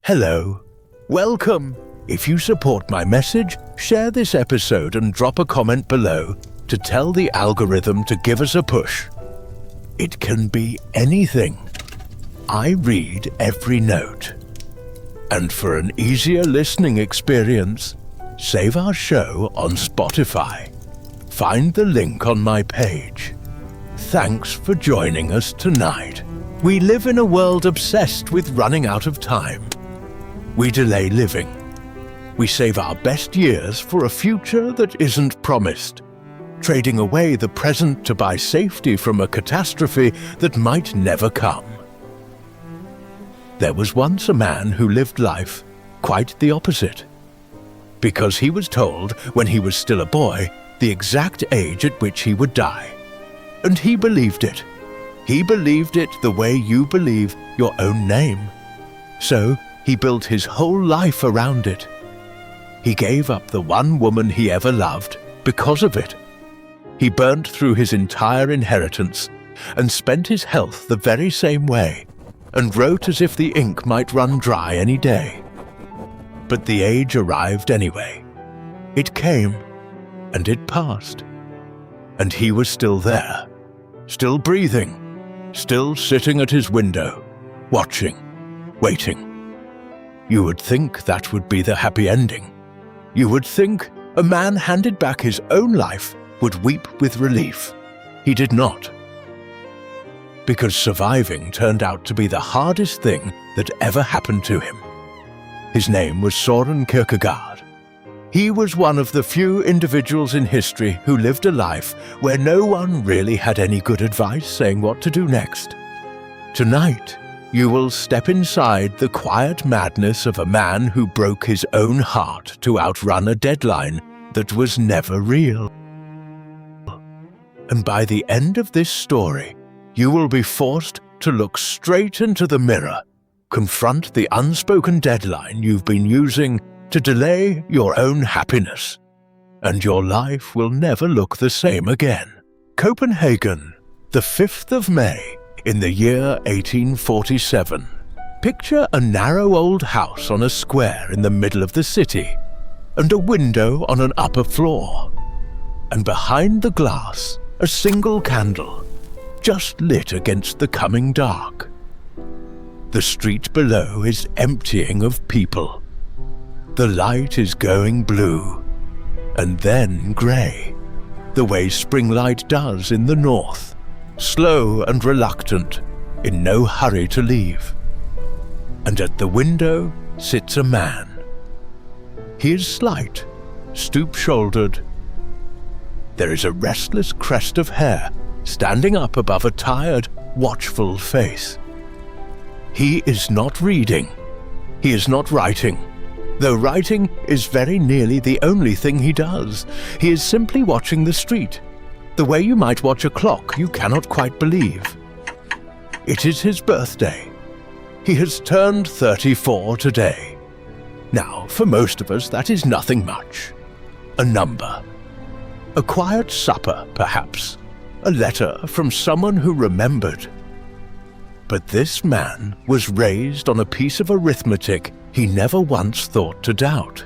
Hello. Welcome. If you support my message, share this episode and drop a comment below to tell the algorithm to give us a push. It can be anything. I read every note. And for an easier listening experience, save our show on Spotify. Find the link on my page. Thanks for joining us tonight. We live in a world obsessed with running out of time. We delay living. We save our best years for a future that isn't promised, trading away the present to buy safety from a catastrophe that might never come. There was once a man who lived life quite the opposite, because he was told when he was still a boy the exact age at which he would die. And he believed it. He believed it the way you believe your own name. So he built his whole life around it. He gave up the one woman he ever loved because of it. He burnt through his entire inheritance and spent his health the very same way, and wrote as if the ink might run dry any day. But the age arrived anyway. It came, and it passed. And he was still there, still breathing, still sitting at his window, watching, waiting. You would think that would be the happy ending. You would think a man handed back his own life would weep with relief. He did not. Because surviving turned out to be the hardest thing that ever happened to him. His name was Kierkegaard. He was one of the few individuals in history who lived a life where no one really had any good advice saying what to do next. Tonight, you will step inside the quiet madness of a man who broke his own heart to outrun a deadline that was never real. And by the end of this story, you will be forced to look straight into the mirror, confront the unspoken deadline you've been using to delay your own happiness, and your life will never look the same again. Copenhagen, the 5th of May, in the year 1847. Picture a narrow old house on a square in the middle of the city, and a window on an upper floor. And behind the glass, a single candle, just lit against the coming dark. The street below is emptying of people. The light is going blue, and then grey, the way spring light does in the north. Slow and reluctant, in no hurry to leave. And at the window sits a man. He is slight, stoop-shouldered. There is a restless crest of hair standing up above a tired, watchful face. He is not reading. He is not writing. Though writing is very nearly the only thing he does. He is simply watching the street, the way you might watch a clock you cannot quite believe. It is his birthday. He has turned 34 today. Now, for most of us, that is nothing much. A number. A quiet supper, perhaps. A letter from someone who remembered. But this man was raised on a piece of arithmetic he never once thought to doubt.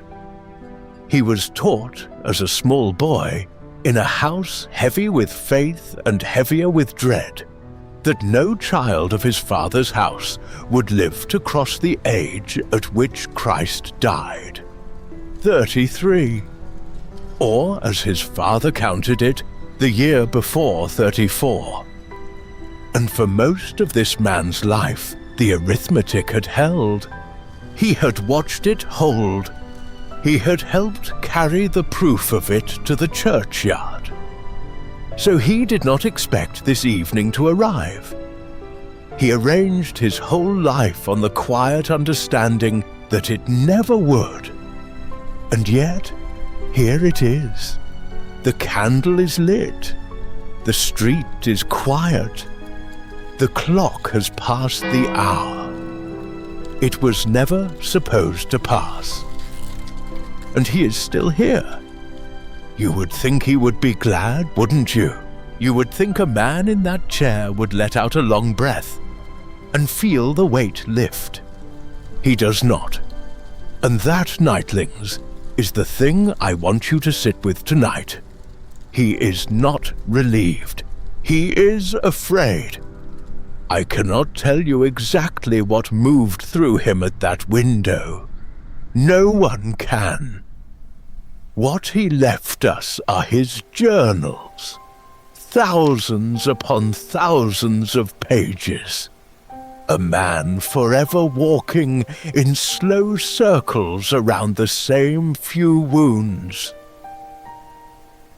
He was taught, as a small boy, in a house heavy with faith and heavier with dread, that no child of his father's house would live to cross the age at which Christ died. 33. Or, as his father counted it, the year before 34. And for most of this man's life, the arithmetic had held. He had watched it hold. He had helped carry the proof of it to the churchyard. So he did not expect this evening to arrive. He arranged his whole life on the quiet understanding that it never would. And yet, here it is. The candle is lit. The street is quiet. The clock has passed the hour. It was never supposed to pass. And he is still here. You would think he would be glad, wouldn't you? You would think a man in that chair would let out a long breath and feel the weight lift. he does not. And that, nightlings, is the thing I want you to sit with tonight. He is not relieved. He is afraid. I cannot tell you exactly what moved through him at that window. No one can. What he left us are his journals. Thousands upon thousands of pages. A man forever walking in slow circles around the same few wounds.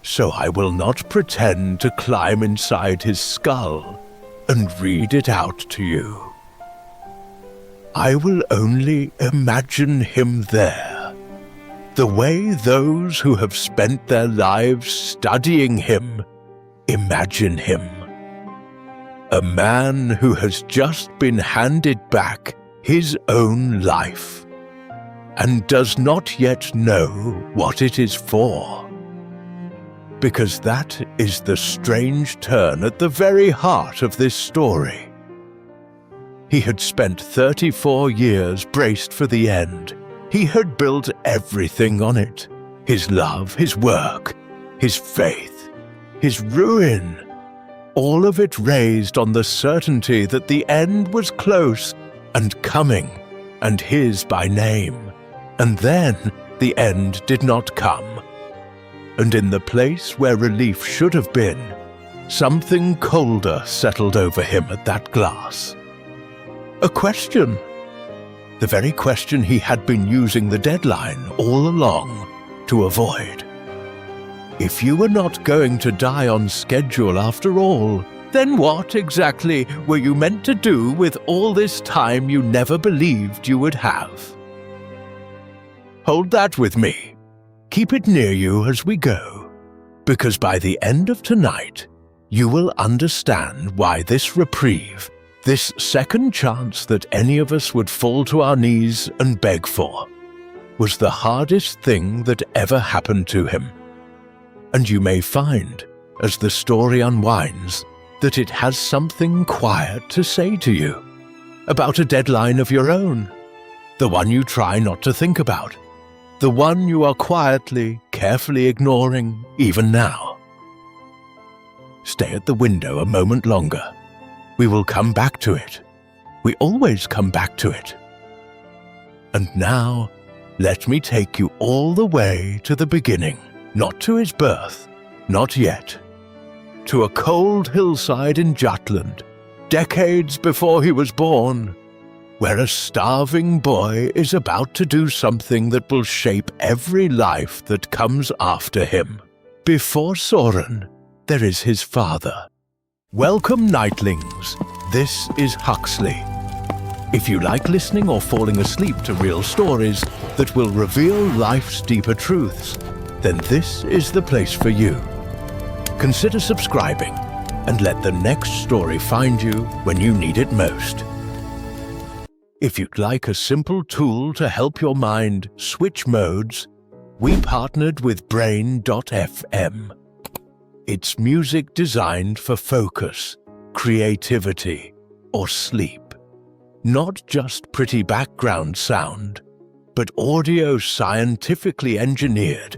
So I will not pretend to climb inside his skull and read it out to you. I will only imagine him there, the way those who have spent their lives studying him imagine him. A man who has just been handed back his own life, and does not yet know what it is for. Because that is the strange turn at the very heart of this story. He had spent 34 years braced for the end. He had built everything on it. His love, his work, his faith, his ruin. All of it raised on the certainty that the end was close and coming, and his by name. And then the end did not come. And in the place where relief should have been, something colder settled over him at that glass. A question. The very question he had been using the deadline all along to avoid. If you were not going to die on schedule after all, then what exactly were you meant to do with all this time you never believed you would have? Hold that with me. Keep it near you as we go, because by the end of tonight, you will understand why this reprieve, this second chance that any of us would fall to our knees and beg for, was the hardest thing that ever happened to him. And you may find, as the story unwinds, that it has something quiet to say to you, about a deadline of your own, the one you try not to think about, the one you are quietly, carefully ignoring even now. Stay at the window a moment longer. We will come back to it. We always come back to it. And now, let me take you all the way to the beginning. Not to his birth, not yet. To a cold hillside in Jutland, decades before he was born, where a starving boy is about to do something that will shape every life that comes after him. Before Soren, there is his father. Welcome, nightlings. This is Huxley. If you like listening or falling asleep to real stories that will reveal life's deeper truths, then this is the place for you. Consider subscribing and let the next story find you when you need it most. If you'd like a simple tool to help your mind switch modes, we partnered with Brain.fm. It's music designed for focus, creativity, or sleep. Not just pretty background sound, but audio scientifically engineered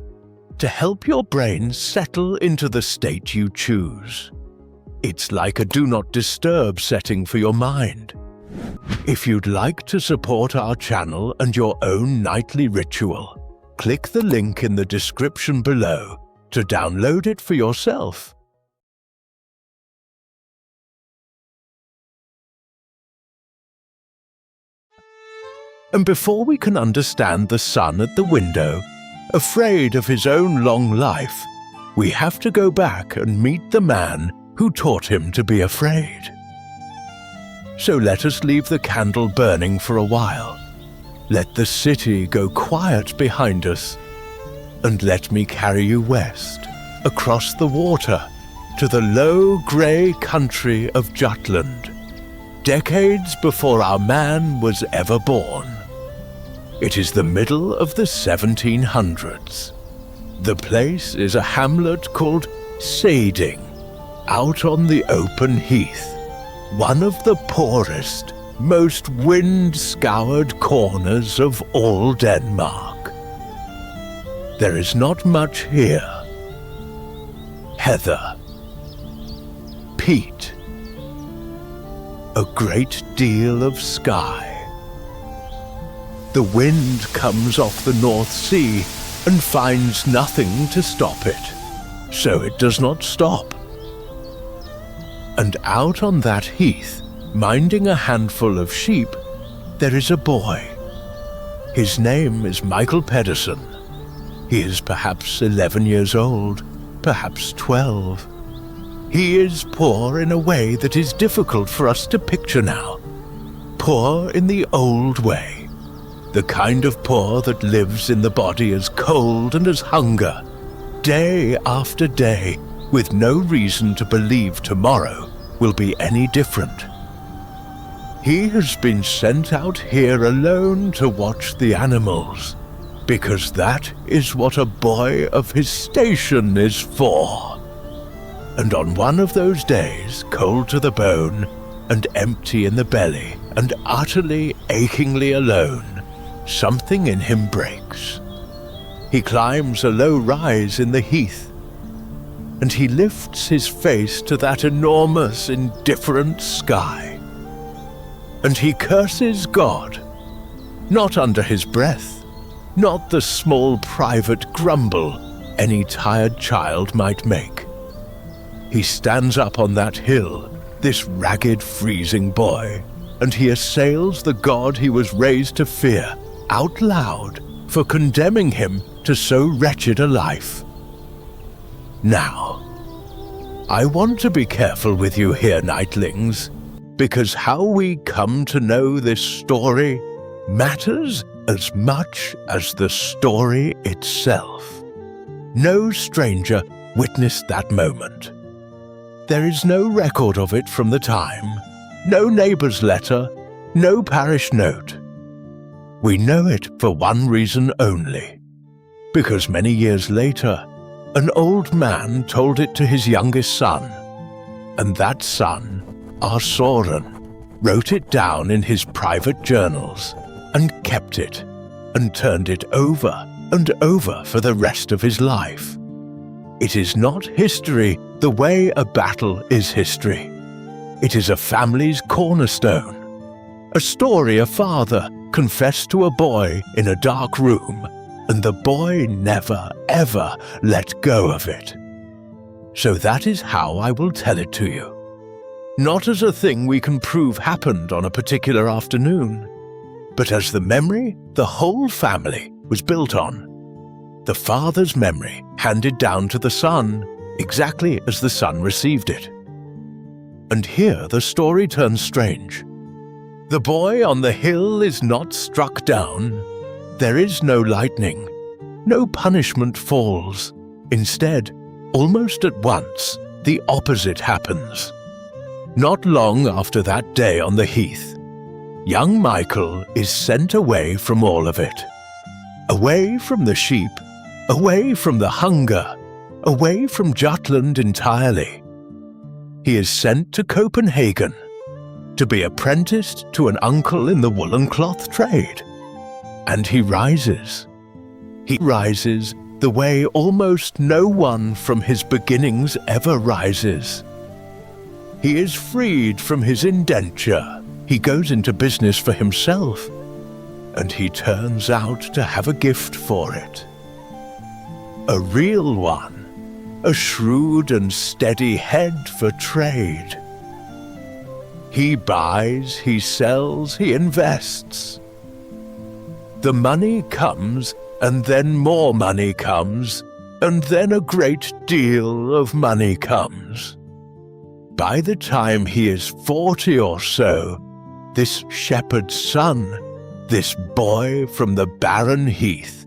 to help your brain settle into the state you choose. It's like a do not disturb setting for your mind. If you'd like to support our channel and your own nightly ritual, click the link in the description below to download it for yourself. And before we can understand the sun at the window, afraid of his own long life, we have to go back and meet the man who taught him to be afraid. So let us leave the candle burning for a while. Let the city go quiet behind us, and let me carry you west, across the water, to the low grey country of Jutland, decades before our man was ever born. It is the middle of the 1700s. The place is a hamlet called Sading, out on the open heath, one of the poorest, most wind-scoured corners of all Denmark. There is not much here. Heather, peat, a great deal of sky. The wind comes off the North Sea and finds nothing to stop it, so it does not stop. And out on that heath, minding a handful of sheep, there is a boy. His name is Michael Pedersen. He is perhaps 11 years old, perhaps 12. He is poor in a way that is difficult for us to picture now. Poor in the old way. The kind of poor that lives in the body as cold and as hunger, day after day, with no reason to believe tomorrow will be any different. He has been sent out here alone to watch the animals, because that is what a boy of his station is for. And on one of those days, cold to the bone, and empty in the belly, and utterly, achingly alone, something in him breaks. He climbs a low rise in the heath, and he lifts his face to that enormous, indifferent sky. And he curses God, not under his breath, not the small private grumble any tired child might make. He stands up on that hill, this ragged, freezing boy, and he assails the God he was raised to fear out loud for condemning him to so wretched a life. Now, I want to be careful with you here, nightlings, because how we come to know this story matters as much as the story itself. No stranger witnessed that moment. There is no record of it from the time, no neighbor's letter, no parish note. We know it for one reason only, because many years later, an old man told it to his youngest son, and that son, our Soren, wrote it down in his private journals and kept it and turned it over and over for the rest of his life. It is not history the way a battle is history. It is a family's cornerstone, a story a father confessed to a boy in a dark room, and the boy never, ever let go of it. So that is how I will tell it to you. Not as a thing we can prove happened on a particular afternoon, but as the memory the whole family was built on. The father's memory handed down to the son, exactly as the son received it. And here the story turns strange. The boy on the hill is not struck down. There is no lightning. No punishment falls. Instead, almost at once, the opposite happens. Not long after that day on the heath, young Michael is sent away from all of it. Away from the sheep, away from the hunger, away from Jutland entirely. He is sent to Copenhagen to be apprenticed to an uncle in the woolen cloth trade. And he rises. He rises the way almost no one from his beginnings ever rises. He is freed from his indenture. He goes into business for himself, and he turns out to have a gift for it. A real one, a shrewd and steady head for trade. He buys, he sells, he invests. The money comes, and then more money comes, and then a great deal of money comes. By the time he is 40 or so, this shepherd's son, this boy from the barren heath,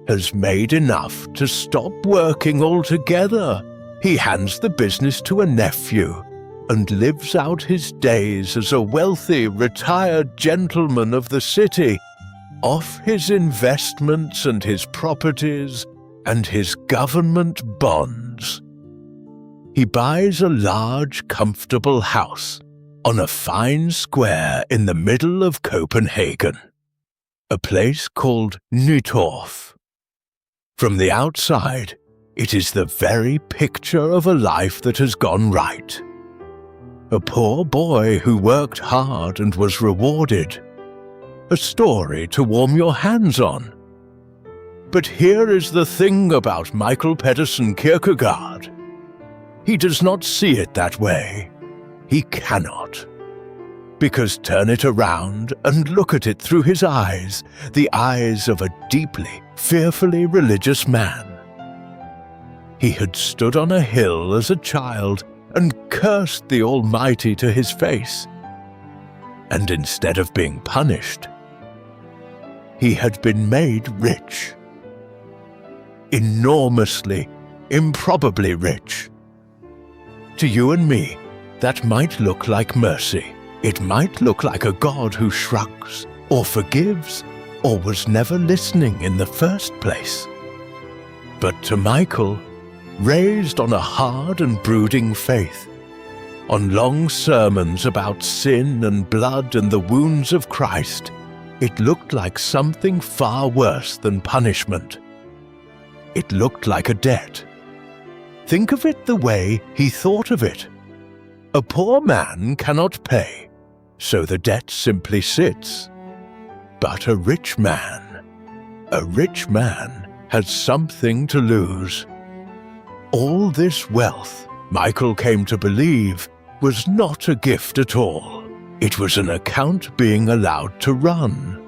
has made enough to stop working altogether. He hands the business to a nephew and lives out his days as a wealthy, retired gentleman of the city, off his investments and his properties and his government bonds. He buys a large, comfortable house, on a fine square in the middle of Copenhagen, a place called Nytorv. From the outside, it is the very picture of a life that has gone right. A poor boy who worked hard and was rewarded. A story to warm your hands on. But here is the thing about Michael Pedersen Kierkegaard. He does not see it that way. He cannot. Because turn it around and look at it through his eyes, the eyes of a deeply, fearfully religious man. He had stood on a hill as a child and cursed the Almighty to his face. And instead of being punished, he had been made rich. Enormously, improbably rich. To you and me, that might look like mercy. It might look like a God who shrugs, or forgives, or was never listening in the first place. But to Michael, raised on a hard and brooding faith, on long sermons about sin and blood and the wounds of Christ, it looked like something far worse than punishment. It looked like a debt. Think of it the way he thought of it. A poor man cannot pay, so the debt simply sits. But a rich man has something to lose. All this wealth, Michael came to believe, was not a gift at all. It was an account being allowed to run.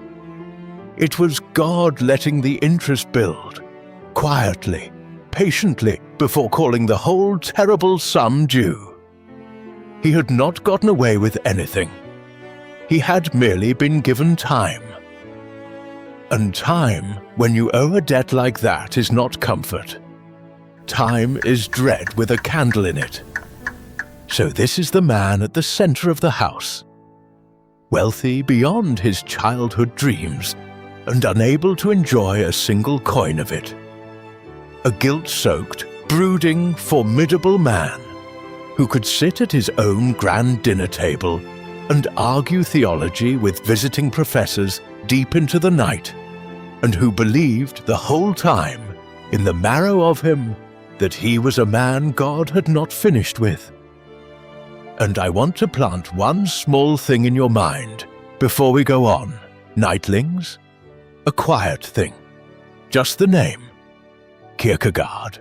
It was God letting the interest build, quietly, patiently, before calling the whole terrible sum due. He had not gotten away with anything. He had merely been given time. And time, when you owe a debt like that, is not comfort. Time is dread with a candle in it. So this is the man at the center of the house, wealthy beyond his childhood dreams and unable to enjoy a single coin of it. A guilt-soaked, brooding, formidable man who could sit at his own grand dinner table and argue theology with visiting professors deep into the night, and who believed the whole time, in the marrow of him, that he was a man God had not finished with. And I want to plant one small thing in your mind before we go on, nightlings. A quiet thing, just the name, Kierkegaard.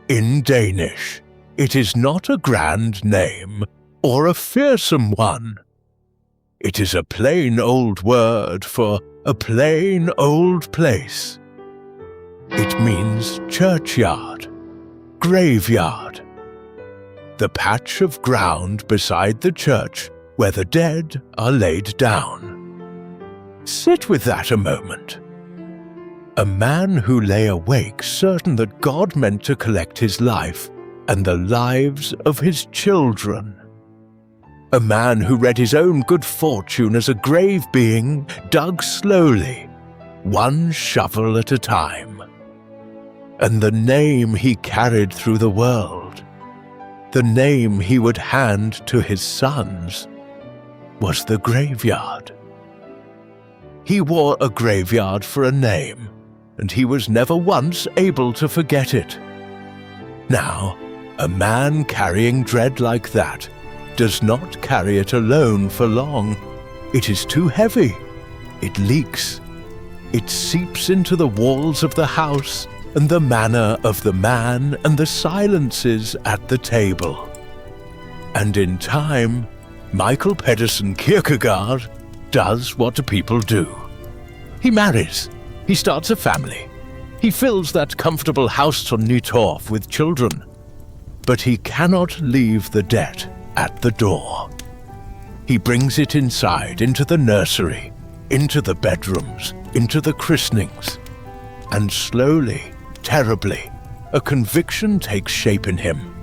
In Danish, it is not a grand name or a fearsome one. It is a plain old word for a plain old place. It means churchyard, graveyard, the patch of ground beside the church where the dead are laid down. Sit with that a moment. A man who lay awake certain that God meant to collect his life and the lives of his children. A man who read his own good fortune as a grave being dug slowly, one shovel at a time. And the name he carried through the world, the name he would hand to his sons, was the graveyard. He wore a graveyard for a name, and he was never once able to forget it. Now, a man carrying dread like that does not carry it alone for long. It is too heavy. It leaks. It seeps into the walls of the house and the manner of the man and the silences at the table. And in time, Michael Pedersen Kierkegaard does what people do. He marries. He starts a family. He fills that comfortable house on Nytorv with children. But he cannot leave the debt at the door. He brings it inside, into the nursery, into the bedrooms, into the christenings. And slowly, terribly, a conviction takes shape in him.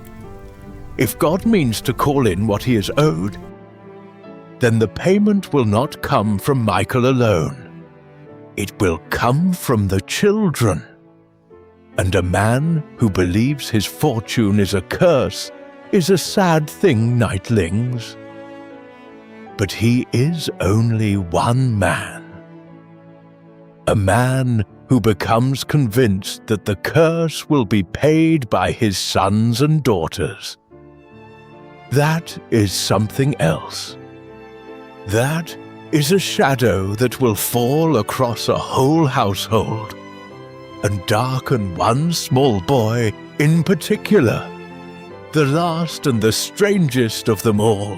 If God means to call in what he is owed, then the payment will not come from Michael alone. It will come from the children. And a man who believes his fortune is a curse is a sad thing, nightlings. but he is only one man. A man who becomes convinced that the curse will be paid by his sons and daughters. That is something else. That is a shadow that will fall across a whole household and darken one small boy in particular, the last and the strangest of them all.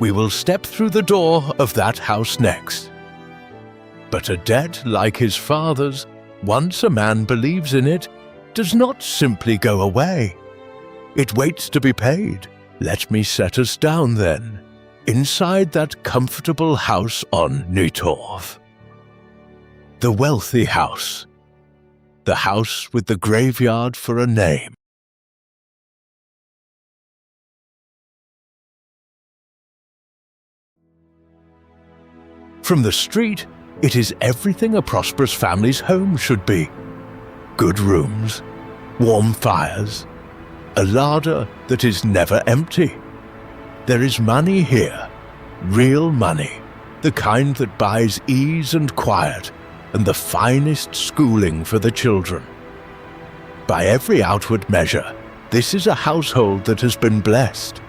We will step through the door of that house next. But a debt like his father's, once a man believes in it, does not simply go away. It waits to be paid. Let me set us down then, inside that comfortable house on Newtorf. The wealthy house. The house with the graveyard for a name. From the street, it is everything a prosperous family's home should be. Good rooms, warm fires, a larder that is never empty. There is money here, real money, the kind that buys ease and quiet and the finest schooling for the children. By every outward measure, this is a household that has been blessed.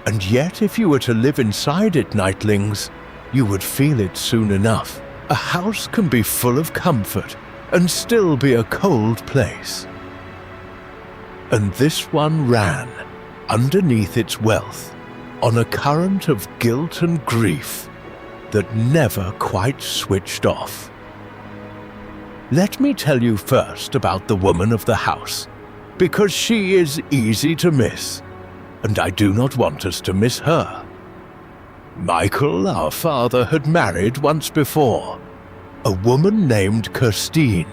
And yet if you were to live inside it, nightlings, you would feel it soon enough. A house can be full of comfort and still be a cold place. And this one ran, underneath its wealth, on a current of guilt and grief that never quite switched off. Let me tell you first about the woman of the house, because she is easy to miss, and I do not want us to miss her. Michael, our father, had married once before, a woman named Kirstine.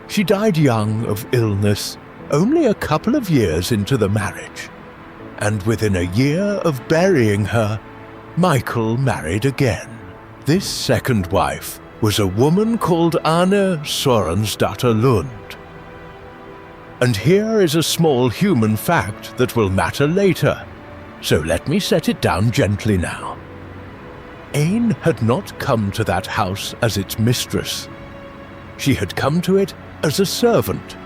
She died young of illness, only a couple of years into the marriage, and within a year of burying her, Michael married again. This second wife was a woman called Anne Sorensdatter Lund. And here is a small human fact that will matter later, so let me set it down gently now. Anne had not come to that house as its mistress. She had come to it as a servant.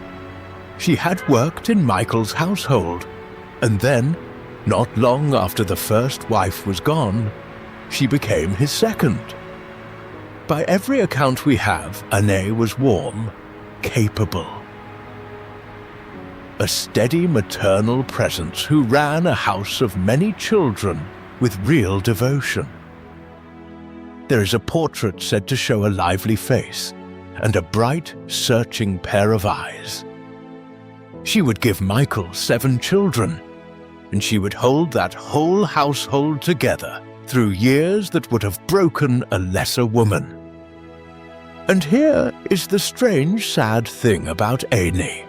She had worked in Michael's household, and then, not long after the first wife was gone, she became his second. By every account we have, Anne was warm, capable. A steady maternal presence who ran a house of many children with real devotion. There is a portrait said to show a lively face and a bright, searching pair of eyes. She would give Michael 7 children, and she would hold that whole household together through years that would have broken a lesser woman. And here is the strange, sad thing about Anne.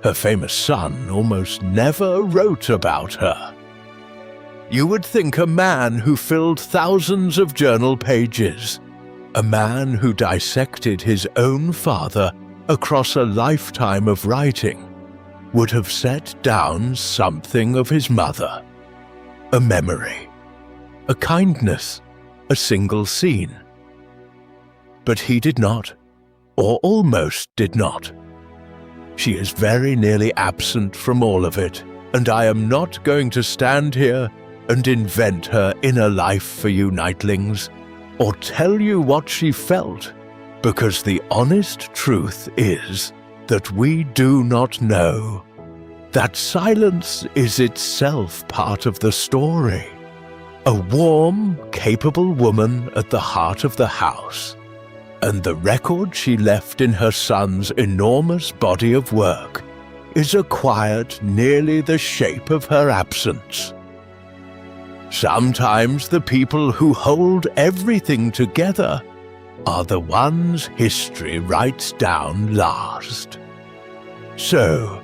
Her famous son almost never wrote about her. You would think a man who filled thousands of journal pages, a man who dissected his own father across a lifetime of writing, would have set down something of his mother. A memory, a kindness, a single scene. But he did not, or almost did not. She is very nearly absent from all of it, and I am not going to stand here and invent her inner life for you nightlings, or tell you what she felt, because the honest truth is that we do not know. That silence is itself part of the story. A warm, capable woman at the heart of the house, and the record she left in her son's enormous body of work is acquired nearly the shape of her absence. Sometimes the people who hold everything together are the ones history writes down last. So,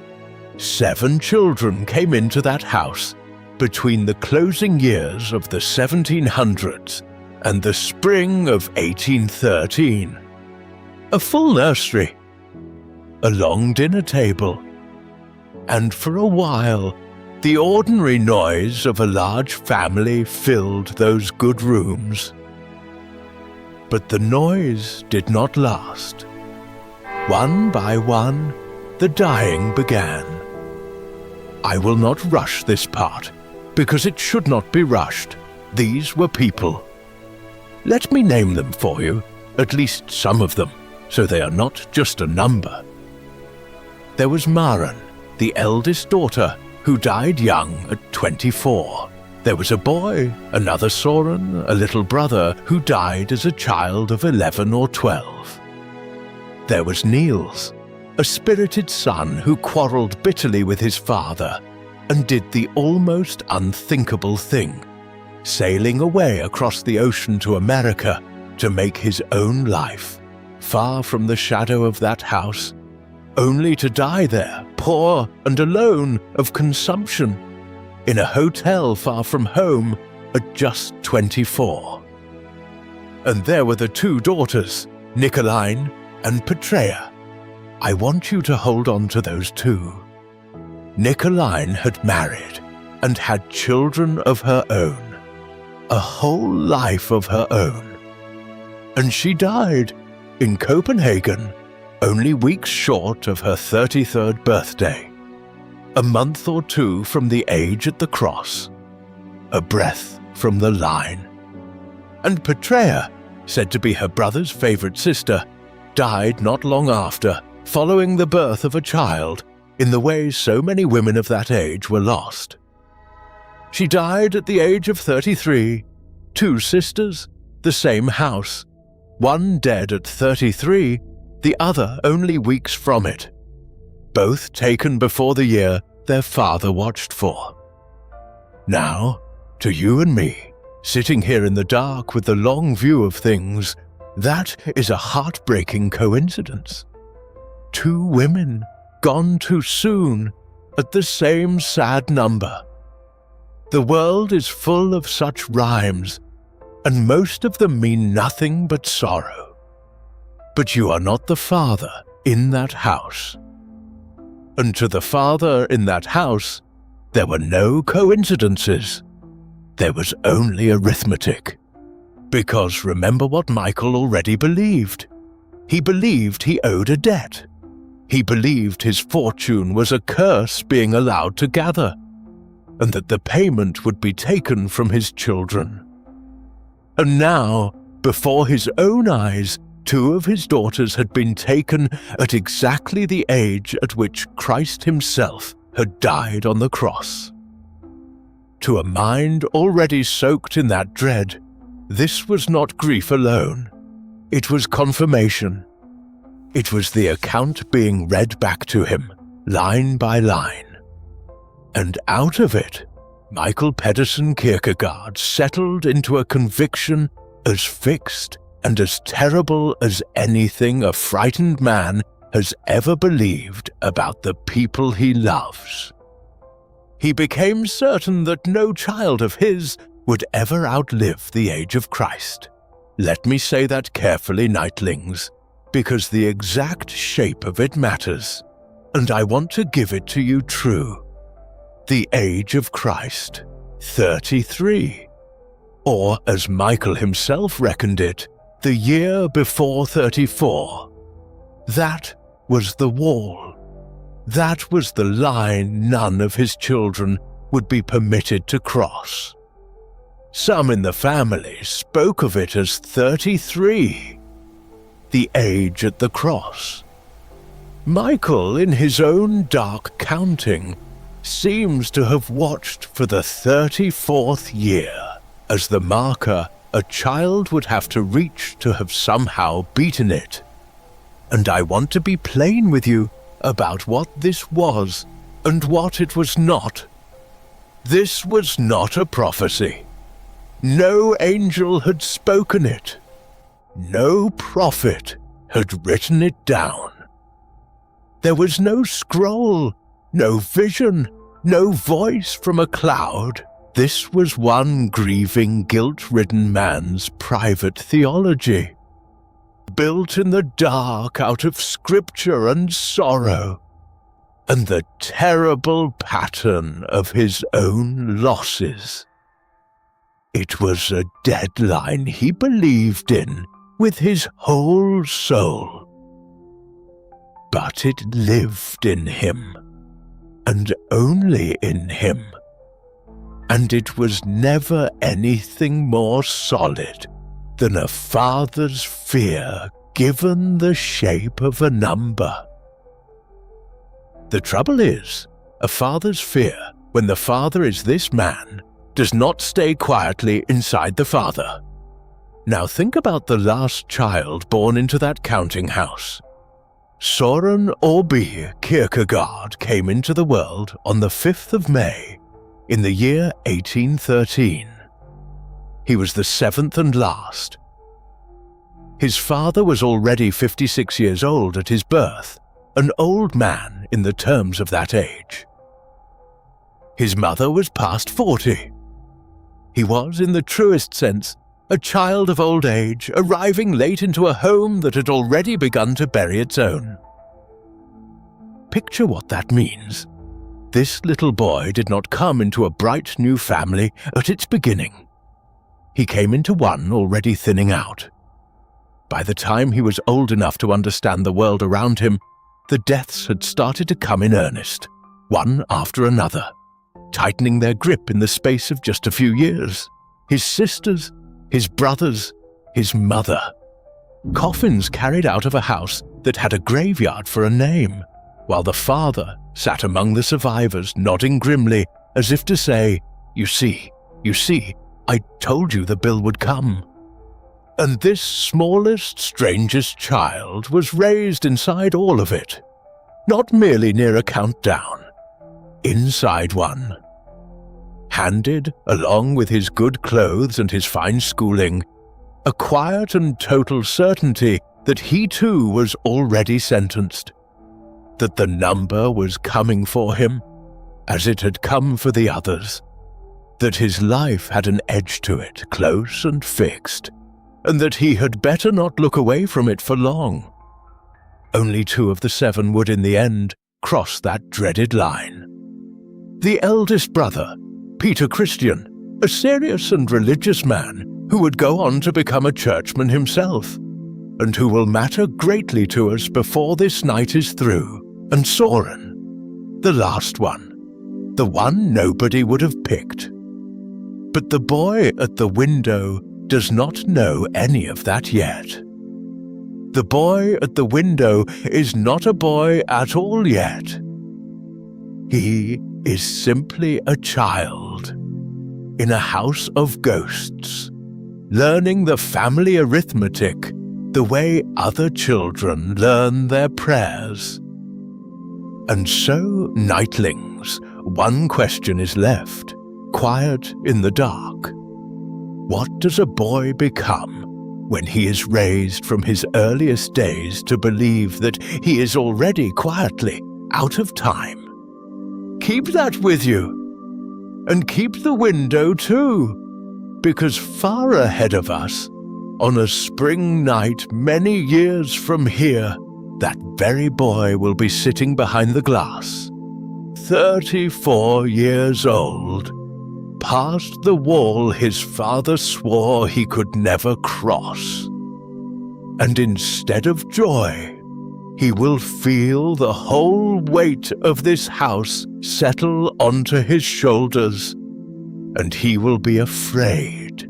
7 children came into that house between the closing years of the 1700s and the spring of 1813. A full nursery, a long dinner table, and for a while, The ordinary noise of a large family filled those good rooms. But the noise did not last. One by one, the dying began. I will not rush this part, because it should not be rushed. These were people. Let me name them for you, at least some of them, so they are not just a number. There was Maren, the eldest daughter, who died young at 24. There was a boy, another Soren, a little brother, who died as a child of 11 or 12. There was Niels, a spirited son who quarrelled bitterly with his father and did the almost unthinkable thing, sailing away across the ocean to America to make his own life, far from the shadow of that house, only to die there, poor and alone, of consumption, in a hotel far from home at just 24. And there were the two daughters, Nicoline and Petrea. I want you to hold on to those two. Nicoline had married and had children of her own, a whole life of her own. And she died in Copenhagen, only weeks short of her 33rd birthday, a month or two from the age at the cross, a breath from the line. And Petrea, said to be her brother's favourite sister, died not long after, following the birth of a child, in the way so many women of that age were lost. She died at the age of 33, two sisters, the same house, one dead at 33, the other only weeks from it, both taken before the year their father watched for. Now, to you and me, sitting here in the dark with the long view of things, that is a heartbreaking coincidence. Two women, gone too soon, at the same sad number. The world is full of such rhymes, and most of them mean nothing but sorrow. But you are not the father in that house. And to the father in that house, there were no coincidences. There was only arithmetic. Because remember what Michael already believed. He believed he owed a debt. He believed his fortune was a curse being allowed to gather, and that the payment would be taken from his children. And now, before his own eyes, two of his daughters had been taken at exactly the age at which Christ himself had died on the cross. To a mind already soaked in that dread, this was not grief alone. It was confirmation. It was the account being read back to him, line by line. And out of it, Michael Pedersen Kierkegaard settled into a conviction as fixed and as terrible as anything a frightened man has ever believed about the people he loves. He became certain that no child of his would ever outlive the age of Christ. Let me say that carefully, nightlings, because the exact shape of it matters, and I want to give it to you true. The age of Christ, 33. Or, as Michael himself reckoned it, the year before 34. That was the wall. That was the line none of his children would be permitted to cross. Some in the family spoke of it as 33, the age at the cross. Michael, in his own dark counting, seems to have watched for the 34th year as the marker a child would have to reach to have somehow beaten it. And I want to be plain with you about what this was and what it was not. This was not a prophecy. No angel had spoken it. No prophet had written it down. There was no scroll, no vision, no voice from a cloud. This was one grieving, guilt-ridden man's private theology, built in the dark out of scripture and sorrow. and the terrible pattern of his own losses. It was a deadline he believed in with his whole soul. But it lived in him, and only in him, and it was never anything more solid than a father's fear given the shape of a number. The trouble is, a father's fear, when the father is this man, does not stay quietly inside the father. Now think about the last child born into that counting house. Søren Åby Kierkegaard came into the world on the 5th of May in the year 1813. He was the seventh and last. His father was already 56 years old at his birth, an old man in the terms of that age. His mother was past 40. He was, in the truest sense, a child of old age, arriving late into a home that had already begun to bury its own. Picture what that means. This little boy did not come into a bright new family at its beginning. He came into one already thinning out. By the time he was old enough to understand the world around him, the deaths had started to come in earnest, one after another, tightening their grip in the space of just a few years. His sisters, his brothers, his mother. Coffins carried out of a house that had a graveyard for a name, while the father sat among the survivors nodding grimly as if to say, you see, I told you the bill would come." And this smallest, strangest child was raised inside all of it, not merely near a countdown, inside one. Handed, along with his good clothes and his fine schooling, a quiet and total certainty that he too was already sentenced, that the number was coming for him, as it had come for the others, that his life had an edge to it, close and fixed, and that he had better not look away from it for long. Only 2 of the 7 would in the end cross that dreaded line. The eldest brother, Peter Christian, a serious and religious man who would go on to become a churchman himself, and who will matter greatly to us before this night is through, and Søren, the last one, the one nobody would have picked. But the boy at the window does not know any of that yet. The boy at the window is not a boy at all yet. He is simply a child in a house of ghosts, learning the family arithmetic the way other children learn their prayers. And so, nightlings, one question is left, quiet in the dark. What does a boy become when he is raised from his earliest days to believe that he is already quietly out of time? Keep that with you. And keep the window too, because far ahead of us, on a spring night many years from here, that very boy will be sitting behind the glass, 34 years old, past the wall his father swore he could never cross. And instead of joy, he will feel the whole weight of this house settle onto his shoulders, and he will be afraid.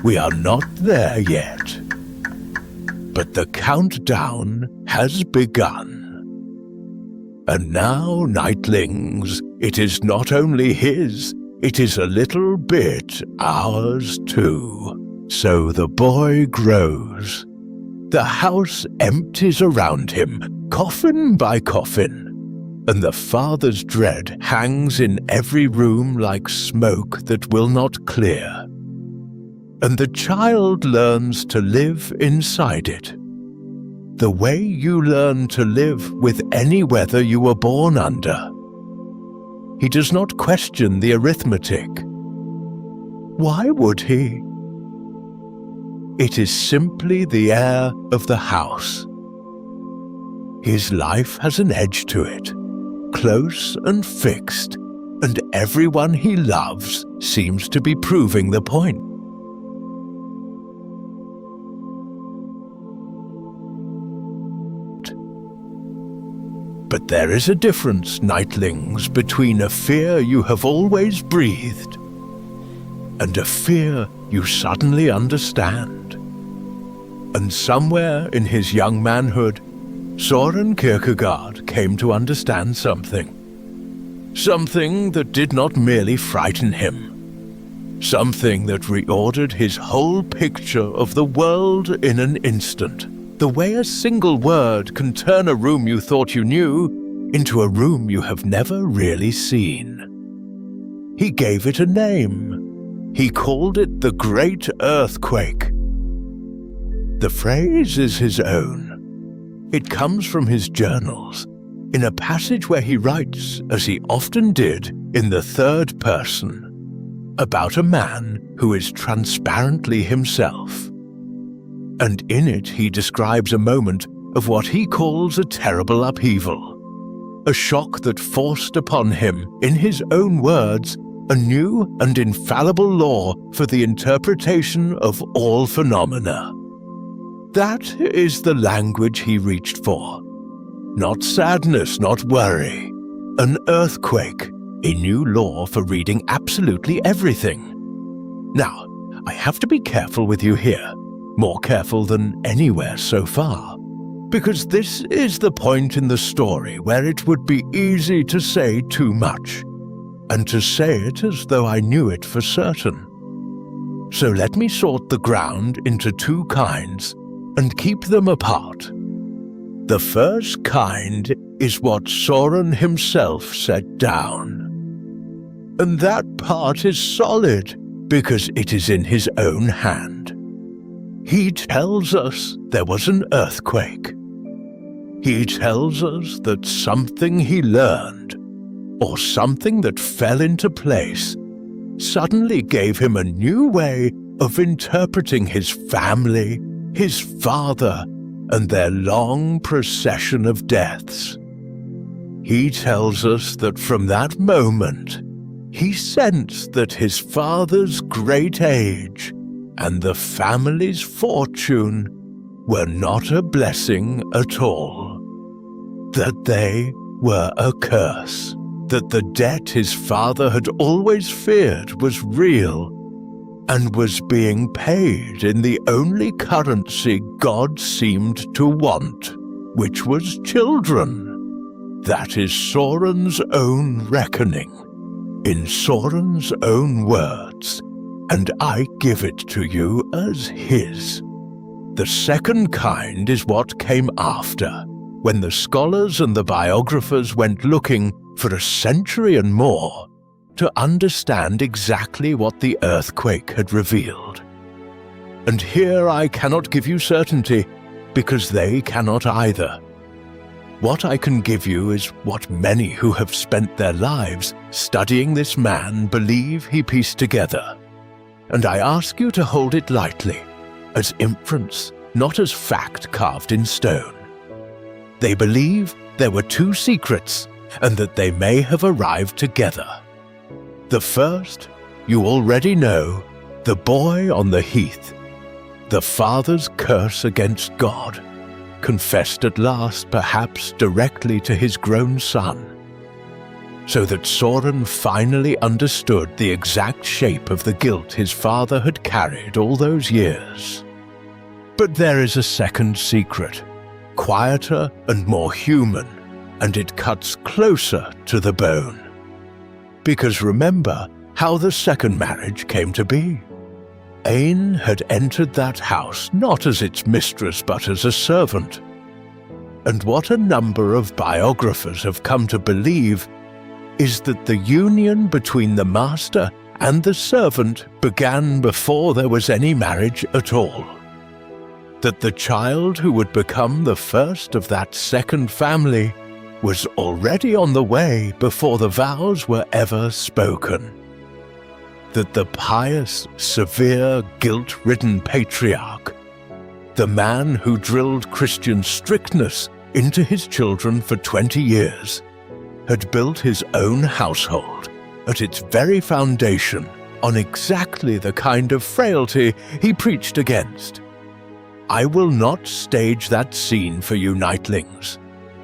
We are not there yet, but the countdown has begun. And now, nightlings, it is not only his, it is a little bit ours too. So the boy grows. The house empties around him, coffin by coffin, and the father's dread hangs in every room like smoke that will not clear. And the child learns to live inside it, the way you learn to live with any weather you were born under. He does not question the arithmetic. Why would he? It is simply the air of the house. His life has an edge to it, close and fixed, and everyone he loves seems to be proving the point. But there is a difference, nightlings, between a fear you have always breathed and a fear you suddenly understand. And somewhere in his young manhood, Søren Kierkegaard came to understand something. Something that did not merely frighten him. Something that reordered his whole picture of the world in an instant. The way a single word can turn a room you thought you knew into a room you have never really seen. He gave it a name. He called it the Great Earthquake. The phrase is his own. It comes from his journals, in a passage where he writes, as he often did, in the third person, about a man who is transparently himself. And in it he describes a moment of what he calls a terrible upheaval, a shock that forced upon him, in his own words, a new and infallible law for the interpretation of all phenomena. That is the language he reached for. Not sadness, not worry. An earthquake, a new law for reading absolutely everything. Now, I have to be careful with you here. More careful than anywhere so far, because this is the point in the story where it would be easy to say too much, and to say it as though I knew it for certain. So let me sort the ground into two kinds and keep them apart. The first kind is what Søren himself set down. And that part is solid because it is in his own hand. He tells us there was an earthquake. He tells us that something he learned, or something that fell into place, suddenly gave him a new way of interpreting his family, his father, and their long procession of deaths. He tells us that from that moment, he sensed that his father's great age and the family's fortune were not a blessing at all, that they were a curse, that the debt his father had always feared was real and was being paid in the only currency God seemed to want, which was children. That is Søren's own reckoning, in Søren's own words, and I give it to you as his. The second kind is what came after, when the scholars and the biographers went looking for a century and more to understand exactly what the earthquake had revealed. And here I cannot give you certainty, because they cannot either. What I can give you is what many who have spent their lives studying this man believe he pieced together. And I ask you to hold it lightly, as inference, not as fact carved in stone. They believe there were two secrets, and that they may have arrived together. The first, you already know, the boy on the heath, the father's curse against God, confessed at last perhaps directly to his grown son, so that Søren finally understood the exact shape of the guilt his father had carried all those years. But there is a second secret, quieter and more human, and it cuts closer to the bone. Because remember how the second marriage came to be. Ain had entered that house not as its mistress but as a servant. And what a number of biographers have come to believe is that the union between the master and the servant began before there was any marriage at all. That the child who would become the first of that second family was already on the way before the vows were ever spoken. That the pious, severe, guilt-ridden patriarch, the man who drilled Christian strictness into his children for 20 years, had built his own household at its very foundation on exactly the kind of frailty he preached against. I will not stage that scene for you, nightlings,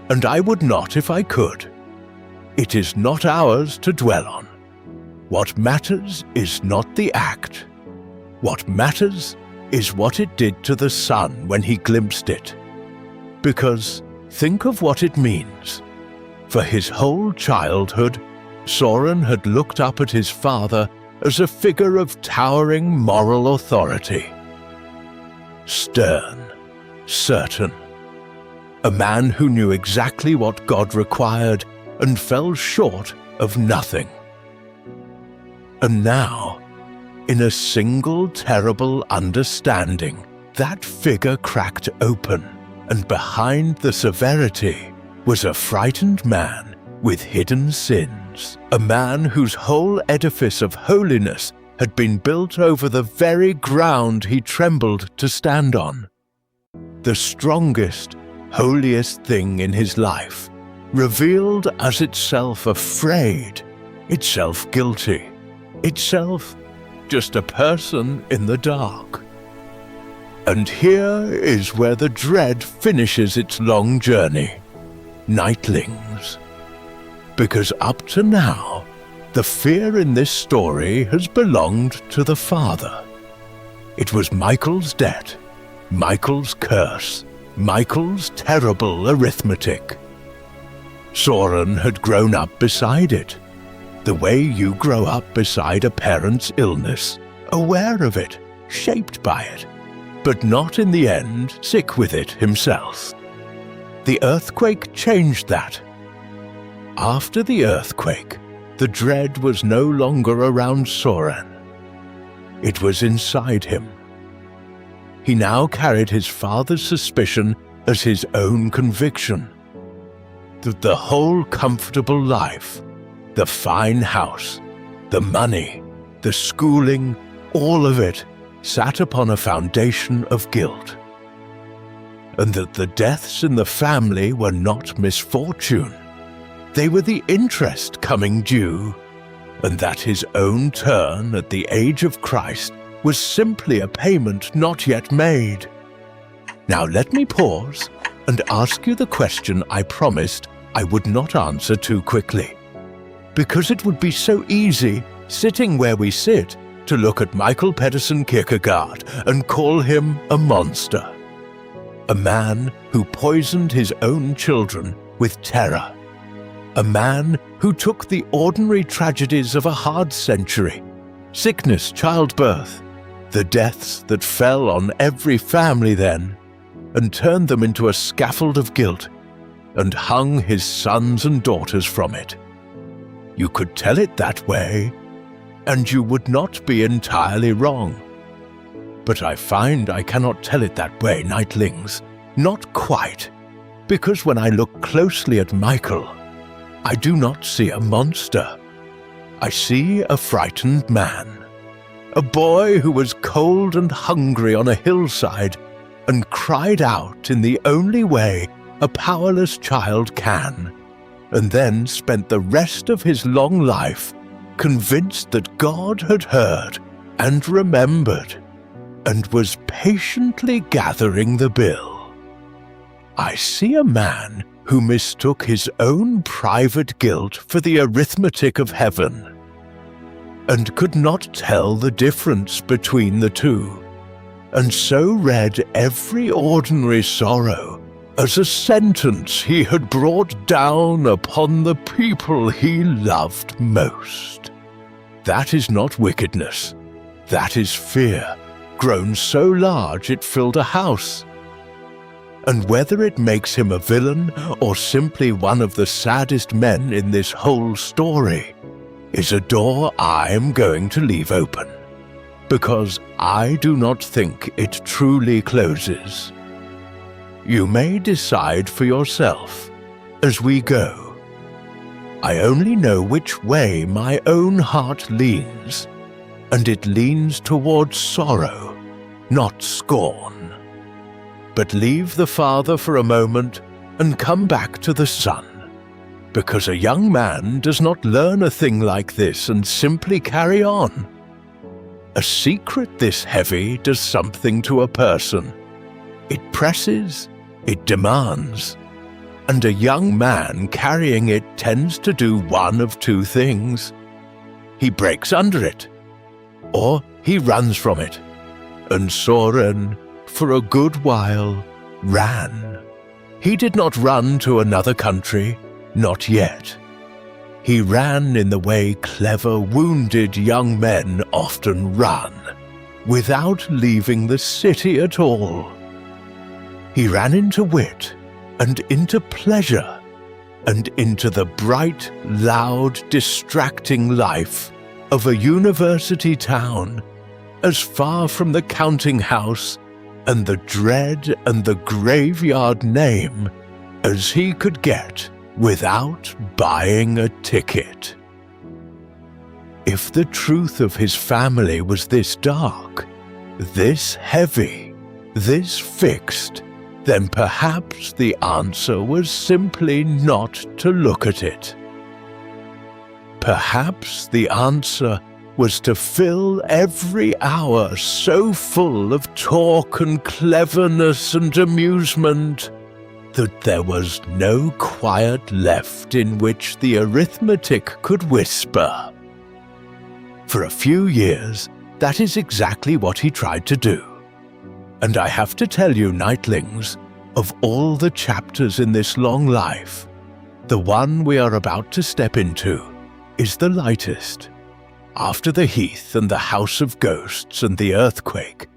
and I would not if I could. It is not ours to dwell on. What matters is not the act. What matters is what it did to the sun when he glimpsed it. Because think of what it means. For his whole childhood, Soren had looked up at his father as a figure of towering moral authority. Stern, certain. A man who knew exactly what God required and fell short of nothing. And now, in a single terrible understanding, that figure cracked open, and behind the severity was a frightened man with hidden sins, a man whose whole edifice of holiness had been built over the very ground he trembled to stand on. The strongest, holiest thing in his life, revealed as itself afraid, itself guilty, itself just a person in the dark. And here is where the dread finishes its long journey. Nightlings. Because up to now, the fear in this story has belonged to the father. It was Michael's debt, Michael's curse, Michael's terrible arithmetic. Soren had grown up beside it, the way you grow up beside a parent's illness, aware of it, shaped by it, but not in the end sick with it himself. The earthquake changed that. After the earthquake, the dread was no longer around Soren. It was inside him. He now carried his father's suspicion as his own conviction. That the whole comfortable life, the fine house, the money, the schooling, all of it sat upon a foundation of guilt. And that the deaths in the family were not misfortune. They were the interest coming due, and that his own turn at the age of Christ was simply a payment not yet made. Now let me pause and ask you the question I promised I would not answer too quickly. Because it would be so easy, sitting where we sit, to look at Michael Pedersen Kierkegaard and call him a monster. A man who poisoned his own children with terror. A man who took the ordinary tragedies of a hard century, sickness, childbirth, the deaths that fell on every family then, and turned them into a scaffold of guilt, and hung his sons and daughters from it. You could tell it that way, and you would not be entirely wrong. But I find I cannot tell it that way, nightlings, not quite, because when I look closely at Michael, I do not see a monster. I see a frightened man, a boy who was cold and hungry on a hillside and cried out in the only way a powerless child can, and then spent the rest of his long life convinced that God had heard and remembered, and was patiently gathering the bill. I see a man who mistook his own private guilt for the arithmetic of heaven, and could not tell the difference between the two, and so read every ordinary sorrow as a sentence he had brought down upon the people he loved most. That is not wickedness. That is fear, grown so large it filled a house. And whether it makes him a villain or simply one of the saddest men in this whole story is a door I am going to leave open, because I do not think it truly closes. You may decide for yourself as we go. I only know which way my own heart leans, and it leans towards sorrow, not scorn. But leave the Father for a moment and come back to the Son. because a young man does not learn a thing like this and simply carry on. A secret this heavy does something to a person. It presses, it demands, and a young man carrying it tends to do one of two things. He breaks under it, or he runs from it. And Soren, for a good while, ran. He did not run to another country, not yet. He ran in the way clever, wounded young men often run, without leaving the city at all. He ran into wit, and into pleasure, and into the bright, loud, distracting life of a university town, as far from the counting house and the dread and the graveyard name as he could get without buying a ticket. If the truth of his family was this dark, this heavy, this fixed, then perhaps the answer was simply not to look at it. Perhaps the answer was to fill every hour so full of talk and cleverness and amusement that there was no quiet left in which the arithmetic could whisper. For a few years, that is exactly what he tried to do. And I have to tell you, nightlings, of all the chapters in this long life, the one we are about to step into is the lightest. After the heath and the house of ghosts and the earthquake,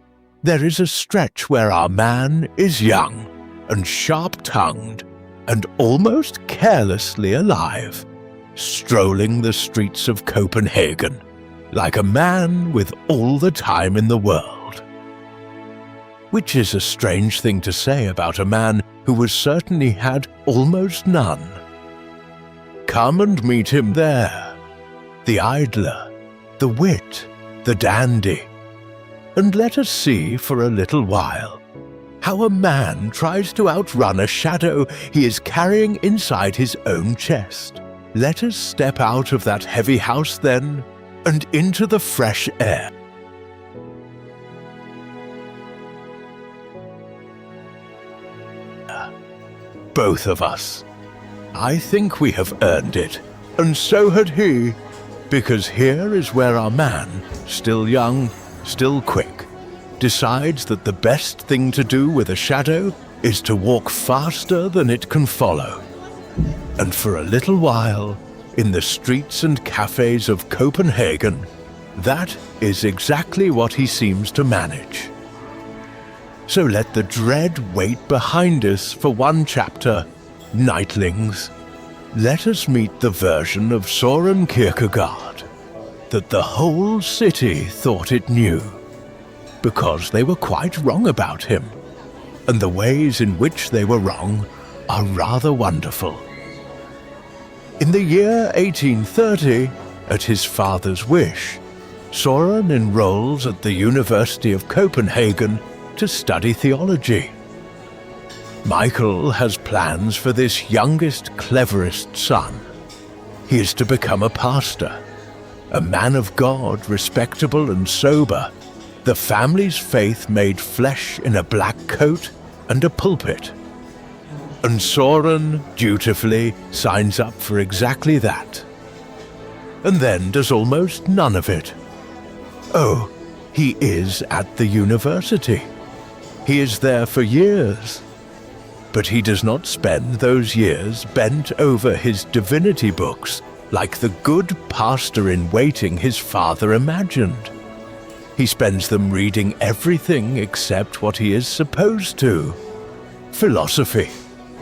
there is a stretch where our man is young and sharp-tongued and almost carelessly alive, strolling the streets of Copenhagen like a man with all the time in the world. Which is a strange thing to say about a man who was certainly had almost none. Come and meet him there, the idler, the wit, the dandy, and let us see for a little while how a man tries to outrun a shadow he is carrying inside his own chest. Let us step out of that heavy house then, and into the fresh air. Both of us. I think we have earned it, and so had he, because here is where our man, still young, still quick, decides that the best thing to do with a shadow is to walk faster than it can follow. And for a little while, in the streets and cafes of Copenhagen, that is exactly what he seems to manage. So let the dread wait behind us for one chapter, nightlings. Let us meet the version of Soren Kierkegaard that the whole city thought it knew, because they were quite wrong about him, and the ways in which they were wrong are rather wonderful. In the year 1830, at his father's wish, Soren enrolls at the University of Copenhagen to study theology. Michael has plans for this youngest, cleverest son. He is to become a pastor, a man of God, respectable and sober, the family's faith made flesh in a black coat and a pulpit. And Soren dutifully signs up for exactly that, and then does almost none of it. Oh, he is at the university. He is there for years. But he does not spend those years bent over his divinity books like the good pastor-in-waiting his father imagined. He spends them reading everything except what he is supposed to. Philosophy,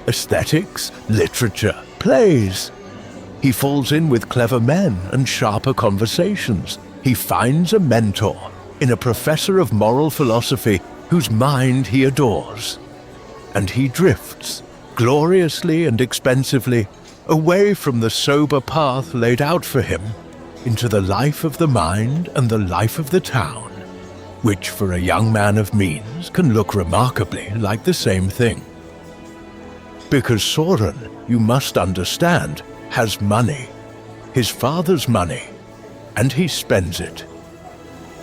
aesthetics, literature, plays. He falls in with clever men and sharper conversations. He finds a mentor in a professor of moral philosophy whose mind he adores. And he drifts, gloriously and expensively, away from the sober path laid out for him, into the life of the mind and the life of the town, which for a young man of means can look remarkably like the same thing. Because Soren, you must understand, has money, his father's money, and he spends it.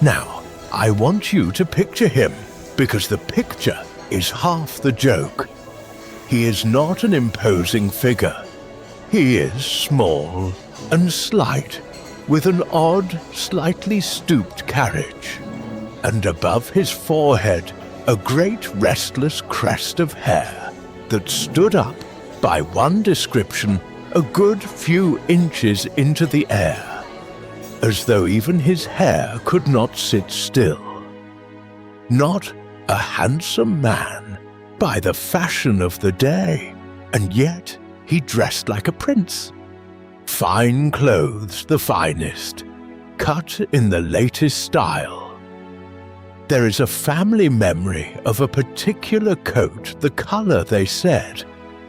Now, I want you to picture him, because the picture is half the joke. He is not an imposing figure. He is small and slight, with an odd, slightly stooped carriage, and above his forehead a great restless crest of hair that stood up, by one description, a good few inches into the air, as though even his hair could not sit still. Not a handsome man by the fashion of the day, and yet he dressed like a prince. Fine clothes, the finest, cut in the latest style. There is a family memory of a particular coat, the colour, they said,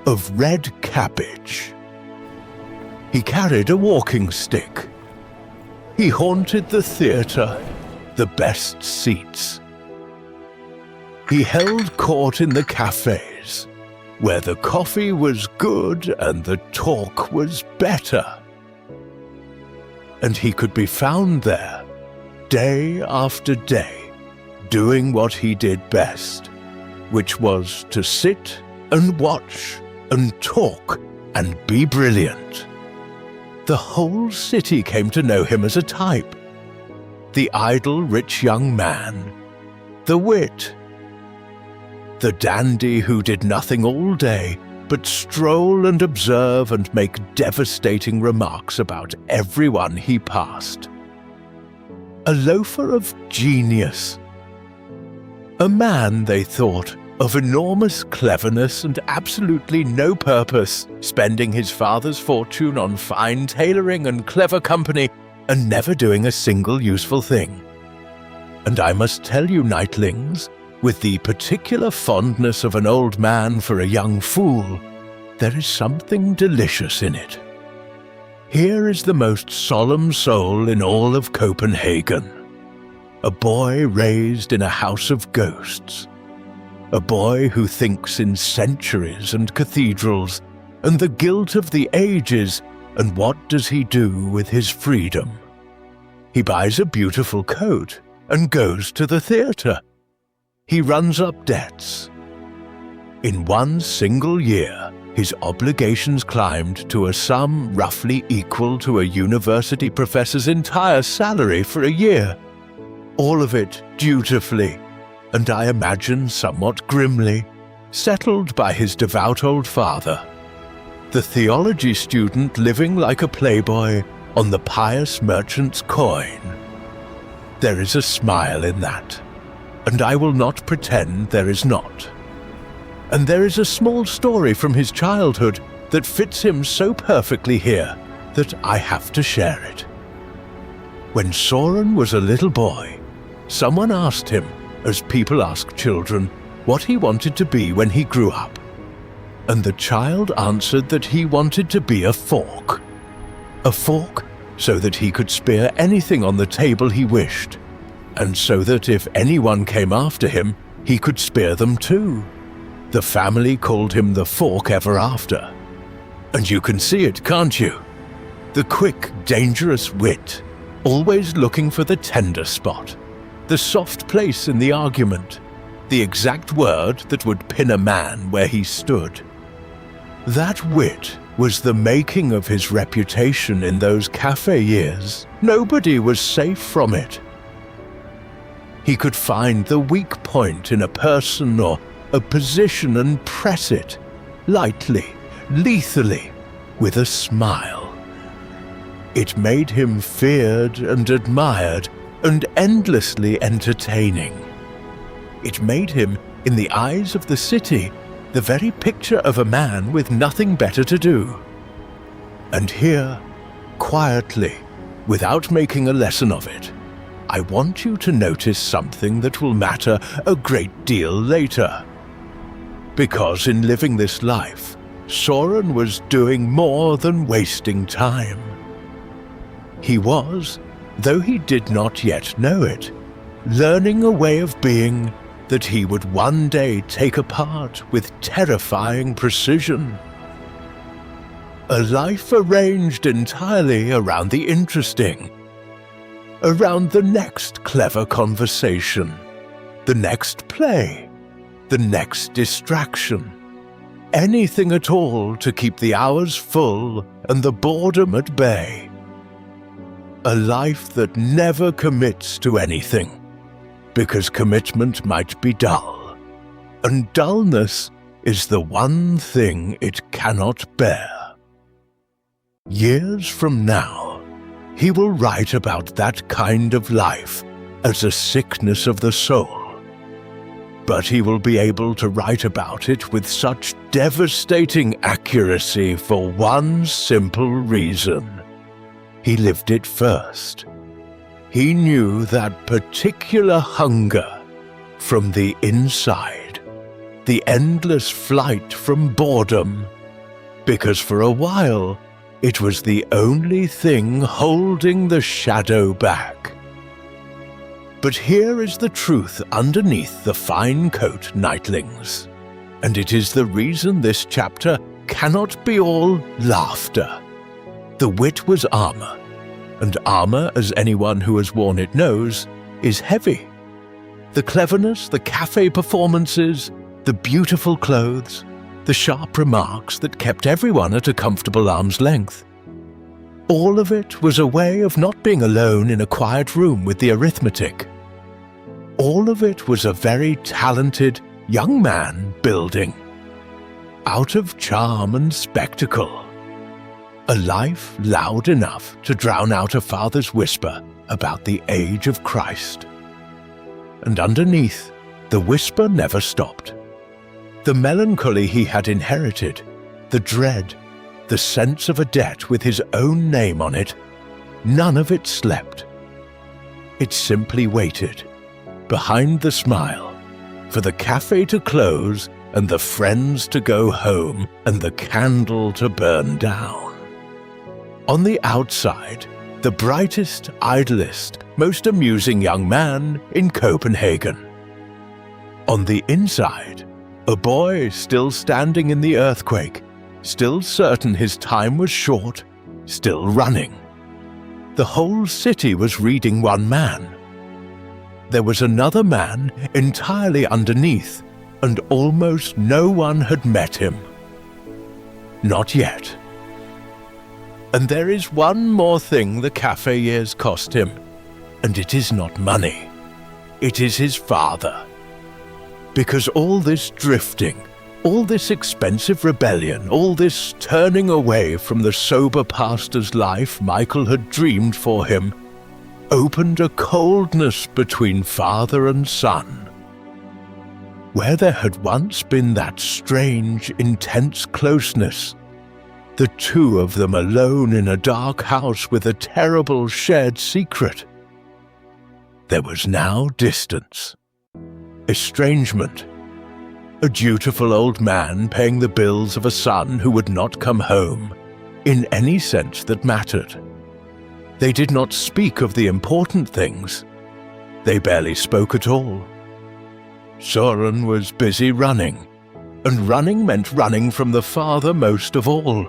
of red cabbage. He carried a walking stick. He haunted the theatre, the best seats. He held court in the cafes, where the coffee was good and the talk was better. And he could be found there, day after day, doing what he did best, which was to sit and watch and talk and be brilliant. The whole city came to know him as a type. The idle rich young man, the wit, the dandy who did nothing all day but stroll and observe and make devastating remarks about everyone he passed. A loafer of genius. A man, they thought, of enormous cleverness and absolutely no purpose, spending his father's fortune on fine tailoring and clever company, and never doing a single useful thing. And I must tell you, nightlings, with the particular fondness of an old man for a young fool, there is something delicious in it. Here is the most solemn soul in all of Copenhagen. A boy raised in a house of ghosts. A boy who thinks in centuries and cathedrals, and the guilt of the ages, and what does he do with his freedom? He buys a beautiful coat and goes to the theatre. He runs up debts. In one single year, his obligations climbed to a sum roughly equal to a university professor's entire salary for a year. All of it dutifully, and I imagine somewhat grimly, settled by his devout old father. The theology student living like a playboy on the pious merchant's coin. There is a smile in that, and I will not pretend there is not. And there is a small story from his childhood that fits him so perfectly here that I have to share it. When Soren was a little boy, someone asked him, as people ask children, what he wanted to be when he grew up. And the child answered that he wanted to be a fork. A fork so that he could spear anything on the table he wished, and so that if anyone came after him, he could spear them too. The family called him the fork ever after. And you can see it, can't you? The quick, dangerous wit, always looking for the tender spot, the soft place in the argument, the exact word that would pin a man where he stood. That wit was the making of his reputation in those cafe years. Nobody was safe from it. He could find the weak point in a person or a position and press it, lightly, lethally, with a smile. It made him feared and admired, and endlessly entertaining. It made him, in the eyes of the city, the very picture of a man with nothing better to do. And here, quietly, without making a lesson of it, I want you to notice something that will matter a great deal later. Because in living this life, Soren was doing more than wasting time. He was, though he did not yet know it, learning a way of being that he would one day take apart with terrifying precision. A life arranged entirely around the interesting, around the next clever conversation, the next play, the next distraction. Anything at all to keep the hours full and the boredom at bay. A life that never commits to anything, because commitment might be dull, and dullness is the one thing it cannot bear. Years from now, he will write about that kind of life as a sickness of the soul. But he will be able to write about it with such devastating accuracy for one simple reason. He lived it first. He knew that particular hunger from the inside, the endless flight from boredom, because for a while it was the only thing holding the shadow back. But here is the truth underneath the fine coat, nightlings, and it is the reason this chapter cannot be all laughter. The wit was armor, and armor, as anyone who has worn it knows, is heavy. The cleverness, the cafe performances, the beautiful clothes, the sharp remarks that kept everyone at a comfortable arm's length. All of it was a way of not being alone in a quiet room with the arithmetic. All of it was a very talented young man building, out of charm and spectacle. A life loud enough to drown out a father's whisper about the age of Christ. And underneath, the whisper never stopped. The melancholy he had inherited, the dread, the sense of a debt with his own name on it, none of it slept. It simply waited, behind the smile, for the cafe to close and the friends to go home and the candle to burn down. On the outside, the brightest, idlest, most amusing young man in Copenhagen. On the inside, a boy still standing in the earthquake, still certain his time was short, still running. The whole city was reading one man. There was another man entirely underneath, and almost no one had met him. Not yet. And there is one more thing the cafe years cost him, and it is not money. It is his father. Because all this drifting, all this expensive rebellion, all this turning away from the sober pastor's life Michael had dreamed for him, opened a coldness between father and son. Where there had once been that strange, intense closeness, the two of them alone in a dark house with a terrible shared secret, there was now distance, estrangement, a dutiful old man paying the bills of a son who would not come home, in any sense that mattered. They did not speak of the important things. They barely spoke at all. Søren was busy running, and running meant running from the father most of all.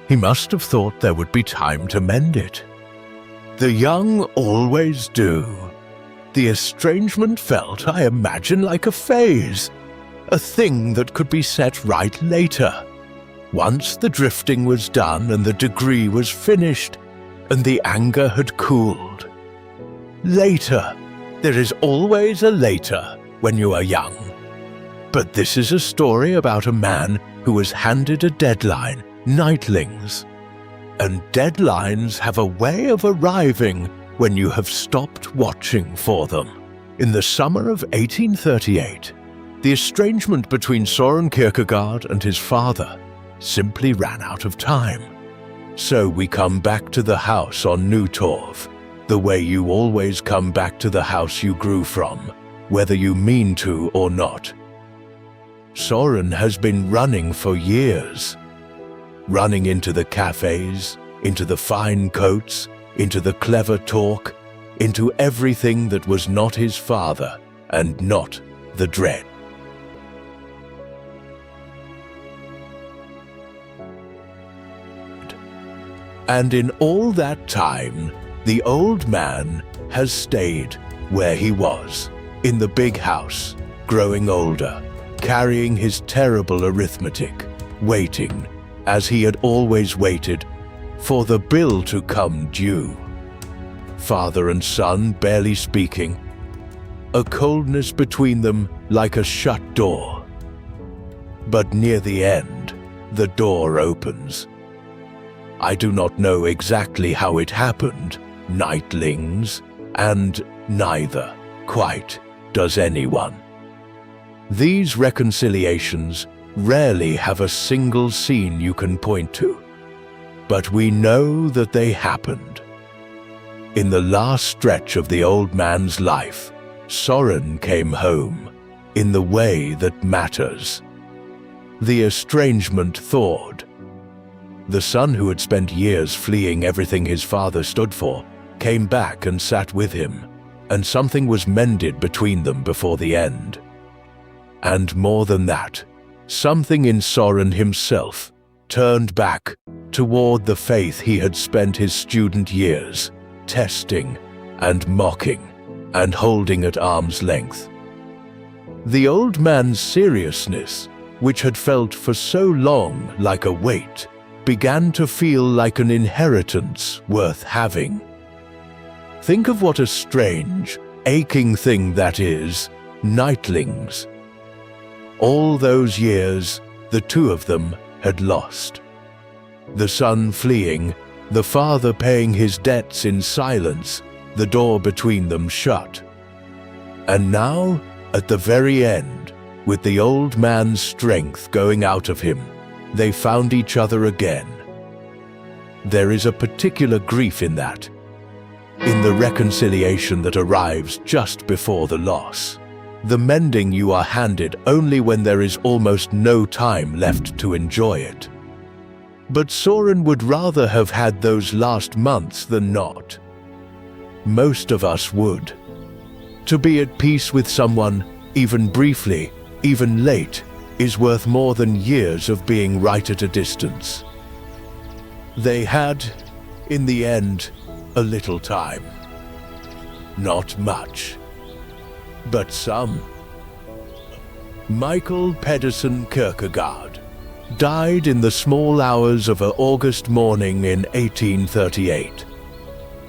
He must have thought there would be time to mend it. The young always do. The estrangement felt, I imagine, like a phase, a thing that could be set right later, once the drifting was done and the degree was finished and the anger had cooled. Later. There is always a later when you are young. But this is a story about a man who was handed a deadline, nightlings. And deadlines have a way of arriving when you have stopped watching for them. In the summer of 1838, the estrangement between Søren Kierkegaard and his father simply ran out of time. So we come back to the house on Nytorv, the way you always come back to the house you grew from, whether you mean to or not. Søren has been running for years. Running into the cafes, into the fine coats, into the clever talk, into everything that was not his father and not the dread. And in all that time, the old man has stayed where he was, in the big house, growing older, carrying his terrible arithmetic, waiting, as he had always waited, for the bill to come due. Father and son barely speaking, a coldness between them like a shut door. But near the end, the door opens. I do not know exactly how it happened, nightlings, and neither quite does anyone. These reconciliations rarely have a single scene you can point to, but we know that they happened. In the last stretch of the old man's life, Soren came home in the way that matters. The estrangement thawed. The son who had spent years fleeing everything his father stood for came back and sat with him, and something was mended between them before the end. And more than that, something in Soren himself turned back toward the faith he had spent his student years testing and mocking and holding at arm's length. The old man's seriousness, which had felt for so long like a weight, began to feel like an inheritance worth having. Think of what a strange, aching thing that is, nightlings. All those years, the two of them had lost. The son fleeing, the father paying his debts in silence, the door between them shut. And now, at the very end, with the old man's strength going out of him, they found each other again. There is a particular grief in that, in the reconciliation that arrives just before the loss, the mending you are handed only when there is almost no time left to enjoy it. But Soren would rather have had those last months than not. Most of us would. To be at peace with someone, even briefly, even late, is worth more than years of being right at a distance. They had, in the end, a little time. Not much, but some. Michael Pedersen Kierkegaard died in the small hours of an August morning in 1838.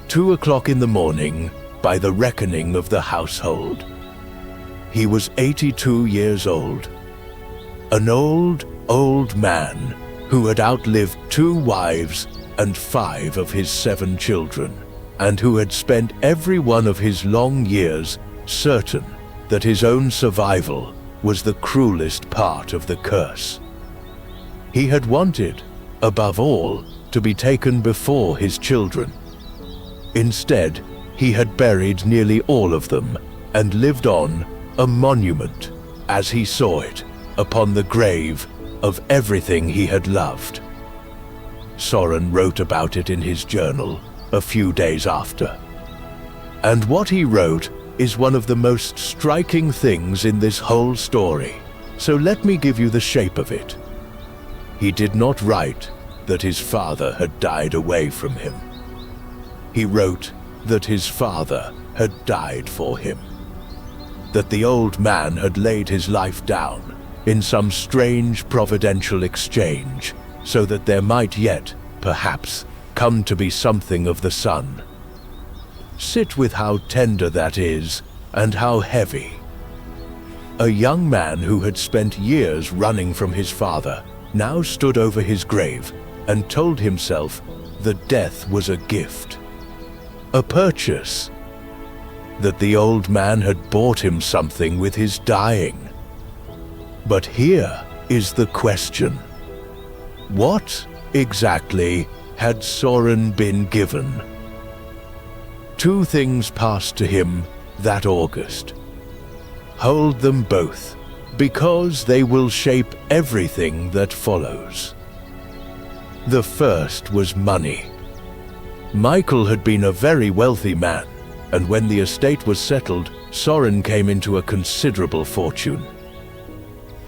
2 o'clock in the morning, by the reckoning of the household. He was 82 years old. An old man who had outlived 2 wives and 5 of his 7 children, and who had spent every one of his long years certain that his own survival was the cruelest part of the curse. He had wanted, above all, to be taken before his children. Instead, he had buried nearly all of them and lived on, a monument, as he saw it, upon the grave of everything he had loved. Soren wrote about it in his journal a few days after. And what he wrote is one of the most striking things in this whole story, so let me give you the shape of it. He did not write that his father had died away from him. He wrote that his father had died for him, that the old man had laid his life down in some strange providential exchange so that there might yet, perhaps, come to be something of the son. Sit with how tender that is, and how heavy. A young man who had spent years running from his father now stood over his grave and told himself that death was a gift, a purchase, that the old man had bought him something with his dying. But here is the question. What, exactly, had Soren been given? 2 things passed to him that August. Hold them both, because they will shape everything that follows. The first was money. Michael had been a very wealthy man, and when the estate was settled, Soren came into a considerable fortune.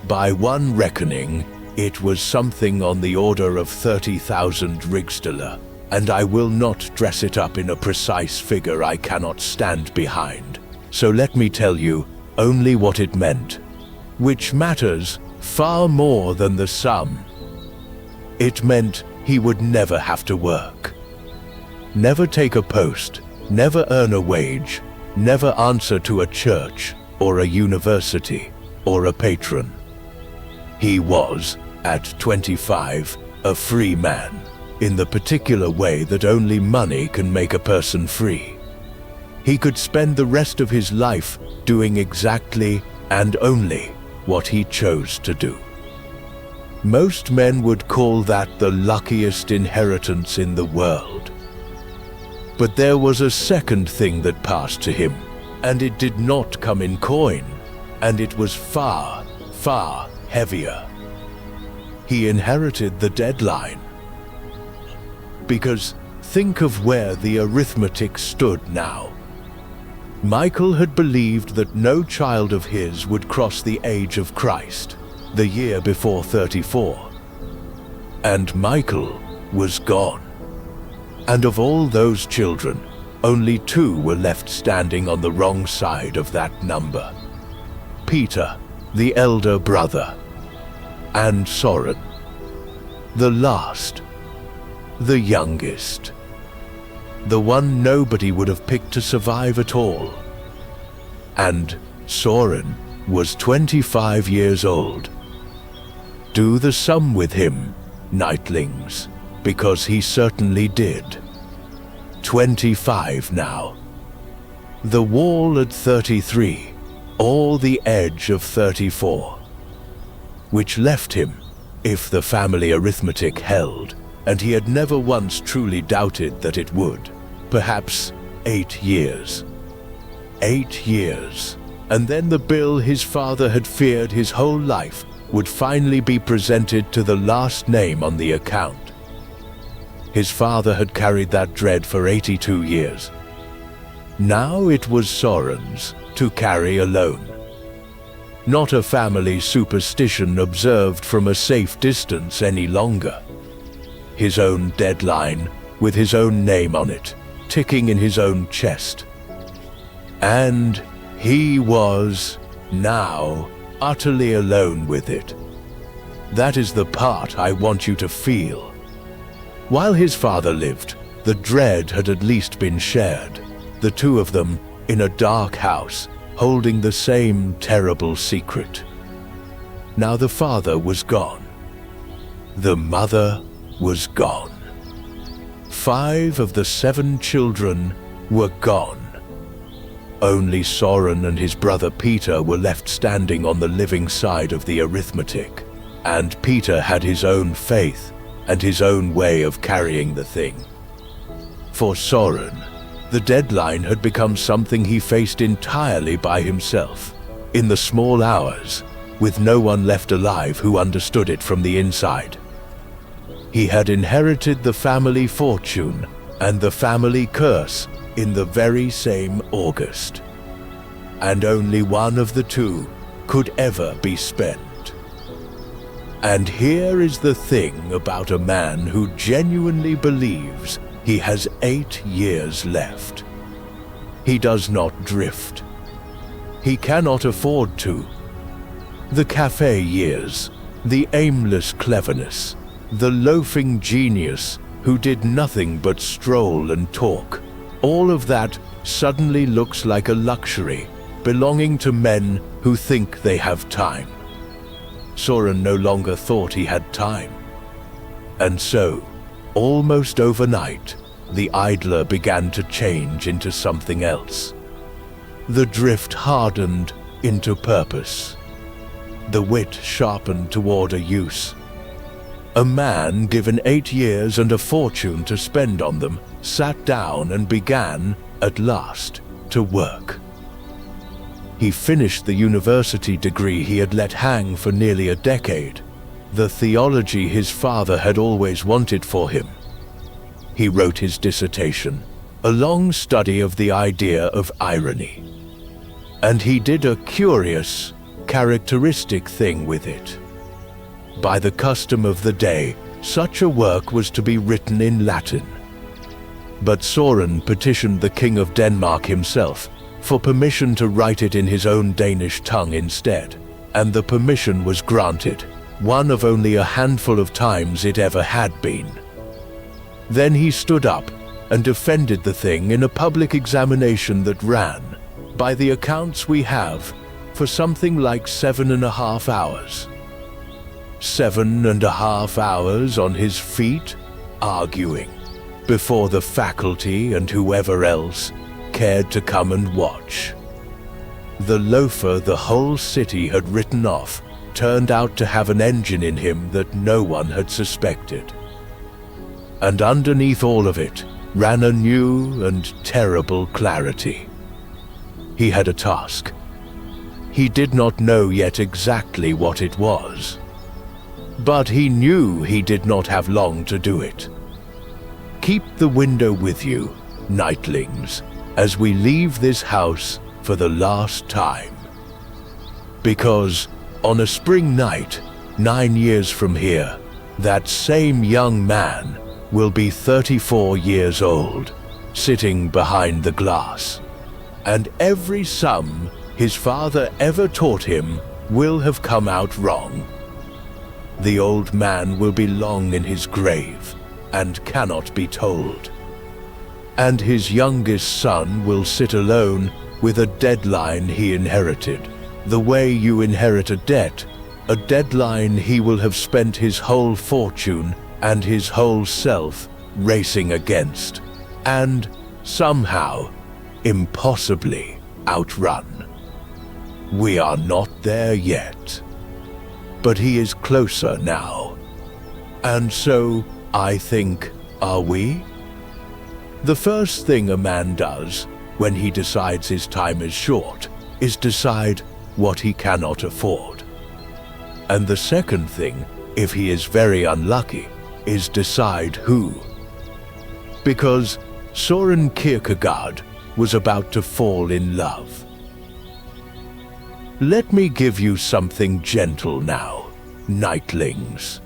By one reckoning, it was something on the order of 30,000 rigsdaler, and I will not dress it up in a precise figure I cannot stand behind. So let me tell you only what it meant, which matters far more than the sum. It meant he would never have to work, never take a post, never earn a wage, never answer to a church or a university or a patron. He was, at 25, a free man, in the particular way that only money can make a person free. He could spend the rest of his life doing exactly and only what he chose to do. Most men would call that the luckiest inheritance in the world. But there was a second thing that passed to him, and it did not come in coin, and it was far, far heavier. He inherited the deadline. Because think of where the arithmetic stood now. Michael had believed that no child of his would cross the age of Christ, the year before 34. And Michael was gone. And of all those children, only 2 were left standing on the wrong side of that number. Peter, the elder brother, and Soren, the last, the youngest, the one nobody would have picked to survive at all. And Soren was 25 years old. Do the sum with him, nightlings, because he certainly did. 25 now. The wall at 33, or the edge of 34. Which left him, if the family arithmetic held, and he had never once truly doubted that it would, perhaps 8 years. 8 years, and then the bill his father had feared his whole life would finally be presented to the last name on the account. His father had carried that dread for 82 years. Now it was Soren's to carry alone. Not a family superstition observed from a safe distance any longer. His own deadline, with his own name on it, ticking in his own chest. And he was, now, utterly alone with it. That is the part I want you to feel. While his father lived, the dread had at least been shared, the 2 of them in a dark house, holding the same terrible secret. Now the father was gone. The mother was gone. 5 of the 7 children were gone. Only Soren and his brother Peter were left standing on the living side of the arithmetic, and Peter had his own faith and his own way of carrying the thing. For Soren, the deadline had become something he faced entirely by himself, in the small hours, with no one left alive who understood it from the inside. He had inherited the family fortune and the family curse in the very same August. And only one of the 2 could ever be spent. And here is the thing about a man who genuinely believes he has 8 years left. He does not drift. He cannot afford to. The cafe years, the aimless cleverness, the loafing genius who did nothing but stroll and talk, all of that suddenly looks like a luxury belonging to men who think they have time. Soren no longer thought he had time. And so, almost overnight, the idler began to change into something else. The drift hardened into purpose. The wit sharpened toward a use. A man given 8 years and a fortune to spend on them sat down and began, at last, to work. He finished the university degree he had let hang for nearly a decade, the theology his father had always wanted for him. He wrote his dissertation, a long study of the idea of irony. And he did a curious, characteristic thing with it. By the custom of the day, such a work was to be written in Latin, But Soren petitioned the King of Denmark himself for permission to write it in his own Danish tongue instead, and the permission was granted, one of only a handful of times it ever had been. Then he stood up and defended the thing in a public examination that ran, by the accounts we have, for something like 7.5 hours. 7.5 hours on his feet, arguing, before the faculty and whoever else cared to come and watch. The loafer the whole city had written off turned out to have an engine in him that no one had suspected. And underneath all of it ran a new and terrible clarity. He had a task. He did not know yet exactly what it was, but he knew he did not have long to do it. Keep the window with you, nightlings, as we leave this house for the last time. Because on a spring night, 9 years from here, that same young man will be 34 years old, sitting behind the glass, and every sum his father ever taught him will have come out wrong. The old man will be long in his grave and cannot be told. And his youngest son will sit alone with a deadline he inherited, the way you inherit a debt, a deadline he will have spent his whole fortune and his whole self racing against, and somehow, impossibly, outrun. We are not there yet, but he is closer now. And so, I think, are we? The first thing a man does when he decides his time is short is decide what he cannot afford. And the second thing, if he is very unlucky, is decide who. Because Soren Kierkegaard was about to fall in love. Let me give you something gentle now, nightlings.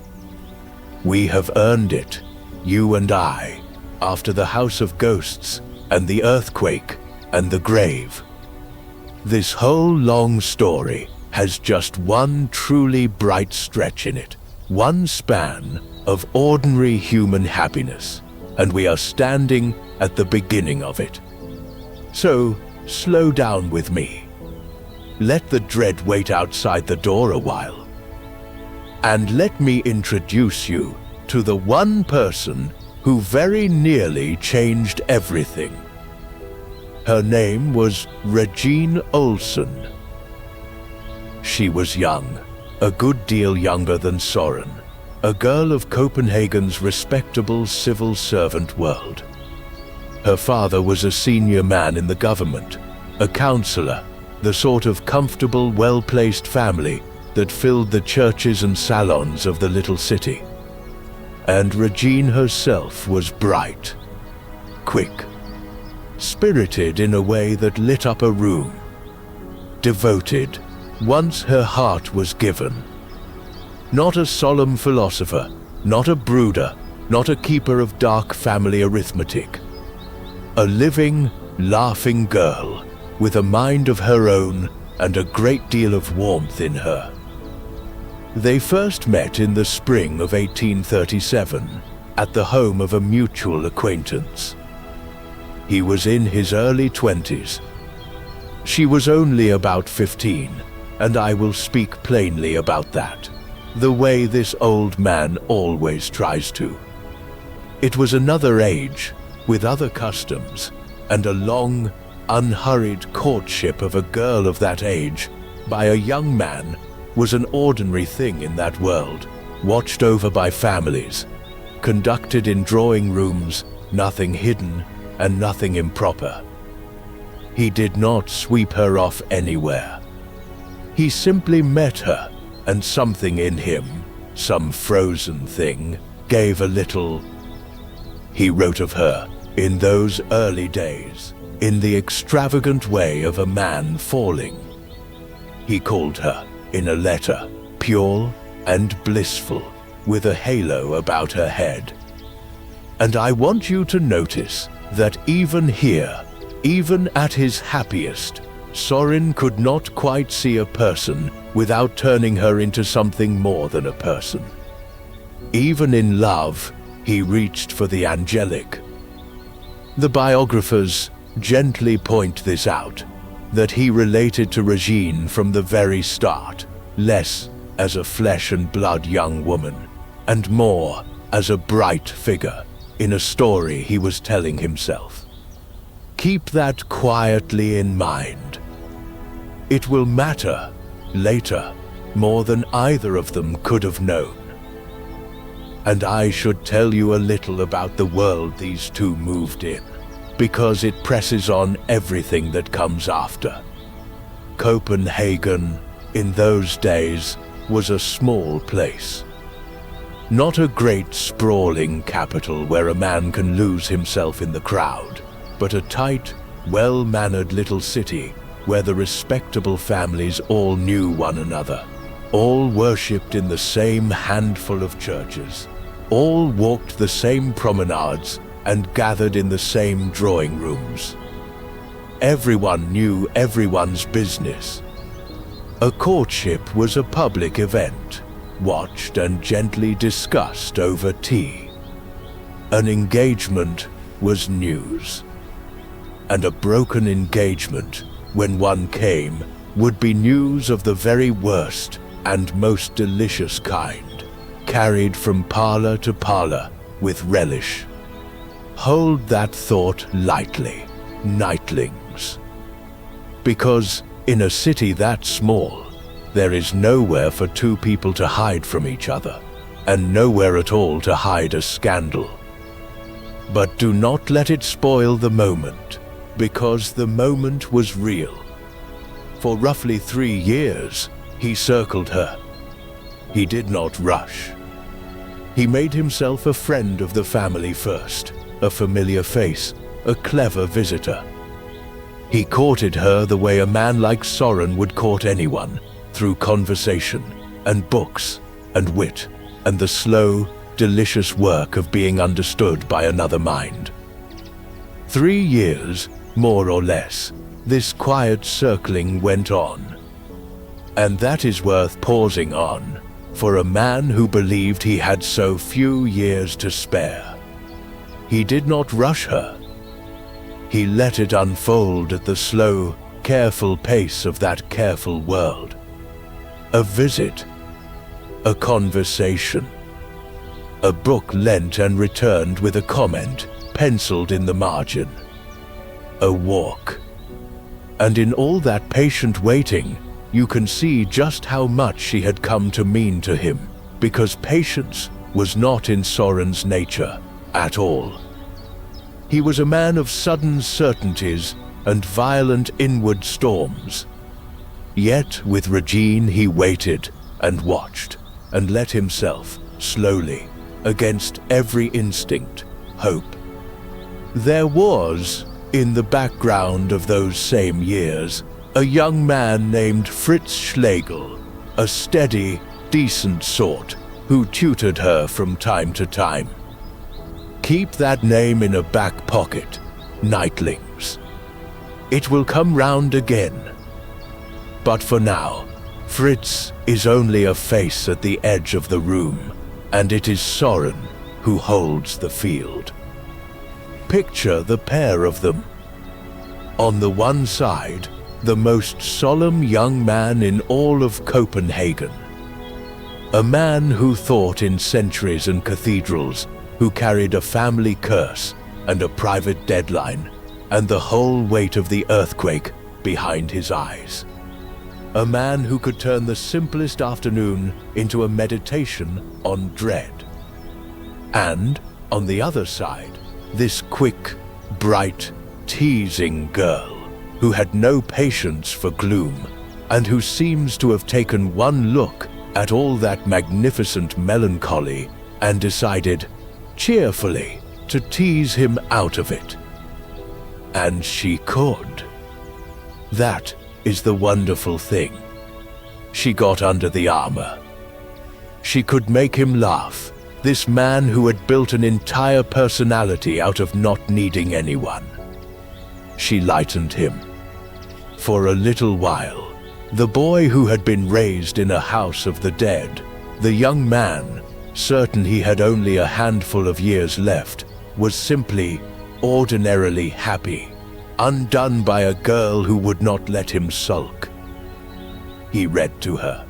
We have earned it, you and I, after the House of Ghosts and the earthquake and the grave. This whole long story has just one truly bright stretch in it, one span of ordinary human happiness, and we are standing at the beginning of it. So, slow down with me. Let the dread wait outside the door a while. And let me introduce you to the one person who very nearly changed everything. Her name was Regine Olsen. She was young, a good deal younger than Soren, a girl of Copenhagen's respectable civil servant world. Her father was a senior man in the government, a counselor, the sort of comfortable, well-placed family that filled the churches and salons of the little city. And Regine herself was bright, quick, spirited in a way that lit up a room, devoted once her heart was given. Not a solemn philosopher, not a brooder, not a keeper of dark family arithmetic. A living, laughing girl with a mind of her own and a great deal of warmth in her. They first met in the spring of 1837 at the home of a mutual acquaintance. He was in his early 20s. She was only about 15, and I will speak plainly about that, the way this old man always tries to. It was another age, with other customs, and a long, unhurried courtship of a girl of that age by a young man was an ordinary thing in that world, watched over by families, conducted in drawing rooms, nothing hidden and nothing improper. He did not sweep her off anywhere. He simply met her, and something in him, some frozen thing, gave a little. He wrote of her, in those early days, in the extravagant way of a man falling. He called her, in a letter, pure and blissful, with a halo about her head. And I want you to notice that even here, even at his happiest, Sorin could not quite see a person without turning her into something more than a person. Even in love, he reached for the angelic. The biographers gently point this out, that he related to Regine from the very start, less as a flesh and blood young woman, and more as a bright figure in a story he was telling himself. Keep that quietly in mind. It will matter later more than either of them could have known. And I should tell you a little about the world these two moved in, because it presses on everything that comes after. Copenhagen, in those days, was a small place. Not a great sprawling capital where a man can lose himself in the crowd, but a tight, well-mannered little city where the respectable families all knew one another, all worshipped in the same handful of churches, all walked the same promenades and gathered in the same drawing rooms. Everyone knew everyone's business. A courtship was a public event, watched and gently discussed over tea. An engagement was news. And a broken engagement, when one came, would be news of the very worst and most delicious kind, carried from parlor to parlor with relish. Hold that thought lightly, nightlings. Because in a city that small, there is nowhere for two people to hide from each other, and nowhere at all to hide a scandal. But do not let it spoil the moment, because the moment was real. For roughly 3 years, he circled her. He did not rush. He made himself a friend of the family first, a familiar face, a clever visitor. He courted her the way a man like Sorin would court anyone, through conversation, and books, and wit, and the slow, delicious work of being understood by another mind. 3 years, more or less, this quiet circling went on. And that is worth pausing on, for a man who believed he had so few years to spare. He did not rush her. He let it unfold at the slow, careful pace of that careful world. A visit, a conversation, a book lent and returned with a comment penciled in the margin, a walk. And in all that patient waiting, you can see just how much she had come to mean to him, because patience was not in Sorin's nature at all. He was a man of sudden certainties and violent inward storms. Yet with Regine he waited and watched, and let himself, slowly, against every instinct, hope. There was, in the background of those same years, a young man named Fritz Schlegel, a steady, decent sort, who tutored her from time to time. Keep that name in a back pocket, nightlings. It will come round again. But for now, Fritz is only a face at the edge of the room, and it is Sorin who holds the field. Picture the pair of them. On the one side, the most solemn young man in all of Copenhagen. A man who thought in centuries and cathedrals, who carried a family curse and a private deadline, and the whole weight of the earthquake behind his eyes. A man who could turn the simplest afternoon into a meditation on dread. And, on the other side, this quick, bright, teasing girl, who had no patience for gloom, and who seems to have taken one look at all that magnificent melancholy and decided, cheerfully, to tease him out of it. And she could. That is the wonderful thing. She got under the armor. She could make him laugh, This man who had built an entire personality out of not needing anyone. She lightened him. For a little while, the boy who had been raised in a house of the dead, the young man, certain he had only a handful of years left, was simply, ordinarily happy, undone by a girl who would not let him sulk. He read to her.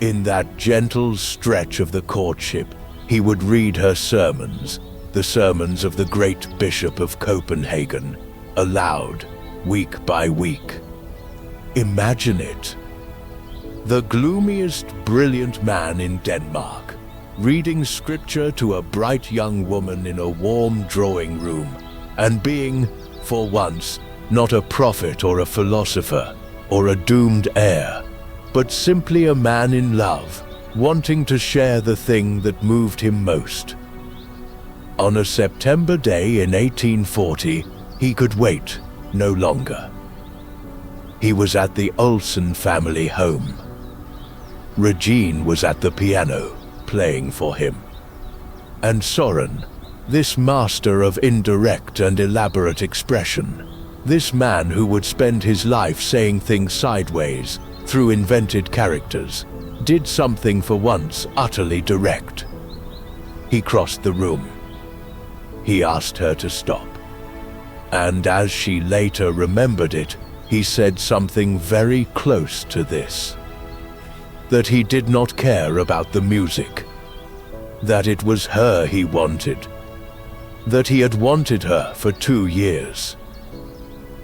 In that gentle stretch of the courtship, he would read her sermons, the sermons of the great Bishop of Copenhagen, aloud, week by week. Imagine it. The gloomiest, brilliant man in Denmark, reading scripture to a bright young woman in a warm drawing room, and being, for once, not a prophet or a philosopher or a doomed heir, but simply a man in love, wanting to share the thing that moved him most. On a September day in 1840, he could wait no longer. He was at the Olsen family home. Regine was at the piano, playing for him. And Soren, this master of indirect and elaborate expression, this man who would spend his life saying things sideways, through invented characters, did something for once utterly direct. He crossed the room. He asked her to stop. And as she later remembered it, he said something very close to this. That he did not care about the music. That it was her he wanted. That he had wanted her for 2 years.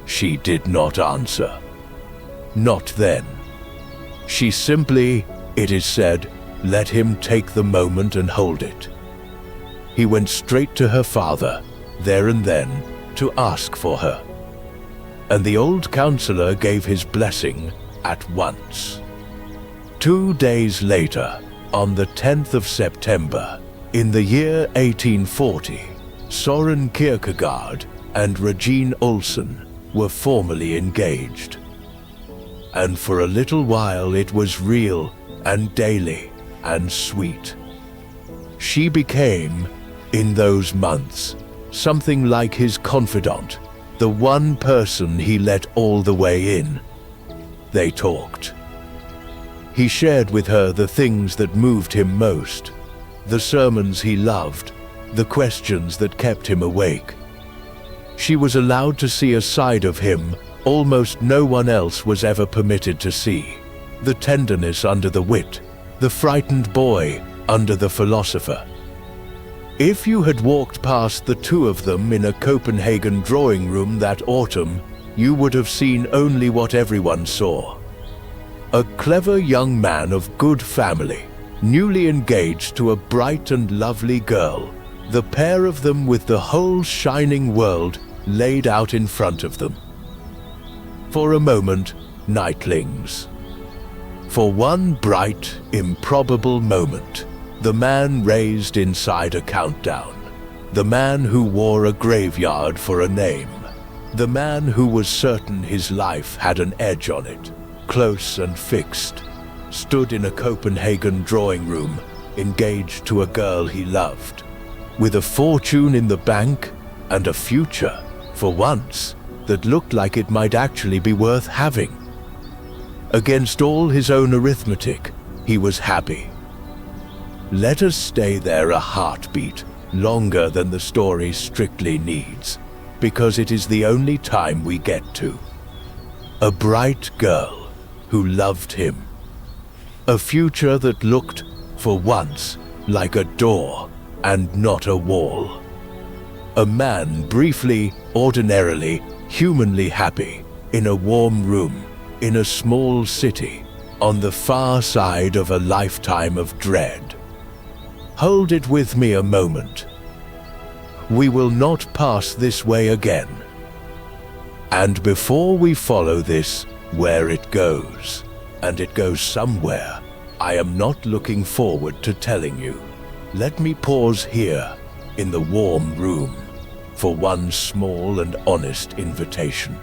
She did not answer. Not then. She simply, it is said, let him take the moment and hold it. He went straight to her father, there and then, to ask for her. And the old counselor gave his blessing at once. 2 days later, on the 10th of September, in the year 1840, Soren Kierkegaard and Regine Olsen were formally engaged. And for a little while it was real and daily and sweet. She became, in those months, something like his confidant, the one person he let all the way in. They talked. He shared with her the things that moved him most, the sermons he loved, the questions that kept him awake. She was allowed to see a side of him almost no one else was ever permitted to see, the tenderness under the wit, the frightened boy under the philosopher. If you had walked past the two of them in a Copenhagen drawing room that autumn, you would have seen only what everyone saw. A clever young man of good family, newly engaged to a bright and lovely girl, the pair of them with the whole shining world laid out in front of them. For a moment, nightlings. For one bright, improbable moment, the man raised inside a countdown. The man who wore a graveyard for a name. The man who was certain his life had an edge on it, close and fixed, stood in a Copenhagen drawing room, engaged to a girl he loved, with a fortune in the bank and a future, for once, that looked like it might actually be worth having. Against all his own arithmetic, he was happy. Let us stay there a heartbeat longer than the story strictly needs, because it is the only time we get to. A bright girl who loved him. A future that looked, for once, like a door and not a wall. A man briefly, ordinarily, humanly happy, in a warm room, in a small city, on the far side of a lifetime of dread. Hold it with me a moment. We will not pass this way again. And before we follow this, where it goes, and it goes somewhere, I am not looking forward to telling you. Let me pause here, in the warm room, for one small and honest invitation.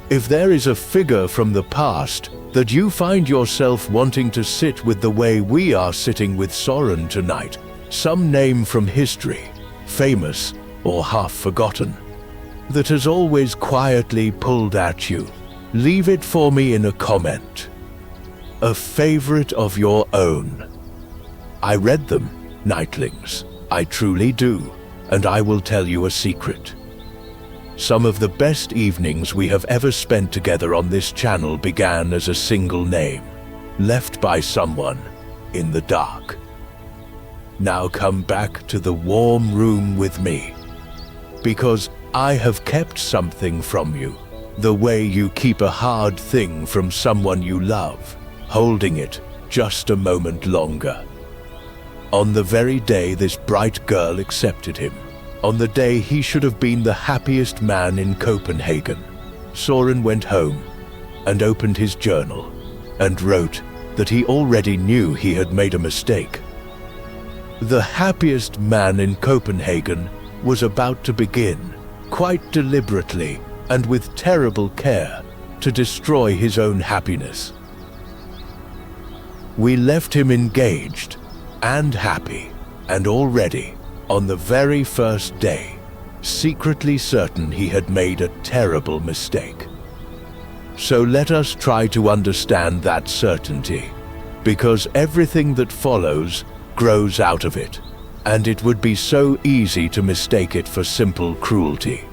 If there is a figure from the past that you find yourself wanting to sit with the way we are sitting with Soren tonight, some name from history, famous or half forgotten, that has always quietly pulled at you. Leave it for me in a comment. A favorite of your own. I read them, nightlings. I truly do, and I will tell you a secret. Some of the best evenings we have ever spent together on this channel began as a single name, left by someone in the dark. Now come back to the warm room with me, because I have kept something from you, the way you keep a hard thing from someone you love, holding it just a moment longer. On the very day this bright girl accepted him, on the day he should have been the happiest man in Copenhagen, Soren went home and opened his journal and wrote that he already knew he had made a mistake. The happiest man in Copenhagen was about to begin, quite deliberately and with terrible care, to destroy his own happiness. We left him engaged and happy, and already, on the very first day, secretly certain he had made a terrible mistake. So let us try to understand that certainty, because everything that follows grows out of it, and it would be so easy to mistake it for simple cruelty.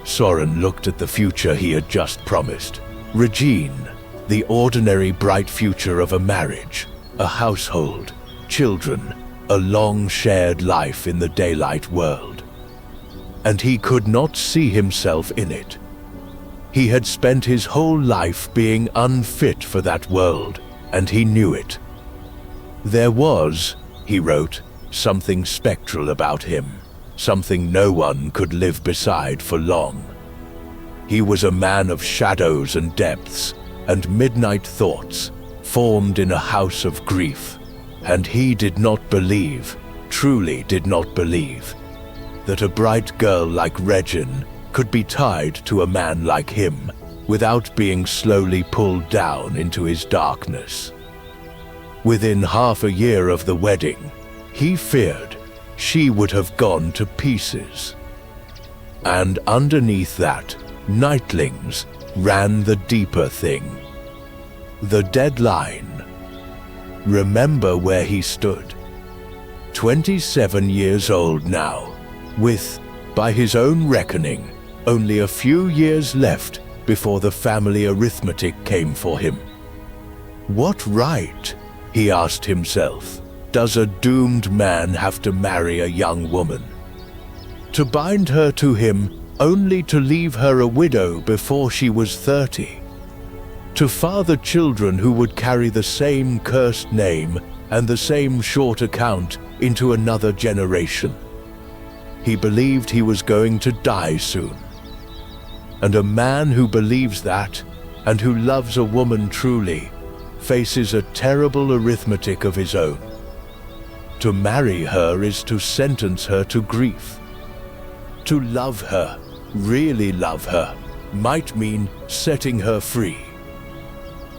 Soren looked at the future he had just promised. Regine, the ordinary bright future of a marriage, a household, children, a long shared life in the daylight world. And he could not see himself in it. He had spent his whole life being unfit for that world, and he knew it. There was, he wrote, something spectral about him, something no one could live beside for long. He was a man of shadows and depths, and midnight thoughts, formed in a house of grief, and he did not believe, truly did not believe, that a bright girl like Regine could be tied to a man like him without being slowly pulled down into his darkness. Within half a year of the wedding, he feared she would have gone to pieces. And underneath that, nightlings ran the deeper thing. The deadline. Remember where he stood. 27 years old now, with, by his own reckoning, only a few years left before the family arithmetic came for him. What right, he asked himself, does a doomed man have to marry a young woman? To bind her to him only to leave her a widow before she was 30? To father children who would carry the same cursed name and the same short account into another generation? He believed he was going to die soon. And a man who believes that, and who loves a woman truly, faces a terrible arithmetic of his own. To marry her is to sentence her to grief. To love her, really love her, might mean setting her free.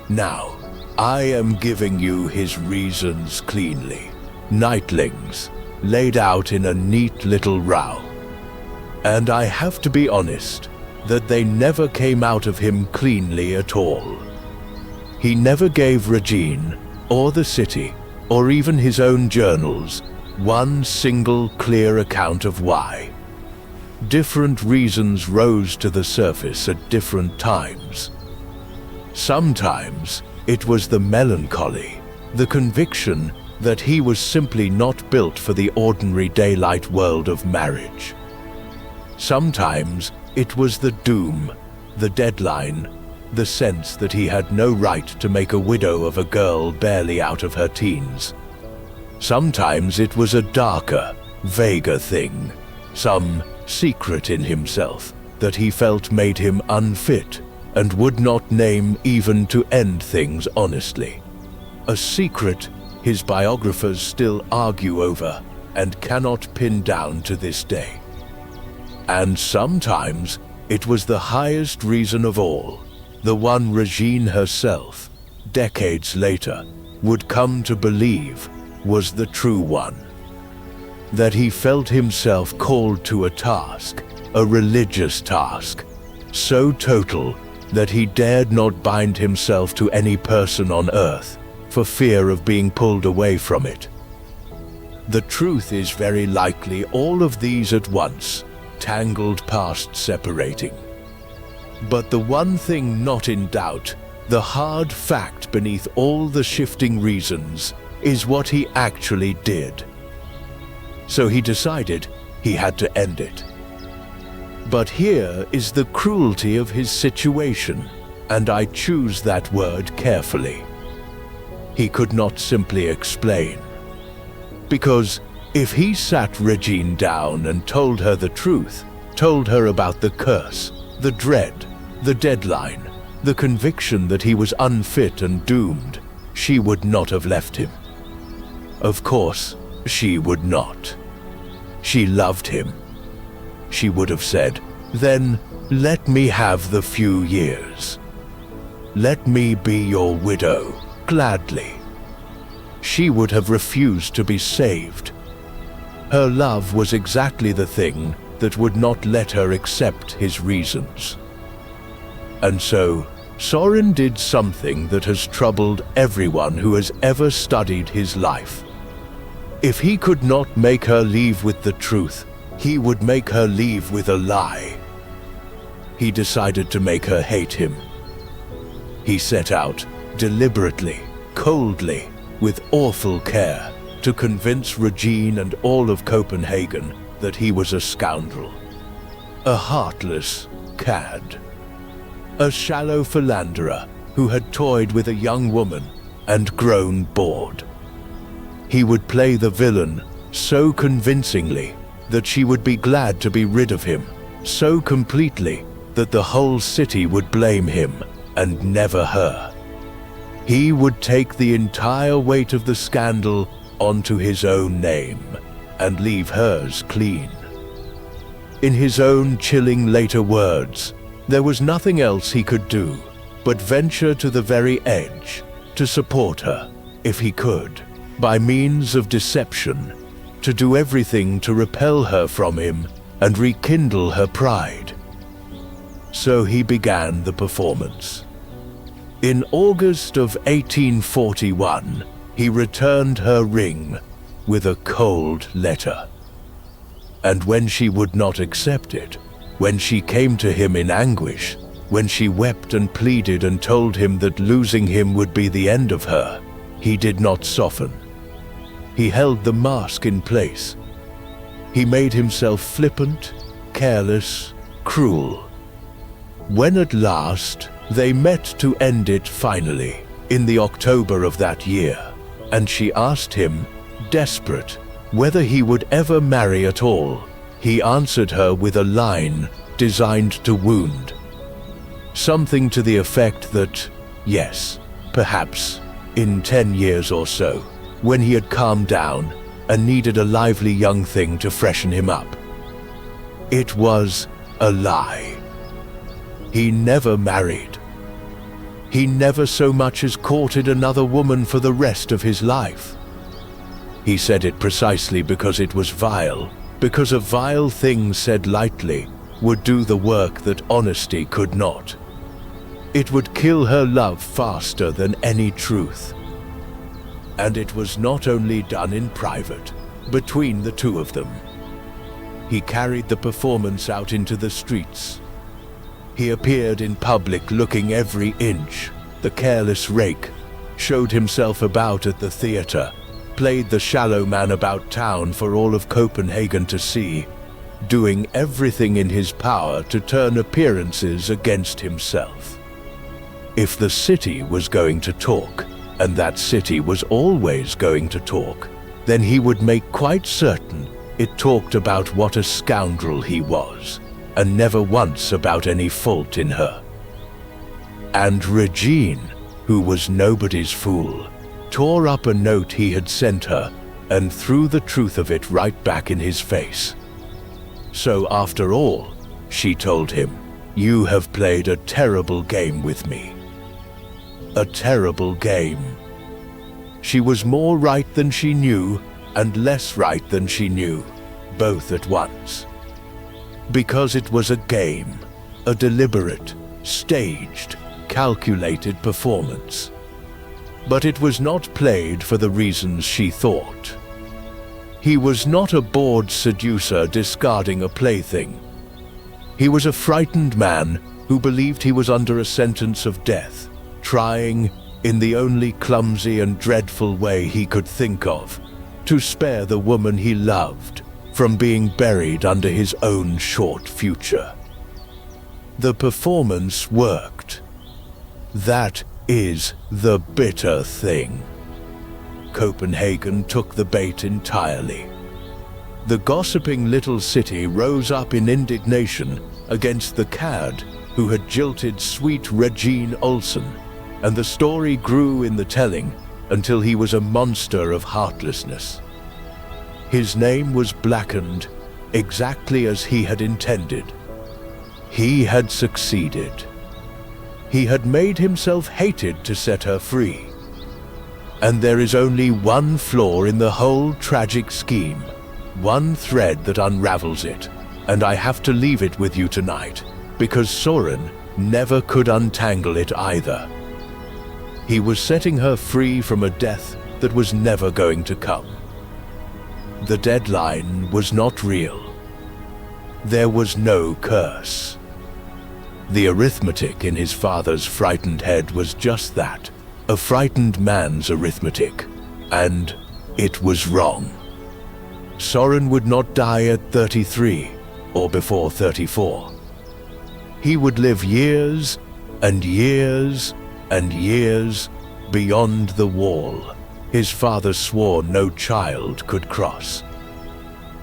Now, I am giving you his reasons cleanly, nightlings, laid out in a neat little row. And I have to be honest, that they never came out of him cleanly at all. He never gave Regine, or the city, or even his own journals, one single clear account of why. Different reasons rose to the surface at different times. Sometimes it was the melancholy, the conviction that he was simply not built for the ordinary daylight world of marriage. Sometimes it was the doom, the deadline, the sense that he had no right to make a widow of a girl barely out of her teens. Sometimes it was a darker, vaguer thing, some secret in himself that he felt made him unfit and would not name even to end things honestly. A secret his biographers still argue over and cannot pin down to this day. And sometimes it was the highest reason of all, the one Regine herself, decades later, would come to believe was the true one. that he felt himself called to a task, a religious task, so total that he dared not bind himself to any person on earth for fear of being pulled away from it. The truth is very likely all of these at once, tangled past separating. But the one thing not in doubt, the hard fact beneath all the shifting reasons, is what he actually did. So he decided he had to end it. But here is the cruelty of his situation, and I choose that word carefully. He could not simply explain. Because if he sat Regine down and told her the truth, told her about the curse, the dread, the deadline, the conviction that he was unfit and doomed, she would not have left him. Of course, she would not. She loved him. She would have said, "Then let me have the few years. Let me be your widow, gladly." She would have refused to be saved. Her love was exactly the thing that would not let her accept his reasons. And so, Soren did something that has troubled everyone who has ever studied his life. If he could not make her leave with the truth, he would make her leave with a lie. He decided to make her hate him. He set out, deliberately, coldly, with awful care, to convince Regine and all of Copenhagen that he was a scoundrel, a heartless cad, a shallow philanderer who had toyed with a young woman and grown bored. He would play the villain so convincingly that she would be glad to be rid of him, so completely that the whole city would blame him and never her. He would take the entire weight of the scandal onto his own name and leave hers clean. In his own chilling later words, there was nothing else he could do but venture to the very edge to support her, if he could, by means of deception, to do everything to repel her from him and rekindle her pride. So he began the performance. In August of 1841, he returned her ring with a cold letter. And when she would not accept it, when she came to him in anguish, when she wept and pleaded and told him that losing him would be the end of her, he did not soften. He held the mask in place. He made himself flippant, careless, cruel. When at last they met to end it finally, in the October of that year, and she asked him, desperate, whether he would ever marry at all, he answered her with a line designed to wound. Something to the effect that, yes, perhaps, in 10 years or so, when he had calmed down and needed a lively young thing to freshen him up. It was a lie. He never married. He never so much as courted another woman for the rest of his life. He said it precisely because it was vile, because a vile thing said lightly would do the work that honesty could not. It would kill her love faster than any truth. And it was not only done in private, between the two of them. He carried the performance out into the streets. He appeared in public looking every inch, the careless rake, showed himself about at the theater, played the shallow man about town for all of Copenhagen to see, doing everything in his power to turn appearances against himself. If the city was going to talk, and that city was always going to talk, then he would make quite certain it talked about what a scoundrel he was, and never once about any fault in her. And Regine, who was nobody's fool, tore up a note he had sent her and threw the truth of it right back in his face. So after all, she told him, you have played a terrible game with me. A terrible game. She was more right than she knew, and less right than she knew, both at once. Because it was a game, a deliberate, staged, calculated performance. But it was not played for the reasons she thought. He was not a bored seducer discarding a plaything. He was a frightened man who believed he was under a sentence of death, trying, in the only clumsy and dreadful way he could think of, to spare the woman he loved from being buried under his own short future. The performance worked. That is the bitter thing. Copenhagen took the bait entirely. The gossiping little city rose up in indignation against the cad who had jilted sweet Regine Olsen, and the story grew in the telling until he was a monster of heartlessness. His name was blackened exactly as he had intended. He had succeeded. He had made himself hated to set her free. And there is only one flaw in the whole tragic scheme, one thread that unravels it, and I have to leave it with you tonight, because Soren never could untangle it either. He was setting her free from a death that was never going to come. The deadline was not real. There was no curse. The arithmetic in his father's frightened head was just that, a frightened man's arithmetic, and it was wrong. Soren would not die at 33 or before 34. He would live years and years and years beyond the wall his father swore no child could cross.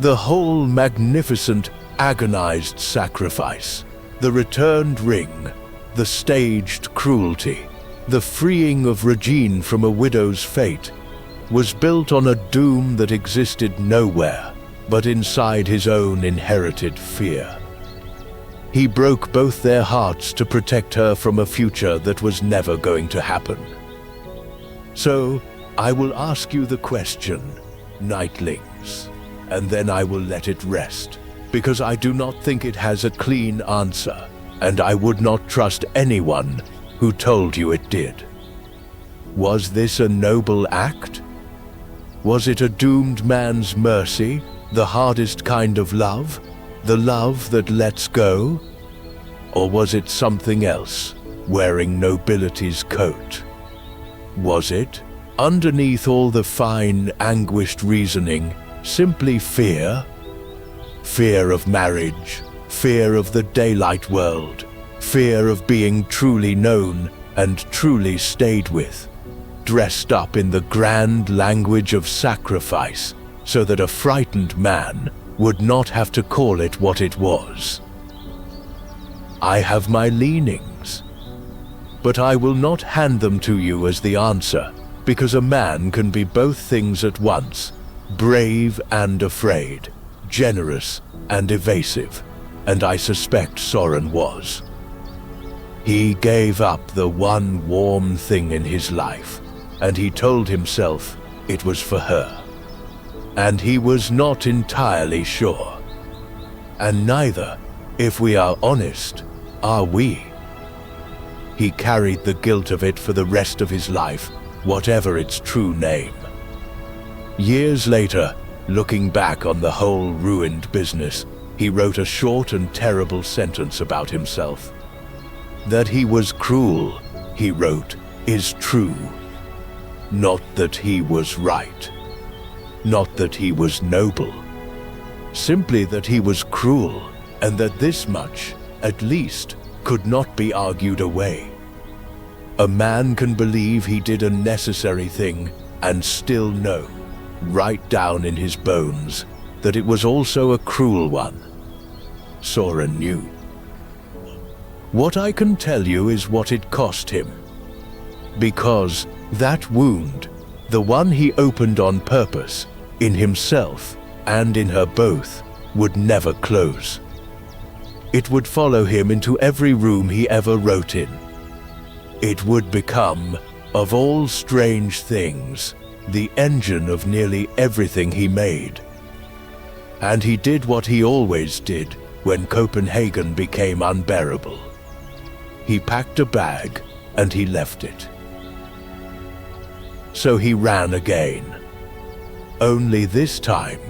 The whole magnificent, agonized sacrifice, the returned ring, the staged cruelty, the freeing of Regine from a widow's fate, was built on a doom that existed nowhere but inside his own inherited fear. He broke both their hearts to protect her from a future that was never going to happen. So, I will ask you the question, nightlings, and then I will let it rest, because I do not think it has a clean answer, and I would not trust anyone who told you it did. Was this a noble act? Was it a doomed man's mercy, the hardest kind of love, the love that lets go? Or was it something else, wearing nobility's coat? Was it, underneath all the fine, anguished reasoning, simply fear? Fear of marriage, fear of the daylight world, fear of being truly known and truly stayed with, dressed up in the grand language of sacrifice so that a frightened man would not have to call it what it was. I have my leanings, but I will not hand them to you as the answer, because a man can be both things at once, brave and afraid, generous and evasive, and I suspect Soren was. He gave up the one warm thing in his life, and he told himself it was for her. And he was not entirely sure. And neither, if we are honest, are we. He carried the guilt of it for the rest of his life, whatever its true name. Years later, looking back on the whole ruined business, he wrote a short and terrible sentence about himself. That he was cruel, he wrote, is true. Not that he was right. Not that he was noble. Simply that he was cruel, and that this much, at least, could not be argued away. A man can believe he did a necessary thing and still know, right down in his bones, that it was also a cruel one. Soren knew. What I can tell you is what it cost him. Because that wound, the one he opened on purpose, in himself and in her both, would never close. It would follow him into every room he ever wrote in. It would become, of all strange things, the engine of nearly everything he made. And he did what he always did when Copenhagen became unbearable. He packed a bag and he left it. So he ran again. Only this time,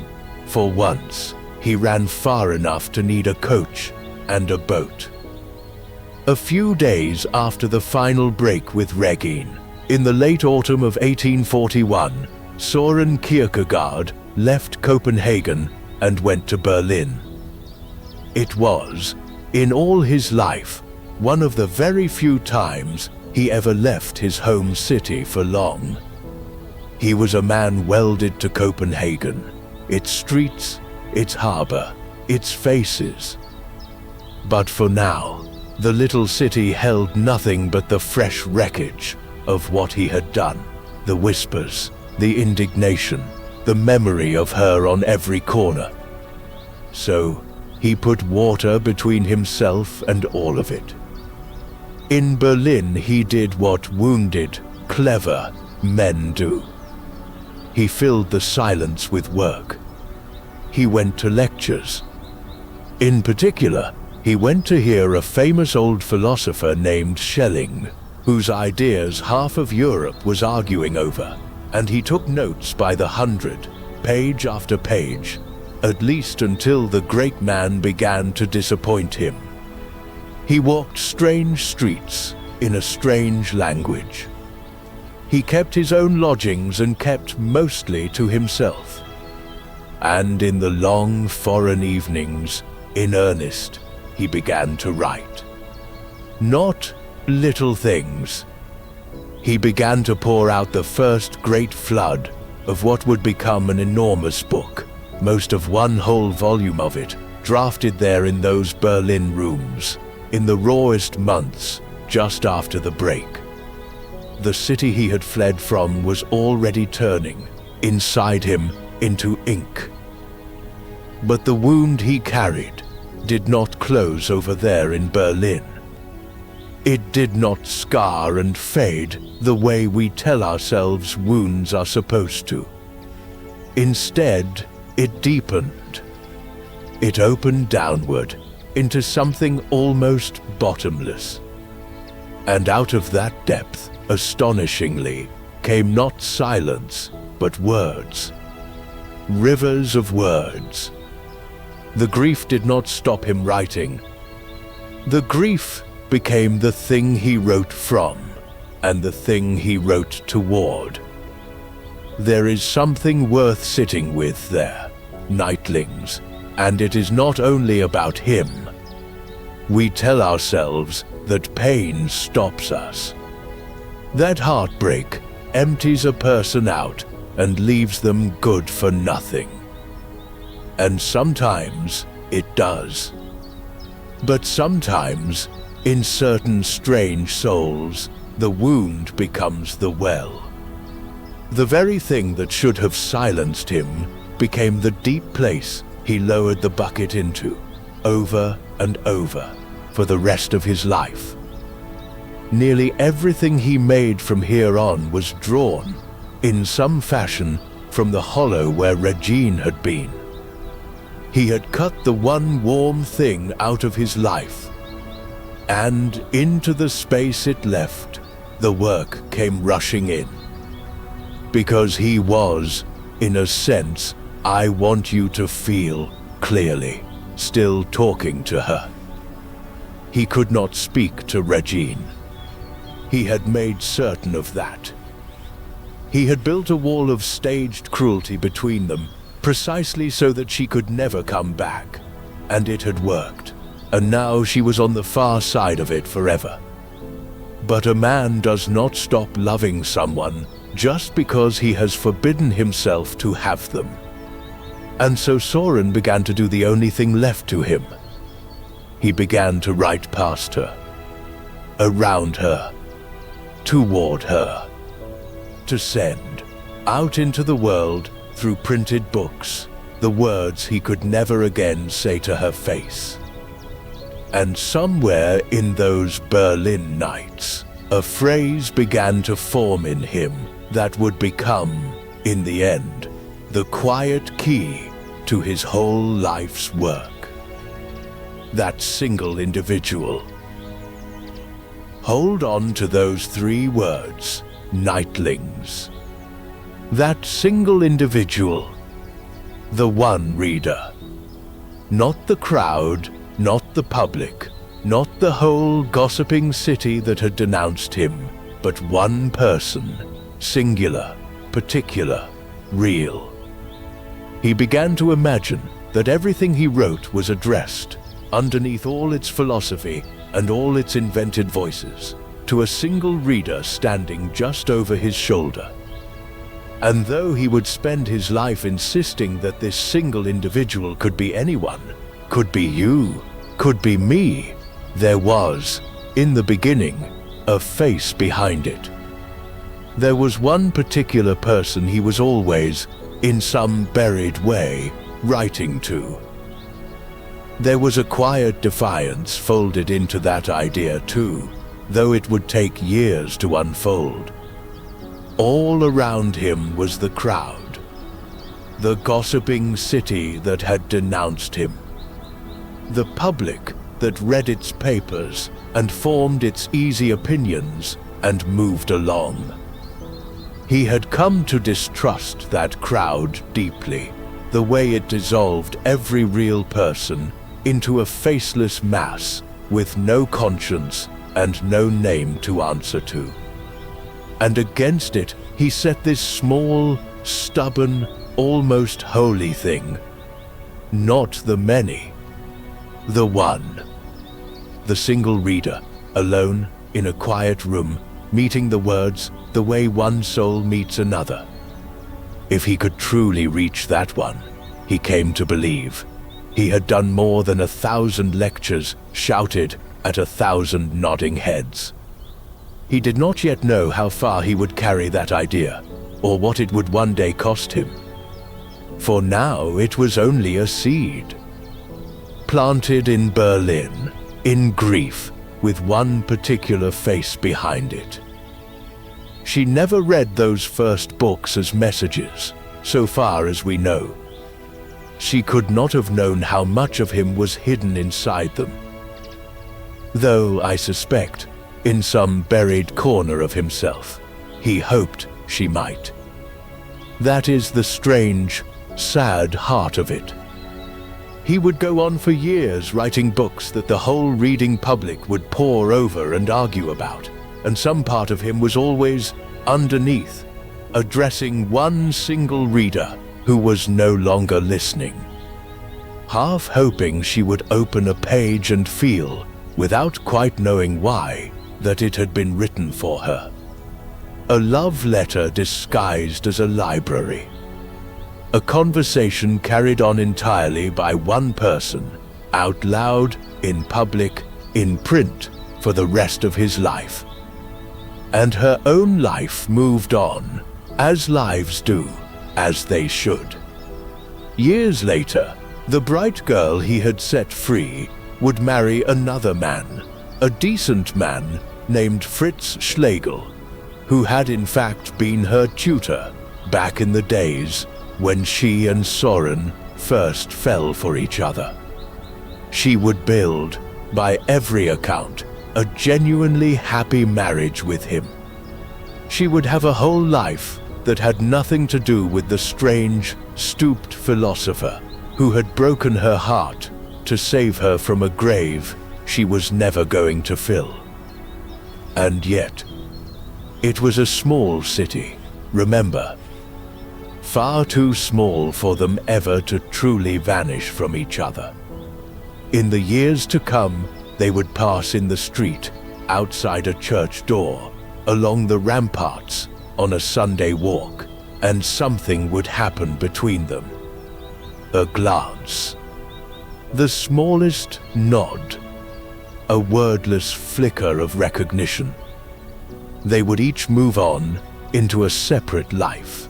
for once, he ran far enough to need a coach and a boat. A few days after the final break with Regine, in the late autumn of 1841, Søren Kierkegaard left Copenhagen and went to Berlin. It was, in all his life, one of the very few times he ever left his home city for long. He was a man welded to Copenhagen, its streets, its harbor, its faces. But for now, the little city held nothing but the fresh wreckage of what he had done, the whispers, the indignation, the memory of her on every corner. So he put water between himself and all of it. In Berlin, he did what wounded, clever men do. He filled the silence with work. He went to lectures. In particular, he went to hear a famous old philosopher named Schelling, whose ideas half of Europe was arguing over, and he took notes by the 100, page after page, at least until the great man began to disappoint him. He walked strange streets in a strange language. He kept his own lodgings and kept mostly to himself. And in the long foreign evenings, in earnest, he began to write. Not little things. He began to pour out the first great flood of what would become an enormous book, most of one whole volume of it, drafted there in those Berlin rooms, in the rawest months just after the break. The city he had fled from was already turning, inside him, into ink. But the wound he carried did not close over there in Berlin. It did not scar and fade the way we tell ourselves wounds are supposed to. Instead, it deepened. It opened downward into something almost bottomless. And out of that depth, astonishingly, came not silence, but words. Rivers of words. The grief did not stop him writing. The grief became the thing he wrote from, and the thing he wrote toward. There is something worth sitting with there, nightlings, and it is not only about him. We tell ourselves that pain stops us. That heartbreak empties a person out and leaves them good for nothing. And sometimes it does. But sometimes, in certain strange souls, the wound becomes the well. The very thing that should have silenced him became the deep place he lowered the bucket into, over and over, for the rest of his life. Nearly everything he made from here on was drawn, in some fashion, from the hollow where Regine had been. He had cut the one warm thing out of his life, and into the space it left, the work came rushing in. Because he was, in a sense, I want you to feel clearly, still talking to her. He could not speak to Regine. He had made certain of that. He had built a wall of staged cruelty between them, precisely so that she could never come back. And it had worked, and now she was on the far side of it forever. But a man does not stop loving someone just because he has forbidden himself to have them. And so Søren began to do the only thing left to him. He began to write past her, around her, toward her, to send out into the world through printed books the words he could never again say to her face. And somewhere in those Berlin nights, a phrase began to form in him that would become in the end, the quiet key to his whole life's work. That single individual. Hold on to those 3 words, nightlings. That single individual. The one reader. Not the crowd, not the public, not the whole gossiping city that had denounced him, but one person, singular, particular, real. He began to imagine that everything he wrote was addressed, underneath all its philosophy and all its invented voices, to a single reader standing just over his shoulder. And though he would spend his life insisting that this single individual could be anyone, could be you, could be me, there was, in the beginning, a face behind it. There was one particular person he was always, in some buried way, writing to. There was a quiet defiance folded into that idea too, though it would take years to unfold. All around him was the crowd, the gossiping city that had denounced him, the public that read its papers and formed its easy opinions and moved along. He had come to distrust that crowd deeply, the way it dissolved every real person into a faceless mass with no conscience and no name to answer to. And against it he set this small, stubborn, almost holy thing. Not the many, the one. The single reader, alone in a quiet room, meeting the words the way one soul meets another. If he could truly reach that one, he came to believe, he had done more than 1,000 lectures shouted at 1,000 nodding heads. He did not yet know how far he would carry that idea, or what it would one day cost him. For now it was only a seed. Planted in Berlin, in grief, with one particular face behind it. She never read those first books as messages, so far as we know. She could not have known how much of him was hidden inside them. Though, I suspect, in some buried corner of himself, he hoped she might. That is the strange, sad heart of it. He would go on for years writing books that the whole reading public would pore over and argue about, and some part of him was always underneath, addressing one single reader who was no longer listening. Half hoping she would open a page and feel, without quite knowing why, that it had been written for her. A love letter disguised as a library. A conversation carried on entirely by one person, out loud, in public, in print, for the rest of his life. And her own life moved on, as lives do, as they should. Years later, the bright girl he had set free would marry another man, a decent man named Fritz Schlegel, who had in fact been her tutor back in the days when she and Soren first fell for each other. She would build, by every account, a genuinely happy marriage with him. She would have a whole life that had nothing to do with the strange, stooped philosopher who had broken her heart to save her from a grave she was never going to fill. And yet, it was a small city, remember. Far too small for them ever to truly vanish from each other. In the years to come, they would pass in the street, outside a church door, along the ramparts, on a Sunday walk, and something would happen between them. A glance. The smallest nod. A wordless flicker of recognition. They would each move on into a separate life.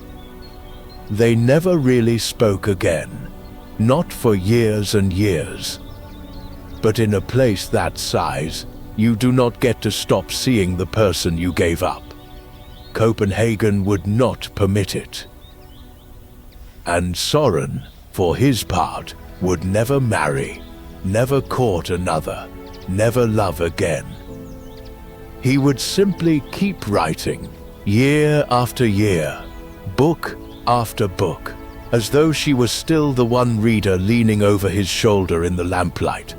They never really spoke again, not for years and years. But in a place that size, you do not get to stop seeing the person you gave up. Copenhagen would not permit it. And Soren, for his part, would never marry, never court another, never love again. He would simply keep writing, year after year, book after book, as though she was still the one reader leaning over his shoulder in the lamplight.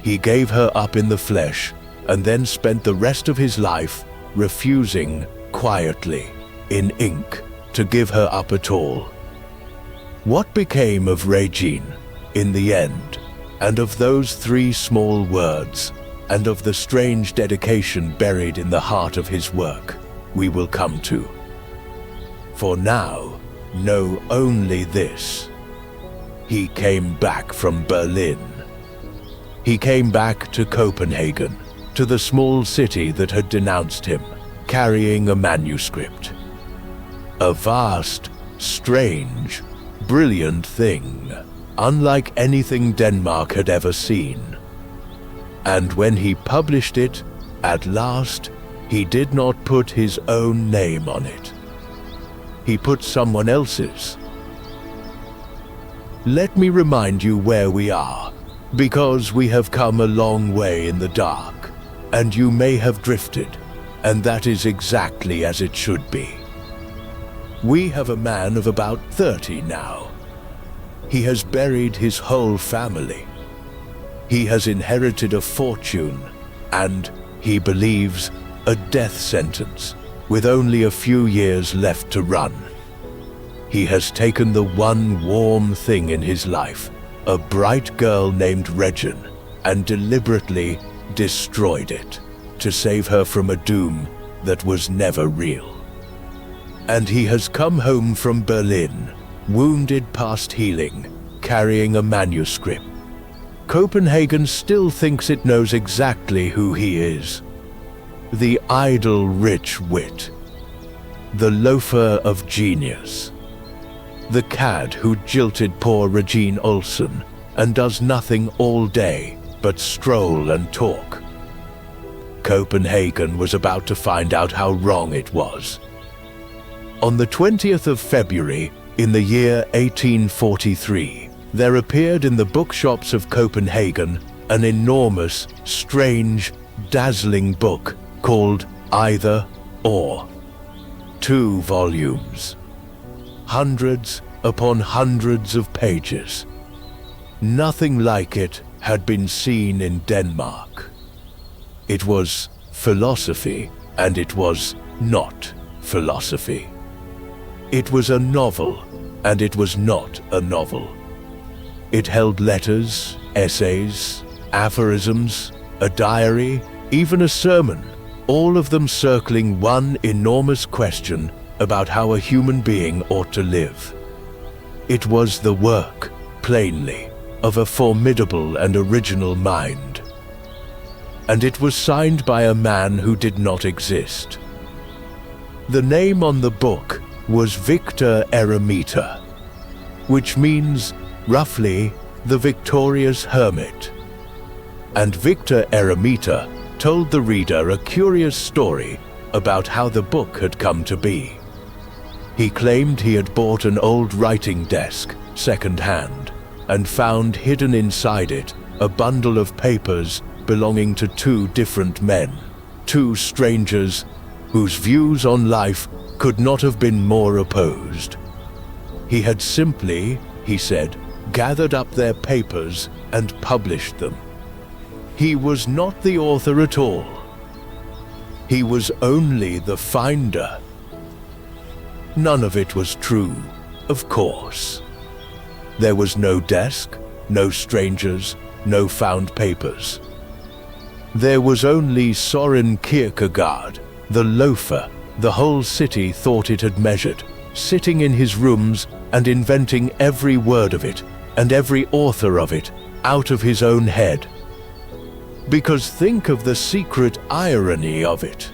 He gave her up in the flesh, and then spent the rest of his life refusing, quietly, in ink, to give her up at all. What became of Regine, in the end, and of those 3 small words, and of the strange dedication buried in the heart of his work, we will come to. For now, know only this: he came back from Berlin. He came back to Copenhagen, to the small city that had denounced him, carrying a manuscript. A vast, strange, brilliant thing, unlike anything Denmark had ever seen. And when he published it, at last, he did not put his own name on it. He put someone else's. Let me remind you where we are, because we have come a long way in the dark, and you may have drifted, and that is exactly as it should be. We have a man of about 30 now. He has buried his whole family. He has inherited a fortune and, he believes, a death sentence, with only a few years left to run. He has taken the one warm thing in his life, a bright girl named Regine, and deliberately destroyed it, to save her from a doom that was never real. And he has come home from Berlin, wounded past healing, carrying a manuscript. Copenhagen still thinks it knows exactly who he is. The idle rich wit. The loafer of genius. The cad who jilted poor Regine Olsen and does nothing all day but stroll and talk. Copenhagen was about to find out how wrong it was. On the 20th of February, in the year 1843, there appeared in the bookshops of Copenhagen an enormous, strange, dazzling book called Either or. 2 volumes. Hundreds upon hundreds of pages. Nothing like it had been seen in Denmark. It was philosophy, and it was not philosophy. It was a novel, and it was not a novel. It held letters, essays, aphorisms, a diary, even a sermon, all of them circling one enormous question about how a human being ought to live. It was the work, plainly, of a formidable and original mind. And it was signed by a man who did not exist. The name on the book was Victor Eremita, which means, roughly, the victorious hermit. And Victor Eremita told the reader a curious story about how the book had come to be. He claimed he had bought an old writing desk, second-hand, and found hidden inside it a bundle of papers belonging to 2 different men, 2 strangers whose views on life could not have been more opposed. He had simply, he said, gathered up their papers and published them. He was not the author at all. He was only the finder. None of it was true, of course. There was no desk, no strangers, no found papers. There was only Soren Kierkegaard, the loafer the whole city thought it had measured, sitting in his rooms and inventing every word of it and every author of it out of his own head. Because think of the secret irony of it.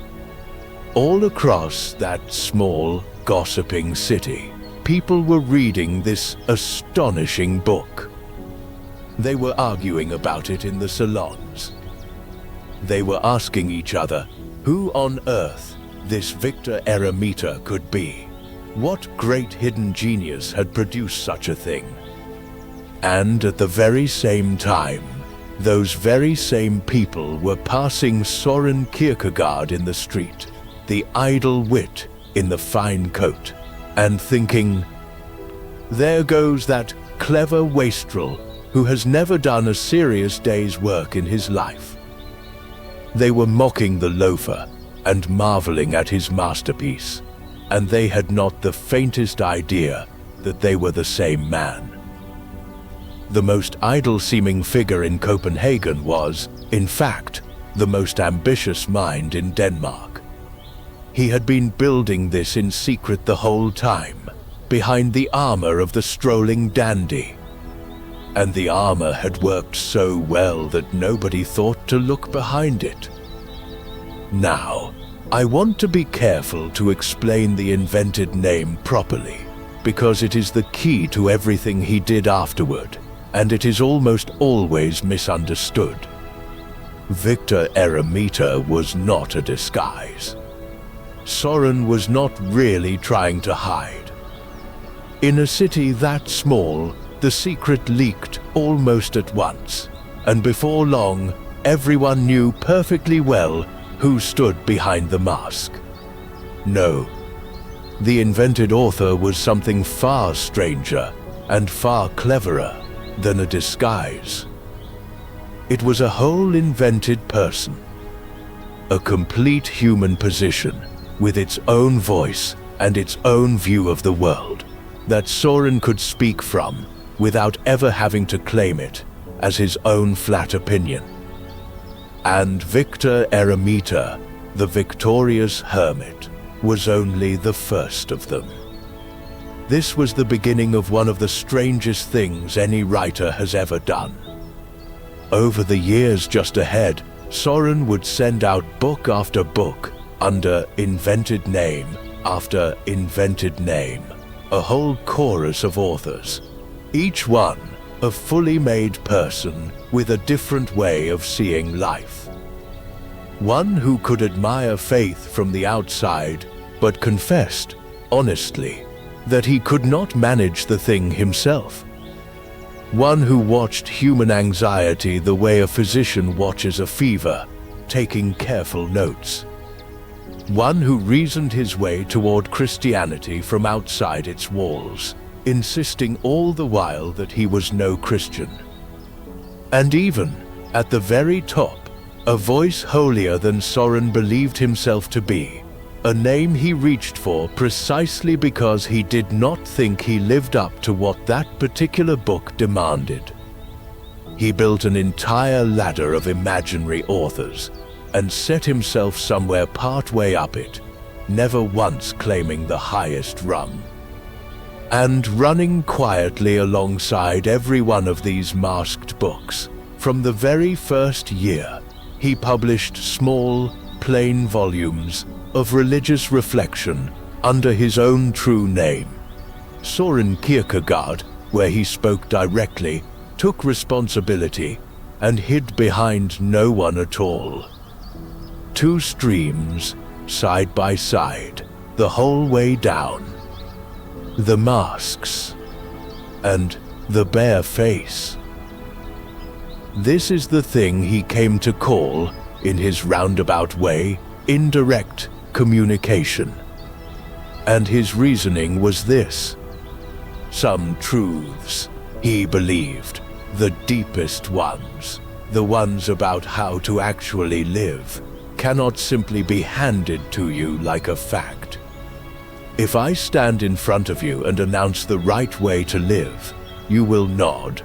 All across that small, gossiping city, people were reading this astonishing book. They were arguing about it in the salons. They were asking each other who on earth this Victor Eremita could be, What great hidden genius had produced such a thing? And at the very same time, those very same people were passing Soren Kierkegaard in the street, the idle wit in the fine coat, and thinking, there goes that clever wastrel who has never done a serious day's work in his life. They were mocking the loafer and marveling at his masterpiece, and they had not the faintest idea that they were the same man. The most idle-seeming figure in Copenhagen was, in fact, the most ambitious mind in Denmark. He had been building this in secret the whole time, behind the armor of the strolling dandy. And the armor had worked so well that nobody thought to look behind it. Now, I want to be careful to explain the invented name properly, because it is the key to everything he did afterward, and it is almost always misunderstood. Victor Eremita was not a disguise. Soren was not really trying to hide. In a city that small, the secret leaked almost at once, and before long, everyone knew perfectly well who stood behind the mask. No, the invented author was something far stranger and far cleverer than a disguise. It was a whole invented person, a complete human position with its own voice and its own view of the world that Soren could speak from without ever having to claim it as his own flat opinion. And Victor Eremita, the victorious hermit, was only the first of them. This was the beginning of one of the strangest things any writer has ever done. Over the years just ahead, Soren would send out book after book under invented name after invented name, a whole chorus of authors, each one a fully made person with a different way of seeing life. One who could admire faith from the outside, but confessed, honestly, that he could not manage the thing himself. One who watched human anxiety the way a physician watches a fever, taking careful notes. One who reasoned his way toward Christianity from outside its walls, insisting all the while that he was no Christian. And even, at the very top, a voice holier than Soren believed himself to be, a name he reached for precisely because he did not think he lived up to what that particular book demanded. He built an entire ladder of imaginary authors and set himself somewhere partway up it, never once claiming the highest rung. And running quietly alongside every one of these masked books, from the very first year, he published small, plain volumes of religious reflection under his own true name. Soren Kierkegaard, where he spoke directly, took responsibility, and hid behind no one at all. Two streams, side by side, the whole way down. The masks, and the bare face. This is the thing he came to call, in his roundabout way, indirect communication. And his reasoning was this: some truths, he believed, the deepest ones, the ones about how to actually live, cannot simply be handed to you like a fact. If I stand in front of you and announce the right way to live, you will nod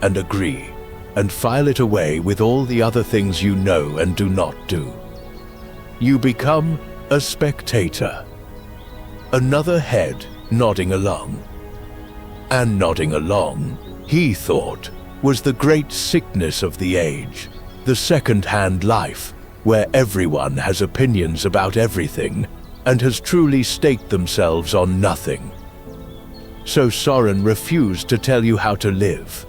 and agree and file it away with all the other things you know and do not do. You become a spectator, another head nodding along. And nodding along, he thought, was the great sickness of the age, the second-hand life, where everyone has opinions about everything and has truly staked themselves on nothing. So Soren refused to tell you how to live.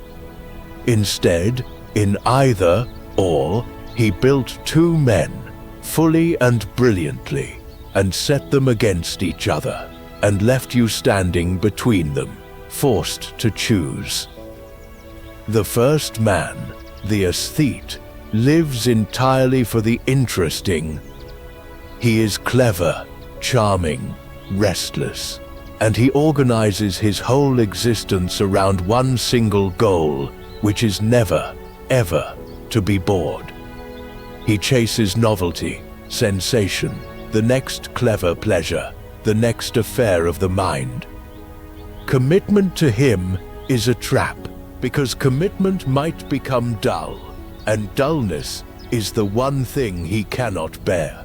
Instead, in either or, he built two men, fully and brilliantly, and set them against each other, and left you standing between them, forced to choose. The first man, the aesthete, lives entirely for the interesting. He is clever, charming, restless, and he organizes his whole existence around one single goal, which is never, ever to be bored. He chases novelty, sensation, the next clever pleasure, the next affair of the mind. Commitment to him is a trap, because commitment might become dull, and dullness is the one thing he cannot bear.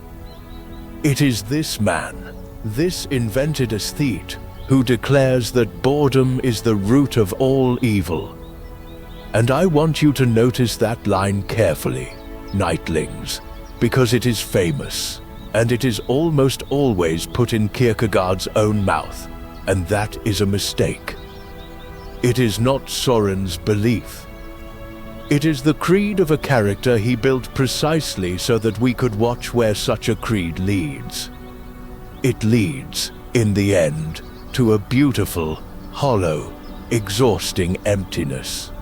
It is this man, this invented aesthete, who declares that boredom is the root of all evil. And I want you to notice that line carefully, nightlings, because it is famous, and it is almost always put in Kierkegaard's own mouth, and that is a mistake. It is not Soren's belief. It is the creed of a character he built precisely so that we could watch where such a creed leads. It leads, in the end, to a beautiful, hollow, exhausting emptiness.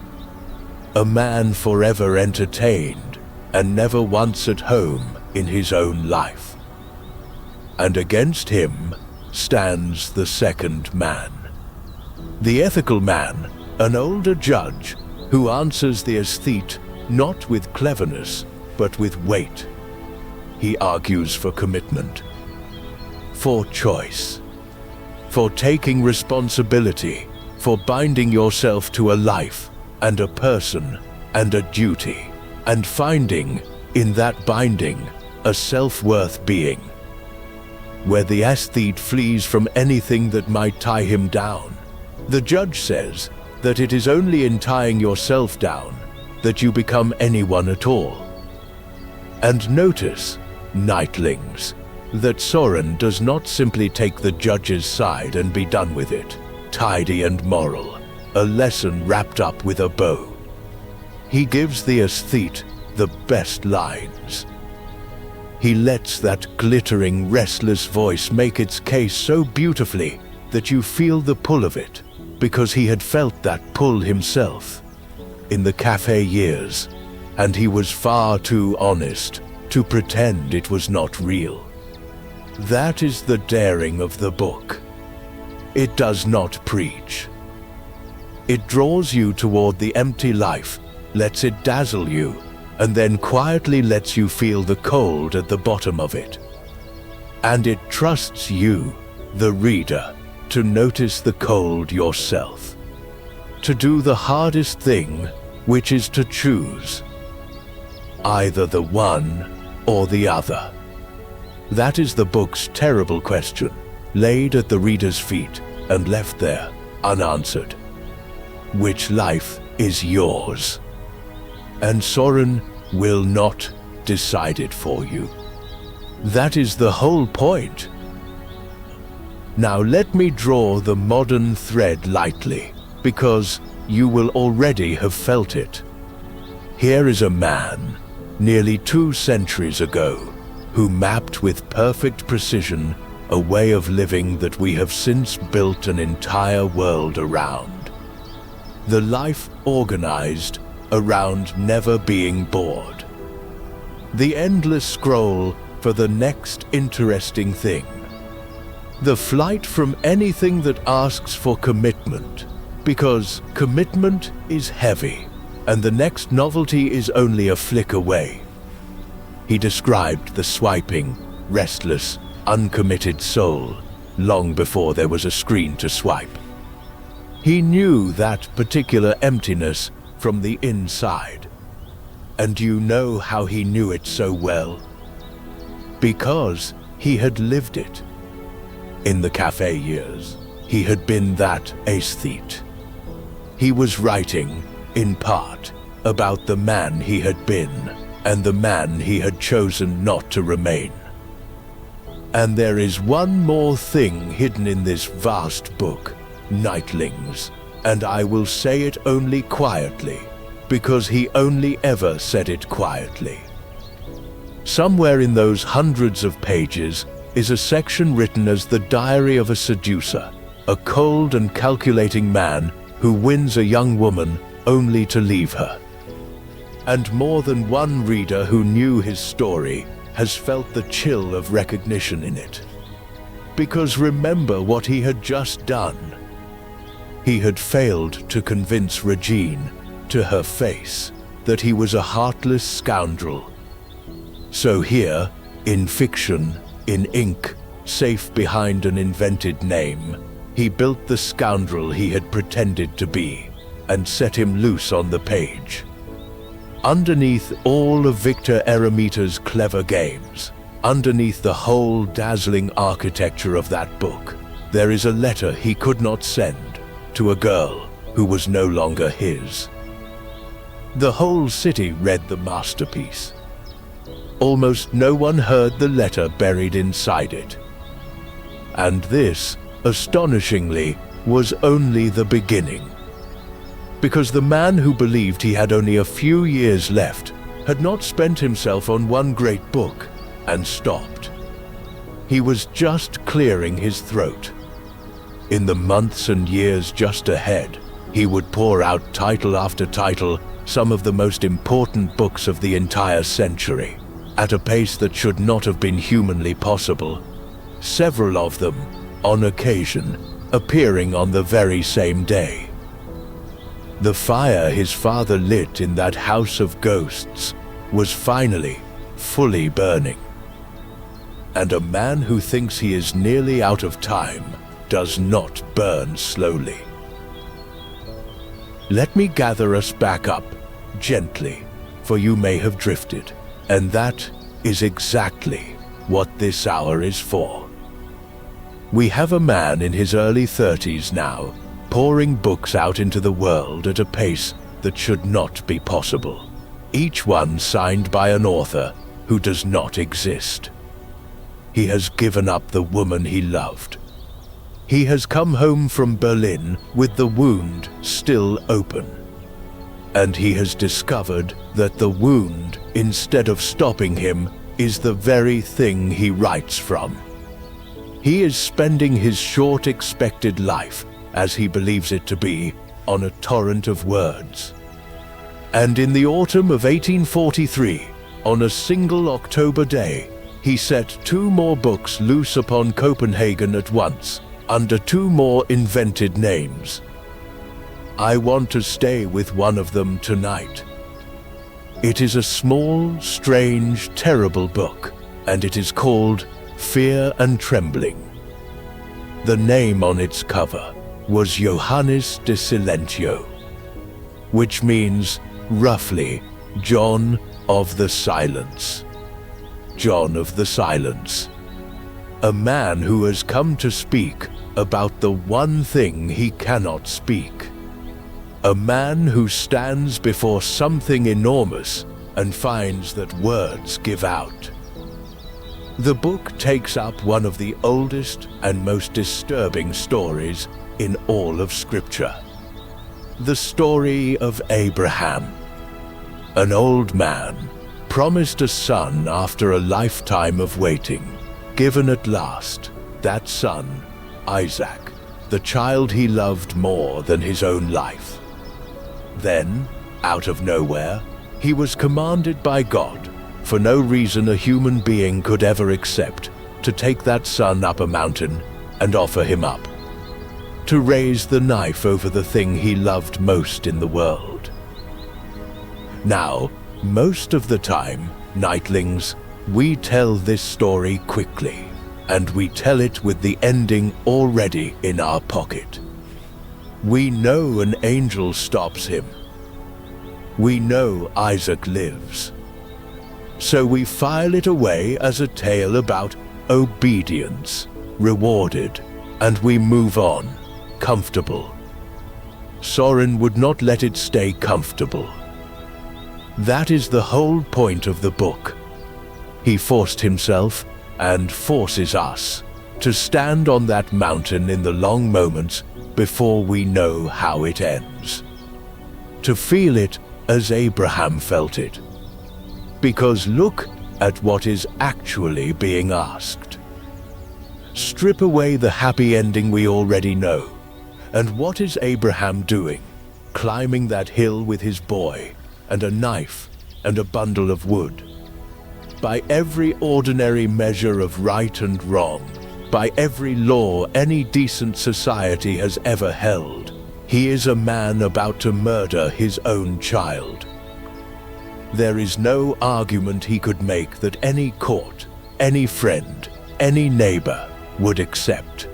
A man forever entertained and never once at home in his own life. And against him stands the second man. The ethical man, an older judge, who answers the aesthete not with cleverness, but with weight. He argues for commitment, for choice, for taking responsibility, for binding yourself to a life and a person and a duty, and finding, in that binding, a self-worth being. Where the aesthete flees from anything that might tie him down, the judge says that it is only in tying yourself down that you become anyone at all. And notice, nightlings, that Soren does not simply take the judge's side and be done with it, tidy and moral, a lesson wrapped up with a bow. He gives the aesthete the best lines. He lets that glittering, restless voice make its case so beautifully that you feel the pull of it, because he had felt that pull himself in the cafe years, and he was far too honest to pretend it was not real. That is the daring of the book. It does not preach. It draws you toward the empty life, lets it dazzle you, and then quietly lets you feel the cold at the bottom of it. And it trusts you, the reader, to notice the cold yourself, to do the hardest thing, which is to choose either the one or the other. That is the book's terrible question, laid at the reader's feet and left there unanswered. Which life is yours? And Soren will not decide it for you. That is the whole point. Now let me draw the modern thread lightly, because you will already have felt it. Here is a man, nearly 2 centuries ago, who mapped with perfect precision a way of living that we have since built an entire world around. The life organized around never being bored. The endless scroll for the next interesting thing. The flight from anything that asks for commitment, because commitment is heavy, and the next novelty is only a flick away. He described the swiping, restless, uncommitted soul long before there was a screen to swipe. He knew that particular emptiness from the inside. And you know how he knew it so well? Because he had lived it. In the cafe years, he had been that aesthete. He was writing, in part, about the man he had been and the man he had chosen not to remain. And there is one more thing hidden in this vast book, Nightlings, and I will say it only quietly, because he only ever said it quietly. Somewhere in those hundreds of pages, is a section written as the diary of a seducer, a cold and calculating man who wins a young woman only to leave her. And more than one reader who knew his story has felt the chill of recognition in it. Because remember what he had just done. He had failed to convince Regine, to her face, that he was a heartless scoundrel. So here, in fiction, in ink, safe behind an invented name, he built the scoundrel he had pretended to be, and set him loose on the page. Underneath all of Victor Eremita's clever games, underneath the whole dazzling architecture of that book, there is a letter he could not send to a girl who was no longer his. The whole city read the masterpiece. Almost no one heard the letter buried inside it. And this, astonishingly, was only the beginning. Because the man who believed he had only a few years left had not spent himself on one great book and stopped. He was just clearing his throat. In the months and years just ahead, he would pour out title after title, some of the most important books of the entire century, at a pace that should not have been humanly possible, several of them, on occasion, appearing on the very same day. The fire his father lit in that house of ghosts was finally, fully burning. And a man who thinks he is nearly out of time does not burn slowly. Let me gather us back up, gently, for you may have drifted, and that is exactly what this hour is for. We have a man in his early 30s now, pouring books out into the world at a pace that should not be possible, each one signed by an author who does not exist. He has given up the woman he loved. He has come home from Berlin with the wound still open. And he has discovered that the wound, instead of stopping him, is the very thing he writes from. He is spending his short expected life, as he believes it to be, on a torrent of words. And in the autumn of 1843, on a single October day, he set 2 more books loose upon Copenhagen at once, under 2 more invented names. I want to stay with one of them tonight. It is a small, strange, terrible book, and it is called Fear and Trembling. The name on its cover was Johannes de Silentio, which means, roughly, John of the Silence. John of the Silence. A man who has come to speak about the one thing he cannot speak. A man who stands before something enormous and finds that words give out. The book takes up one of the oldest and most disturbing stories in all of Scripture. The story of Abraham. An old man, promised a son after a lifetime of waiting, given at last, that son, Isaac, the child he loved more than his own life. Then, out of nowhere, he was commanded by God, for no reason a human being could ever accept, to take that son up a mountain and offer him up, to raise the knife over the thing he loved most in the world. Now, most of the time, nightlings, we tell this story quickly, and we tell it with the ending already in our pocket. We know an angel stops him. We know Isaac lives. So we file it away as a tale about obedience, rewarded, and we move on, comfortable. Soren would not let it stay comfortable. That is the whole point of the book. He forced himself, and forces us, to stand on that mountain in the long moments before we know how it ends. To feel it as Abraham felt it. Because look at what is actually being asked. Strip away the happy ending we already know. And what is Abraham doing? Climbing that hill with his boy, and a knife, and a bundle of wood. By every ordinary measure of right and wrong, by every law any decent society has ever held, he is a man about to murder his own child. There is no argument he could make that any court, any friend, any neighbor would accept.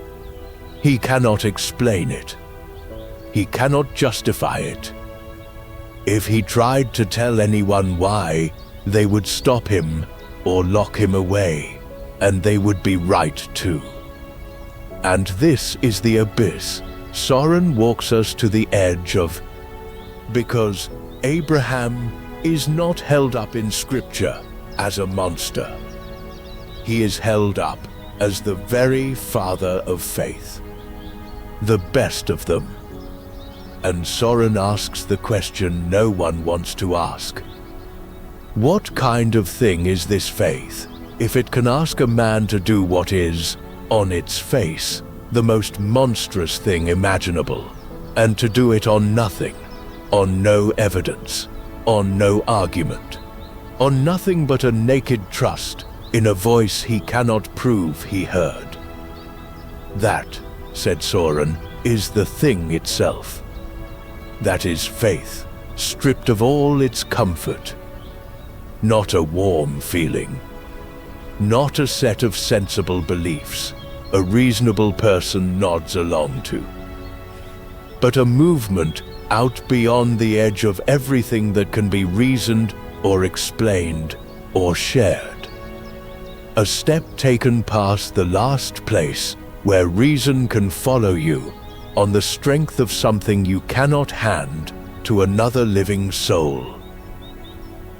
He cannot explain it. He cannot justify it. If he tried to tell anyone why, they would stop him or lock him away, and they would be right too. And this is the abyss Soren walks us to the edge of, because Abraham is not held up in Scripture as a monster. He is held up as the very father of faith, the best of them. And Soren asks the question no one wants to ask. What kind of thing is this faith, if it can ask a man to do what is, on its face, the most monstrous thing imaginable, and to do it on nothing, on no evidence, on no argument, on nothing but a naked trust in a voice he cannot prove he heard? That, said Soren, is the thing itself. That is faith, stripped of all its comfort. Not a warm feeling. Not a set of sensible beliefs a reasonable person nods along to. But a movement out beyond the edge of everything that can be reasoned or explained or shared. A step taken past the last place where reason can follow you on the strength of something you cannot hand to another living soul.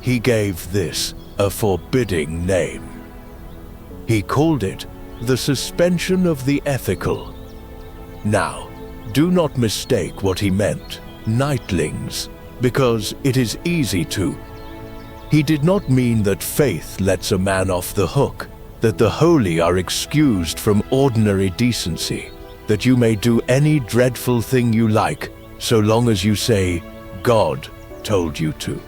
He gave this a forbidding name. He called it the suspension of the ethical. Now, do not mistake what he meant, nightlings, because it is easy to. He did not mean that faith lets a man off the hook, that the holy are excused from ordinary decency, that you may do any dreadful thing you like, so long as you say, God told you to.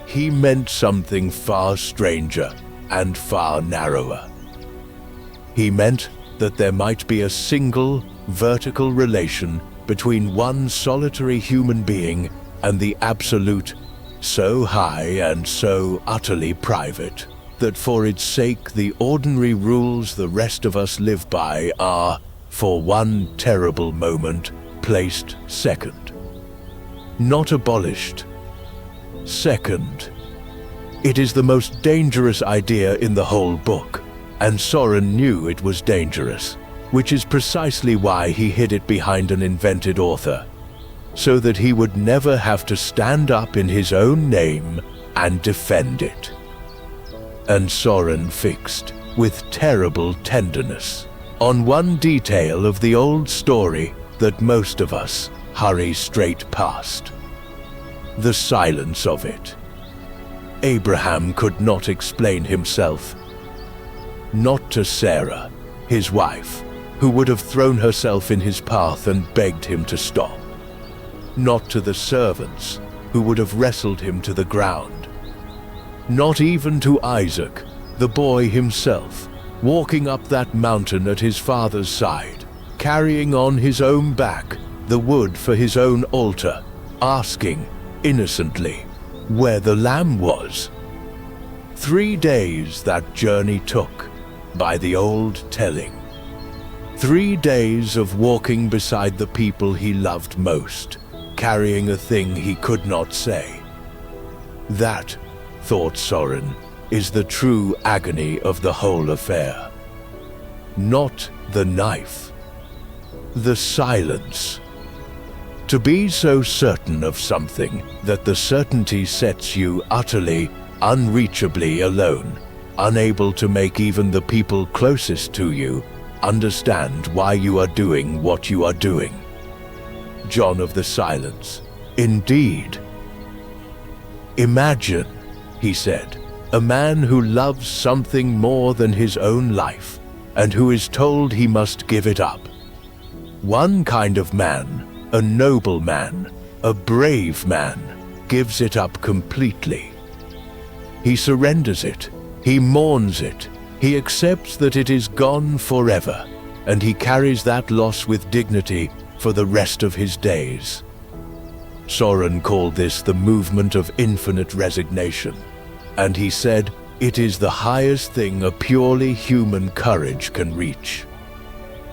He meant something far stranger and far narrower. He meant that there might be a single, vertical relation between one solitary human being and the absolute, so high and so utterly private, that for its sake the ordinary rules the rest of us live by are, for one terrible moment, placed second. Not abolished. Second. It is the most dangerous idea in the whole book, and Soren knew it was dangerous, which is precisely why he hid it behind an invented author, so that he would never have to stand up in his own name and defend it. And Soren fixed, with terrible tenderness, on one detail of the old story that most of us hurry straight past. The silence of it. Abraham could not explain himself. Not to Sarah, his wife, who would have thrown herself in his path and begged him to stop. Not to the servants, who would have wrestled him to the ground. Not even to Isaac, the boy himself, walking up that mountain at his father's side, carrying on his own back the wood for his own altar, asking, innocently, where the lamb was. 3 days that journey took, by the old telling. 3 days of walking beside the people he loved most, carrying a thing he could not say. That, thought Soren, is the true agony of the whole affair. Not the knife. The silence. To be so certain of something that the certainty sets you utterly, unreachably alone, unable to make even the people closest to you understand why you are doing what you are doing. John of the Silence, indeed. Imagine, he said, a man who loves something more than his own life, and who is told he must give it up. One kind of man, a noble man, a brave man, gives it up completely. He surrenders it, he mourns it, he accepts that it is gone forever, and he carries that loss with dignity for the rest of his days. Soren called this the movement of infinite resignation, and he said it is the highest thing a purely human courage can reach.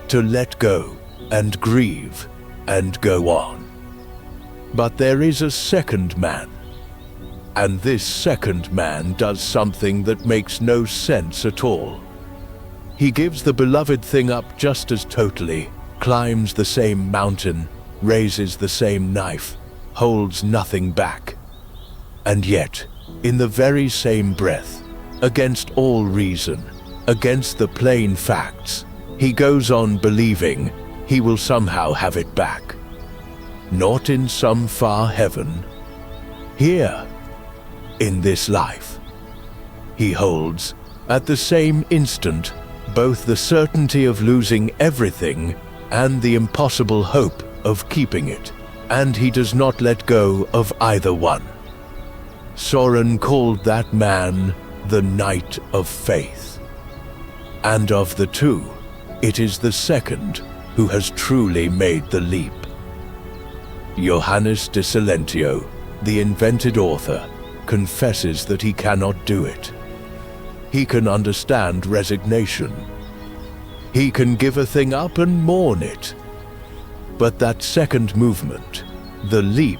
To let go and grieve and go on. But there is a second man, and this second man does something that makes no sense at all. He gives the beloved thing up just as totally, climbs the same mountain, raises the same knife, holds nothing back. And yet, in the very same breath, against all reason, against the plain facts, he goes on believing he will somehow have it back. Not in some far heaven. Here, in this life. He holds, at the same instant, both the certainty of losing everything and the impossible hope of keeping it, and he does not let go of either one. Soren called that man the Knight of Faith. And of the two, it is the second who has truly made the leap. Johannes de Silentio, the invented author, confesses that he cannot do it. He can understand resignation. He can give a thing up and mourn it. But that second movement, the leap,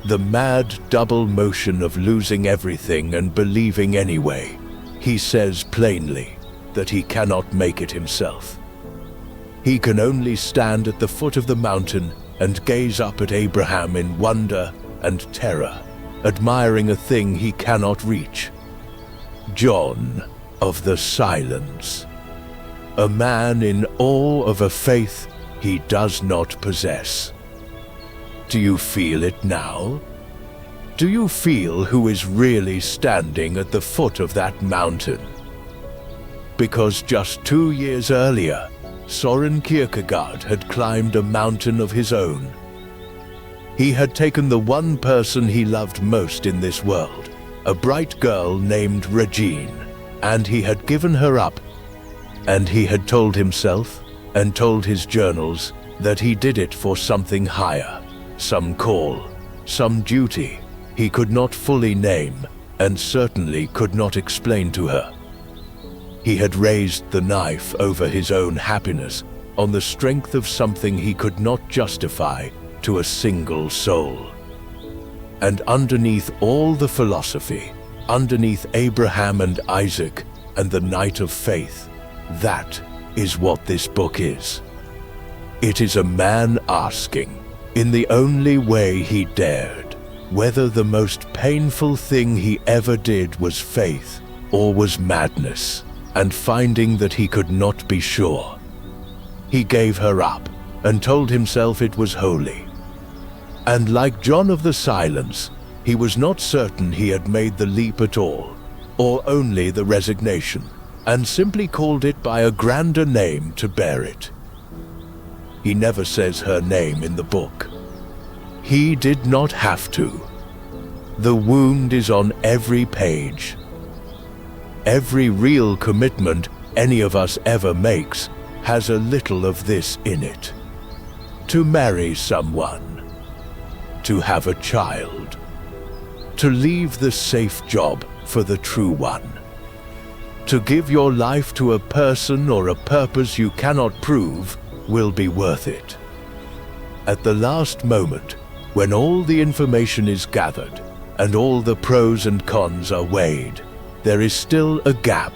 the mad double motion of losing everything and believing anyway, he says plainly that he cannot make it himself. He can only stand at the foot of the mountain and gaze up at Abraham in wonder and terror, admiring a thing he cannot reach. John of the Silence, a man in awe of a faith he does not possess. Do you feel it now? Do you feel who is really standing at the foot of that mountain? Because just 2 years earlier, Soren Kierkegaard had climbed a mountain of his own. He had taken the one person he loved most in this world, a bright girl named Regine, and he had given her up. And he had told himself, and told his journals, that he did it for something higher, some call, some duty he could not fully name, and certainly could not explain to her. He had raised the knife over his own happiness on the strength of something he could not justify to a single soul. And underneath all the philosophy, underneath Abraham and Isaac and the Knight of Faith, that is what this book is. It is a man asking, in the only way he dared, whether the most painful thing he ever did was faith or was madness, and finding that he could not be sure. He gave her up and told himself it was holy. And like John of the Silence, he was not certain he had made the leap at all, or only the resignation, and simply called it by a grander name to bear it. He never says her name in the book. He did not have to. The wound is on every page. Every real commitment any of us ever makes has a little of this in it. To marry someone, to have a child, to leave the safe job for the true one, to give your life to a person or a purpose you cannot prove will be worth it. At the last moment, when all the information is gathered and all the pros and cons are weighed, there is still a gap,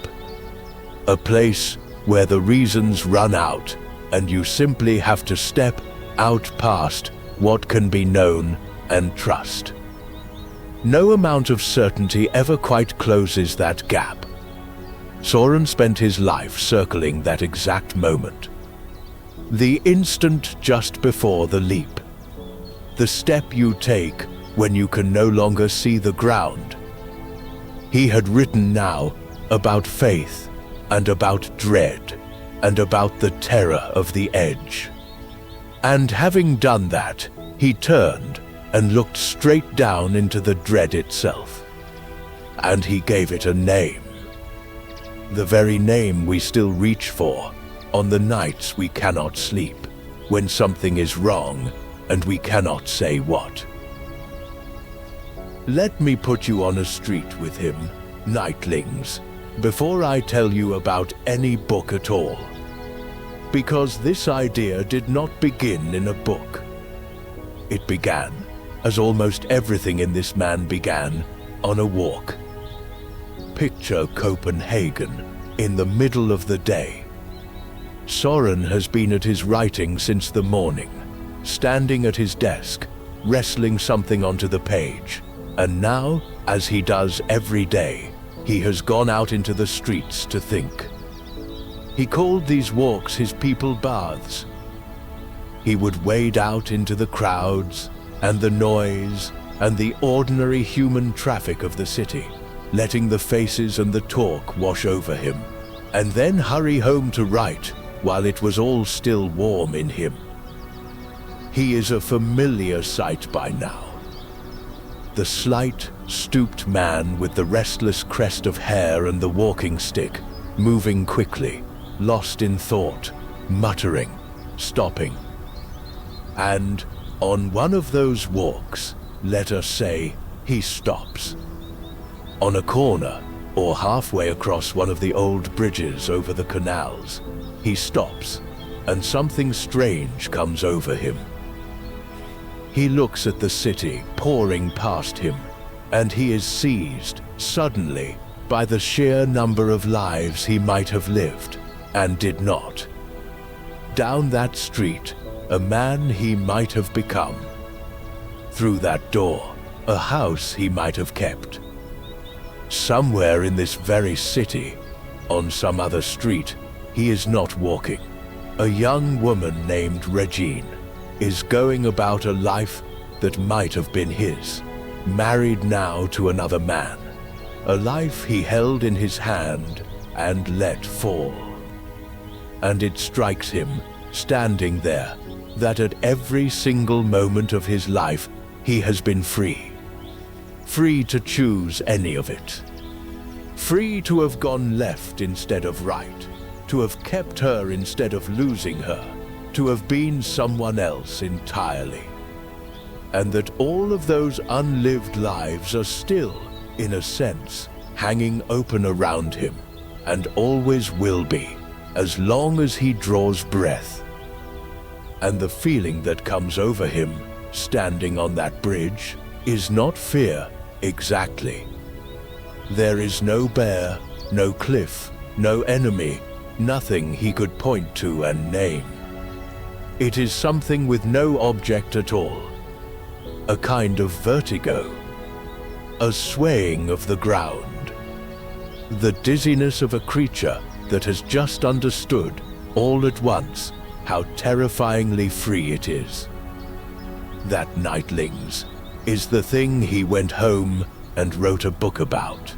a place where the reasons run out and you simply have to step out past what can be known and trust. No amount of certainty ever quite closes that gap. Soren spent his life circling that exact moment. The instant just before the leap. The step you take when you can no longer see the ground. He had written now about faith and about dread, and about the terror of the edge. And having done that, he turned and looked straight down into the dread itself. And he gave it a name. The very name we still reach for on the nights we cannot sleep, when something is wrong and we cannot say what. Let me put you on a street with him, nightlings, before I tell you about any book at all. Because this idea did not begin in a book. It began, as almost everything in this man began, on a walk. Picture Copenhagen in the middle of the day. Soren has been at his writing since the morning, standing at his desk, wrestling something onto the page, and now, as he does every day, he has gone out into the streets to think. He called these walks his people baths. He would wade out into the crowds and the noise and the ordinary human traffic of the city, letting the faces and the talk wash over him, and then hurry home to write while it was all still warm in him. He is a familiar sight by now. The slight, stooped man with the restless crest of hair and the walking stick, moving quickly, lost in thought, muttering, stopping. And on one of those walks, let us say, he stops. On a corner, or halfway across one of the old bridges over the canals, he stops, and something strange comes over him. He looks at the city pouring past him, and he is seized, suddenly, by the sheer number of lives he might have lived, and did not. Down that street, a man he might have become. Through that door, a house he might have kept. Somewhere in this very city, on some other street, he is not walking. A young woman named Regine is going about a life that might have been his, married now to another man, a life he held in his hand and let fall. And it strikes him, standing there, that at every single moment of his life he has been free. Free to choose any of it. Free to have gone left instead of right, to have kept her instead of losing her, to have been someone else entirely. And that all of those unlived lives are still, in a sense, hanging open around him, and always will be, as long as he draws breath. And the feeling that comes over him, standing on that bridge, is not fear, exactly. There is no bear, no cliff, no enemy, nothing he could point to and name. It is something with no object at all. A kind of vertigo. A swaying of the ground. The dizziness of a creature that has just understood, all at once, how terrifyingly free it is. That, nightlings, is the thing he went home and wrote a book about.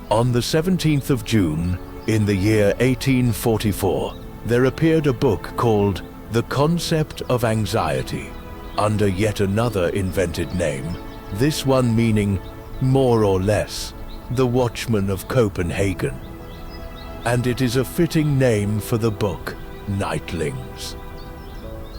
On the 17th of June, in the year 1844, there appeared a book called The Concept of Anxiety, under yet another invented name, this one meaning, more or less, The Watchman of Copenhagen. And it is a fitting name for the book, Nightlings.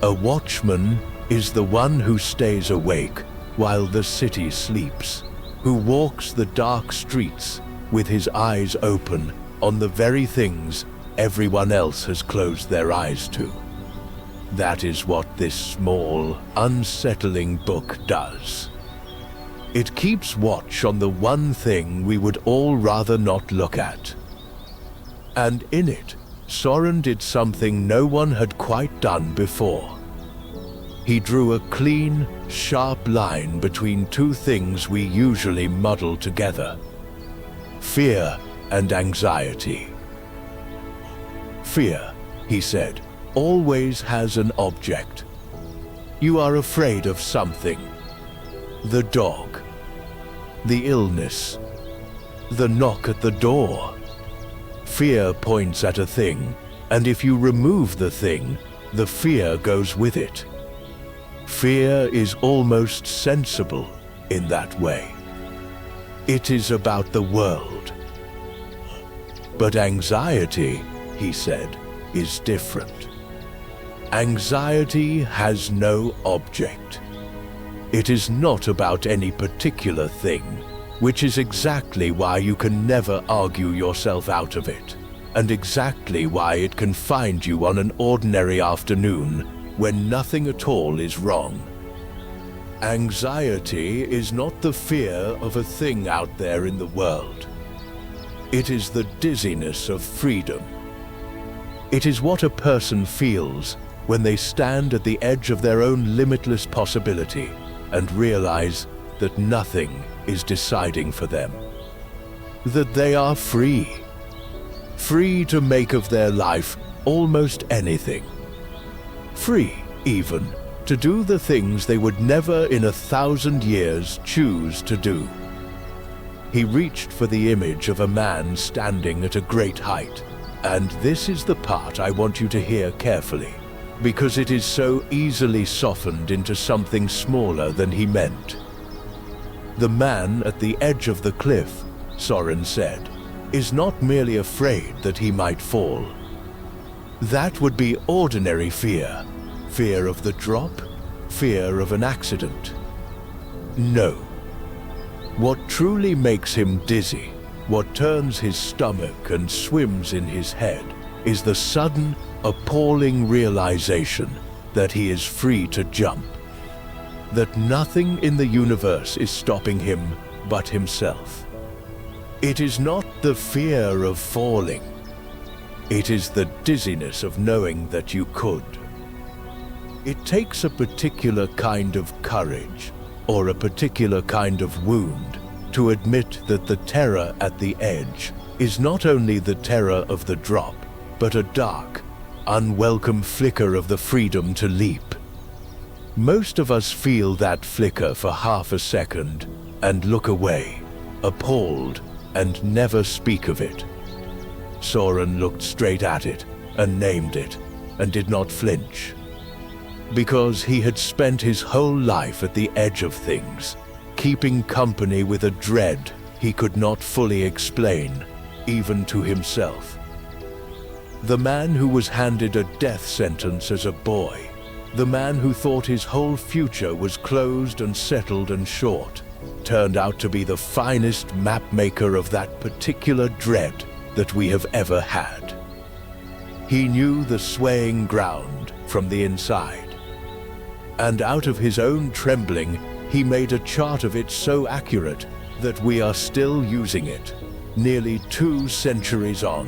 A watchman is the one who stays awake while the city sleeps, who walks the dark streets with his eyes open on the very things everyone else has closed their eyes to. That is what this small, unsettling book does. It keeps watch on the one thing we would all rather not look at. And in it, Soren did something no one had quite done before. He drew a clean, sharp line between two things we usually muddle together: fear and anxiety. Fear, he said, always has an object. You are afraid of something. The dog. The illness. The knock at the door. Fear points at a thing, And if you remove the thing, the fear goes with it. Fear is almost sensible in that way. It is about the world. But anxiety, he said, is different. Anxiety has no object. It is not about any particular thing, which is exactly why you can never argue yourself out of it, and exactly why it can find you on an ordinary afternoon when nothing at all is wrong. Anxiety is not the fear of a thing out there in the world. It is the dizziness of freedom. It is what a person feels when they stand at the edge of their own limitless possibility and realize that nothing is deciding for them. That they are free. Free to make of their life almost anything. Free, even, to do the things they would never in 1,000 years choose to do. He reached for the image of a man standing at a great height, and this is the part I want you to hear carefully, because it is so easily softened into something smaller than he meant. The man at the edge of the cliff, Soren said, is not merely afraid that he might fall. That would be ordinary fear. Fear of the drop, fear of an accident. No. What truly makes him dizzy, what turns his stomach and swims in his head, is the sudden, appalling realization that he is free to jump. That nothing in the universe is stopping him but himself. It is not the fear of falling. It is the dizziness of knowing that you could. It takes a particular kind of courage, or a particular kind of wound, to admit that the terror at the edge is not only the terror of the drop, but a dark, unwelcome flicker of the freedom to leap. Most of us feel that flicker for half a second and look away, appalled, and never speak of it. Soren looked straight at it and named it, and did not flinch. Because he had spent his whole life at the edge of things, keeping company with a dread he could not fully explain, even to himself. The man who was handed a death sentence as a boy, the man who thought his whole future was closed and settled and short, turned out to be the finest mapmaker of that particular dread that we have ever had. He knew the swaying ground from the inside. And out of his own trembling, he made a chart of it so accurate that we are still using it, nearly 2 centuries on.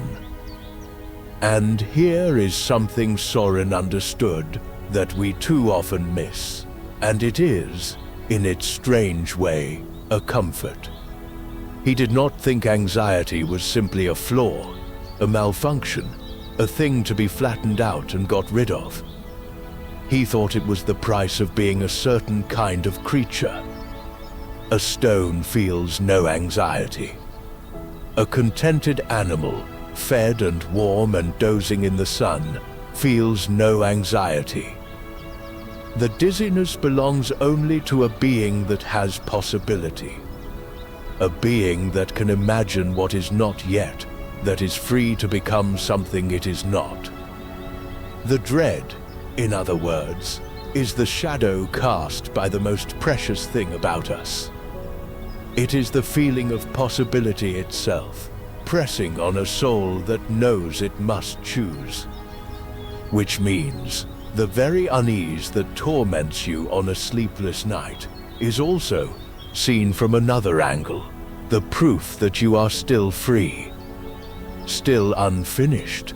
And here is something Soren understood that we too often miss, and it is, in its strange way, a comfort. He did not think anxiety was simply a flaw, a malfunction, a thing to be flattened out and got rid of. He thought it was the price of being a certain kind of creature. A stone feels no anxiety. A contented animal, fed and warm and dozing in the sun, feels no anxiety. The dizziness belongs only to a being that has possibility. A being that can imagine what is not yet, that is free to become something it is not. The dread, in other words, is the shadow cast by the most precious thing about us. It is the feeling of possibility itself, pressing on a soul that knows it must choose. Which means, the very unease that torments you on a sleepless night is also, seen from another angle, the proof that you are still free, still unfinished,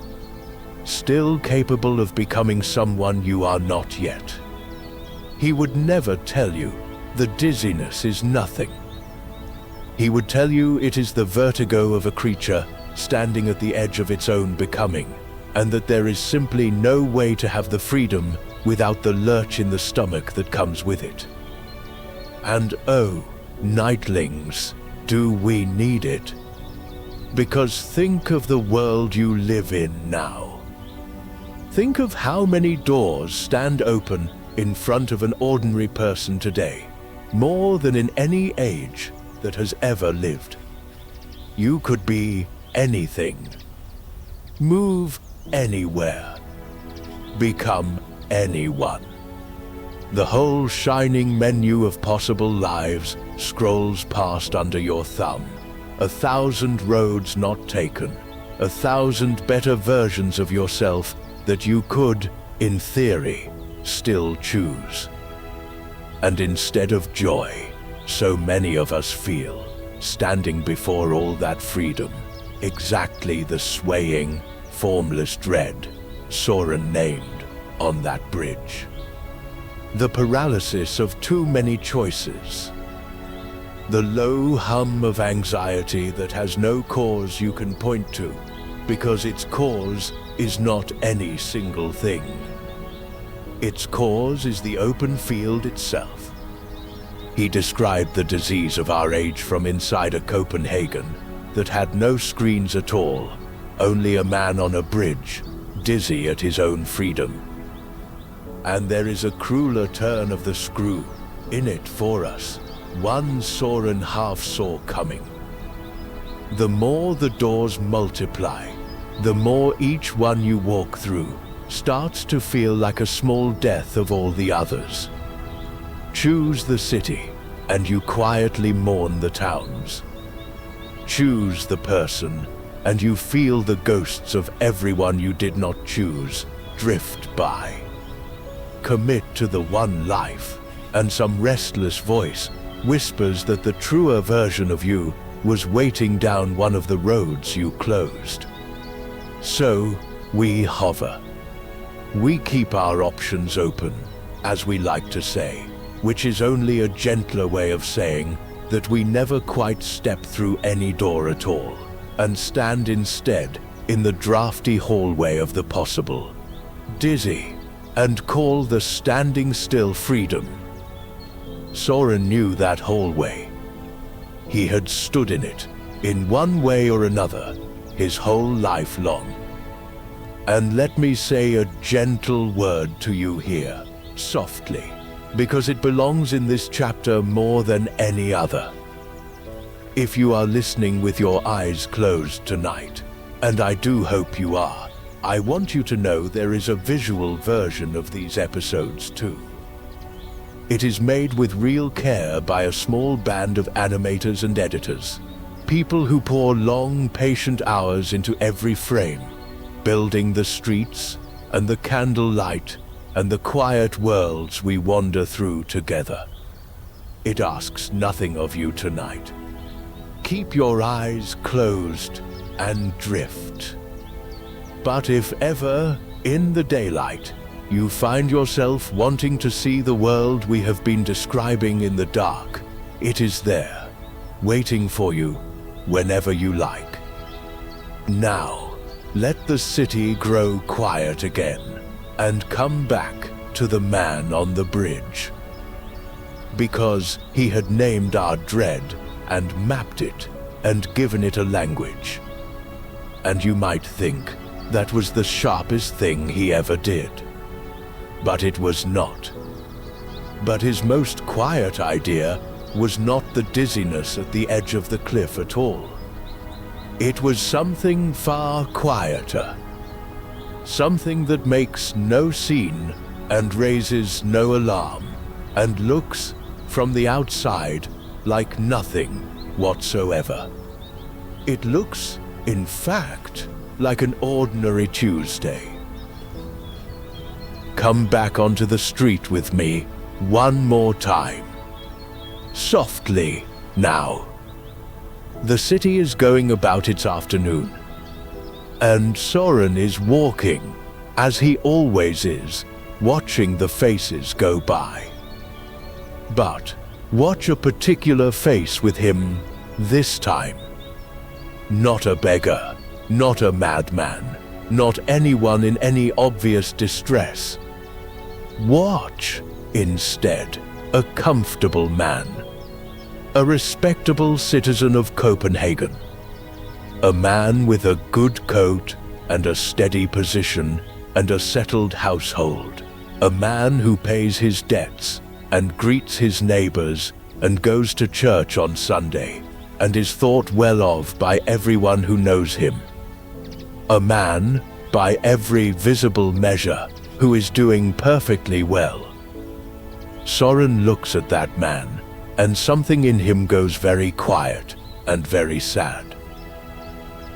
still capable of becoming someone you are not yet. He would never tell you the dizziness is nothing. He would tell you it is the vertigo of a creature standing at the edge of its own becoming, and that there is simply no way to have the freedom without the lurch in the stomach that comes with it. And oh, nightlings, do we need it? Because think of the world you live in now. Think of how many doors stand open in front of an ordinary person today, more than in any age that has ever lived. You could be anything. Move anywhere. Become anyone. The whole shining menu of possible lives scrolls past under your thumb. 1,000 roads not taken. 1,000 better versions of yourself that you could, in theory, still choose. And instead of joy, so many of us feel, standing before all that freedom, exactly the swaying, formless dread Soren named on that bridge. The paralysis of too many choices. The low hum of anxiety that has no cause you can point to, because its cause is not any single thing. Its cause is the open field itself. He described the disease of our age from inside a Copenhagen that had no screens at all, only a man on a bridge, dizzy at his own freedom. And there is a crueler turn of the screw in it for us, one Soren half saw coming. The more the doors multiply, the more each one you walk through starts to feel like a small death of all the others. Choose the city, and you quietly mourn the towns. Choose the person, and you feel the ghosts of everyone you did not choose drift by. Commit to the one life, and some restless voice whispers that the truer version of you was waiting down one of the roads you closed. So we hover. We keep our options open, as we like to say, which is only a gentler way of saying that we never quite step through any door at all, and stand instead in the drafty hallway of the possible, dizzy, and call the standing still freedom. Soren knew that hallway. He had stood in it, in one way or another, his whole life long. And let me say a gentle word to you here, softly, because it belongs in this chapter more than any other. If you are listening with your eyes closed tonight, and I do hope you are, I want you to know there is a visual version of these episodes too. It is made with real care by a small band of animators and editors, people who pour long, patient hours into every frame, building the streets and the candlelight and the quiet worlds we wander through together. It asks nothing of you tonight. Keep your eyes closed and drift. But if ever, in the daylight, you find yourself wanting to see the world we have been describing in the dark, it is there, waiting for you whenever you like. Now, let the city grow quiet again, and come back to the man on the bridge. Because he had named our dread, and mapped it, and given it a language. And you might think that was the sharpest thing he ever did. But it was not. But his most quiet idea was not the dizziness at the edge of the cliff at all. It was something far quieter. Something that makes no scene and raises no alarm, and looks, from the outside, like nothing whatsoever. It looks, in fact, like an ordinary Tuesday. Come back onto the street with me one more time. Softly, now. The city is going about its afternoon, and Soren is walking, as he always is, watching the faces go by. But watch a particular face with him this time. Not a beggar, not a madman, not anyone in any obvious distress. Watch, instead, a comfortable man, a respectable citizen of Copenhagen, a man with a good coat and a steady position and a settled household, a man who pays his debts and greets his neighbors and goes to church on Sunday and is thought well of by everyone who knows him. A man, by every visible measure, who is doing perfectly well. Soren looks at that man, and something in him goes very quiet and very sad.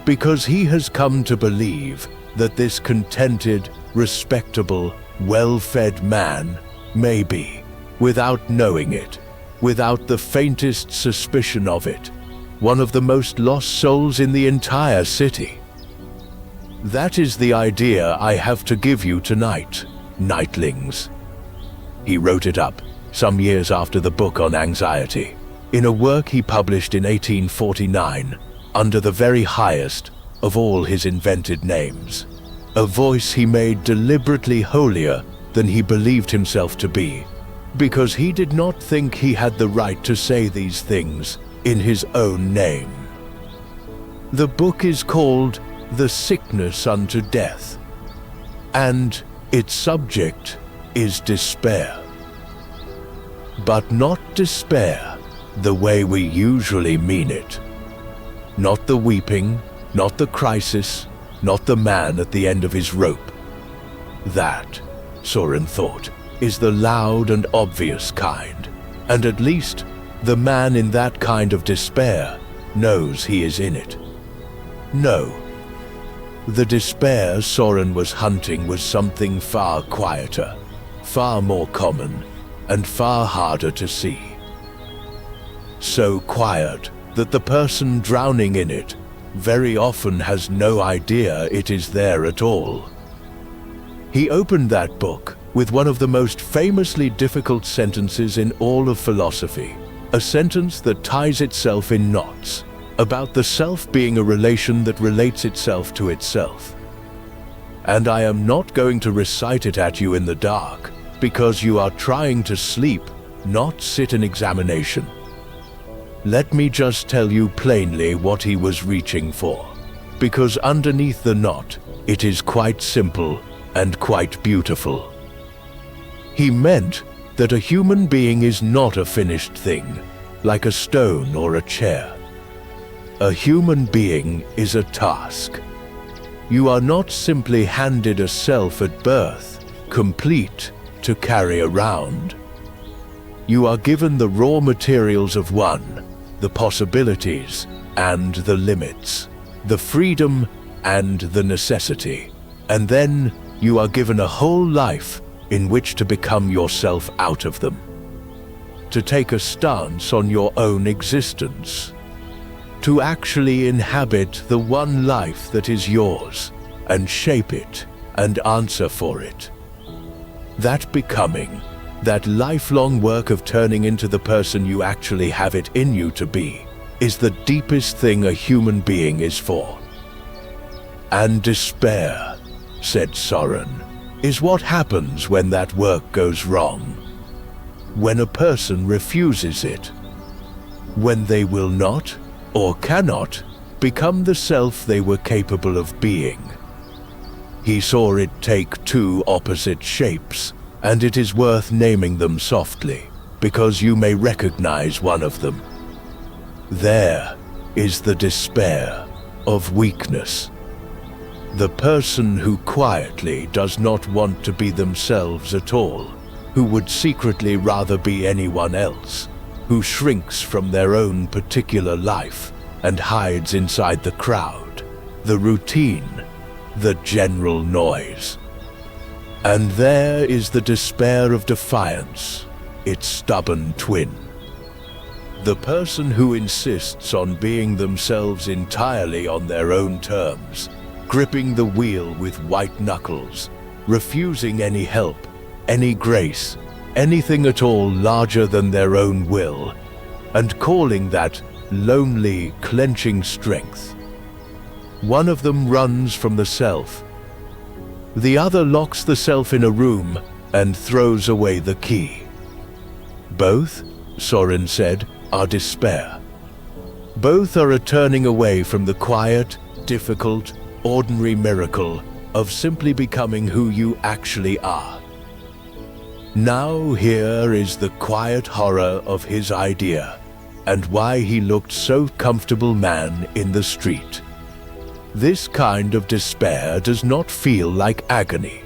Because he has come to believe that this contented, respectable, well-fed man may be, without knowing it, without the faintest suspicion of it, one of the most lost souls in the entire city. That is the idea I have to give you tonight, nightlings. He wrote it up some years after the book on anxiety, in a work he published in 1849, under the very highest of all his invented names, a voice he made deliberately holier than he believed himself to be, because he did not think he had the right to say these things in his own name. The book is called The Sickness Unto Death, and its subject is despair. But not despair the way we usually mean it. Not the weeping, not the crisis, not the man at the end of his rope. That, Soren thought, is the loud and obvious kind, and at least the man in that kind of despair knows he is in it. No. The despair Soren was hunting was something far quieter, far more common, and far harder to see. So quiet that the person drowning in it very often has no idea it is there at all. He opened that book with one of the most famously difficult sentences in all of philosophy, a sentence that ties itself in knots, about the self being a relation that relates itself to itself. And I am not going to recite it at you in the dark, because you are trying to sleep, not sit an examination. Let me just tell you plainly what he was reaching for, because underneath the knot, it is quite simple and quite beautiful. He meant that a human being is not a finished thing, like a stone or a chair. A human being is a task. You are not simply handed a self at birth, complete, to carry around. You are given the raw materials of one, the possibilities and the limits, the freedom and the necessity, and then you are given a whole life in which to become yourself out of them, to take a stance on your own existence, to actually inhabit the one life that is yours and shape it and answer for it. That becoming, that lifelong work of turning into the person you actually have it in you to be, is the deepest thing a human being is for. And despair, said Soren, is what happens when that work goes wrong. When a person refuses it. When they will not, or cannot, become the self they were capable of being. He saw it take two opposite shapes, and it is worth naming them softly, because you may recognize one of them. There is the despair of weakness. The person who quietly does not want to be themselves at all, who would secretly rather be anyone else, who shrinks from their own particular life and hides inside the crowd, the routine, the general noise. And there is the despair of defiance, its stubborn twin. The person who insists on being themselves entirely on their own terms, gripping the wheel with white knuckles, refusing any help, any grace, anything at all larger than their own will, and calling that lonely, clenching strength. One of them runs from the self. The other locks the self in a room and throws away the key. Both, Soren said, are despair. Both are a turning away from the quiet, difficult, ordinary miracle of simply becoming who you actually are. Now here is the quiet horror of his idea, and why he looked so comfortable man in the street. This kind of despair does not feel like agony.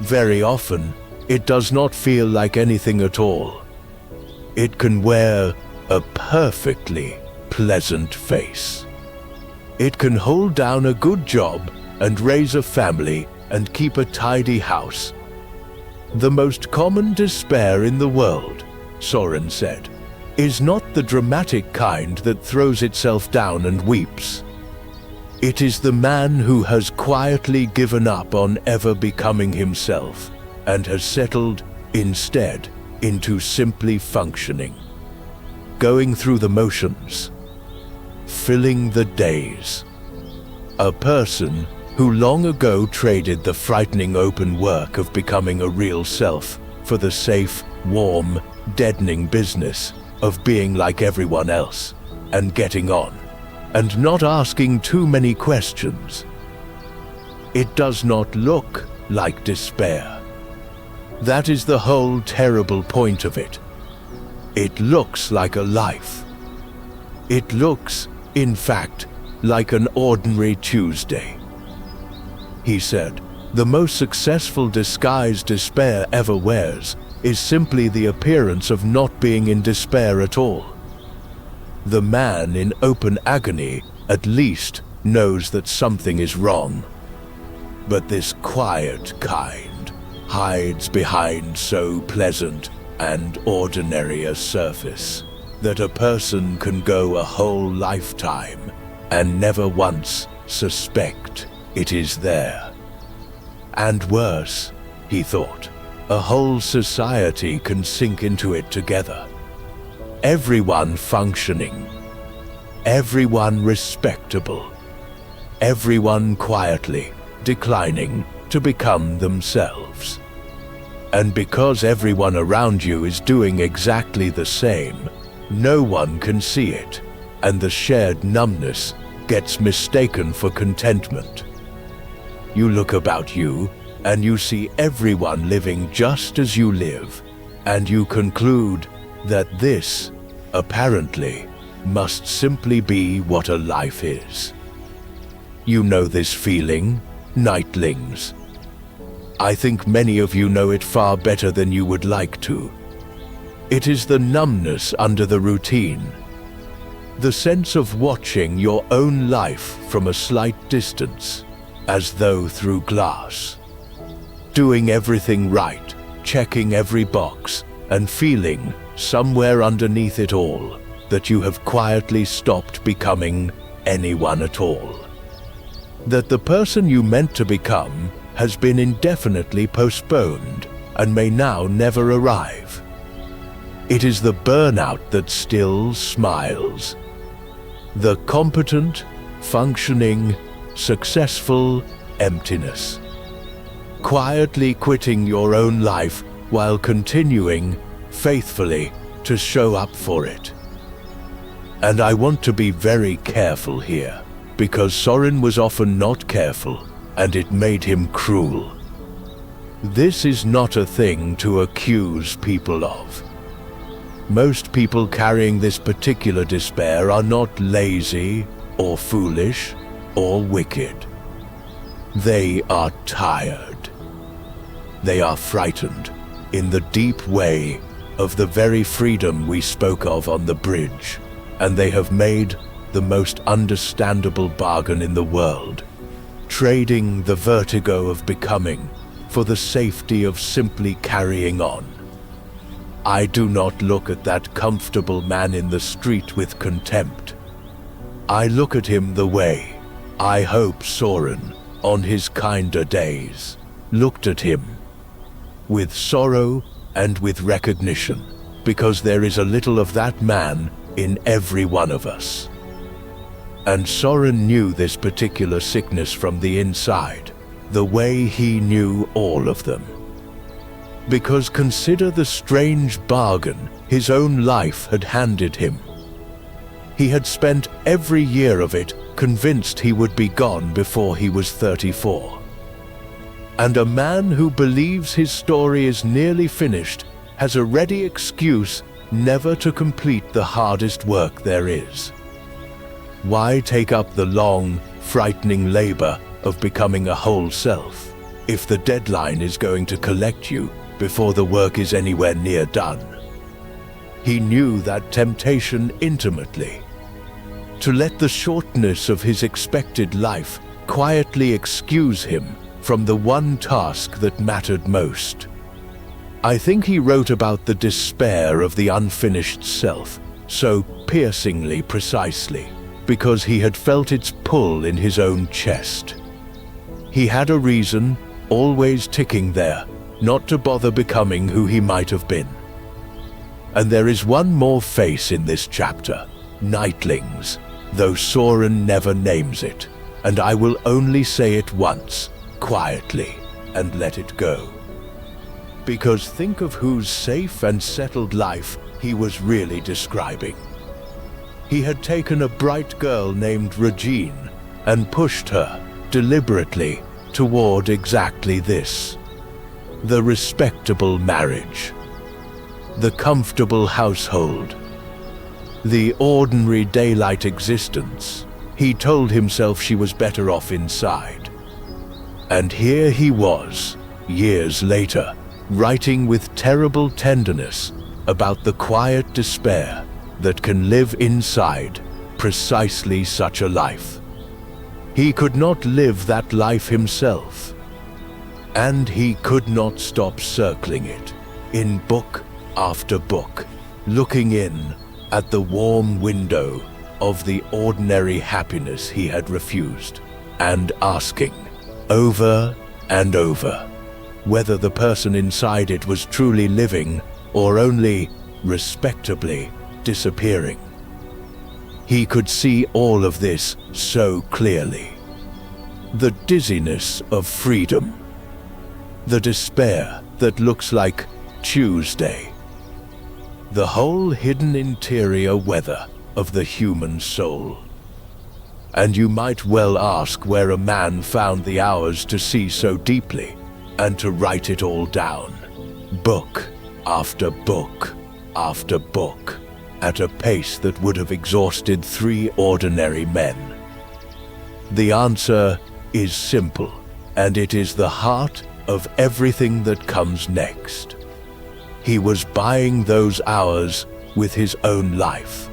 Very often, it does not feel like anything at all. It can wear a perfectly pleasant face. It can hold down a good job and raise a family and keep a tidy house. The most common despair in the world, Soren said, is not the dramatic kind that throws itself down and weeps. It is the man who has quietly given up on ever becoming himself and has settled, instead, into simply functioning, going through the motions, filling the days. A person who long ago traded the frightening open work of becoming a real self for the safe, warm, deadening business of being like everyone else and getting on, and not asking too many questions. It does not look like despair. That is the whole terrible point of it. It looks like a life. It looks, in fact, like an ordinary Tuesday. He said, the most successful disguise despair ever wears is simply the appearance of not being in despair at all. The man in open agony at least knows that something is wrong. But this quiet kind hides behind so pleasant and ordinary a surface that a person can go a whole lifetime and never once suspect it is there. And worse, he thought, a whole society can sink into it together. Everyone functioning, everyone respectable, everyone quietly declining to become themselves. And because everyone around you is doing exactly the same, no one can see it, and the shared numbness gets mistaken for contentment. You look about you, and you see everyone living just as you live, and you conclude that this, apparently, must simply be what a life is. You know this feeling, nightlings. I think many of you know it far better than you would like to. It is the numbness under the routine, the sense of watching your own life from a slight distance, as though through glass. Doing everything right, checking every box, and feeling, somewhere underneath it all, that you have quietly stopped becoming anyone at all. That the person you meant to become has been indefinitely postponed and may now never arrive. It is the burnout that still smiles. The competent, functioning, successful emptiness. Quietly quitting your own life while continuing, faithfully, to show up for it. And I want to be very careful here, because Soren was often not careful, and it made him cruel. This is not a thing to accuse people of. Most people carrying this particular despair are not lazy, or foolish, or wicked. They are tired. They are frightened, in the deep way, of the very freedom we spoke of on the bridge, and they have made the most understandable bargain in the world, trading the vertigo of becoming for the safety of simply carrying on. I do not look at that comfortable man in the street with contempt. I look at him the way I hope Soren, on his kinder days, looked at him, with sorrow and with recognition, because there is a little of that man in every one of us. And Soren knew this particular sickness from the inside, the way he knew all of them. Because consider the strange bargain his own life had handed him. He had spent every year of it convinced he would be gone before he was 34, And a man who believes his story is nearly finished has a ready excuse never to complete the hardest work there is. Why take up the long, frightening labor of becoming a whole self if the deadline is going to collect you before the work is anywhere near done? He knew that temptation intimately, to let the shortness of his expected life quietly excuse him from the one task that mattered most. I think he wrote about the despair of the unfinished self so piercingly precisely because he had felt its pull in his own chest. He had a reason, always ticking there, not to bother becoming who he might have been. And there is one more face in this chapter, nightlings, though Soren never names it, and I will only say it once, quietly, and let it go. Because think of whose safe and settled life he was really describing. He had taken a bright girl named Regine and pushed her, deliberately, toward exactly this: the respectable marriage, the comfortable household, the ordinary daylight existence. He told himself she was better off inside. And here he was, years later, writing with terrible tenderness about the quiet despair that can live inside precisely such a life. He could not live that life himself, and he could not stop circling it, in book after book, looking in at the warm window of the ordinary happiness he had refused, and asking, over and over, whether the person inside it was truly living or only respectably disappearing. He could see all of this so clearly. The dizziness of freedom, the despair that looks like Tuesday, the whole hidden interior weather of the human soul. And you might well ask where a man found the hours to see so deeply and to write it all down, book after book after book, at a pace that would have exhausted 3 ordinary men. The answer is simple, and it is the heart of everything that comes next. He was buying those hours with his own life.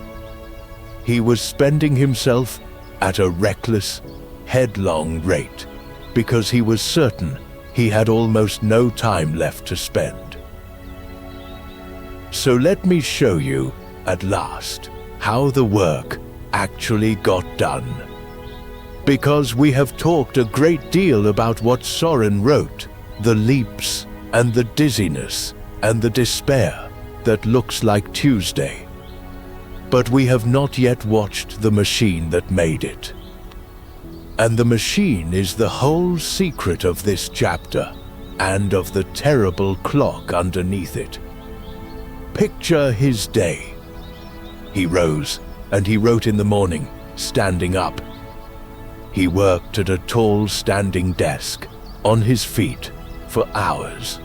He was spending himself at a reckless, headlong rate because he was certain he had almost no time left to spend. So let me show you, at last, how the work actually got done. Because we have talked a great deal about what Soren wrote, the leaps and the dizziness and the despair that looks like Tuesday. But we have not yet watched the machine that made it. And the machine is the whole secret of this chapter and of the terrible clock underneath it. Picture his day. He rose, and he wrote in the morning, standing up. He worked at a tall standing desk, on his feet, for hours.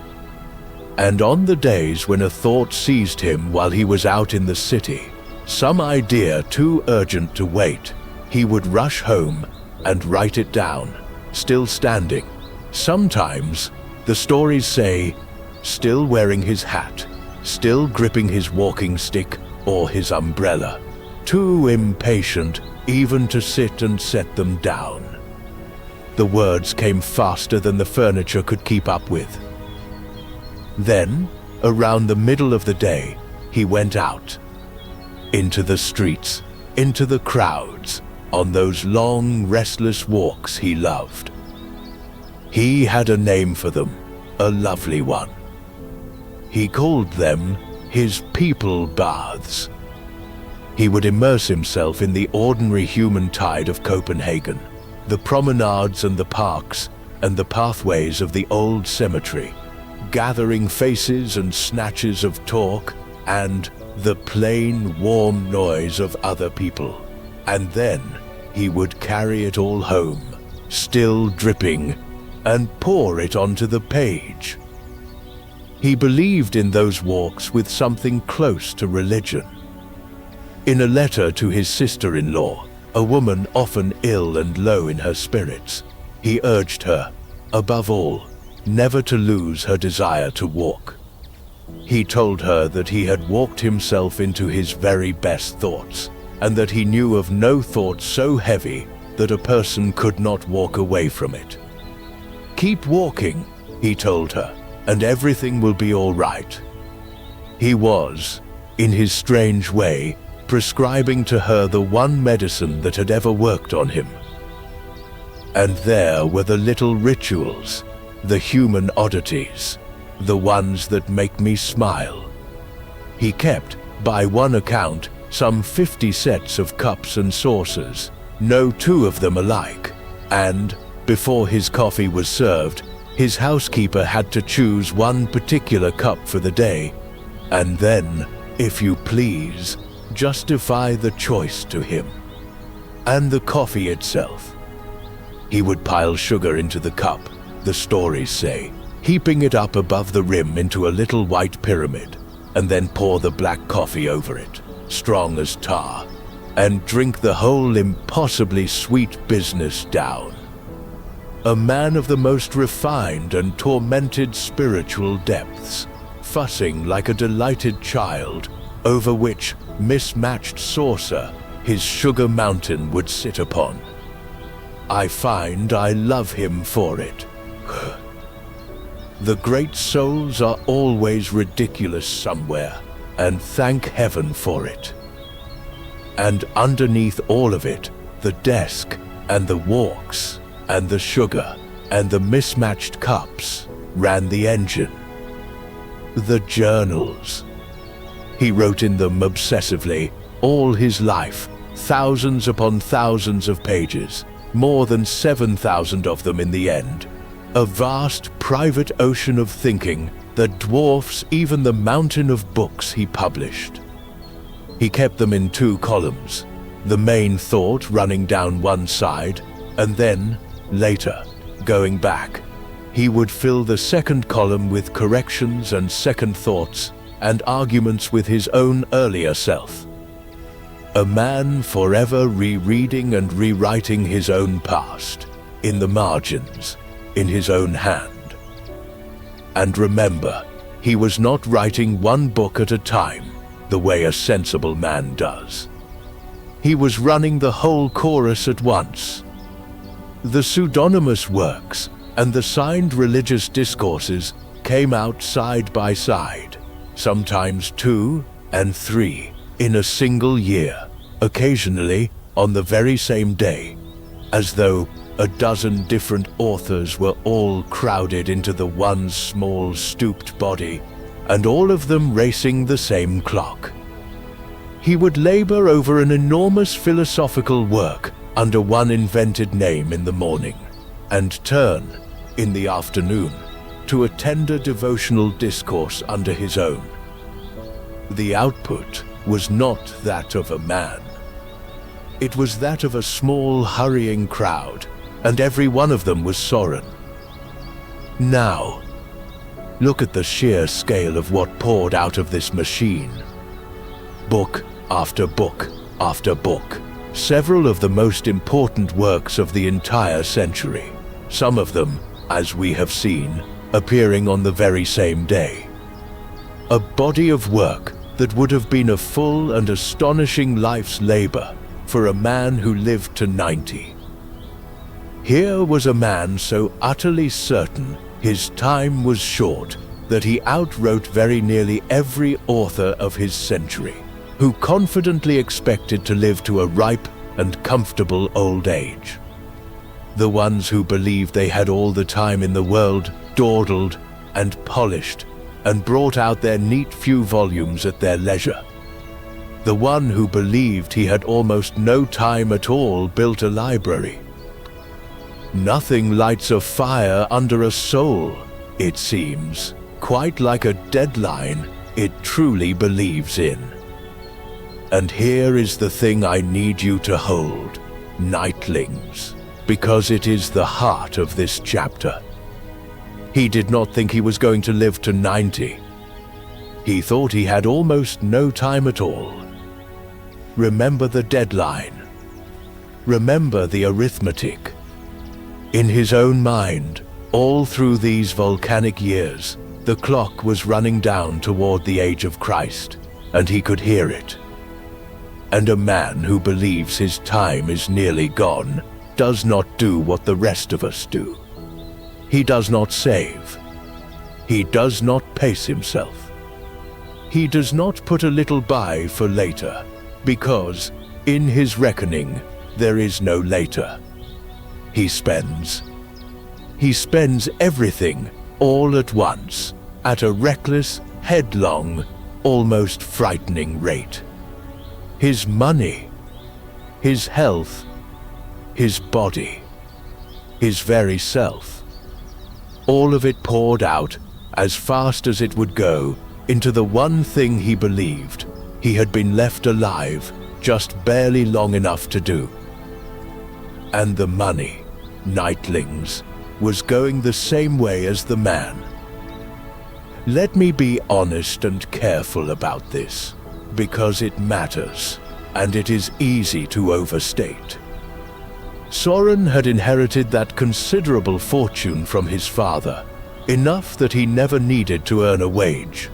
And on the days when a thought seized him while he was out in the city, some idea too urgent to wait, he would rush home and write it down, still standing. Sometimes, the stories say, still wearing his hat, still gripping his walking stick or his umbrella, too impatient even to sit and set them down. The words came faster than the furniture could keep up with. Then, around the middle of the day, he went out, into the streets, into the crowds, on those long, restless walks he loved. He had a name for them, a lovely one. He called them his people baths. He would immerse himself in the ordinary human tide of Copenhagen, the promenades and the parks and the pathways of the old cemetery, gathering faces and snatches of talk and the plain, warm noise of other people. And then he would carry it all home, still dripping and pour it onto the page. He believed in those walks with something close to religion. In a letter to his sister-in-law, a woman often ill and low in her spirits, he urged her, above all, never to lose her desire to walk. He told her that he had walked himself into his very best thoughts, and that he knew of no thought so heavy that a person could not walk away from it. "Keep walking," he told her, "and everything will be all right." He was, in his strange way, prescribing to her the one medicine that had ever worked on him. And there were the little rituals, the human oddities, the ones that make me smile. He kept, by one account, some 50 sets of cups and saucers, no two of them alike, and, before his coffee was served, his housekeeper had to choose one particular cup for the day, and then, if you please, justify the choice to him. And the coffee itself. He would pile sugar into the cup, the stories say, heaping it up above the rim into a little white pyramid, and then pour the black coffee over it, strong as tar, and drink the whole impossibly sweet business down. A man of the most refined and tormented spiritual depths, fussing like a delighted child, over which mismatched saucer his sugar mountain would sit upon. I find I love him for it. The great souls are always ridiculous somewhere, and thank heaven for it. And underneath all of it, the desk, and the walks, and the sugar, and the mismatched cups, ran the engine. The journals. He wrote in them obsessively, all his life, thousands upon thousands of pages, more than 7,000 of them in the end. A vast private ocean of thinking that dwarfs even the mountain of books he published. He kept them in 2 columns, the main thought running down one side, and then, later, going back, he would fill the second column with corrections and second thoughts and arguments with his own earlier self. A man forever rereading and rewriting his own past, in the margins, in his own hand. And remember, he was not writing one book at a time, the way a sensible man does. He was running the whole chorus at once. The pseudonymous works and the signed religious discourses came out side by side, sometimes 2 and 3 in a single year, occasionally on the very same day, as though a dozen different authors were all crowded into the one small stooped body, and all of them racing the same clock. He would labor over an enormous philosophical work under one invented name in the morning, and turn, in the afternoon, to a tender devotional discourse under his own. The output was not that of a man. It was that of a small, hurrying crowd, and every one of them was Soren. Now, look at the sheer scale of what poured out of this machine. Book after book after book, several of the most important works of the entire century, some of them, as we have seen, appearing on the very same day. A body of work that would have been a full and astonishing life's labor for a man who lived to 90. Here was a man so utterly certain his time was short that he outwrote very nearly every author of his century, who confidently expected to live to a ripe and comfortable old age. The ones who believed they had all the time in the world dawdled and polished and brought out their neat few volumes at their leisure. The one who believed he had almost no time at all built a library. Nothing lights a fire under a soul, it seems, quite like a deadline it truly believes in. And here is the thing I need you to hold, nightlings, because it is the heart of this chapter. He did not think he was going to live to 90. He thought he had almost no time at all. Remember the deadline. Remember the arithmetic. In his own mind, all through these volcanic years, the clock was running down toward the age of Christ, and he could hear it. And a man who believes his time is nearly gone does not do what the rest of us do. He does not save. He does not pace himself. He does not put a little by for later, because in his reckoning there is no later. He spends everything all at once, at a reckless, headlong, almost frightening rate. His money, his health, his body, his very self, all of it poured out as fast as it would go into the one thing he believed he had been left alive just barely long enough to do. And the money, nightlings, was going the same way as the man. Let me be honest and careful about this, because it matters, and it is easy to overstate. Soren had inherited that considerable fortune from his father, enough that he never needed to earn a wage.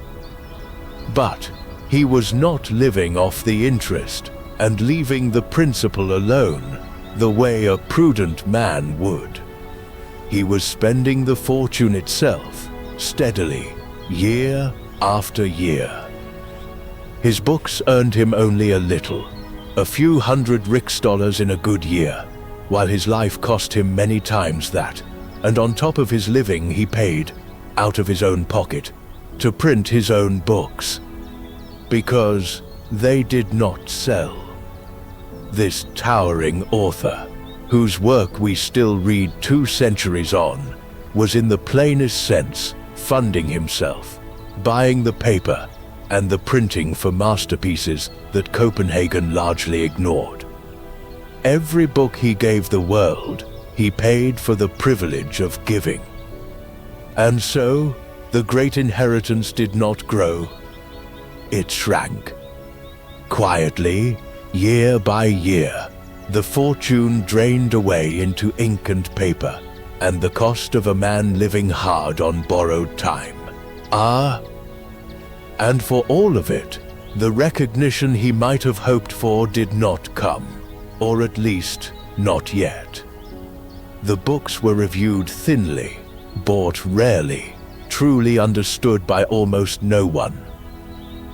But he was not living off the interest and leaving the principal alone, the way a prudent man would. He was spending the fortune itself, steadily, year after year. His books earned him only a little, a few hundred riksdollars in a good year, while his life cost him many times that, and on top of his living he paid, out of his own pocket, to print his own books, because they did not sell. This towering author, whose work we still read 2 centuries on, was in the plainest sense funding himself, buying the paper and the printing for masterpieces that Copenhagen largely ignored. Every book he gave the world, he paid for the privilege of giving. And so, the great inheritance did not grow. It shrank. Quietly, year by year, the fortune drained away into ink and paper, and the cost of a man living hard on borrowed time. And for all of it, the recognition he might have hoped for did not come, or at least not yet. The books were reviewed thinly, bought rarely, truly understood by almost no one.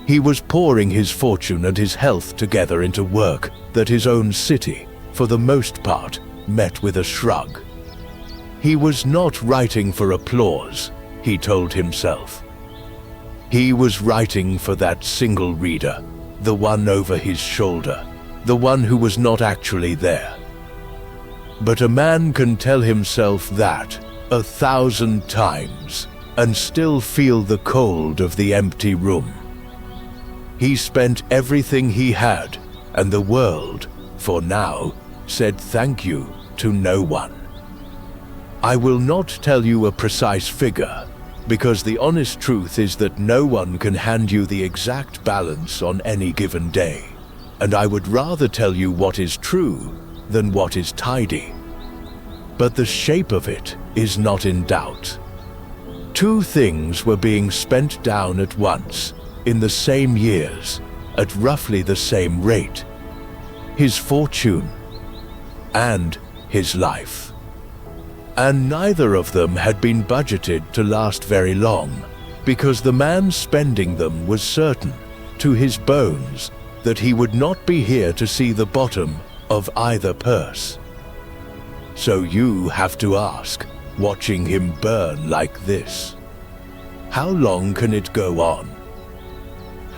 He was pouring his fortune and his health together into work that his own city, for the most part, met with a shrug. He was not writing for applause, he told himself. He was writing for that single reader, the one over his shoulder, the one who was not actually there. But a man can tell himself that 1,000 times and still feel the cold of the empty room. He spent everything he had, and the world, for now, said thank you to no one. I will not tell you a precise figure, because the honest truth is that no one can hand you the exact balance on any given day, and I would rather tell you what is true than what is tidy. But the shape of it is not in doubt. 2 things were being spent down at once, in the same years, at roughly the same rate: his fortune and his life. And neither of them had been budgeted to last very long, because the man spending them was certain, to his bones, that he would not be here to see the bottom of either purse. So you have to ask, watching him burn like this, how long can it go on?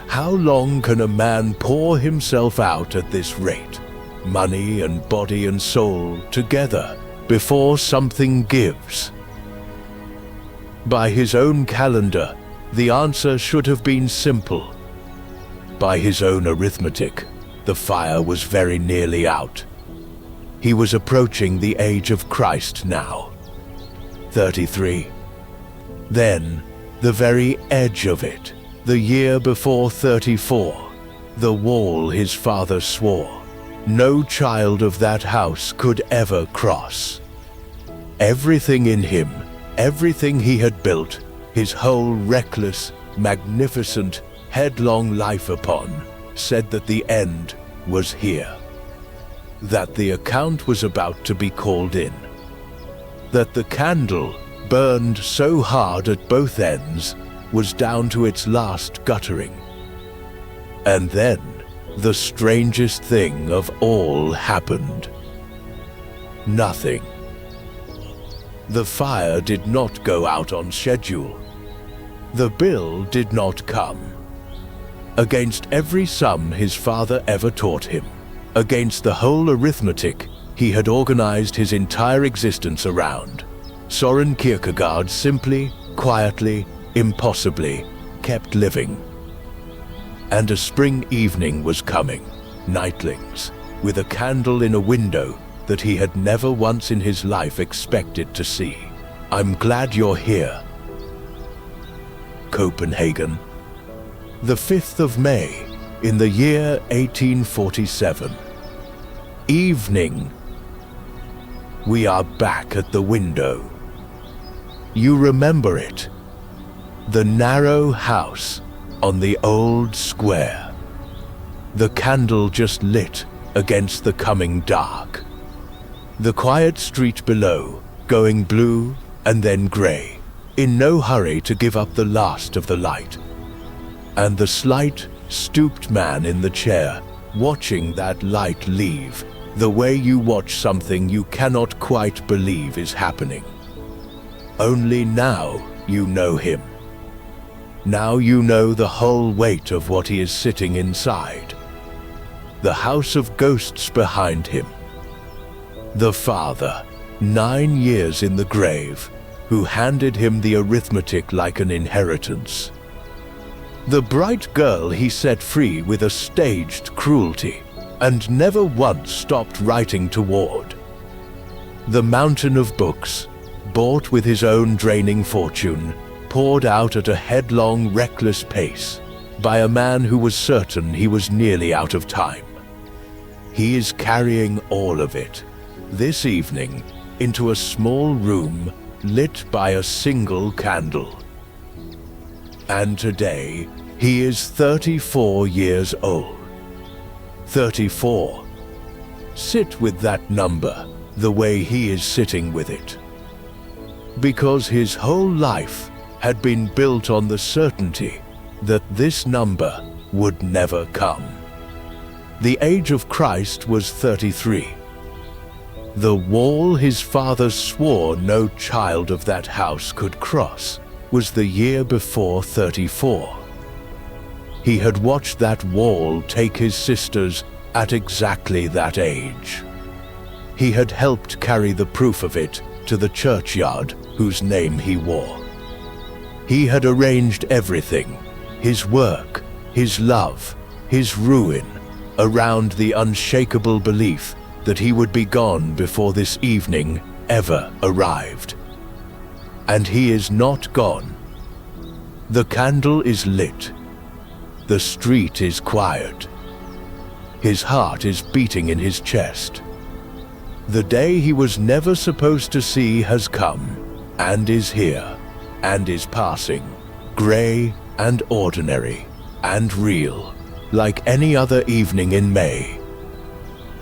How long can a man pour himself out at this rate, money and body and soul together, before something gives? By his own calendar, the answer should have been simple. By his own arithmetic, the fire was very nearly out. He was approaching the age of Christ now. 33, Then, the very edge of it, the year before 34, the wall his father swore no child of that house could ever cross. Everything in him, everything he had built, his whole reckless, magnificent, headlong life upon, said that the end was here. That the account was about to be called in. That the candle, burned so hard at both ends, was down to its last guttering. And then, the strangest thing of all happened. Nothing. The fire did not go out on schedule. The bill did not come. Against every sum his father ever taught him, against the whole arithmetic he had organized his entire existence around, Soren Kierkegaard simply, quietly, impossibly kept living. And a spring evening was coming, nightlings, with a candle in a window that he had never once in his life expected to see. I'm glad you're here. Copenhagen, the 5th of May, in the year 1847. Evening. We are back at the window. You remember it. The narrow house on the old square. The candle just lit against the coming dark. The quiet street below, going blue and then grey, in no hurry to give up the last of the light. And the slight, stooped man in the chair, watching that light leave, the way you watch something you cannot quite believe is happening. Only now you know him. Now you know the whole weight of what he is sitting inside. The house of ghosts behind him. The father, 9 years in the grave, who handed him the arithmetic like an inheritance. The bright girl he set free with a staged cruelty, and never once stopped writing toward. The mountain of books, bought with his own draining fortune, poured out at a headlong, reckless pace, by a man who was certain he was nearly out of time. He is carrying all of it, this evening, into a small room lit by a single candle. And today, he is 34 years old. 34. Sit with that number the way he is sitting with it. Because his whole life had been built on the certainty that this number would never come. The age of Christ was 33. The wall his father swore no child of that house could cross was the year before 34. He had watched that wall take his sisters at exactly that age. He had helped carry the proof of it to the churchyard whose name he wore. He had arranged everything, his work, his love, his ruin, around the unshakable belief that he would be gone before this evening ever arrived. And he is not gone. The candle is lit. The street is quiet. His heart is beating in his chest. The day he was never supposed to see has come, and is here, and is passing, grey and ordinary, and real, like any other evening in May.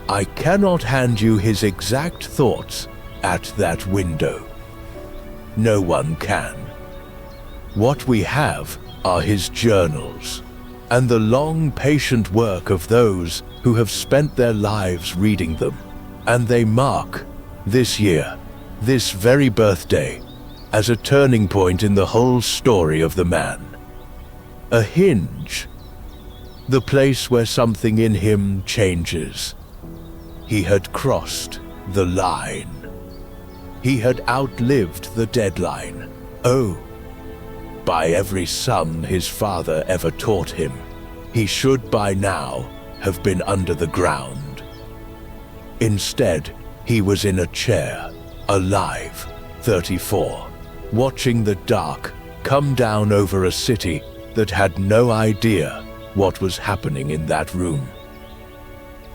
I cannot hand you his exact thoughts at that window. No one can. What we have are his journals, and the long, patient work of those who have spent their lives reading them, and they mark this year, this very birthday, as a turning point in the whole story of the man. A hinge. The place where something in him changes. He had crossed the line. He had outlived the deadline. Oh, by every sum his father ever taught him, he should by now have been under the ground. Instead, he was in a chair, alive, 34, watching the dark, come down over a city that had no idea what was happening in that room.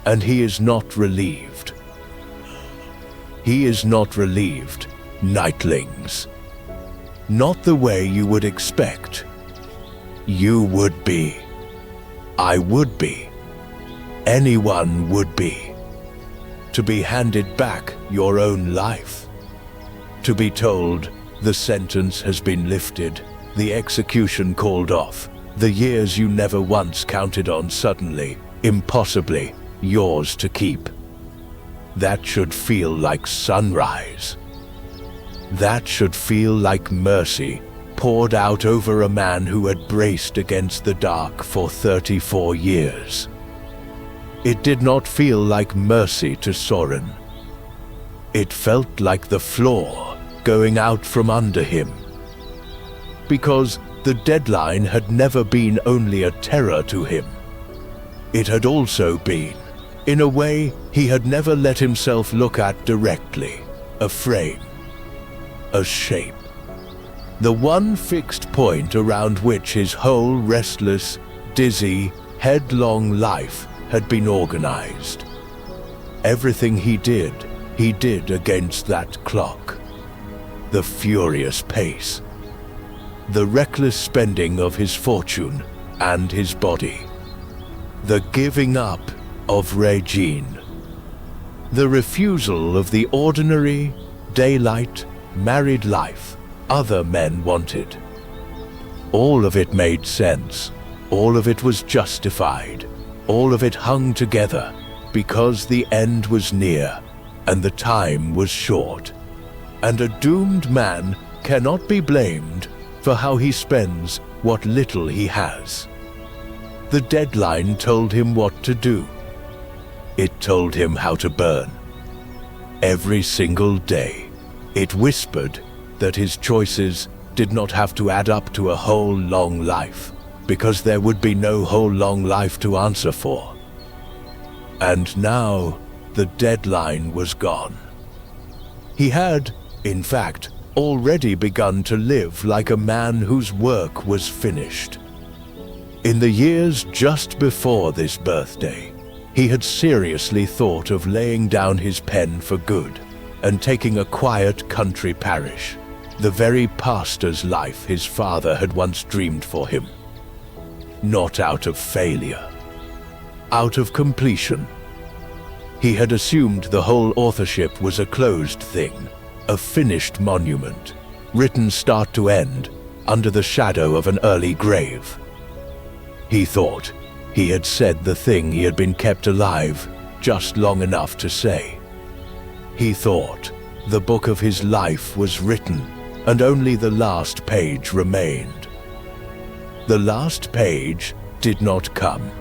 And he is not relieved. He is not relieved, nightlings. Not the way you would expect. You would be. I would be. Anyone would be. To be handed back your own life. To be told the sentence has been lifted, the execution called off, the years you never once counted on suddenly, impossibly, yours to keep. That should feel like sunrise. That should feel like mercy poured out over a man who had braced against the dark for 34 years. It did not feel like mercy to Soren. It felt like the floor going out from under him. Because the deadline had never been only a terror to him. It had also been, in a way he had never let himself look at directly, a frame, a shape. The one fixed point around which his whole restless, dizzy, headlong life had been organized. Everything he did against that clock. The furious pace. The reckless spending of his fortune and his body. The giving up of Regine. The refusal of the ordinary, daylight, married life other men wanted. All of it made sense. All of it was justified. All of it hung together because the end was near and the time was short. And a doomed man cannot be blamed for how he spends what little he has. The deadline told him what to do. It told him how to burn. Every single day, it whispered that his choices did not have to add up to a whole long life, because there would be no whole long life to answer for. And now, the deadline was gone. He had, in fact, already begun to live like a man whose work was finished. In the years just before this birthday, he had seriously thought of laying down his pen for good and taking a quiet country parish, the very pastor's life his father had once dreamed for him. Not out of failure, out of completion. He had assumed the whole authorship was a closed thing, a finished monument, written start to end, under the shadow of an early grave. He thought he had said the thing he had been kept alive just long enough to say. He thought the book of his life was written and only the last page remained. The last page did not come.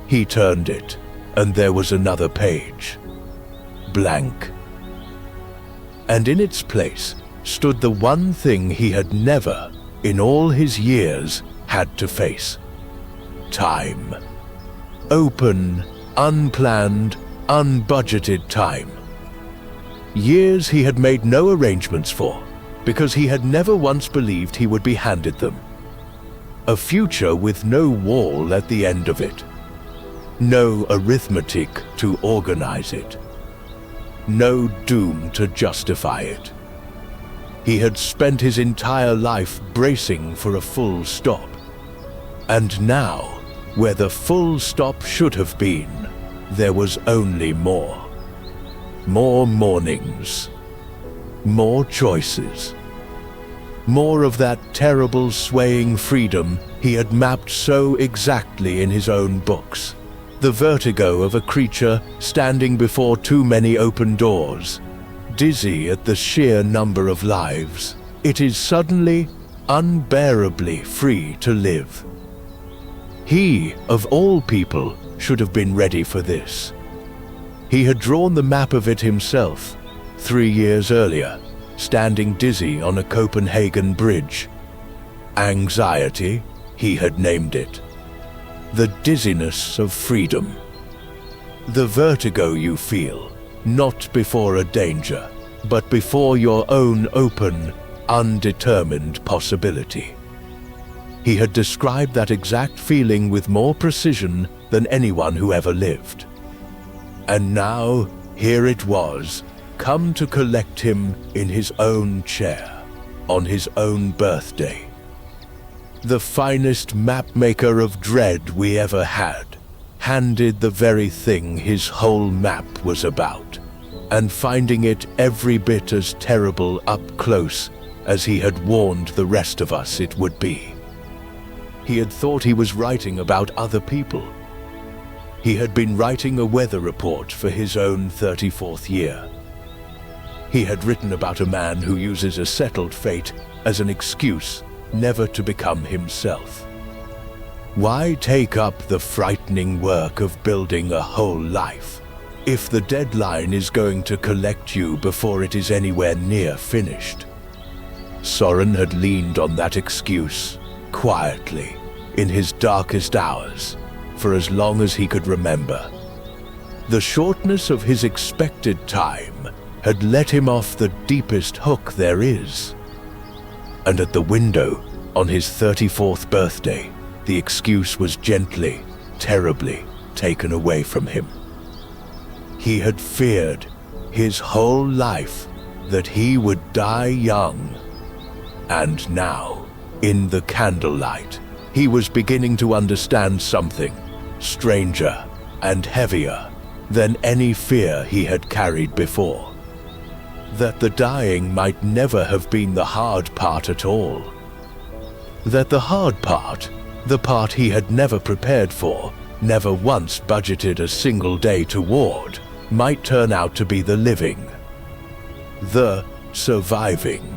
He turned it, and there was another page, blank. And in its place stood the one thing he had never, in all his years, had to face. Time. Open, unplanned, unbudgeted time. Years he had made no arrangements for, because he had never once believed he would be handed them. A future with no wall at the end of it. No arithmetic to organize it. No doom to justify it. He had spent his entire life bracing for a full stop. And now, where the full stop should have been, there was only more. More mornings. More choices. More of that terrible swaying freedom he had mapped so exactly in his own books. The vertigo of a creature standing before too many open doors, dizzy at the sheer number of lives. It is suddenly, unbearably free to live. He, of all people, should have been ready for this. He had drawn the map of it himself, 3 years earlier, standing dizzy on a Copenhagen bridge. Anxiety, he had named it. The dizziness of freedom. The vertigo you feel, not before a danger, but before your own open, undetermined possibility. He had described that exact feeling with more precision than anyone who ever lived. And now, here it was, come to collect him in his own chair, on his own birthday. The finest map-maker of dread we ever had, handed the very thing his whole map was about, and finding it every bit as terrible up close as he had warned the rest of us it would be. He had thought he was writing about other people. He had been writing a weather report for his own 34th year. He had written about a man who uses a settled fate as an excuse never to become himself. Why take up the frightening work of building a whole life if the deadline is going to collect you before it is anywhere near finished? Soren had leaned on that excuse, quietly, in his darkest hours, for as long as he could remember. The shortness of his expected time had let him off the deepest hook there is. And at the window, on his 34th birthday, the excuse was gently, terribly taken away from him. He had feared his whole life that he would die young. And now, in the candlelight, he was beginning to understand something stranger and heavier than any fear he had carried before. That the dying might never have been the hard part at all. That the hard part, the part he had never prepared for, never once budgeted a single day toward, might turn out to be the living. The surviving.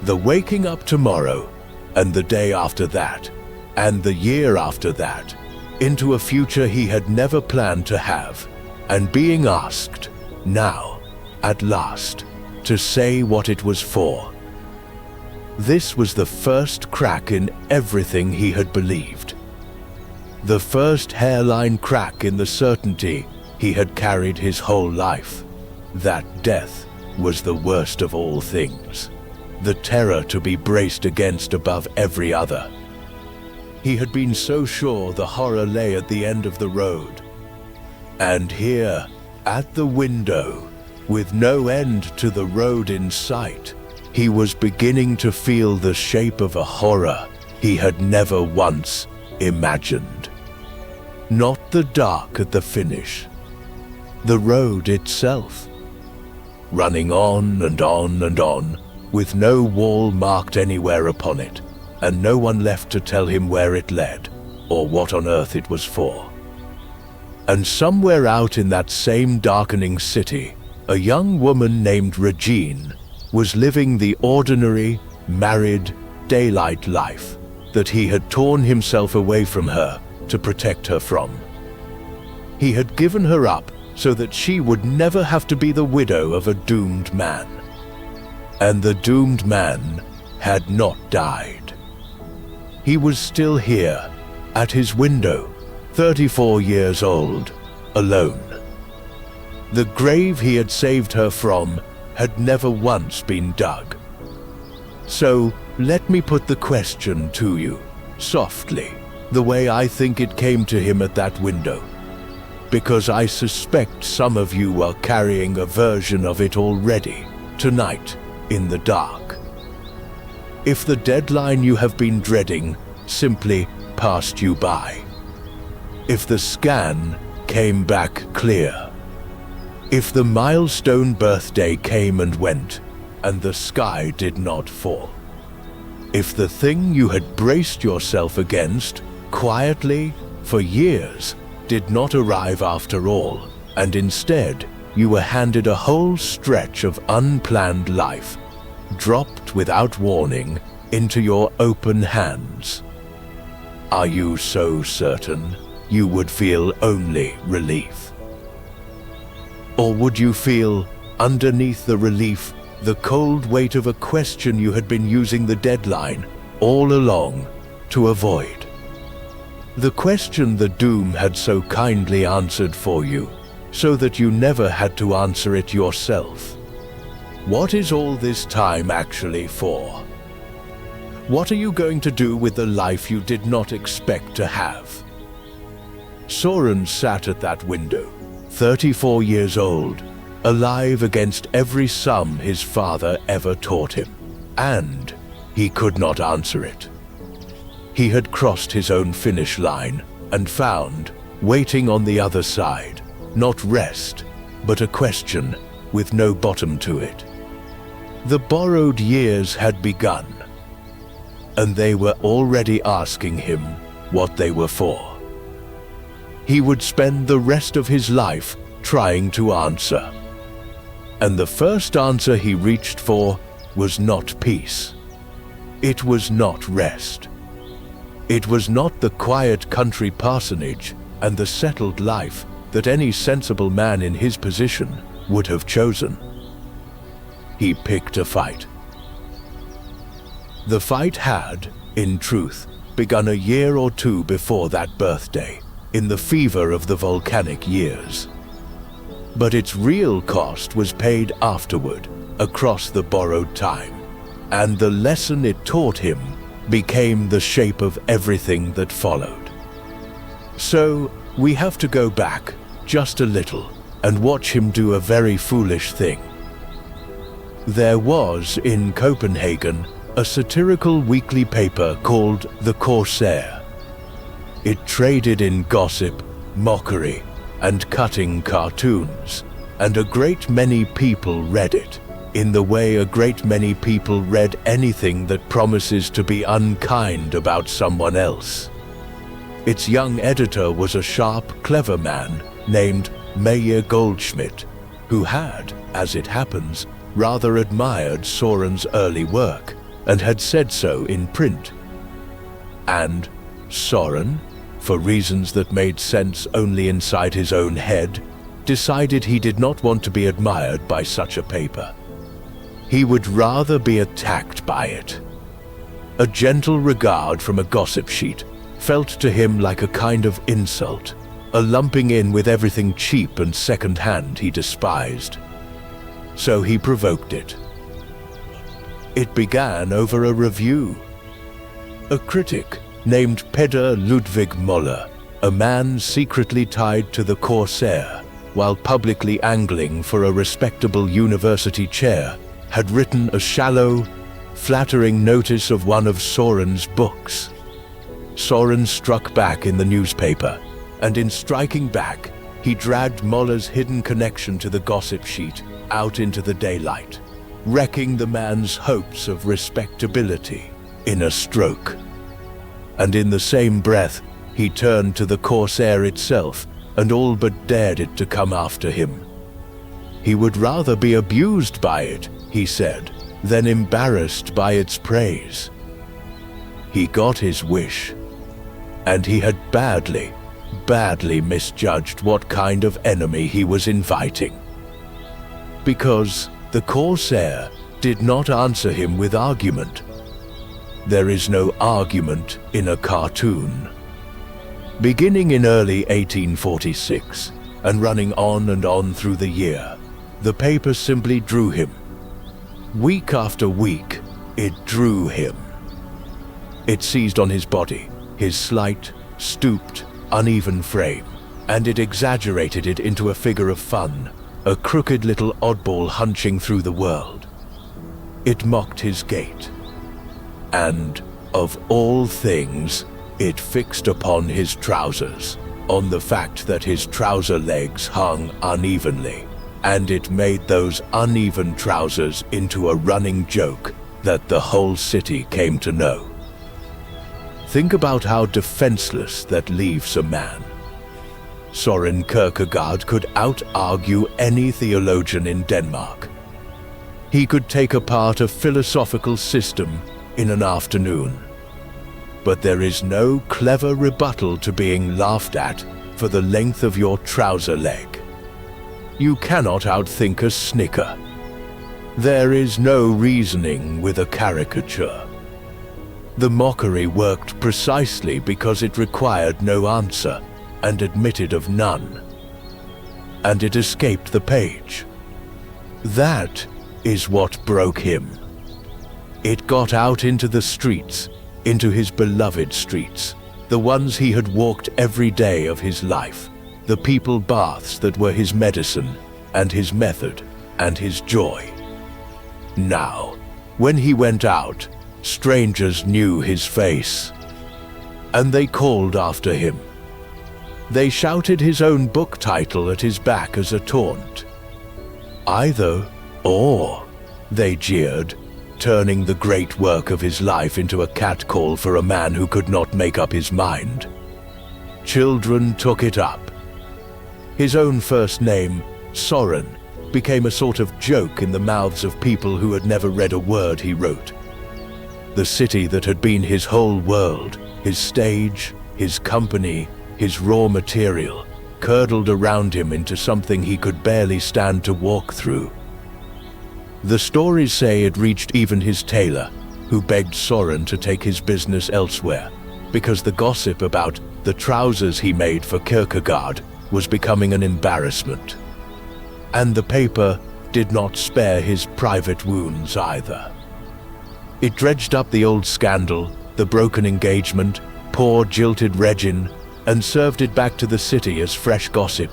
The waking up tomorrow, and the day after that, and the year after that, into a future he had never planned to have, and being asked, now, at last, to say what it was for. This was the first crack in everything he had believed. The first hairline crack in the certainty he had carried his whole life, that death was the worst of all things, the terror to be braced against above every other. He had been so sure the horror lay at the end of the road. And here, at the window, with no end to the road in sight, he was beginning to feel the shape of a horror he had never once imagined. Not the dark at the finish, the road itself, running on and on and on, with no wall marked anywhere upon it, and no one left to tell him where it led, or what on earth it was for. And somewhere out in that same darkening city, a young woman named Regine was living the ordinary, married, daylight life that he had torn himself away from her to protect her from. He had given her up so that she would never have to be the widow of a doomed man. And the doomed man had not died. He was still here, at his window, 34 years old, alone. The grave he had saved her from had never once been dug. So let me put the question to you, softly, the way I think it came to him at that window, because I suspect some of you are carrying a version of it already, tonight, in the dark. If the deadline you have been dreading simply passed you by, if the scan came back clear, if the milestone birthday came and went, and the sky did not fall, if the thing you had braced yourself against, quietly, for years, did not arrive after all, and instead you were handed a whole stretch of unplanned life, dropped without warning into your open hands, are you so certain you would feel only relief? Or would you feel, underneath the relief, the cold weight of a question you had been using the deadline all along to avoid? The question the doom had so kindly answered for you, so that you never had to answer it yourself. What is all this time actually for? What are you going to do with the life you did not expect to have? Soren sat at that window, 34 years old, alive against every sum his father ever taught him, and he could not answer it. He had crossed his own finish line and found, waiting on the other side, not rest, but a question with no bottom to it. The borrowed years had begun, and they were already asking him what they were for. He would spend the rest of his life trying to answer. And the first answer he reached for was not peace. It was not rest. It was not the quiet country parsonage and the settled life that any sensible man in his position would have chosen. He picked a fight. The fight had, in truth, begun a year or two before that birthday, in the fever of the volcanic years. But its real cost was paid afterward, across the borrowed time, and the lesson it taught him became the shape of everything that followed. So, we have to go back just a little and watch him do a very foolish thing. There was, in Copenhagen, a satirical weekly paper called The Corsair. It traded in gossip, mockery, and cutting cartoons, and a great many people read it, in the way a great many people read anything that promises to be unkind about someone else. Its young editor was a sharp, clever man named Meyer Goldschmidt, who had, as it happens, rather admired Soren's early work, and had said so in print. And Soren, for reasons that made sense only inside his own head, decided he did not want to be admired by such a paper. He would rather be attacked by it. A gentle regard from a gossip sheet felt to him like a kind of insult, a lumping in with everything cheap and second-hand he despised. So he provoked it. It began over a review. A critic named Peder Ludwig Möller, a man secretly tied to the Corsair, while publicly angling for a respectable university chair, had written a shallow, flattering notice of one of Soren's books. Soren struck back in the newspaper, and in striking back, he dragged Möller's hidden connection to the gossip sheet out into the daylight, wrecking the man's hopes of respectability in a stroke. And in the same breath, he turned to the Corsair itself and all but dared it to come after him. He would rather be abused by it, he said, than embarrassed by its praise. He got his wish, and he had badly misjudged what kind of enemy he was inviting. Because the Corsair did not answer him with argument. There is no argument in a cartoon. Beginning in early 1846 and running on and on through the year, the paper simply drew him. Week after week, it drew him. It seized on his body, his slight, stooped, uneven frame, and it exaggerated it into a figure of fun, a crooked little oddball hunching through the world. It mocked his gait. And, of all things, it fixed upon his trousers, on the fact that his trouser legs hung unevenly, and it made those uneven trousers into a running joke that the whole city came to know. Think about how defenseless that leaves a man. Soren Kierkegaard could out-argue any theologian in Denmark. He could take apart a philosophical system in an afternoon. But there is no clever rebuttal to being laughed at for the length of your trouser leg. You cannot outthink a snicker. There is no reasoning with a caricature. The mockery worked precisely because it required no answer and admitted of none. And it escaped the page. That is what broke him. It got out into the streets, into his beloved streets, the ones he had walked every day of his life, the people baths that were his medicine and his method and his joy. Now, when he went out, strangers knew his face, and they called after him. They shouted his own book title at his back as a taunt. Either or, they jeered, turning the great work of his life into a catcall for a man who could not make up his mind. Children took it up. His own first name, Soren, became a sort of joke in the mouths of people who had never read a word he wrote. The city that had been his whole world, his stage, his company, his raw material, curdled around him into something he could barely stand to walk through. The stories say it reached even his tailor, who begged Soren to take his business elsewhere, because the gossip about the trousers he made for Kierkegaard was becoming an embarrassment. And the paper did not spare his private wounds either. It dredged up the old scandal, the broken engagement, poor jilted Regin, and served it back to the city as fresh gossip,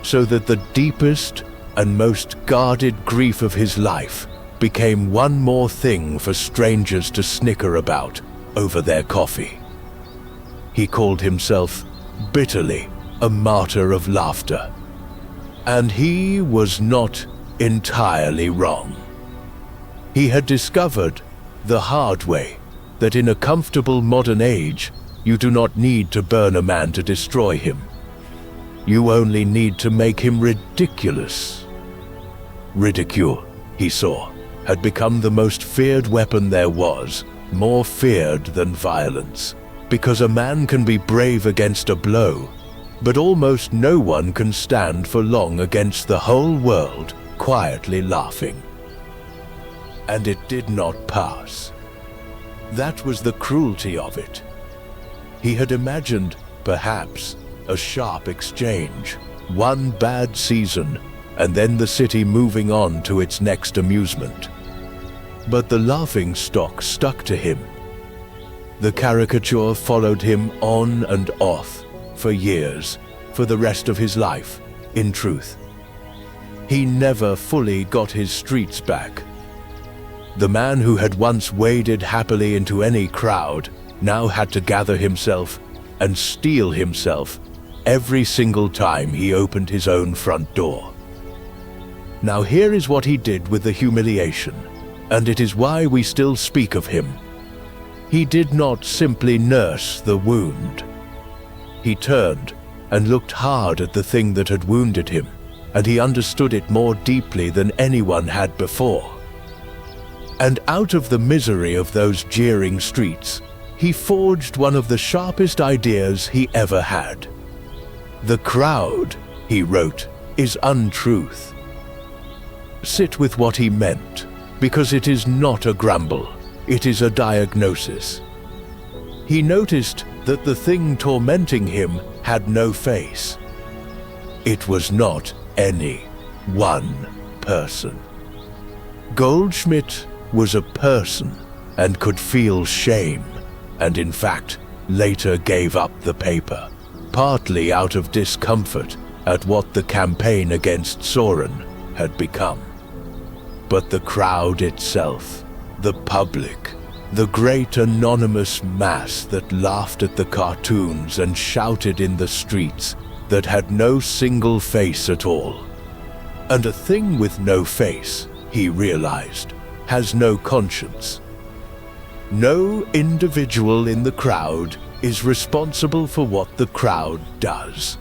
so that the deepest and most guarded grief of his life became one more thing for strangers to snicker about over their coffee. He called himself, bitterly, a martyr of laughter. And he was not entirely wrong. He had discovered the hard way that in a comfortable modern age, you do not need to burn a man to destroy him. You only need to make him ridiculous. Ridicule, he saw, had become the most feared weapon there was, more feared than violence, because a man can be brave against a blow, but almost no one can stand for long against the whole world quietly laughing. And it did not pass. That was the cruelty of it. He had imagined, perhaps, a sharp exchange, one bad season, and then the city moving on to its next amusement. But the laughing stock stuck to him. The caricature followed him on and off for years, for the rest of his life, in truth. He never fully got his streets back. The man who had once waded happily into any crowd now had to gather himself and steel himself every single time he opened his own front door. Now here is what he did with the humiliation, and it is why we still speak of him. He did not simply nurse the wound. He turned and looked hard at the thing that had wounded him, and he understood it more deeply than anyone had before. And out of the misery of those jeering streets, he forged one of the sharpest ideas he ever had. The crowd, he wrote, is untruth. Sit with what he meant, because it is not a grumble, it is a diagnosis. He noticed that the thing tormenting him had no face. It was not any one person. Goldschmidt was a person and could feel shame, and in fact later gave up the paper, partly out of discomfort at what the campaign against Soren had become. But the crowd itself, the public, the great anonymous mass that laughed at the cartoons and shouted in the streets, that had no single face at all. And a thing with no face, he realized, has no conscience. No individual in the crowd is responsible for what the crowd does.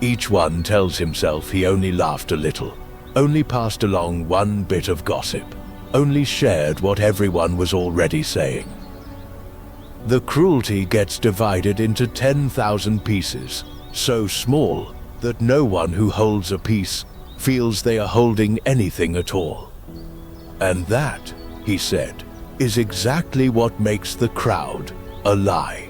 Each one tells himself he only laughed a little, only passed along one bit of gossip, only shared what everyone was already saying. The cruelty gets divided into 10,000 pieces, so small that no one who holds a piece feels they are holding anything at all. And that, he said, is exactly what makes the crowd a lie.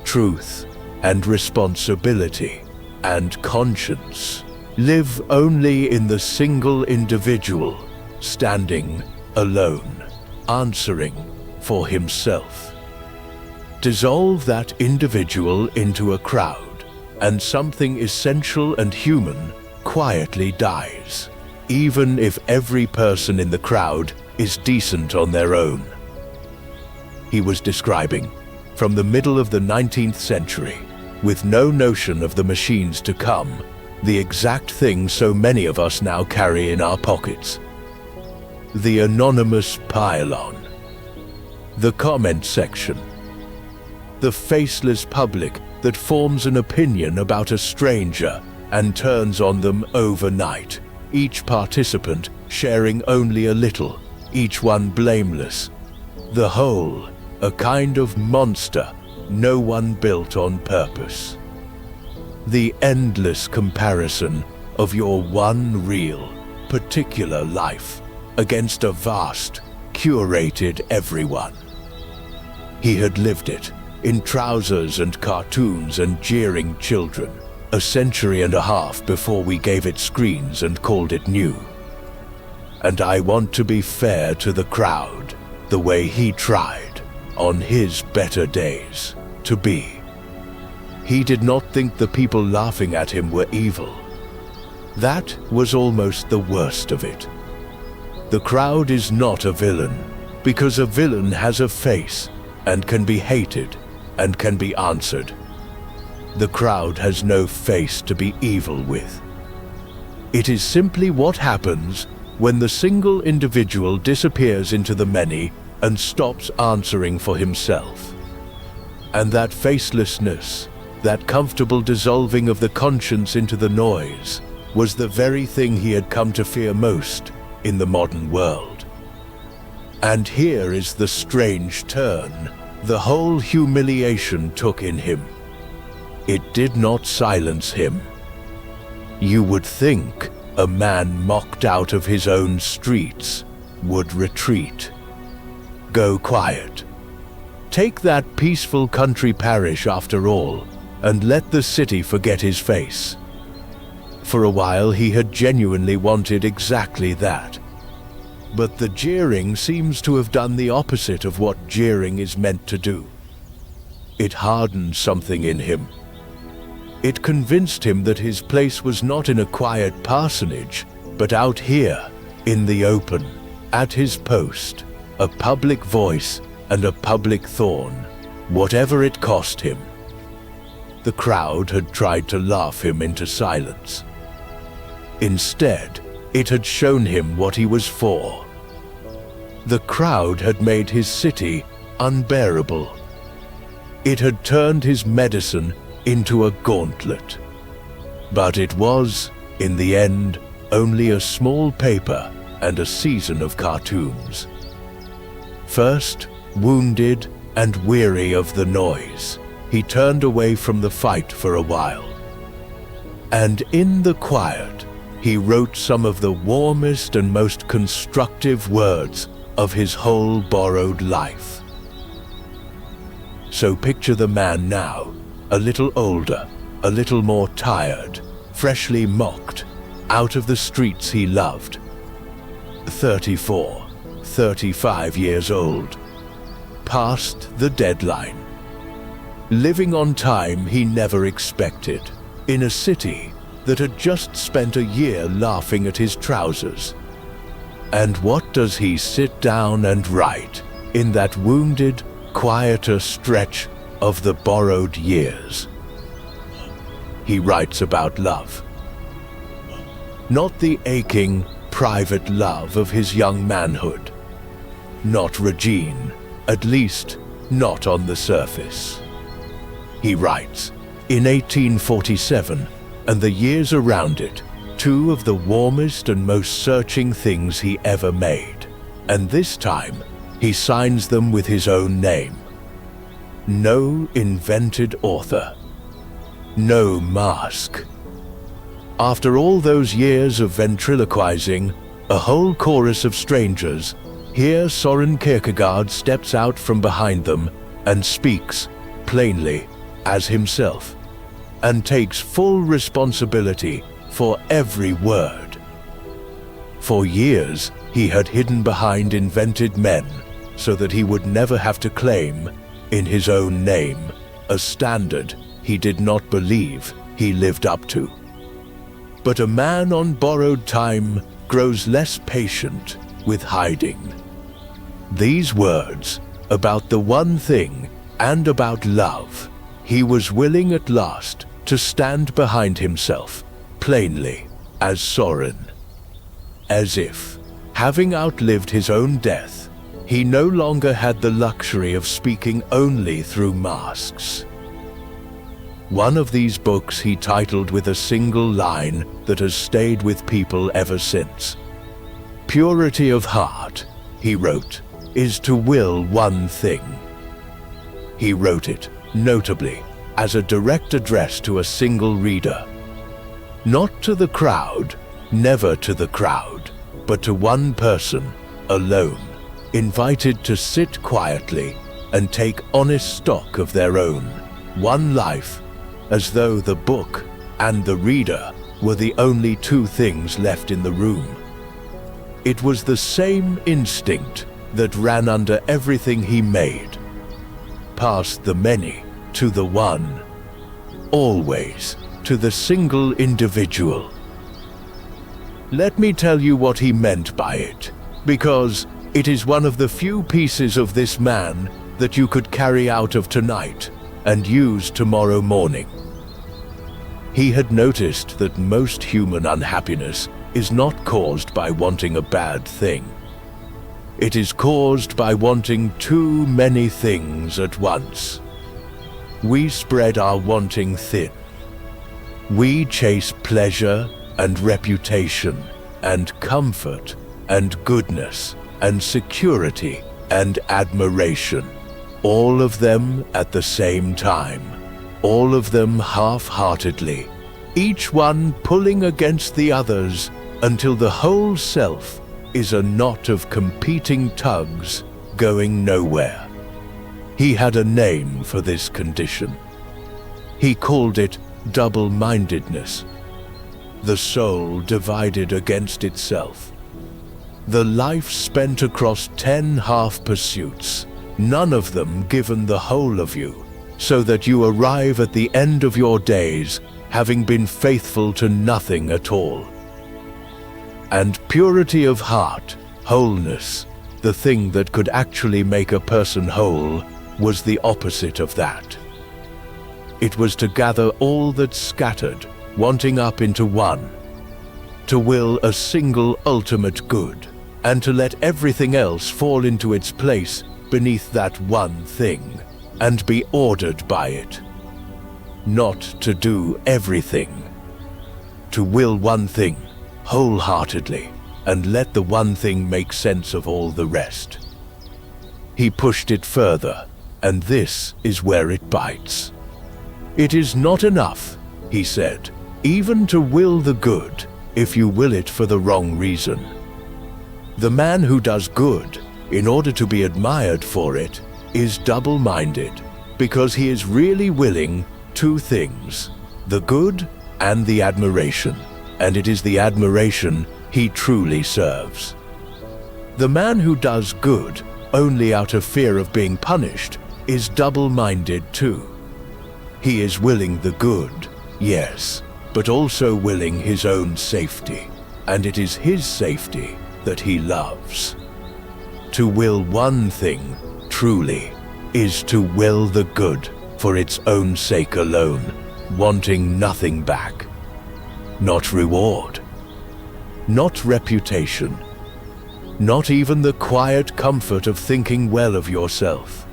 Truth and responsibility and conscience live only in the single individual, standing alone, answering for himself. Dissolve that individual into a crowd, and something essential and human quietly dies, even if every person in the crowd is decent on their own. He was describing, from the middle of the 19th century, with no notion of the machines to come, the exact thing so many of us now carry in our pockets. The anonymous pile-on. The comment section. The faceless public that forms an opinion about a stranger and turns on them overnight, each participant sharing only a little, each one blameless. The whole, a kind of monster no one built on purpose. The endless comparison of your one real, particular life against a vast, curated everyone. He had lived it, in trousers and cartoons and jeering children, a century and a half before we gave it screens and called it new. And I want to be fair to the crowd, the way he tried, on his better days, to be. He did not think the people laughing at him were evil. That was almost the worst of it. The crowd is not a villain, because a villain has a face, and can be hated, and can be answered. The crowd has no face to be evil with. It is simply what happens when the single individual disappears into the many and stops answering for himself. And that facelessness, that comfortable dissolving of the conscience into the noise, was the very thing he had come to fear most in the modern world. And here is the strange turn the whole humiliation took in him. It did not silence him. You would think a man mocked out of his own streets would retreat, go quiet, take that peaceful country parish after all, and let the city forget his face. For a while he had genuinely wanted exactly that. But the jeering seems to have done the opposite of what jeering is meant to do. It hardened something in him. It convinced him that his place was not in a quiet parsonage, but out here, in the open, at his post, a public voice and a public thorn, whatever it cost him. The crowd had tried to laugh him into silence. Instead, it had shown him what he was for. The crowd had made his city unbearable. It had turned his medicine into a gauntlet. But it was, in the end, only a small paper and a season of cartoons. First, wounded and weary of the noise, he turned away from the fight for a while. And in the quiet, he wrote some of the warmest and most constructive words of his whole borrowed life. So picture the man now, a little older, a little more tired, freshly mocked, out of the streets he loved. 34, 35 years old, past the deadline. Living on time he never expected, in a city that had just spent a year laughing at his trousers. And what does he sit down and write in that wounded, quieter stretch of the borrowed years? He writes about love. Not the aching, private love of his young manhood. Not Regine, at least not on the surface. He writes, in 1847, and the years around it, two of the warmest and most searching things he ever made, and this time he signs them with his own name. No invented author. No mask. After all those years of ventriloquizing, a whole chorus of strangers, here Søren Kierkegaard steps out from behind them and speaks, plainly, as himself, and takes full responsibility for every word. For years, he had hidden behind invented men so that he would never have to claim, in his own name, a standard he did not believe he lived up to. But a man on borrowed time grows less patient with hiding. These words, about the one thing and about love, he was willing at last to stand behind himself, plainly, as Soren. As if, having outlived his own death, he no longer had the luxury of speaking only through masks. One of these books he titled with a single line that has stayed with people ever since. "Purity of heart," he wrote, "is to will one thing." He wrote it, notably, as a direct address to a single reader. Not to the crowd, never to the crowd, but to one person, alone, invited to sit quietly and take honest stock of their own, one life, as though the book and the reader were the only two things left in the room. It was the same instinct that ran under everything he made. Past the many to the one, always to the single individual. Let me tell you what he meant by it, because it is one of the few pieces of this man that you could carry out of tonight and use tomorrow morning. He had noticed that most human unhappiness is not caused by wanting a bad thing. It is caused by wanting too many things at once. We spread our wanting thin. We chase pleasure and reputation and comfort and goodness and security and admiration, all of them at the same time, all of them half-heartedly, each one pulling against the others until the whole self is a knot of competing tugs going nowhere. He had a name for this condition. He called it double-mindedness, the soul divided against itself. The life spent across 10 half-pursuits, none of them given the whole of you, so that you arrive at the end of your days having been faithful to nothing at all. And purity of heart, wholeness, the thing that could actually make a person whole, was the opposite of that. It was to gather all that's scattered, wanting up into one, to will a single ultimate good, and to let everything else fall into its place beneath that one thing, and be ordered by it. Not to do everything. To will one thing, wholeheartedly, and let the one thing make sense of all the rest. He pushed it further, and this is where it bites. It is not enough, he said, even to will the good, if you will it for the wrong reason. The man who does good, in order to be admired for it, is double-minded, because he is really willing two things, the good and the admiration, and it is the admiration he truly serves. The man who does good only out of fear of being punished is double-minded too. He is willing the good, yes, but also willing his own safety, and it is his safety that he loves. To will one thing, truly, is to will the good for its own sake alone, wanting nothing back. Not reward, not reputation, not even the quiet comfort of thinking well of yourself.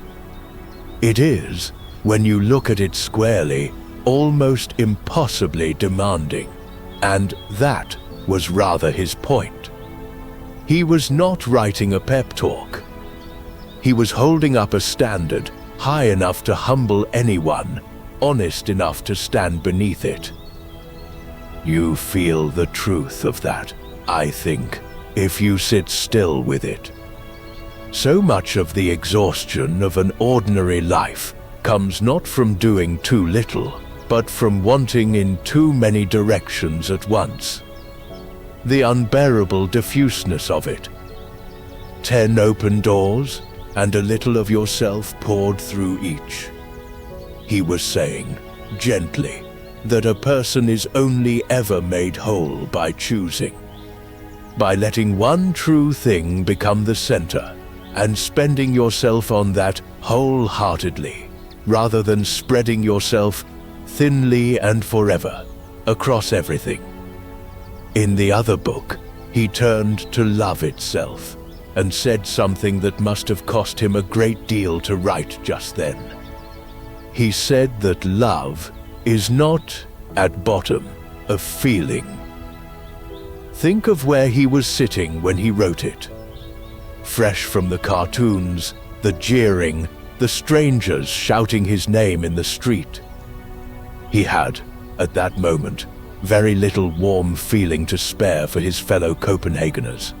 It is, when you look at it squarely, almost impossibly demanding, and that was rather his point. He was not writing a pep talk. He was holding up a standard high enough to humble anyone, honest enough to stand beneath it. You feel the truth of that, I think, if you sit still with it. So much of the exhaustion of an ordinary life comes not from doing too little, but from wanting in too many directions at once. The unbearable diffuseness of it, 10 open doors, and a little of yourself poured through each. He was saying, gently, that a person is only ever made whole by choosing, by letting one true thing become the center, and spending yourself on that wholeheartedly, rather than spreading yourself thinly and forever across everything. In the other book, he turned to love itself and said something that must have cost him a great deal to write just then. He said that love is not, at bottom, a feeling. Think of where he was sitting when he wrote it. Fresh from the cartoons, the jeering, the strangers shouting his name in the street. He had, at that moment, very little warm feeling to spare for his fellow Copenhageners.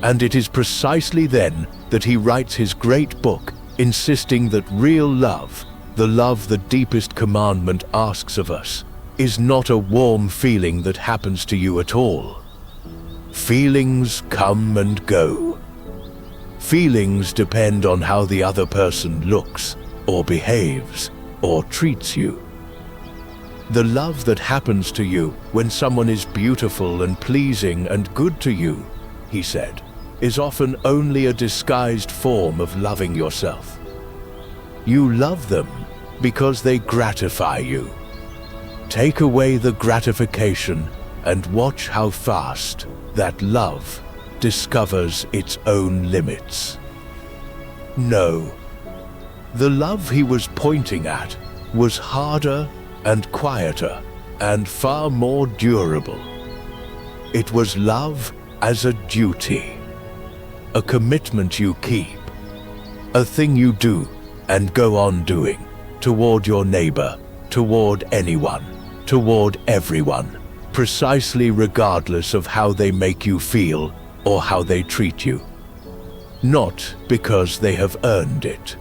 And it is precisely then that he writes his great book, insisting that real love, the love the deepest commandment asks of us, is not a warm feeling that happens to you at all. Feelings come and go. Feelings depend on how the other person looks, or behaves, or treats you. The love that happens to you when someone is beautiful and pleasing and good to you, he said, is often only a disguised form of loving yourself. You love them because they gratify you. Take away the gratification and watch how fast that love discovers its own limits. No, the love he was pointing at was harder and quieter and far more durable. It was love as a duty, a commitment you keep, a thing you do and go on doing toward your neighbor, toward anyone, toward everyone, precisely regardless of how they make you feel or how they treat you. Not because they have earned it,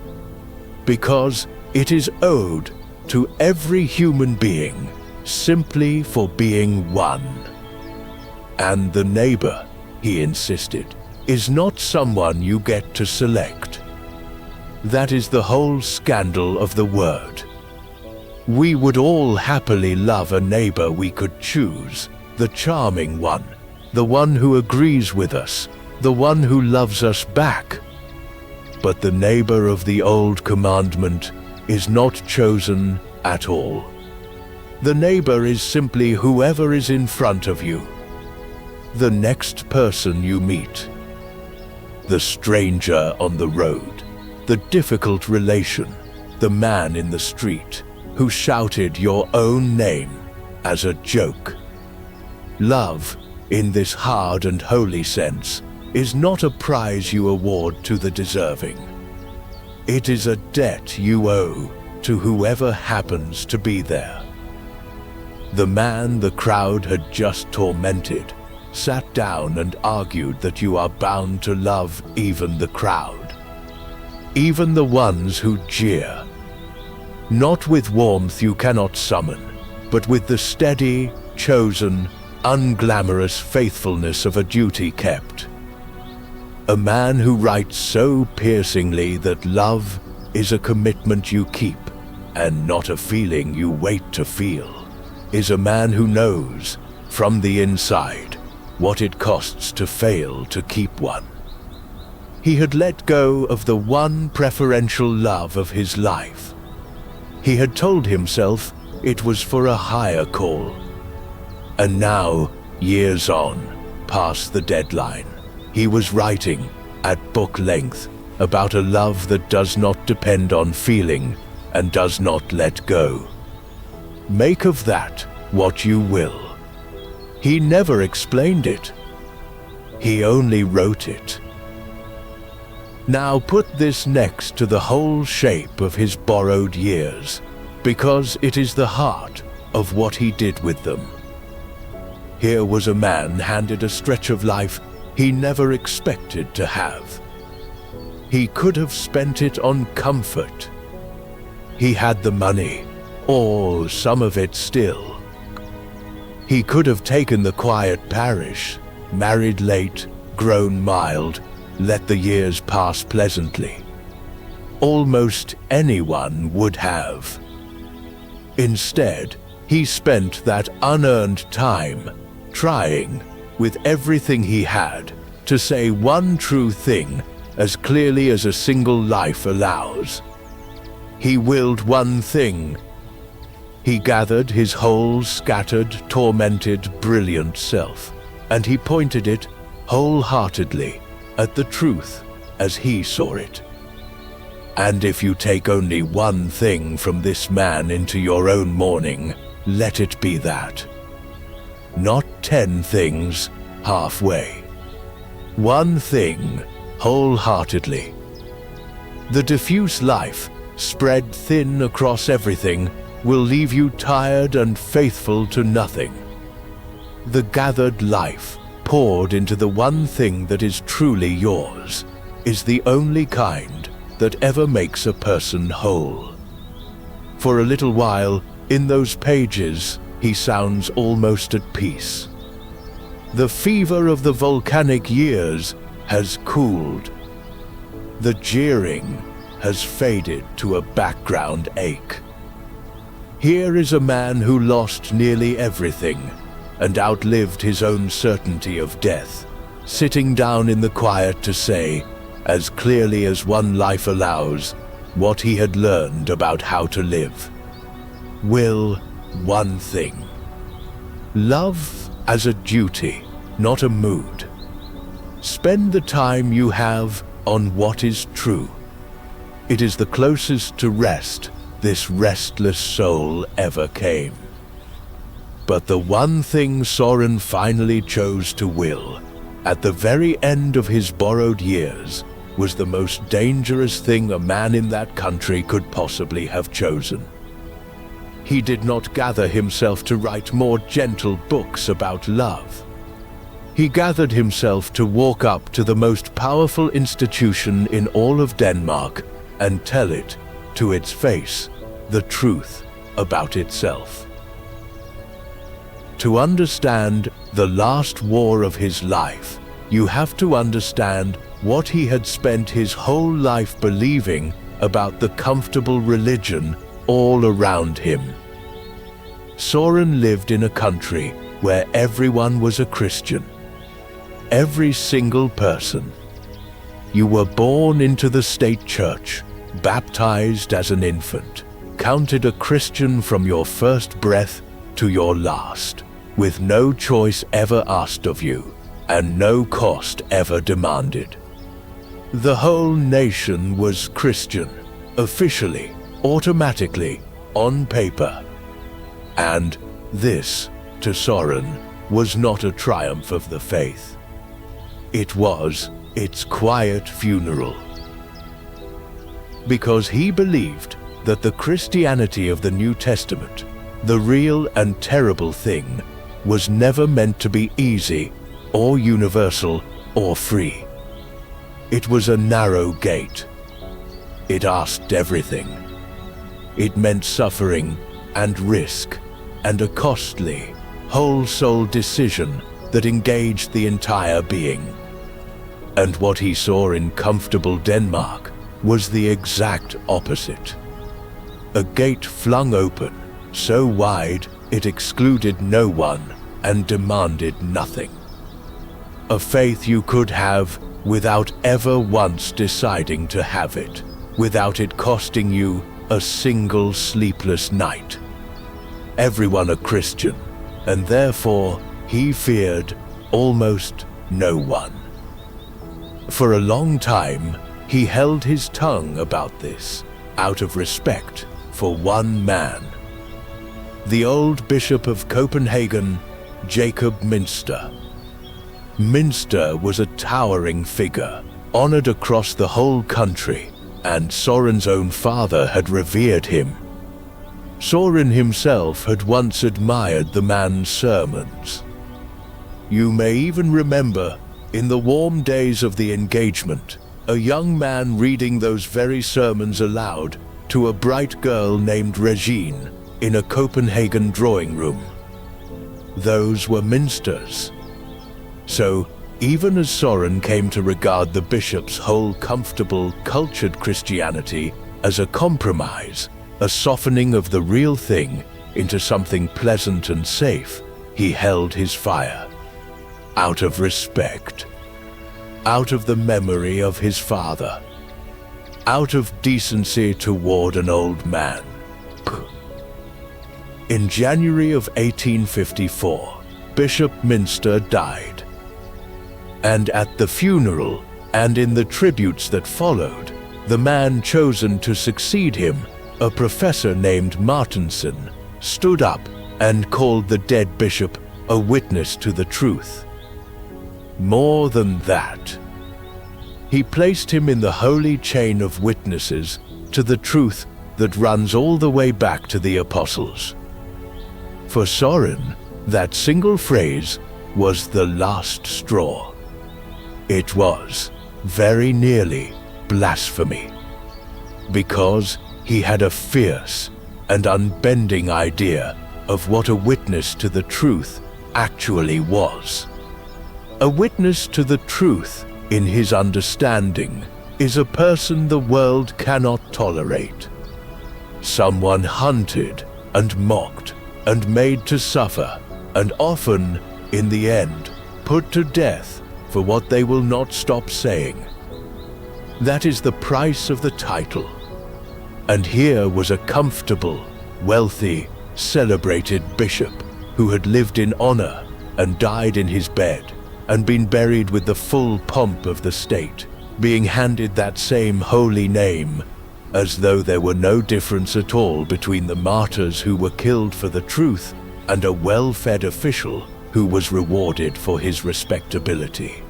because it is owed to every human being simply for being one. And the neighbor, he insisted, is not someone you get to select. That is the whole scandal of the word. We would all happily love a neighbor we could choose, the charming one, the one who agrees with us, the one who loves us back. But the neighbor of the old commandment is not chosen at all. The neighbor is simply whoever is in front of you, the next person you meet, the stranger on the road, the difficult relation, the man in the street who shouted your own name as a joke. Love, in this hard and holy sense, is not a prize you award to the deserving. It is a debt you owe to whoever happens to be there. The man the crowd had just tormented sat down and argued that you are bound to love even the crowd, even the ones who jeer. Not with warmth you cannot summon, but with the steady, chosen, unglamorous faithfulness of a duty kept. A man who writes so piercingly that love is a commitment you keep and not a feeling you wait to feel, is a man who knows, from the inside, what it costs to fail to keep one. He had let go of the one preferential love of his life. He had told himself it was for a higher call. And now, years on, past the deadline, he was writing, at book length, about a love that does not depend on feeling and does not let go. Make of that what you will. He never explained it. He only wrote it. Now put this next to the whole shape of his borrowed years, because it is the heart of what he did with them. Here was a man handed a stretch of life he never expected to have. He could have spent it on comfort. He had the money, or some of it still. He could have taken the quiet parish, married late, grown mild, let the years pass pleasantly. Almost anyone would have. Instead, he spent that unearned time trying, with everything he had, to say one true thing as clearly as a single life allows. He willed one thing. He gathered his whole scattered, tormented, brilliant self, and he pointed it wholeheartedly at the truth as he saw it. And if you take only one thing from this man into your own morning, let it be that. Not 10 things halfway. One thing wholeheartedly. The diffuse life, spread thin across everything, will leave you tired and faithful to nothing. The gathered life, poured into the one thing that is truly yours, is the only kind that ever makes a person whole. For a little while, in those pages, he sounds almost at peace. The fever of the volcanic years has cooled. The jeering has faded to a background ache. Here is a man who lost nearly everything and outlived his own certainty of death, sitting down in the quiet to say, as clearly as one life allows, what he had learned about how to live. Will one thing. Love as a duty, not a mood. Spend the time you have on what is true. It is the closest to rest this restless soul ever came. But the one thing Soren finally chose to will, at the very end of his borrowed years, was the most dangerous thing a man in that country could possibly have chosen. He did not gather himself to write more gentle books about love. He gathered himself to walk up to the most powerful institution in all of Denmark and tell it, to its face, the truth about itself. To understand the last war of his life, you have to understand what he had spent his whole life believing about the comfortable religion all around him. Soren lived in a country where everyone was a Christian. Every single person. You were born into the state church, baptized as an infant, counted a Christian from your first breath to your last, with no choice ever asked of you, and no cost ever demanded. The whole nation was Christian, officially, automatically, on paper. And this, to Soren, was not a triumph of the faith. It was its quiet funeral. Because he believed that the Christianity of the New Testament, the real and terrible thing, was never meant to be easy, or universal, or free. It was a narrow gate. It asked everything. It meant suffering and risk, and a costly, whole-soul decision that engaged the entire being. And what he saw in comfortable Denmark was the exact opposite. A gate flung open, so wide it excluded no one and demanded nothing. A faith you could have without ever once deciding to have it, without it costing you a single sleepless night. Everyone a Christian, and therefore he feared almost no one. For a long time, he held his tongue about this, out of respect for one man. The old Bishop of Copenhagen, Jacob Mynster. Mynster was a towering figure, honored across the whole country, and Soren's own father had revered him. Soren himself had once admired the man's sermons. You may even remember, in the warm days of the engagement, a young man reading those very sermons aloud to a bright girl named Regine in a Copenhagen drawing room. Those were Mynster's. So Even as Soren came to regard the bishop's whole comfortable, cultured Christianity as a compromise, a softening of the real thing into something pleasant and safe, he held his fire. Out of respect. Out of the memory of his father. Out of decency toward an old man. In January of 1854, Bishop Münster died. And at the funeral, and in the tributes that followed, the man chosen to succeed him, a professor named Martensen, stood up and called the dead bishop a witness to the truth. More than that, he placed him in the holy chain of witnesses to the truth that runs all the way back to the apostles. For Soren, that single phrase was the last straw. It was, very nearly, blasphemy, because he had a fierce and unbending idea of what a witness to the truth actually was. A witness to the truth, in his understanding, is a person the world cannot tolerate. Someone hunted and mocked and made to suffer, and often, in the end, put to death for what they will not stop saying. That is the price of the title. And here was a comfortable, wealthy, celebrated bishop who had lived in honor and died in his bed and been buried with the full pomp of the state, being handed that same holy name, as though there were no difference at all between the martyrs who were killed for the truth and a well-fed official who was rewarded for his respectability.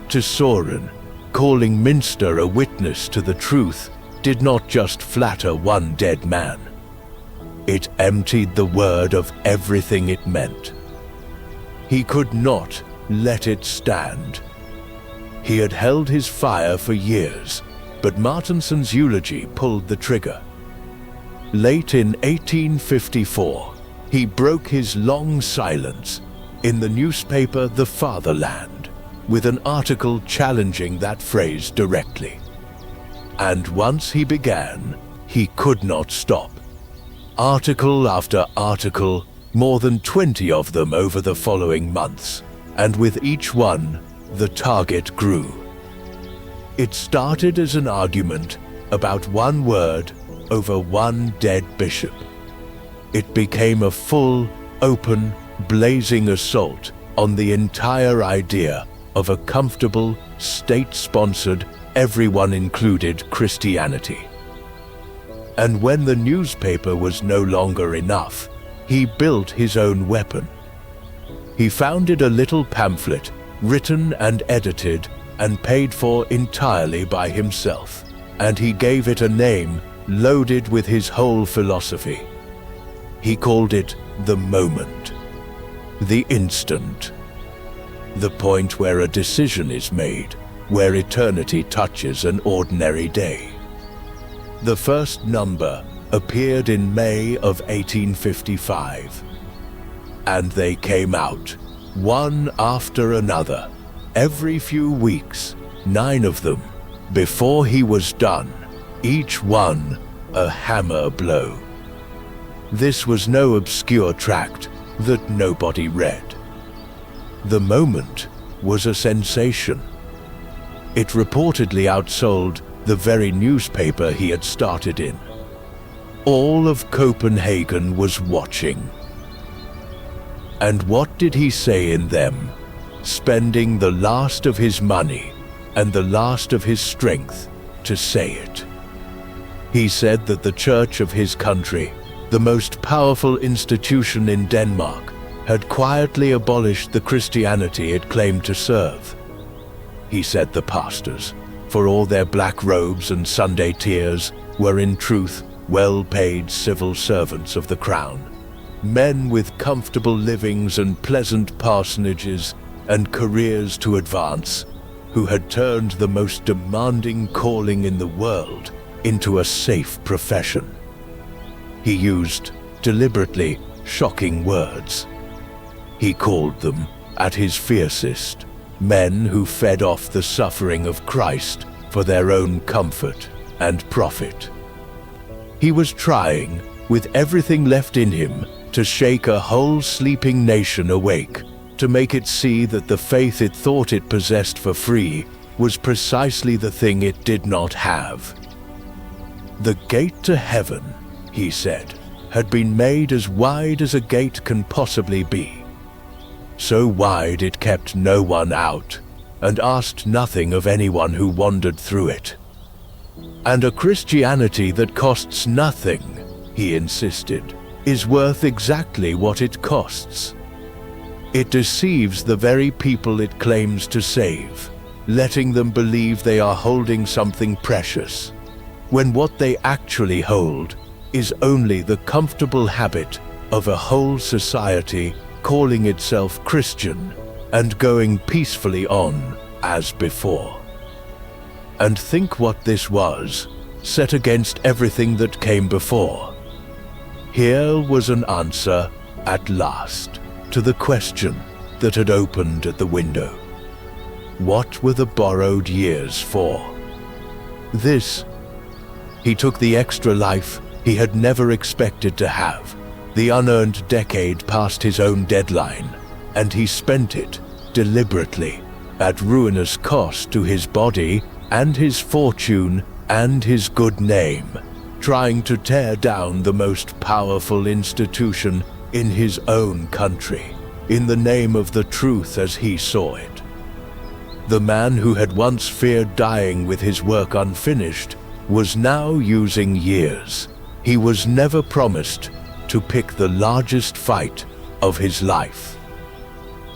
To Soren, calling Münster a witness to the truth did not just flatter one dead man. It emptied the word of everything it meant. He could not let it stand. He had held his fire for years, but Martensen's eulogy pulled the trigger. Late in 1854, he broke his long silence in the newspaper The Fatherland with an article challenging that phrase directly. And once he began, he could not stop. Article after article, more than 20 of them over the following months, and with each one, the target grew. It started as an argument about one word over one dead bishop. It became a full, open, blazing assault on the entire idea of a comfortable, state-sponsored, everyone-included Christianity. And when the newspaper was no longer enough, he built his own weapon. He founded a little pamphlet, written and edited and paid for entirely by himself, and he gave it a name loaded with his whole philosophy. He called it the moment, the instant, the point where a decision is made, where eternity touches an ordinary day. The first number appeared in May of 1855, and they came out, one after another, every few weeks, 9 of them, before he was done, each one a hammer blow. This was no obscure tract that nobody read. The Moment was a sensation. It reportedly outsold the very newspaper he had started in. All of Copenhagen was watching. And what did he say in them, spending the last of his money and the last of his strength to say it? He said that the church of his country, the most powerful institution in Denmark, had quietly abolished the Christianity it claimed to serve. He said the pastors, for all their black robes and Sunday tears, were in truth well-paid civil servants of the crown, men with comfortable livings and pleasant parsonages and careers to advance, who had turned the most demanding calling in the world into a safe profession. He used, deliberately, shocking words. He called them, at his fiercest, men who fed off the suffering of Christ for their own comfort and profit. He was trying, with everything left in him, to shake a whole sleeping nation awake, to make it see that the faith it thought it possessed for free was precisely the thing it did not have. The gate to heaven, he said, had been made as wide as a gate can possibly be. So wide it kept no one out, and asked nothing of anyone who wandered through it. And a Christianity that costs nothing, he insisted, is worth exactly what it costs. It deceives the very people it claims to save, letting them believe they are holding something precious, when what they actually hold is only the comfortable habit of a whole society calling itself Christian and going peacefully on as before. And think what this was, set against everything that came before. Here was an answer, at last, to the question that had opened at the window. What were the borrowed years for? This. He took the extra life he had never expected to have, the unearned decade past his own deadline, and he spent it, deliberately, at ruinous cost to his body and his fortune and his good name, trying to tear down the most powerful institution in his own country, in the name of the truth as he saw it. The man who had once feared dying with his work unfinished was now using years he was never promised to pick the largest fight of his life.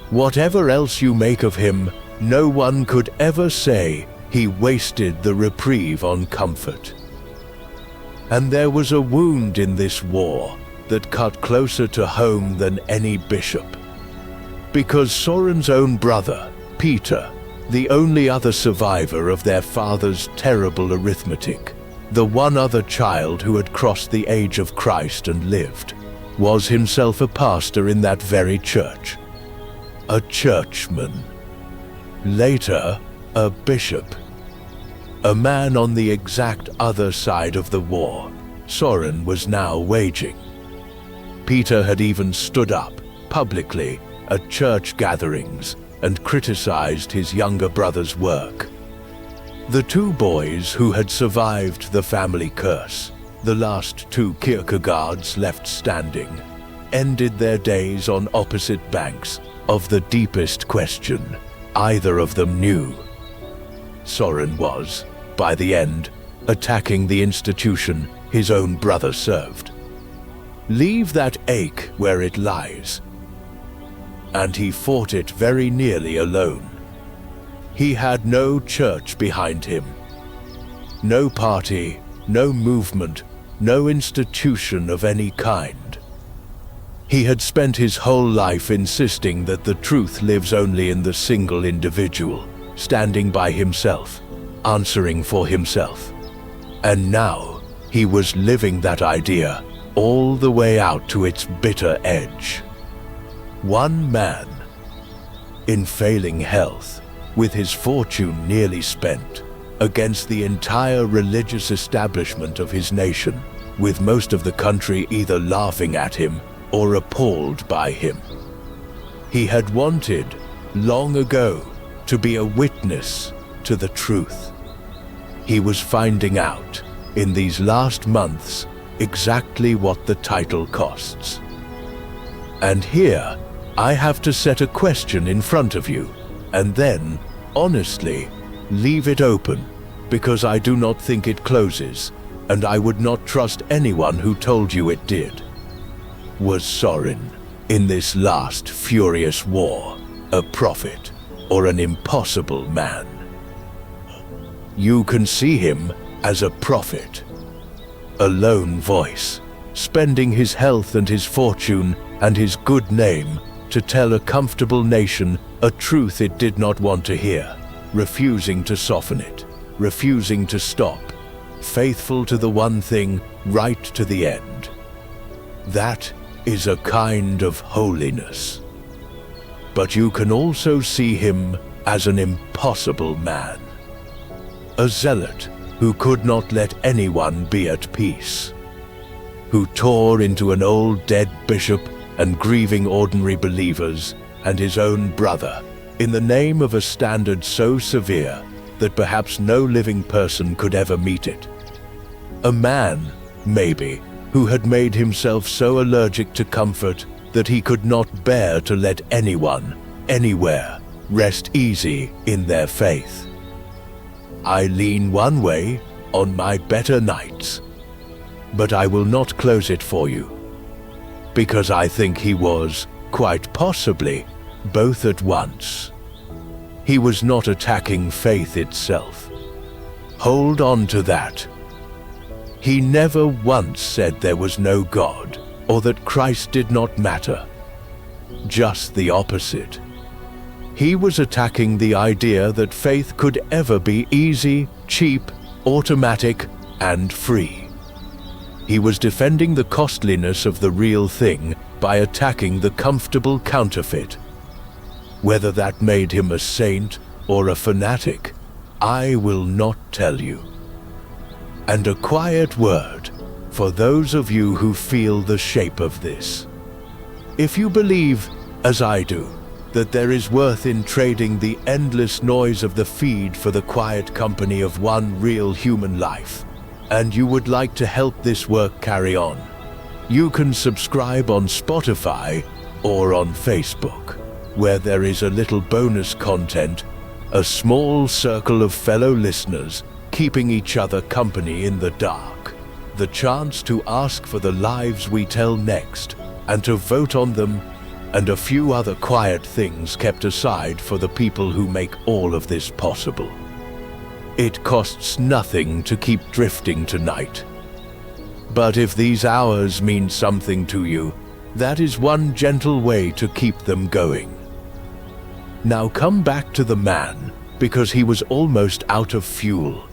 Whatever else you make of him, no one could ever say he wasted the reprieve on comfort. And there was a wound in this war that cut closer to home than any bishop. Because Soren's own brother, Peter, the only other survivor of their father's terrible arithmetic, the one other child who had crossed the age of Christ and lived, was himself a pastor in that very church. A churchman. Later, a bishop. A man on the exact other side of the war Soren was now waging. Peter had even stood up, publicly, at church gatherings and criticized his younger brother's work. The two boys who had survived the family curse, the last two Kierkegaards left standing, ended their days on opposite banks of the deepest question either of them knew. Soren was, by the end, attacking the institution his own brother served. Leave that ache where it lies. And he fought it very nearly alone. He had no church behind him. No party, no movement, no institution of any kind. He had spent his whole life insisting that the truth lives only in the single individual, standing by himself, answering for himself. And now he was living that idea all the way out to its bitter edge. One man, in failing health, with his fortune nearly spent, against the entire religious establishment of his nation, with most of the country either laughing at him or appalled by him. He had wanted, long ago, to be a witness to the truth. He was finding out, in these last months, exactly what the title costs. And here, I have to set a question in front of you, and then, honestly, leave it open, because I do not think it closes, and I would not trust anyone who told you it did. Was Soren, in this last furious war, a prophet or an impossible man? You can see him as a prophet, a lone voice, spending his health and his fortune and his good name to tell a comfortable nation a truth it did not want to hear, refusing to soften it, refusing to stop, faithful to the one thing, right to the end. That is a kind of holiness. But you can also see him as an impossible man. A zealot who could not let anyone be at peace, who tore into an old dead bishop and grieving ordinary believers and his own brother in the name of a standard so severe that perhaps no living person could ever meet it. A man, maybe, who had made himself so allergic to comfort that he could not bear to let anyone, anywhere, rest easy in their faith. I lean one way on my better nights, but I will not close it for you, because I think he was, quite possibly, both at once. He was not attacking faith itself. Hold on to that. He never once said there was no God, or that Christ did not matter. Just the opposite. He was attacking the idea that faith could ever be easy, cheap, automatic, and free. He was defending the costliness of the real thing by attacking the comfortable counterfeit. Whether that made him a saint or a fanatic, I will not tell you. And a quiet word for those of you who feel the shape of this. If you believe, as I do, that there is worth in trading the endless noise of the feed for the quiet company of one real human life, and you would like to help this work carry on, you can subscribe on Spotify or on Facebook, where there is a little bonus content, a small circle of fellow listeners keeping each other company in the dark, the chance to ask for the lives we tell next and to vote on them, and a few other quiet things kept aside for the people who make all of this possible. It costs nothing to keep drifting tonight. But if these hours mean something to you, that is one gentle way to keep them going. Now come back to the man, because he was almost out of fuel.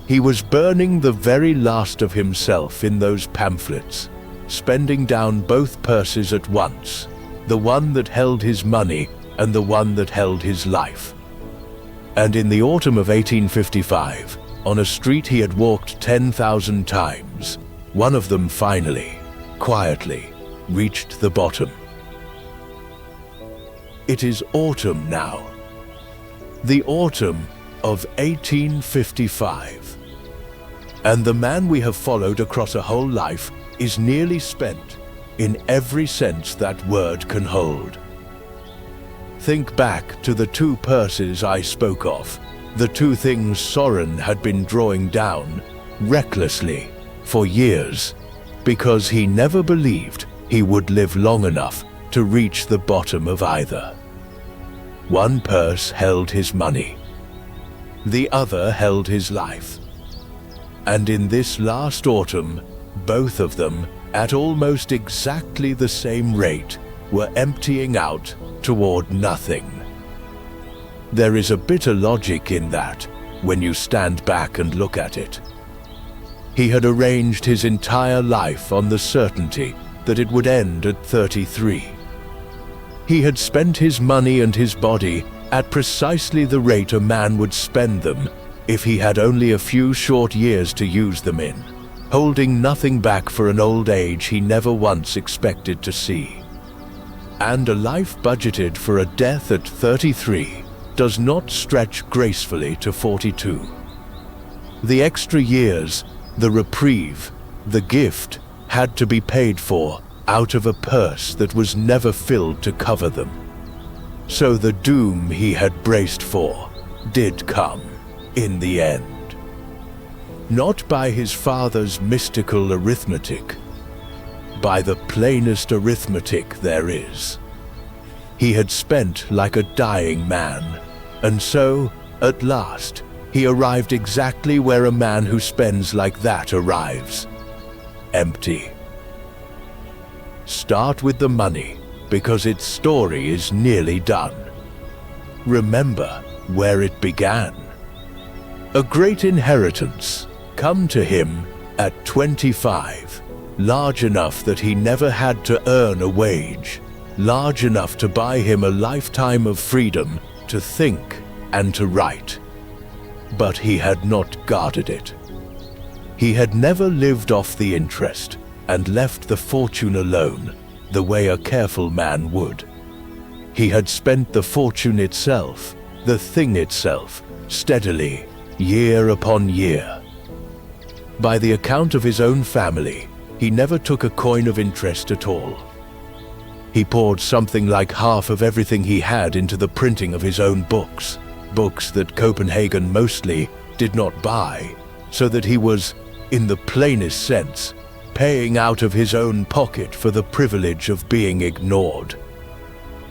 He was burning the very last of himself in those pamphlets, spending down both purses at once, the one that held his money and the one that held his life. And in the autumn of 1855, on a street he had walked 10,000 times, one of them finally, quietly, reached the bottom. It is autumn now. The autumn of 1855. And the man we have followed across a whole life is nearly spent in every sense that word can hold. Think back to the two purses I spoke of, the two things Soren had been drawing down, recklessly, for years, because he never believed he would live long enough to reach the bottom of either. One purse held his money. The other held his life. And in this last autumn, both of them, at almost exactly the same rate, were emptying out toward nothing. There is a bitter logic in that, when you stand back and look at it. He had arranged his entire life on the certainty that it would end at 33. He had spent his money and his body at precisely the rate a man would spend them if he had only a few short years to use them in, holding nothing back for an old age he never once expected to see. And a life budgeted for a death at 33 does not stretch gracefully to 42. The extra years, the reprieve, the gift, had to be paid for out of a purse that was never filled to cover them. So the doom he had braced for did come in the end. Not by his father's mystical arithmetic, by the plainest arithmetic there is. He had spent like a dying man, and so, at last, he arrived exactly where a man who spends like that arrives: empty. Start with the money, because its story is nearly done. Remember where it began. A great inheritance, come to him at 25, large enough that he never had to earn a wage, large enough to buy him a lifetime of freedom to think and to write, but he had not guarded it. He had never lived off the interest and left the fortune alone the way a careful man would. He had spent the fortune itself, the thing itself, steadily, year upon year. By the account of his own family, he never took a coin of interest at all. He poured something like half of everything he had into the printing of his own books, books that Copenhagen mostly did not buy, so that he was, in the plainest sense, paying out of his own pocket for the privilege of being ignored.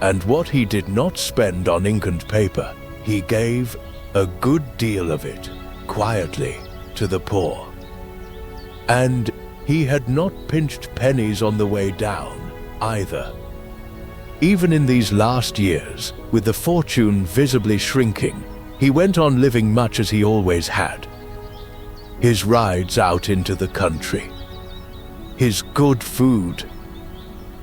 And what he did not spend on ink and paper, he gave a good deal of it, quietly, to the poor. And he had not pinched pennies on the way down, either. Even in these last years, with the fortune visibly shrinking, he went on living much as he always had. His rides out into the country, his good food,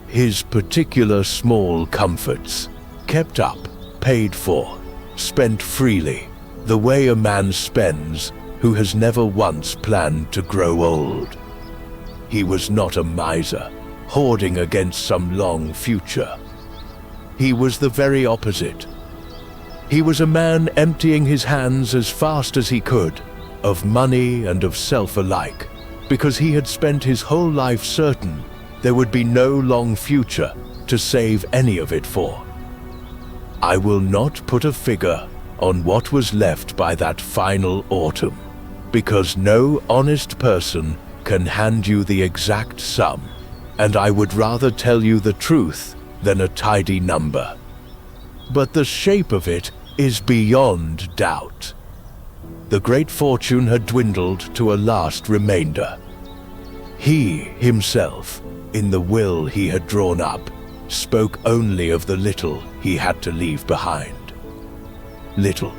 his particular small comforts, kept up, paid for, spent freely, the way a man spends who has never once planned to grow old. He was not a miser, hoarding against some long future. He was the very opposite. He was a man emptying his hands as fast as he could, of money and of self alike, because he had spent his whole life certain there would be no long future to save any of it for. I will not put a figure on what was left by that final autumn, because no honest person can hand you the exact sum, and I would rather tell you the truth than a tidy number. But the shape of it is beyond doubt. The great fortune had dwindled to a last remainder. He himself, in the will he had drawn up, spoke only of the little he had to leave behind. Little.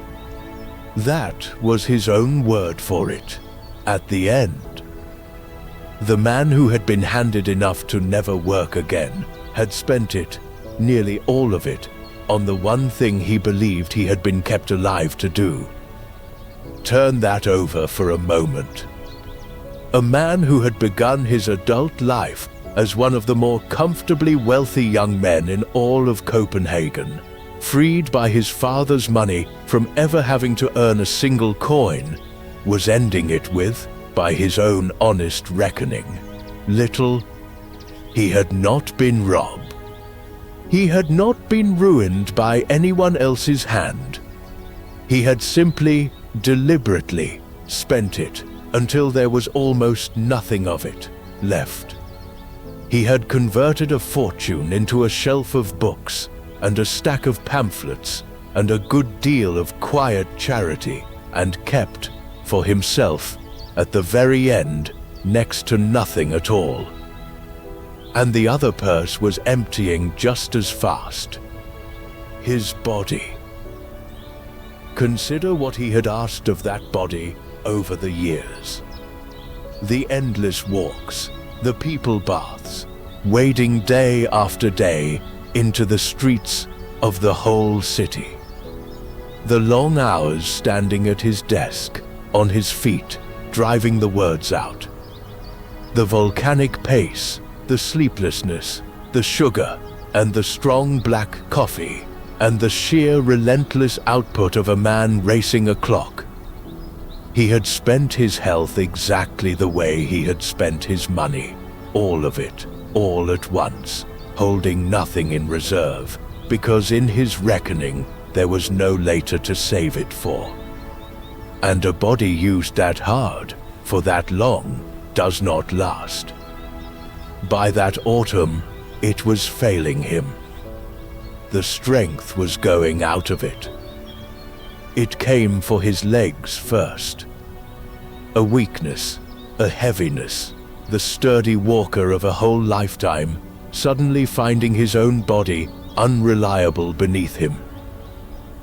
That was his own word for it, at the end. The man who had been handed enough to never work again had spent it, nearly all of it, on the one thing he believed he had been kept alive to do. Turn that over for a moment. A man who had begun his adult life as one of the more comfortably wealthy young men in all of Copenhagen, freed by his father's money from ever having to earn a single coin, was ending it with, by his own honest reckoning, little. He had not been robbed. He had not been ruined by anyone else's hand. He had simply, deliberately, spent it until there was almost nothing of it left. He had converted a fortune into a shelf of books and a stack of pamphlets and a good deal of quiet charity, and kept, for himself, at the very end, next to nothing at all. And the other purse was emptying just as fast. His body. Consider what he had asked of that body over the years. The endless walks, the people baths, wading day after day into the streets of the whole city. The long hours standing at his desk, on his feet, driving the words out. The volcanic pace, the sleeplessness, the sugar, and the strong black coffee, and the sheer relentless output of a man racing a clock. He had spent his health exactly the way he had spent his money, all of it, all at once, holding nothing in reserve, because in his reckoning there was no later to save it for. And a body used that hard, for that long, does not last. By that autumn, it was failing him. The strength was going out of it. It came for his legs first. A weakness, a heaviness, the sturdy walker of a whole lifetime, suddenly finding his own body unreliable beneath him.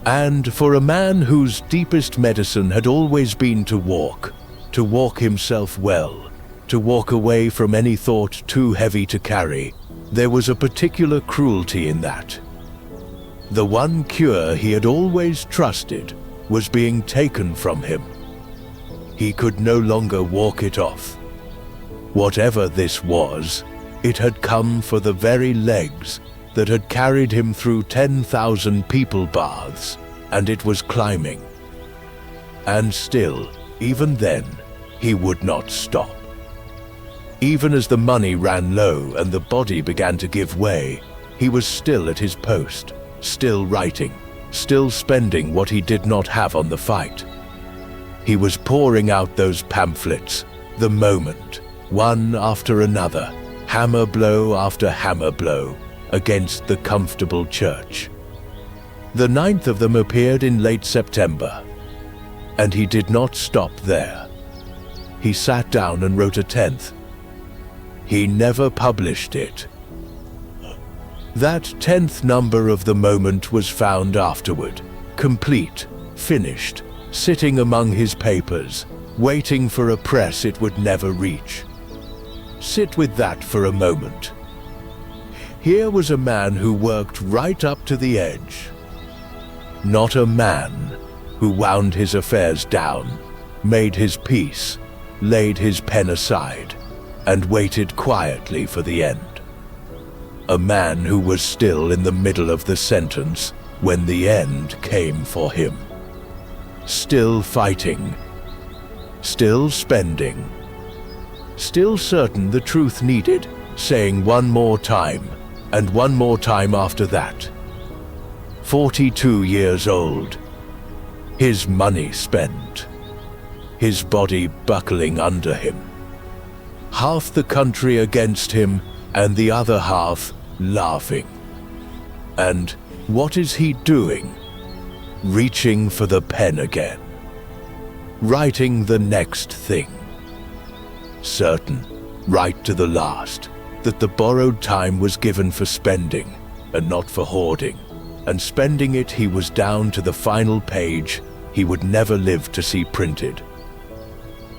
And for a man whose deepest medicine had always been to walk himself well, to walk away from any thought too heavy to carry, there was a particular cruelty in that. The one cure he had always trusted was being taken from him. He could no longer walk it off. Whatever this was, it had come for the very legs that had carried him through 10,000 people baths, and it was climbing. And still, even then, he would not stop. Even as the money ran low and the body began to give way, he was still at his post, still writing, still spending what he did not have on the fight. He was pouring out those pamphlets, the moment, one after another, hammer blow after hammer blow, against the comfortable church. The 9th of them appeared in late September, and he did not stop there. He sat down and wrote a 10th. He never published it. That 10th number of the moment was found afterward, complete, finished, sitting among his papers, waiting for a press it would never reach. Sit with that for a moment. Here was a man who worked right up to the edge. Not a man who wound his affairs down, made his peace, laid his pen aside, and waited quietly for the end. A man who was still in the middle of the sentence when the end came for him. Still fighting, still spending, still certain the truth needed, saying one more time, and one more time after that. 42 years old, his money spent, his body buckling under him. Half the country against him, and the other half laughing. And what is he doing? Reaching for the pen again. Writing the next thing. Certain, right to the last, that the borrowed time was given for spending, and not for hoarding, and spending it he was down to the final page he would never live to see printed.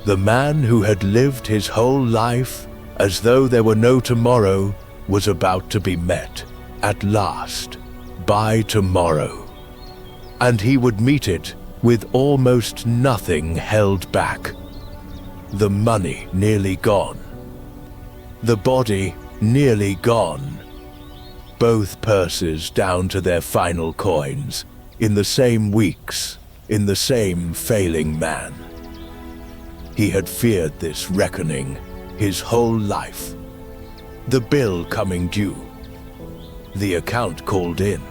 The man who had lived his whole life as though there were no tomorrow was about to be met, at last, by tomorrow. And he would meet it with almost nothing held back. The money nearly gone. The body nearly gone. Both purses down to their final coins, in the same weeks, in the same failing man. He had feared this reckoning his whole life. The bill coming due. The account called in.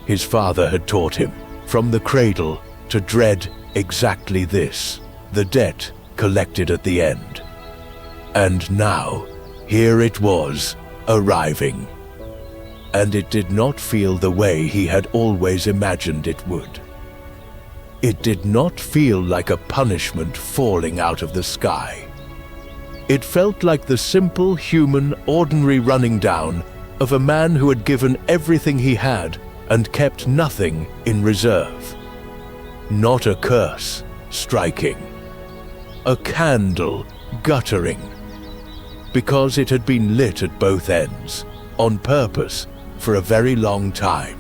His father had taught him, from the cradle, to dread exactly this, the debt collected at the end. And now, here it was, arriving. And it did not feel the way he had always imagined it would. It did not feel like a punishment falling out of the sky. It felt like the simple, human, ordinary running down of a man who had given everything he had and kept nothing in reserve. Not a curse striking. A candle guttering. Because it had been lit at both ends, on purpose, for a very long time.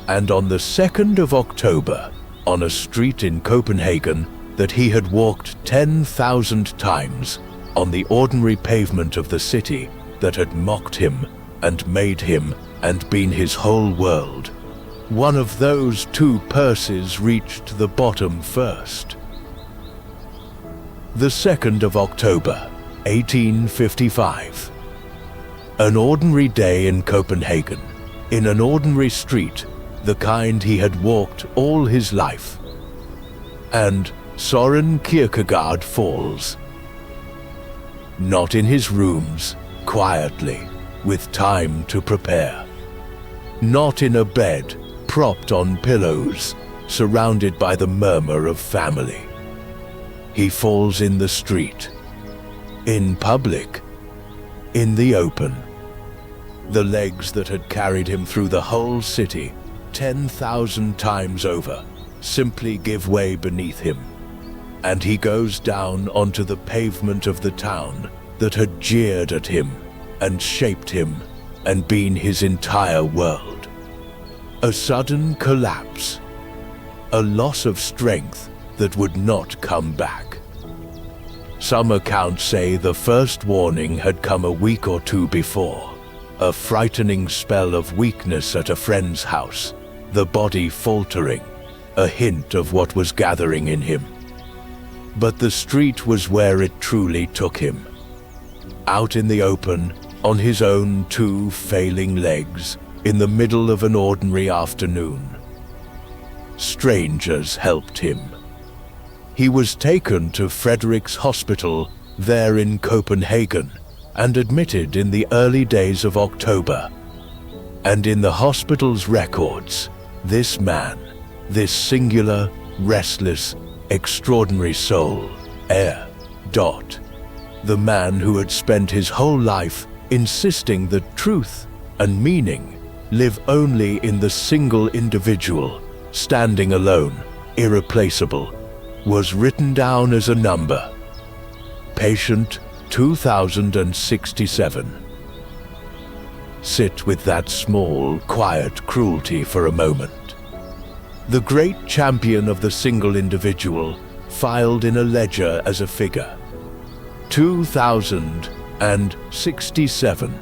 And on the 2nd of October, on a street in Copenhagen that he had walked 10,000 times, on the ordinary pavement of the city that had mocked him and made him and been his whole world, one of those two purses reached the bottom first. The 2nd of October, 1855. An ordinary day in Copenhagen, in an ordinary street, the kind he had walked all his life. And Søren Kierkegaard falls. Not in his rooms, quietly, with time to prepare. Not in a bed, propped on pillows, surrounded by the murmur of family. He falls in the street, in public, in the open. The legs that had carried him through the whole city 10,000 times over simply give way beneath him, and he goes down onto the pavement of the town that had jeered at him and shaped him and been his entire world. a sudden collapse, a loss of strength that would not come back. Some accounts say the first warning had come a week or two before, a frightening spell of weakness at a friend's house, the body faltering, a hint of what was gathering in him. But the street was where it truly took him. Out in the open, on his own two failing legs, in the middle of an ordinary afternoon. Strangers helped him. He was taken to Frederick's Hospital there in Copenhagen and admitted in the early days of October. And in the hospital's records, this man, this singular, restless, extraordinary soul, the man who had spent his whole life insisting that truth and meaning live only in the single individual, standing alone, irreplaceable, was written down as a number. Patient 2067. Sit with that small, quiet cruelty for a moment. The great champion of the single individual filed in a ledger as a figure. 2067.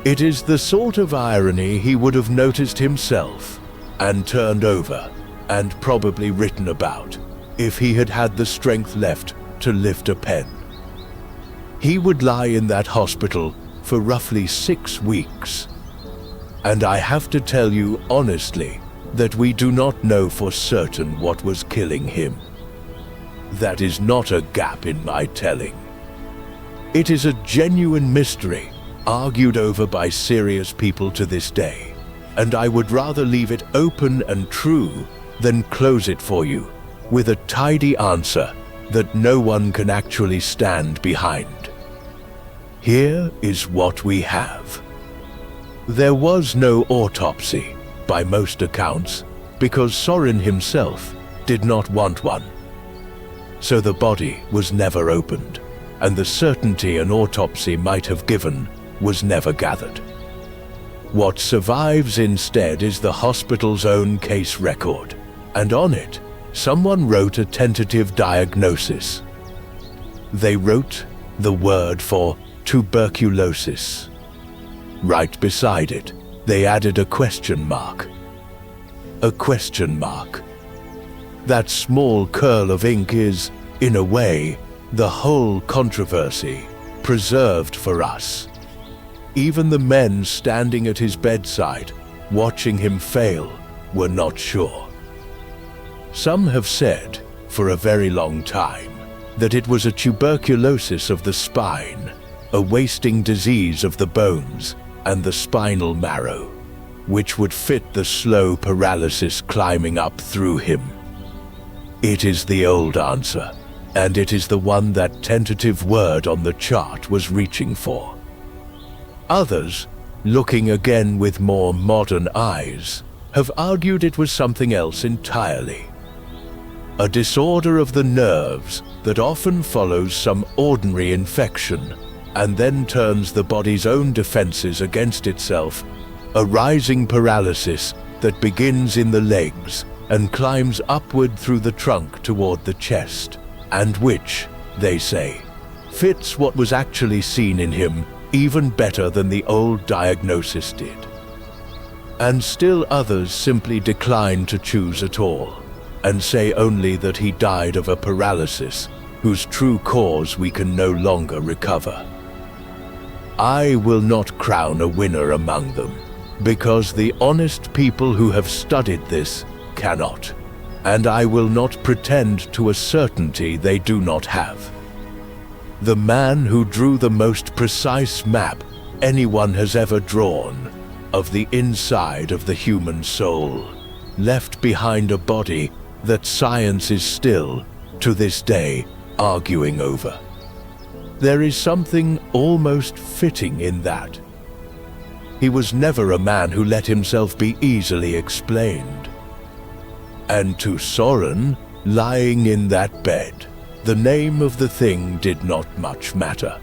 It is the sort of irony he would have noticed himself and turned over and probably written about if he had had the strength left to lift a pen. He would lie in that hospital for roughly 6 weeks. And I have to tell you honestly that we do not know for certain what was killing him. That is not a gap in my telling. It is a genuine mystery, argued over by serious people to this day, and I would rather leave it open and true than close it for you with a tidy answer that no one can actually stand behind. Here is what we have. There was no autopsy, by most accounts, because Sorin himself did not want one. So the body was never opened, and the certainty an autopsy might have given was never gathered. What survives instead is the hospital's own case record, and on it, someone wrote a tentative diagnosis. They wrote the word for tuberculosis. Right beside it, they added a question mark. A question mark. That small curl of ink is, in a way, the whole controversy, preserved for us. Even the men standing at his bedside, watching him fail, were not sure. Some have said, for a very long time, that it was a tuberculosis of the spine, a wasting disease of the bones and the spinal marrow, which would fit the slow paralysis climbing up through him. It is the old answer, and it is the one that tentative word on the chart was reaching for. Others, looking again with more modern eyes, have argued it was something else entirely. A disorder of the nerves that often follows some ordinary infection and then turns the body's own defenses against itself, a rising paralysis that begins in the legs and climbs upward through the trunk toward the chest, and which, they say, fits what was actually seen in him even better than the old diagnosis did. And still others simply decline to choose at all, and say only that he died of a paralysis whose true cause we can no longer recover. I will not crown a winner among them, because the honest people who have studied this cannot, and I will not pretend to a certainty they do not have. The man who drew the most precise map anyone has ever drawn of the inside of the human soul left behind a body that science is still, to this day, arguing over. There is something almost fitting in that. He was never a man who let himself be easily explained. And to Sorin, lying in that bed, the name of the thing did not much matter.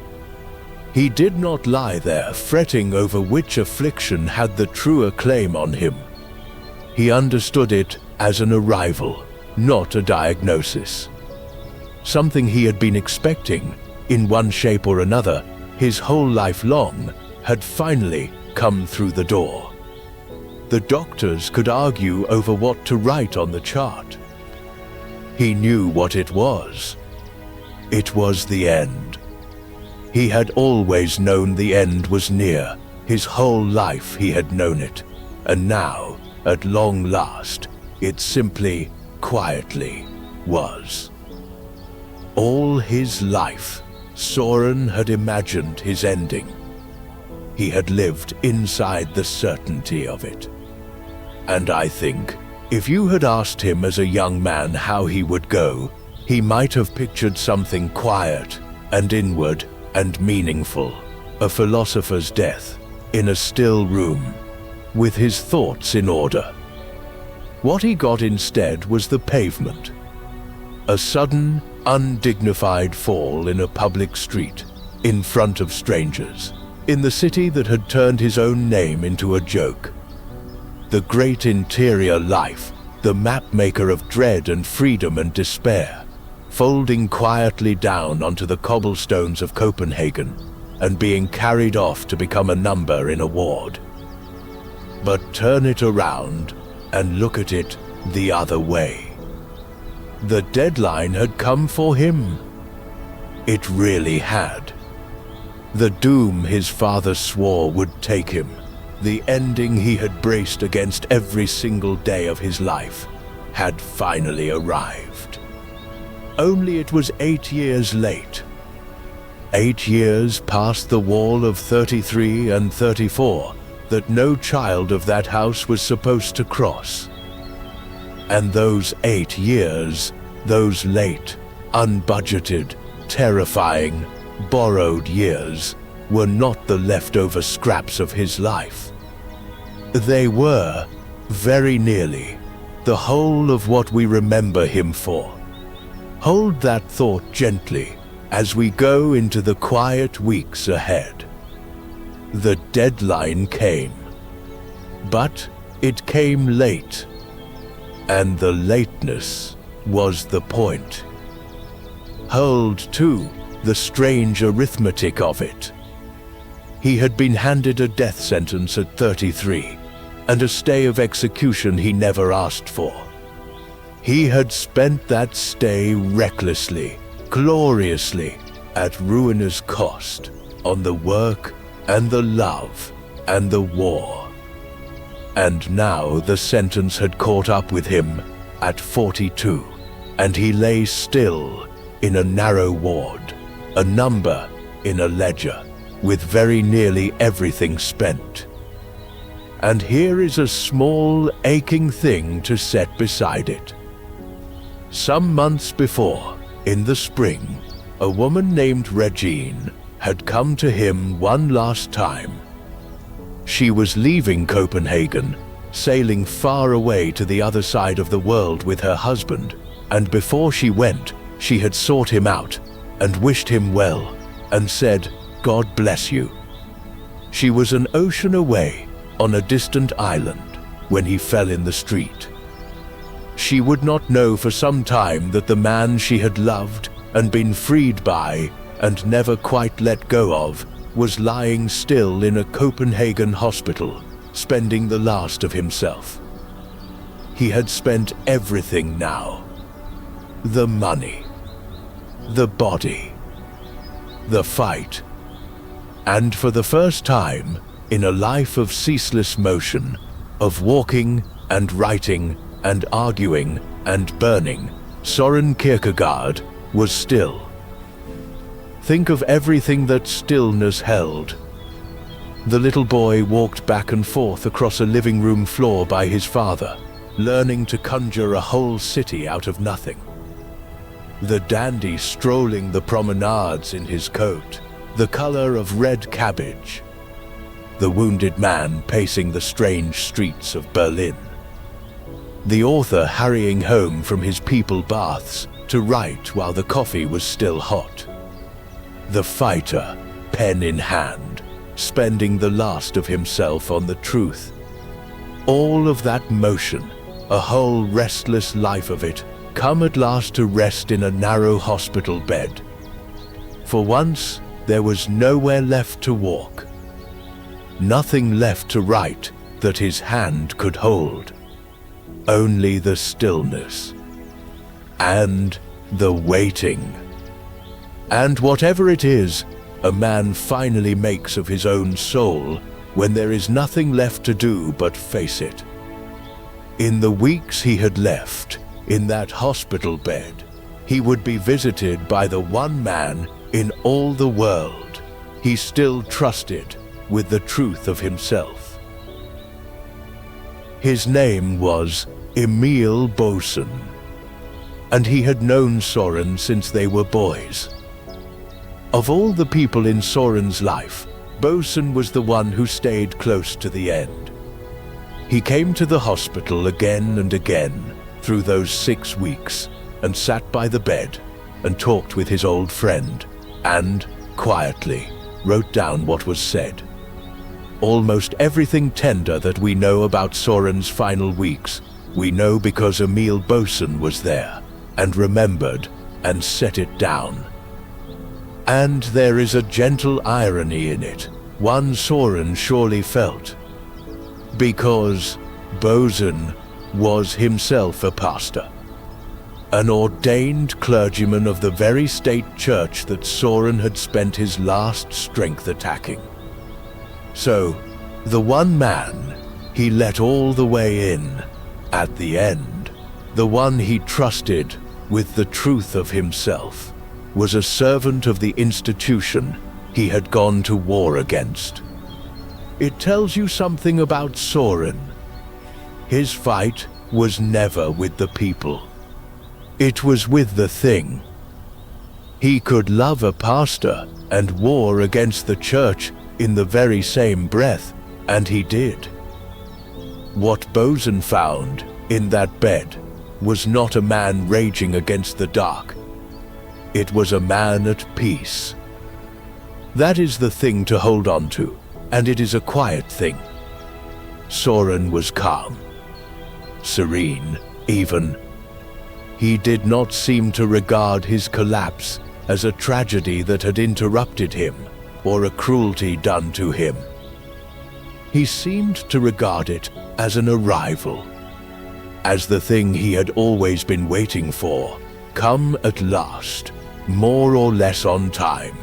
He did not lie there fretting over which affliction had the truer claim on him, He understood it as an arrival, not a diagnosis. Something he had been expecting, in one shape or another, his whole life long, had finally come through the door. The doctors could argue over what to write on the chart. He knew what it was. It was the end. He had always known the end was near. His whole life he had known it. And now, at long last, it simply, quietly, was. All his life, Soren had imagined his ending. He had lived inside the certainty of it. And I think, if you had asked him as a young man how he would go, he might have pictured something quiet and inward and meaningful, a philosopher's death, in a still room, with his thoughts in order. What he got instead was the pavement. A sudden, undignified fall in a public street, in front of strangers, in the city that had turned his own name into a joke. The great interior life, the map-maker of dread and freedom and despair, folding quietly down onto the cobblestones of Copenhagen and being carried off to become a number in a ward. But turn it around and look at it the other way. The deadline had come for him. It really had. The doom his father swore would take him, the ending he had braced against every single day of his life, had finally arrived. Only it was 8 years late. 8 years past the wall of 33 and 34 that no child of that house was supposed to cross. And those 8 years, those late, unbudgeted, terrifying, borrowed years, were not the leftover scraps of his life. They were, very nearly, the whole of what we remember him for. Hold that thought gently as we go into the quiet weeks ahead. The deadline came, but it came late, and the lateness was the point. Hold, too, the strange arithmetic of it. He had been handed a death sentence at 33, and a stay of execution he never asked for. He had spent that stay recklessly, gloriously, at ruinous cost, on the work and the love and the war. And now the sentence had caught up with him at 42, and he lay still in a narrow ward, a number in a ledger, with very nearly everything spent. And here is a small, aching thing to set beside it. Some months before, in the spring, a woman named Regine had come to him one last time. She was leaving Copenhagen, sailing far away to the other side of the world with her husband, and before she went, she had sought him out and wished him well, and said, "God bless you." She was an ocean away, on a distant island, when he fell in the street. She would not know for some time that the man she had loved and been freed by and never quite let go of was lying still in a Copenhagen hospital, spending the last of himself. He had spent everything now. The money, the body, the fight, and for the first time in a life of ceaseless motion, of walking and writing and arguing and burning, Soren Kierkegaard was still. Think of everything that stillness held. The little boy walked back and forth across a living room floor by his father, learning to conjure a whole city out of nothing. The dandy strolling the promenades in his coat, the color of red cabbage. The wounded man pacing the strange streets of Berlin. The author hurrying home from his people baths to write while the coffee was still hot. The fighter, pen in hand, spending the last of himself on the truth. All of that motion, a whole restless life of it, come at last to rest in a narrow hospital bed. For once, there was nowhere left to walk. Nothing left to write that his hand could hold. Only the stillness. And the waiting. And whatever it is a man finally makes of his own soul when there is nothing left to do but face it. In the weeks he had left, in that hospital bed, he would be visited by the one man in all the world he still trusted with the truth of himself. His name was Emil Boesen, and he had known Soren since they were boys. Of all the people in Soren's life, Boesen was the one who stayed close to the end. He came to the hospital again and again through those 6 weeks and sat by the bed and talked with his old friend and, quietly, wrote down what was said. Almost everything tender that we know about Soren's final weeks, we know because Emil Boesen was there and remembered and set it down. And there is a gentle irony in it, one Soren surely felt. Because Boesen was himself a pastor, an ordained clergyman of the very state church that Soren had spent his last strength attacking. So, the one man he let all the way in, at the end, the one he trusted with the truth of himself, was a servant of the institution he had gone to war against. It tells you something about Soren. His fight was never with the people. It was with the thing. He could love a pastor and war against the church in the very same breath, and he did. What Boesen found in that bed was not a man raging against the dark. It was a man at peace. That is the thing to hold on to, and it is a quiet thing. Soren was calm, serene, even. He did not seem to regard his collapse as a tragedy that had interrupted him or a cruelty done to him. He seemed to regard it as an arrival, as the thing he had always been waiting for, come at last, more or less on time,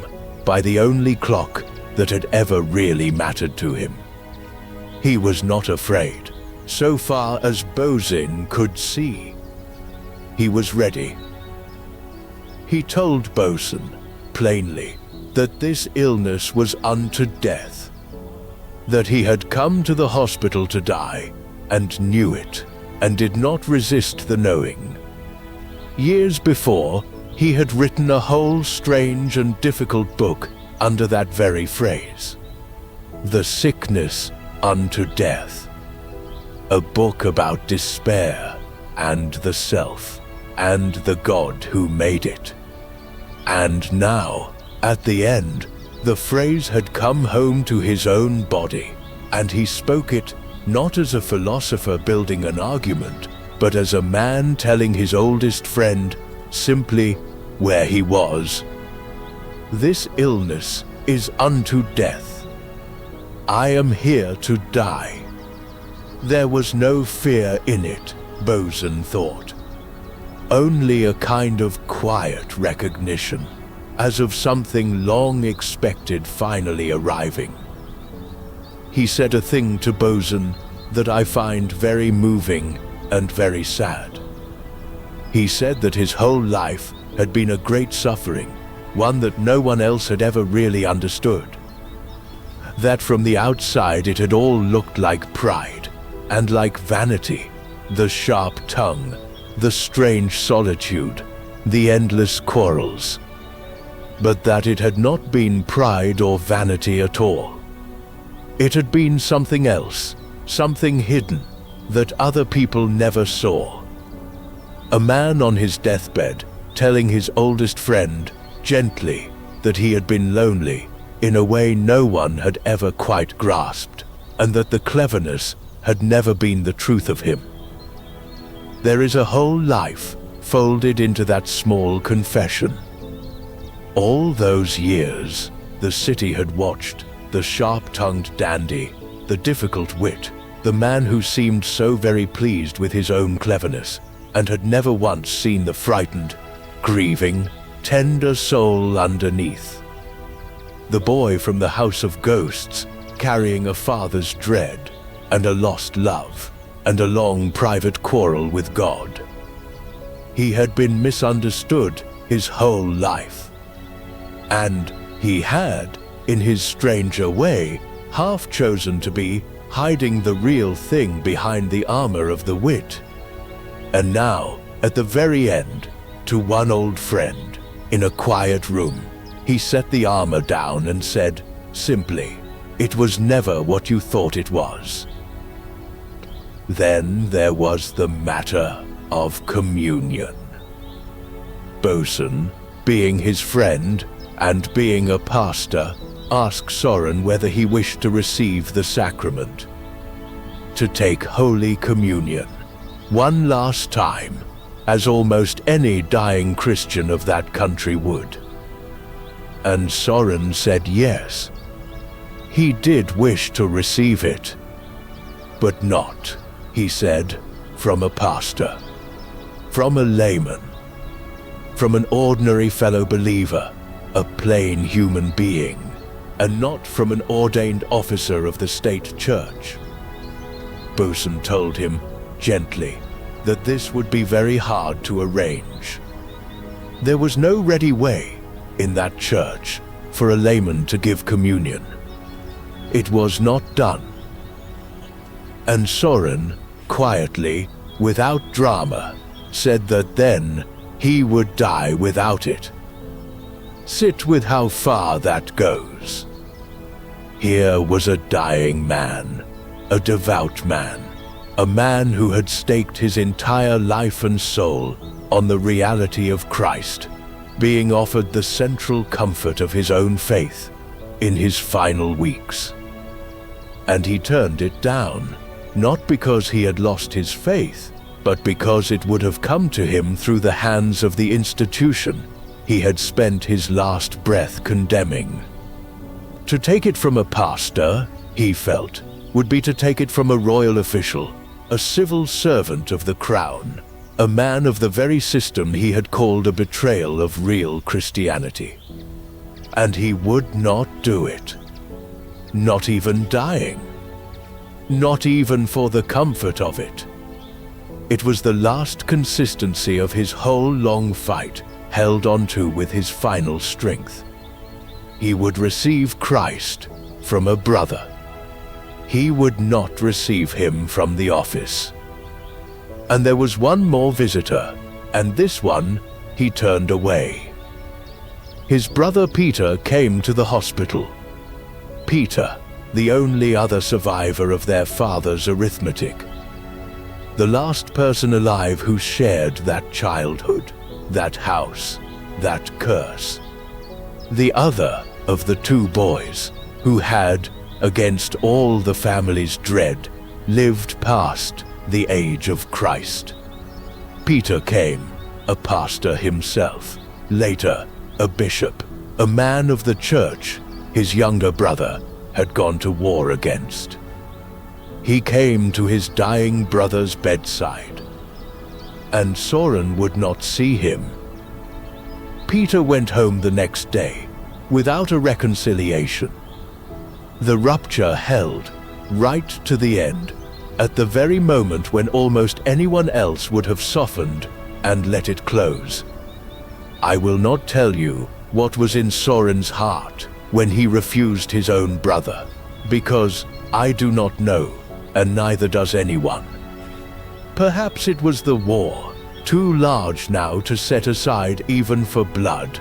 by the only clock that had ever really mattered to him. He was not afraid, so far as Boesen could see. He was ready. He told Boesen, plainly, that this illness was unto death, that he had come to the hospital to die, and knew it, and did not resist the knowing. Years before, he had written a whole strange and difficult book under that very phrase. The Sickness Unto Death. A book about despair and the self and the God who made it. And now, at the end, the phrase had come home to his own body, and he spoke it not as a philosopher building an argument, but as a man telling his oldest friend simply where he was. This illness is unto death. I am here to die. There was no fear in it, Boesen thought. Only a kind of quiet recognition, as of something long expected finally arriving. He said a thing to Boesen that I find very moving and very sad. He said that his whole life had been a great suffering, one that no one else had ever really understood. That from the outside it had all looked like pride, and like vanity, the sharp tongue, the strange solitude, the endless quarrels. But that it had not been pride or vanity at all. It had been something else, something hidden, that other people never saw. A man on his deathbed telling his oldest friend, gently, that he had been lonely in a way no one had ever quite grasped, and that the cleverness had never been the truth of him. There is a whole life folded into that small confession. All those years, the city had watched the sharp-tongued dandy, the difficult wit, the man who seemed so very pleased with his own cleverness and had never once seen the frightened, grieving, tender soul underneath. The boy from the house of ghosts, carrying a father's dread and a lost love and a long private quarrel with God. He had been misunderstood his whole life. And he had, in his stranger way, half chosen to be hiding the real thing behind the armor of the wit. And now, at the very end, to one old friend, in a quiet room, he set the armor down and said, simply, "It was never what you thought it was." Then there was the matter of communion. Bosun, being his friend and being a pastor, asked Soren whether he wished to receive the sacrament, to take Holy Communion, one last time, as almost any dying Christian of that country would. And Soren said yes. He did wish to receive it, but not, he said, from a pastor, from a layman, from an ordinary fellow believer, a plain human being, and not from an ordained officer of the state church. Bosun told him, gently, that this would be very hard to arrange. There was no ready way, in that church, for a layman to give communion. It was not done. And Soren, quietly, without drama, said that then he would die without it. Sit with how far that goes. Here was a dying man, a devout man, a man who had staked his entire life and soul on the reality of Christ, being offered the central comfort of his own faith in his final weeks. And he turned it down, not because he had lost his faith, but because it would have come to him through the hands of the institution he had spent his last breath condemning. To take it from a pastor, he felt, would be to take it from a royal official, a civil servant of the crown, a man of the very system he had called a betrayal of real Christianity. And he would not do it. Not even dying. Not even for the comfort of it. It was the last consistency of his whole long fight, held onto with his final strength. He would receive Christ from a brother. He would not receive him from the office. And there was one more visitor, and this one he turned away. His brother Peter came to the hospital. Peter, the only other survivor of their father's arithmetic. The last person alive who shared that childhood, that house, that curse. The other of the two boys who had, against all the family's dread, lived past the age of Christ. Peter came, a pastor himself, later a bishop, a man of the church his younger brother had gone to war against. He came to his dying brother's bedside, and Soren would not see him. Peter went home the next day, without a reconciliation. The rupture held, right to the end, at the very moment when almost anyone else would have softened and let it close. I will not tell you what was in Soren's heart when he refused his own brother, because I do not know, and neither does anyone. Perhaps it was the war, too large now to set aside even for blood.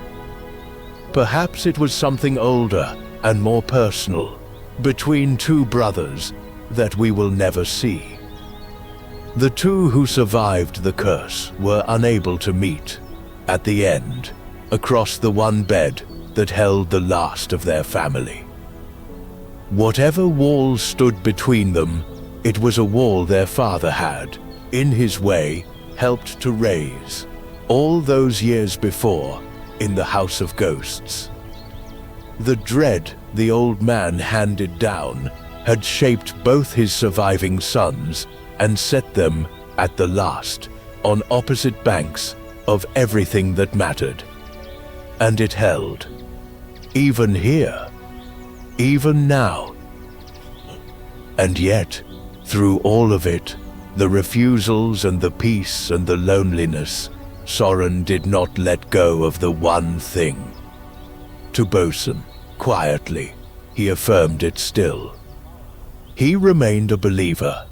Perhaps it was something older and more personal, between two brothers, that we will never see. The two who survived the curse were unable to meet, at the end, across the one bed that held the last of their family. Whatever walls stood between them, It was a wall their father had, in his way, helped to raise, all those years before, in the House of Ghosts. The dread the old man handed down had shaped both his surviving sons and set them, at the last, on opposite banks of everything that mattered. And it held. Even here. Even now. And yet, through all of it, the refusals and the peace and the loneliness, Soren did not let go of the one thing. To Bosun, quietly, he affirmed it still. He remained a believer.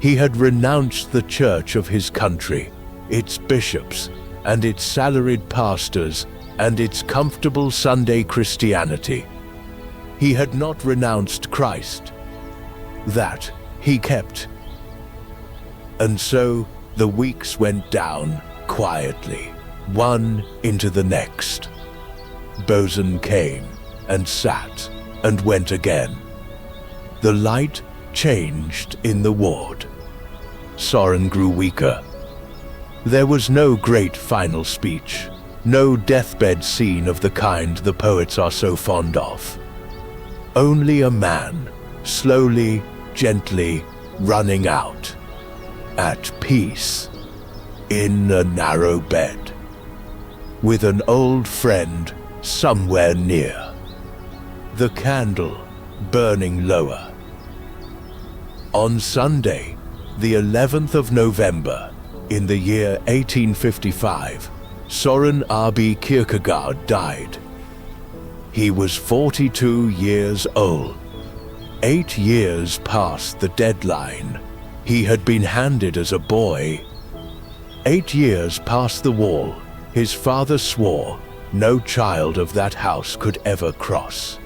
He had renounced the church of his country, its bishops, and its salaried pastors, and its comfortable Sunday Christianity. He had not renounced Christ. That he kept. And so the weeks went down quietly, one into the next. Bosun came and sat and went again. The light changed in the ward. Soren grew weaker. There was no great final speech, no deathbed scene of the kind the poets are so fond of. Only a man, slowly, gently, running out, at peace, in a narrow bed, with an old friend somewhere near, the candle burning lower. On Sunday, the 11th of November, in the year 1855, Soren R.B. Kierkegaard died. He was 42 years old. 8 years past the deadline he had been handed as a boy. 8 years past the wall his father swore no child of that house could ever cross.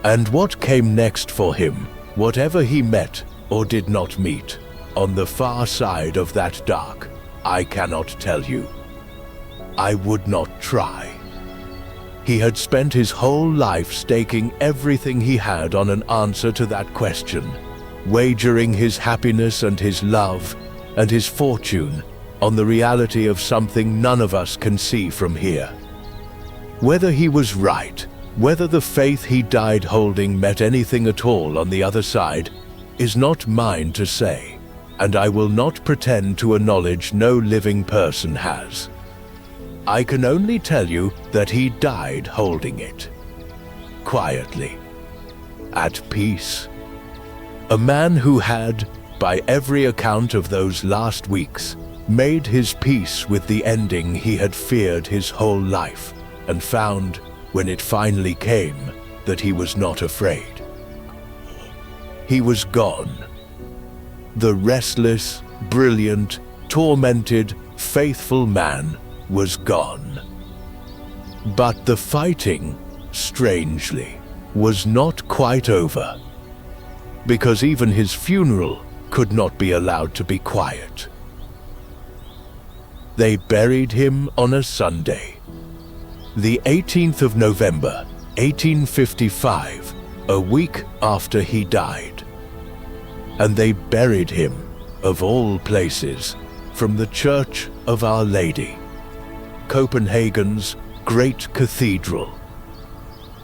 And what came next for him, whatever he met or did not meet, on the far side of that dark, I cannot tell you. I would not try. He had spent his whole life staking everything he had on an answer to that question, wagering his happiness and his love and his fortune on the reality of something none of us can see from here. Whether he was right, whether the faith he died holding meant anything at all on the other side, is not mine to say, and I will not pretend to a knowledge no living person has. I can only tell you that he died holding it. Quietly. At peace. A man who had, by every account of those last weeks, made his peace with the ending he had feared his whole life, and found, when it finally came, that he was not afraid. He was gone. The restless, brilliant, tormented, faithful man was gone. But the fighting, strangely, was not quite over, because even his funeral could not be allowed to be quiet. They buried him on a Sunday, the 18th of November, 1855, a week after he died. And they buried him, of all places, from the Church of Our Lady, Copenhagen's great cathedral,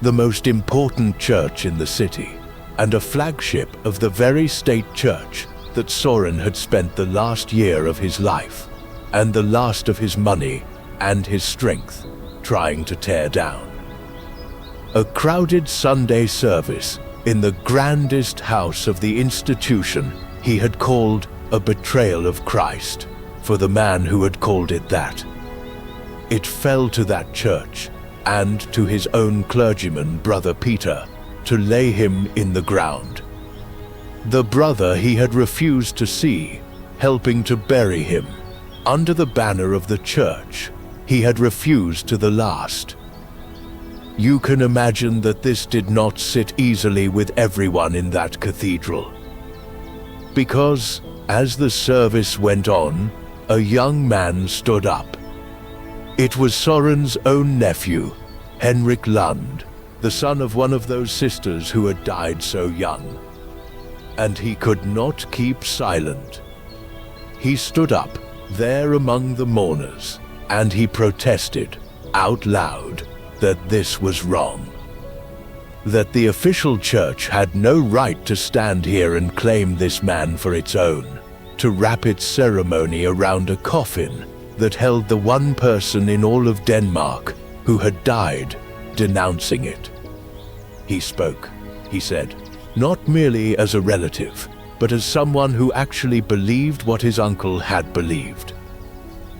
the most important church in the city, and a flagship of the very state church that Soren had spent the last year of his life, and the last of his money and his strength, trying to tear down. A crowded Sunday service in the grandest house of the institution he had called a betrayal of Christ, for the man who had called it that. It fell to that church, and to his own clergyman, Brother Peter, to lay him in the ground. The brother he had refused to see, helping to bury him, under the banner of the church, he had refused to the last. You can imagine that this did not sit easily with everyone in that cathedral. Because, as the service went on, a young man stood up. It was Soren's own nephew, Henrik Lund, the son of one of those sisters who had died so young. and he could not keep silent. He stood up there among the mourners, and he protested out loud that this was wrong. That the official church had no right to stand here and claim this man for its own, to wrap its ceremony around a coffin that held the one person in all of Denmark who had died, denouncing it. He spoke, he said, not merely as a relative, but as someone who actually believed what his uncle had believed.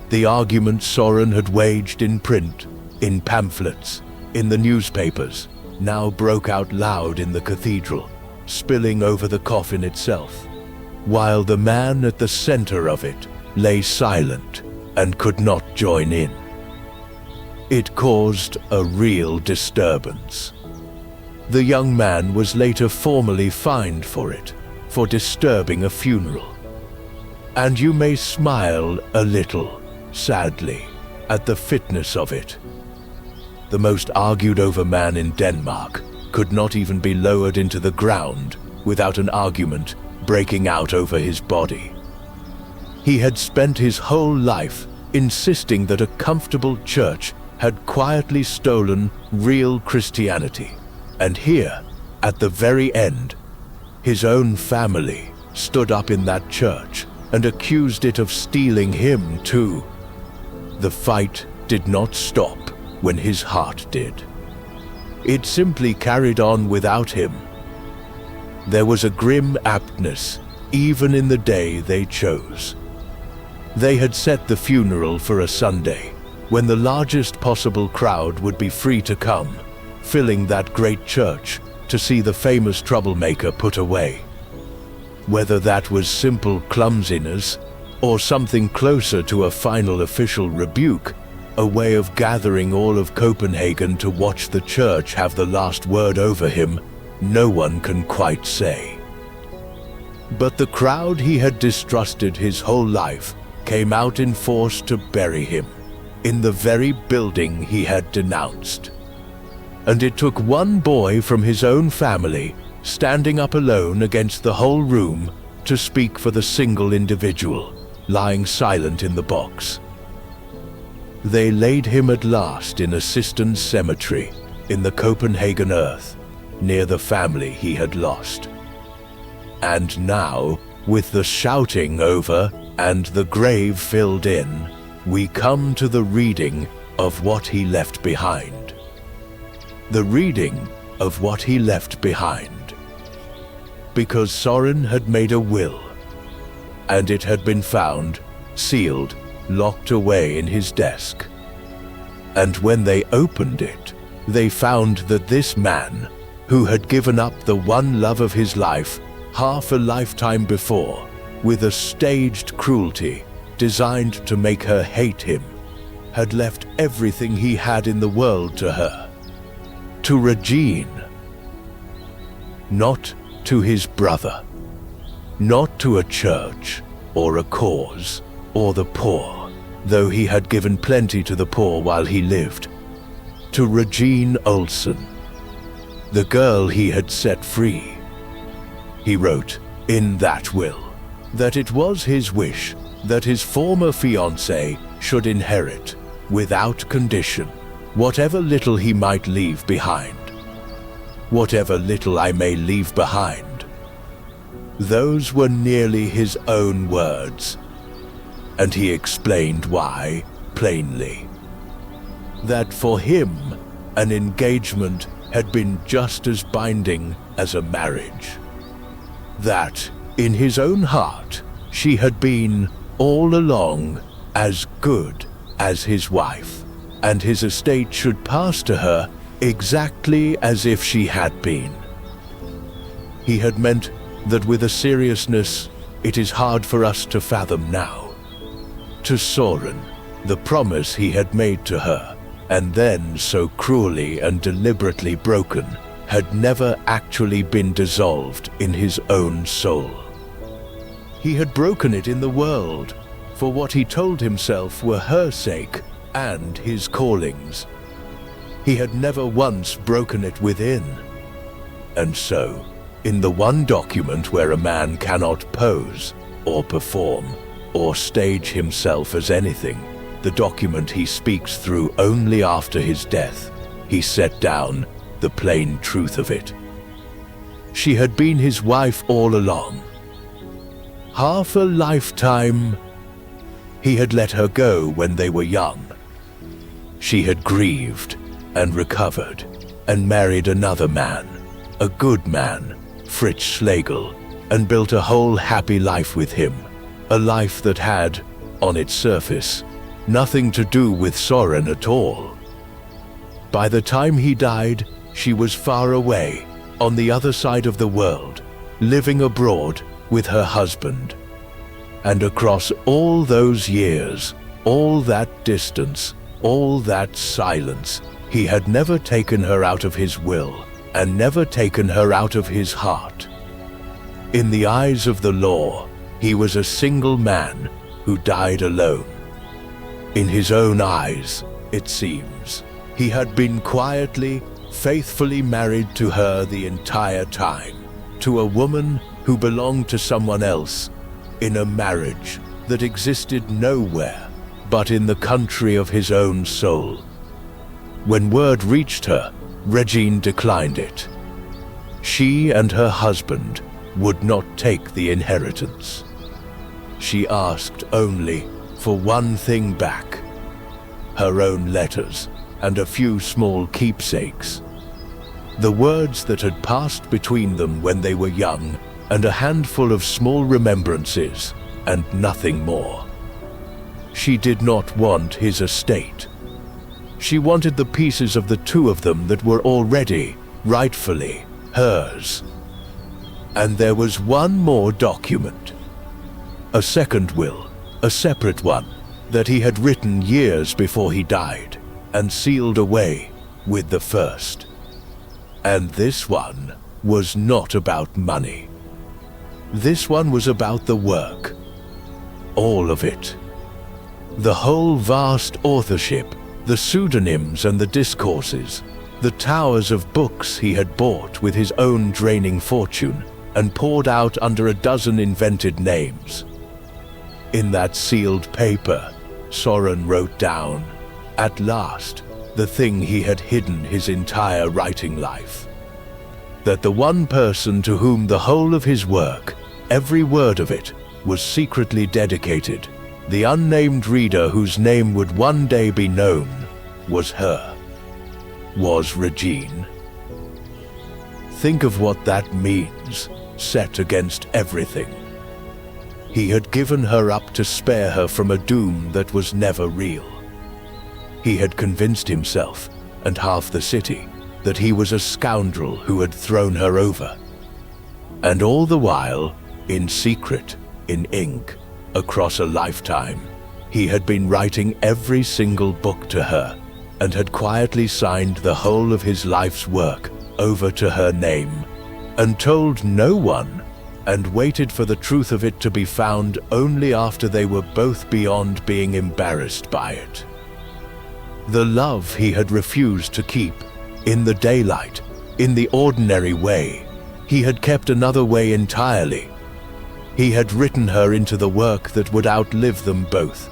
The argument Soren had waged in print, in pamphlets, in the newspapers, now broke out loud in the cathedral, spilling over the coffin itself, while the man at the center of it lay silent and could not join in. It caused a real disturbance. The young man was later formally fined for it, for disturbing a funeral. And you may smile a little, sadly, at the fitness of it. The most argued over man in Denmark could not even be lowered into the ground without an argument breaking out over his body. He had spent his whole life insisting that a comfortable church had quietly stolen real Christianity, and here, at the very end, his own family stood up in that church and accused it of stealing him too. The fight did not stop when his heart did. It simply carried on without him. There was a grim aptness even in the day they chose. They had set the funeral for a Sunday, when the largest possible crowd would be free to come, filling that great church to see the famous troublemaker put away. Whether that was simple clumsiness or something closer to a final official rebuke, a way of gathering all of Copenhagen to watch the church have the last word over him, no one can quite say. But the crowd he had distrusted his whole life came out in force to bury him in the very building he had denounced. And it took one boy from his own family standing up alone against the whole room to speak for the single individual lying silent in the box. They laid him at last in a cistern cemetery in the Copenhagen earth, near the family he had lost. And now, with the shouting over and the grave filled in, we come to the reading of what he left behind. The reading of what he left behind. Because Soren had made a will, and it had been found, sealed, locked away in his desk. And when they opened it, they found that this man, who had given up the one love of his life half a lifetime before, with a staged cruelty designed to make her hate him, had left everything he had in the world to her. To Regine. Not to his brother. Not to a church, or a cause, or the poor, though he had given plenty to the poor while he lived. To Regine Olsen, the girl he had set free. He wrote in that will that it was his wish that his former fiancée should inherit, without condition, whatever little he might leave behind. Whatever little I may leave behind. Those were nearly his own words, and he explained why, plainly. That for him, an engagement had been just as binding as a marriage. That, in his own heart, she had been, all along, as good as his wife, and his estate should pass to her exactly as if she had been. He had meant that with a seriousness it is hard for us to fathom now. To Soren, the promise he had made to her, and then so cruelly and deliberately broken, had never actually been dissolved in his own soul. He had broken it in the world, for what he told himself were her sake and his callings. He had never once broken it within. And so, In the one document where a man cannot pose, or perform, or stage himself as anything, the document he speaks through only after his death, he set down the plain truth of it. She had been his wife all along. Half a lifetime. He had let her go when they were young. She had grieved and recovered and married another man, a good man, Fritz Schlegel, and built a whole happy life with him, a life that had, on its surface, nothing to do with Soren at all. By the time he died, she was far away, on the other side of the world, living abroad with her husband. And across all those years, all that distance, all that silence, he had never taken her out of his will, and never taken her out of his heart. In the eyes of the law, he was a single man who died alone. In his own eyes, it seems, he had been quietly, faithfully married to her the entire time, to a woman who belonged to someone else, in a marriage that existed nowhere but in the country of his own soul. When word reached her, Regine declined it. She and her husband would not take the inheritance. She asked only for one thing back: her own letters and a few small keepsakes. The words that had passed between them when they were young, and a handful of small remembrances, and nothing more. She did not want his estate. She wanted the pieces of the two of them that were already, rightfully, hers. And there was one more document. A second will, a separate one, that he had written years before he died, and sealed away with the first. And this one was not about money. This one was about the work. All of it. The whole vast authorship, the pseudonyms and the discourses, the towers of books he had bought with his own draining fortune and poured out under a dozen invented names. In that sealed paper, Soren wrote down, at last, the thing he had hidden his entire writing life. That the one person to whom the whole of his work, every word of it, was secretly dedicated, the unnamed reader whose name would one day be known, was her. Was Regine. Think of what that means, set against everything. He had given her up to spare her from a doom that was never real. He had convinced himself, and half the city, that he was a scoundrel who had thrown her over. And all the while, in secret, in ink, across a lifetime, he had been writing every single book to her, and had quietly signed the whole of his life's work over to her name, and told no one, and waited for the truth of it to be found only after they were both beyond being embarrassed by it. The love he had refused to keep, in the daylight, in the ordinary way, he had kept another way entirely. He had written her into the work that would outlive them both.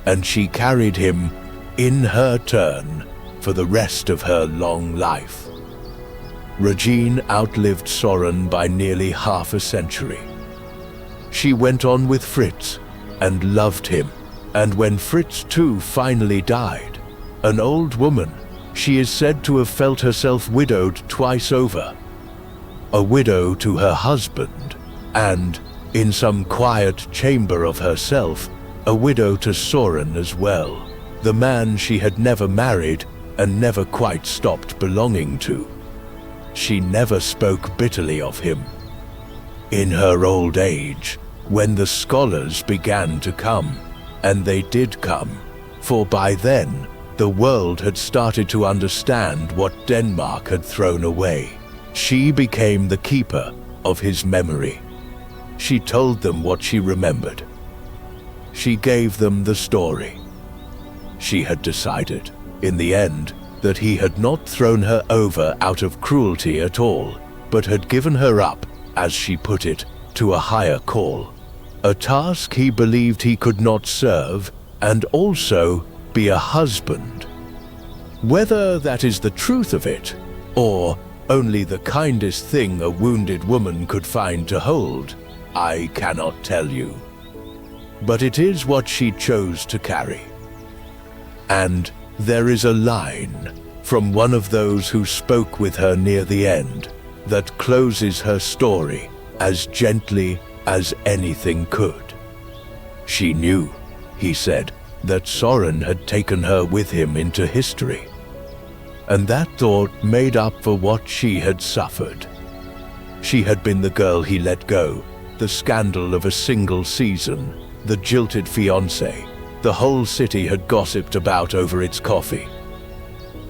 And she carried him, in her turn, for the rest of her long life. Regine outlived Soren by nearly half a century. She went on with Fritz, and loved him, and when Fritz too finally died, an old woman, she is said to have felt herself widowed twice over. A widow to her husband, and, in some quiet chamber of herself, a widow to Soren as well, the man she had never married and never quite stopped belonging to. She never spoke bitterly of him. In her old age, when the scholars began to come, and they did come, for by then the world had started to understand what Denmark had thrown away, she became the keeper of his memory. She told them what she remembered. She gave them the story. She had decided, in the end, that he had not thrown her over out of cruelty at all, but had given her up, as she put it, to a higher call, a task he believed he could not serve, and also be a husband. Whether that is the truth of it, or only the kindest thing a wounded woman could find to hold, I cannot tell you. But it is what she chose to carry. And there is a line from one of those who spoke with her near the end that closes her story as gently as anything could. She knew, he said, that Soren had taken her with him into history, and that thought made up for what she had suffered. She had been the girl he let go, the scandal of a single season, the jilted fiancé the whole city had gossiped about over its coffee.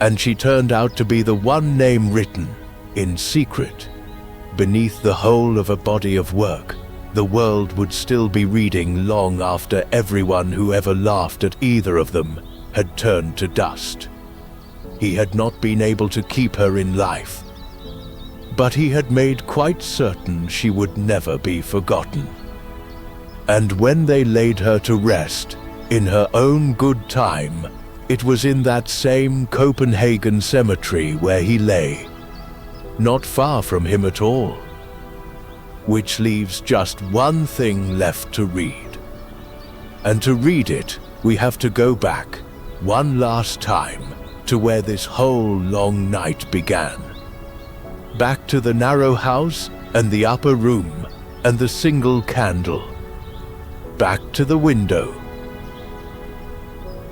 And she turned out to be the one name written, in secret, beneath the whole of a body of work the world would still be reading long after everyone who ever laughed at either of them had turned to dust. He had not been able to keep her in life, but he had made quite certain she would never be forgotten. And when they laid her to rest, in her own good time, it was in that same Copenhagen cemetery where he lay, not far from him at all. Which leaves just one thing left to read. And to read it, we have to go back, one last time, to where this whole long night began. Back to the narrow house and the upper room and the single candle. Back to the window.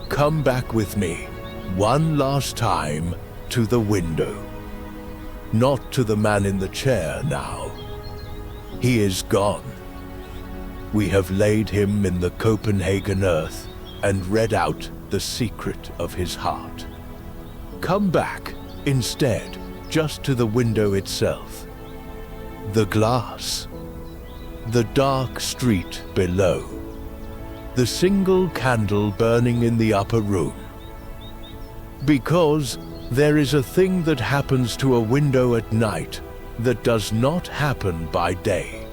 Come back with me, one last time, to the window. Not to the man in the chair now. He is gone. We have laid him in the Copenhagen earth and read out the secret of his heart. Come back, instead, just to the window itself. The glass. The dark street below. The single candle burning in the upper room. Because there is a thing that happens to a window at night that does not happen by day.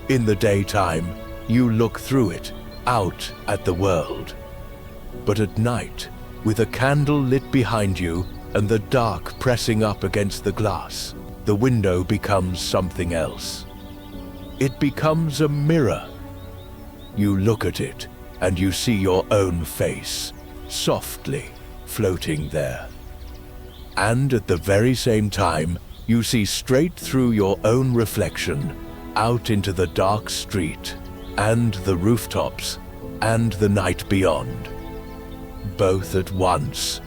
In the daytime, you look through it, out at the world. But at night, with a candle lit behind you and the dark pressing up against the glass, the window becomes something else. It becomes a mirror. You look at it, and you see your own face, softly floating there. And at the very same time, you see straight through your own reflection, out into the dark street, and the rooftops, and the night beyond. Both at once.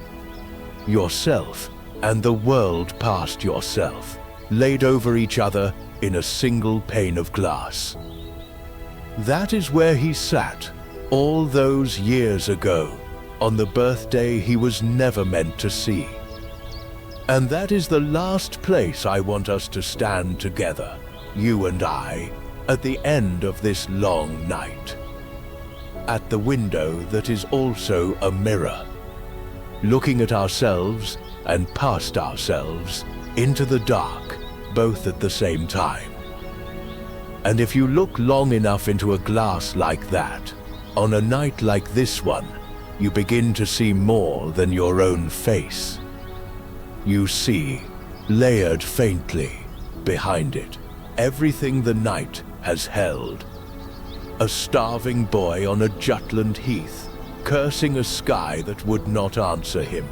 Yourself and the world past yourself, laid over each other in a single pane of glass. That is where he sat, all those years ago, on the birthday he was never meant to see. And that is the last place I want us to stand together, you and I, at the end of this long night. At the window that is also a mirror, looking at ourselves and past ourselves into the dark, both at the same time. And if you look long enough into a glass like that, on a night like this one, you begin to see more than your own face. You see, layered faintly, behind it, everything the night has held. A starving boy on a Jutland heath, cursing a sky that would not answer him.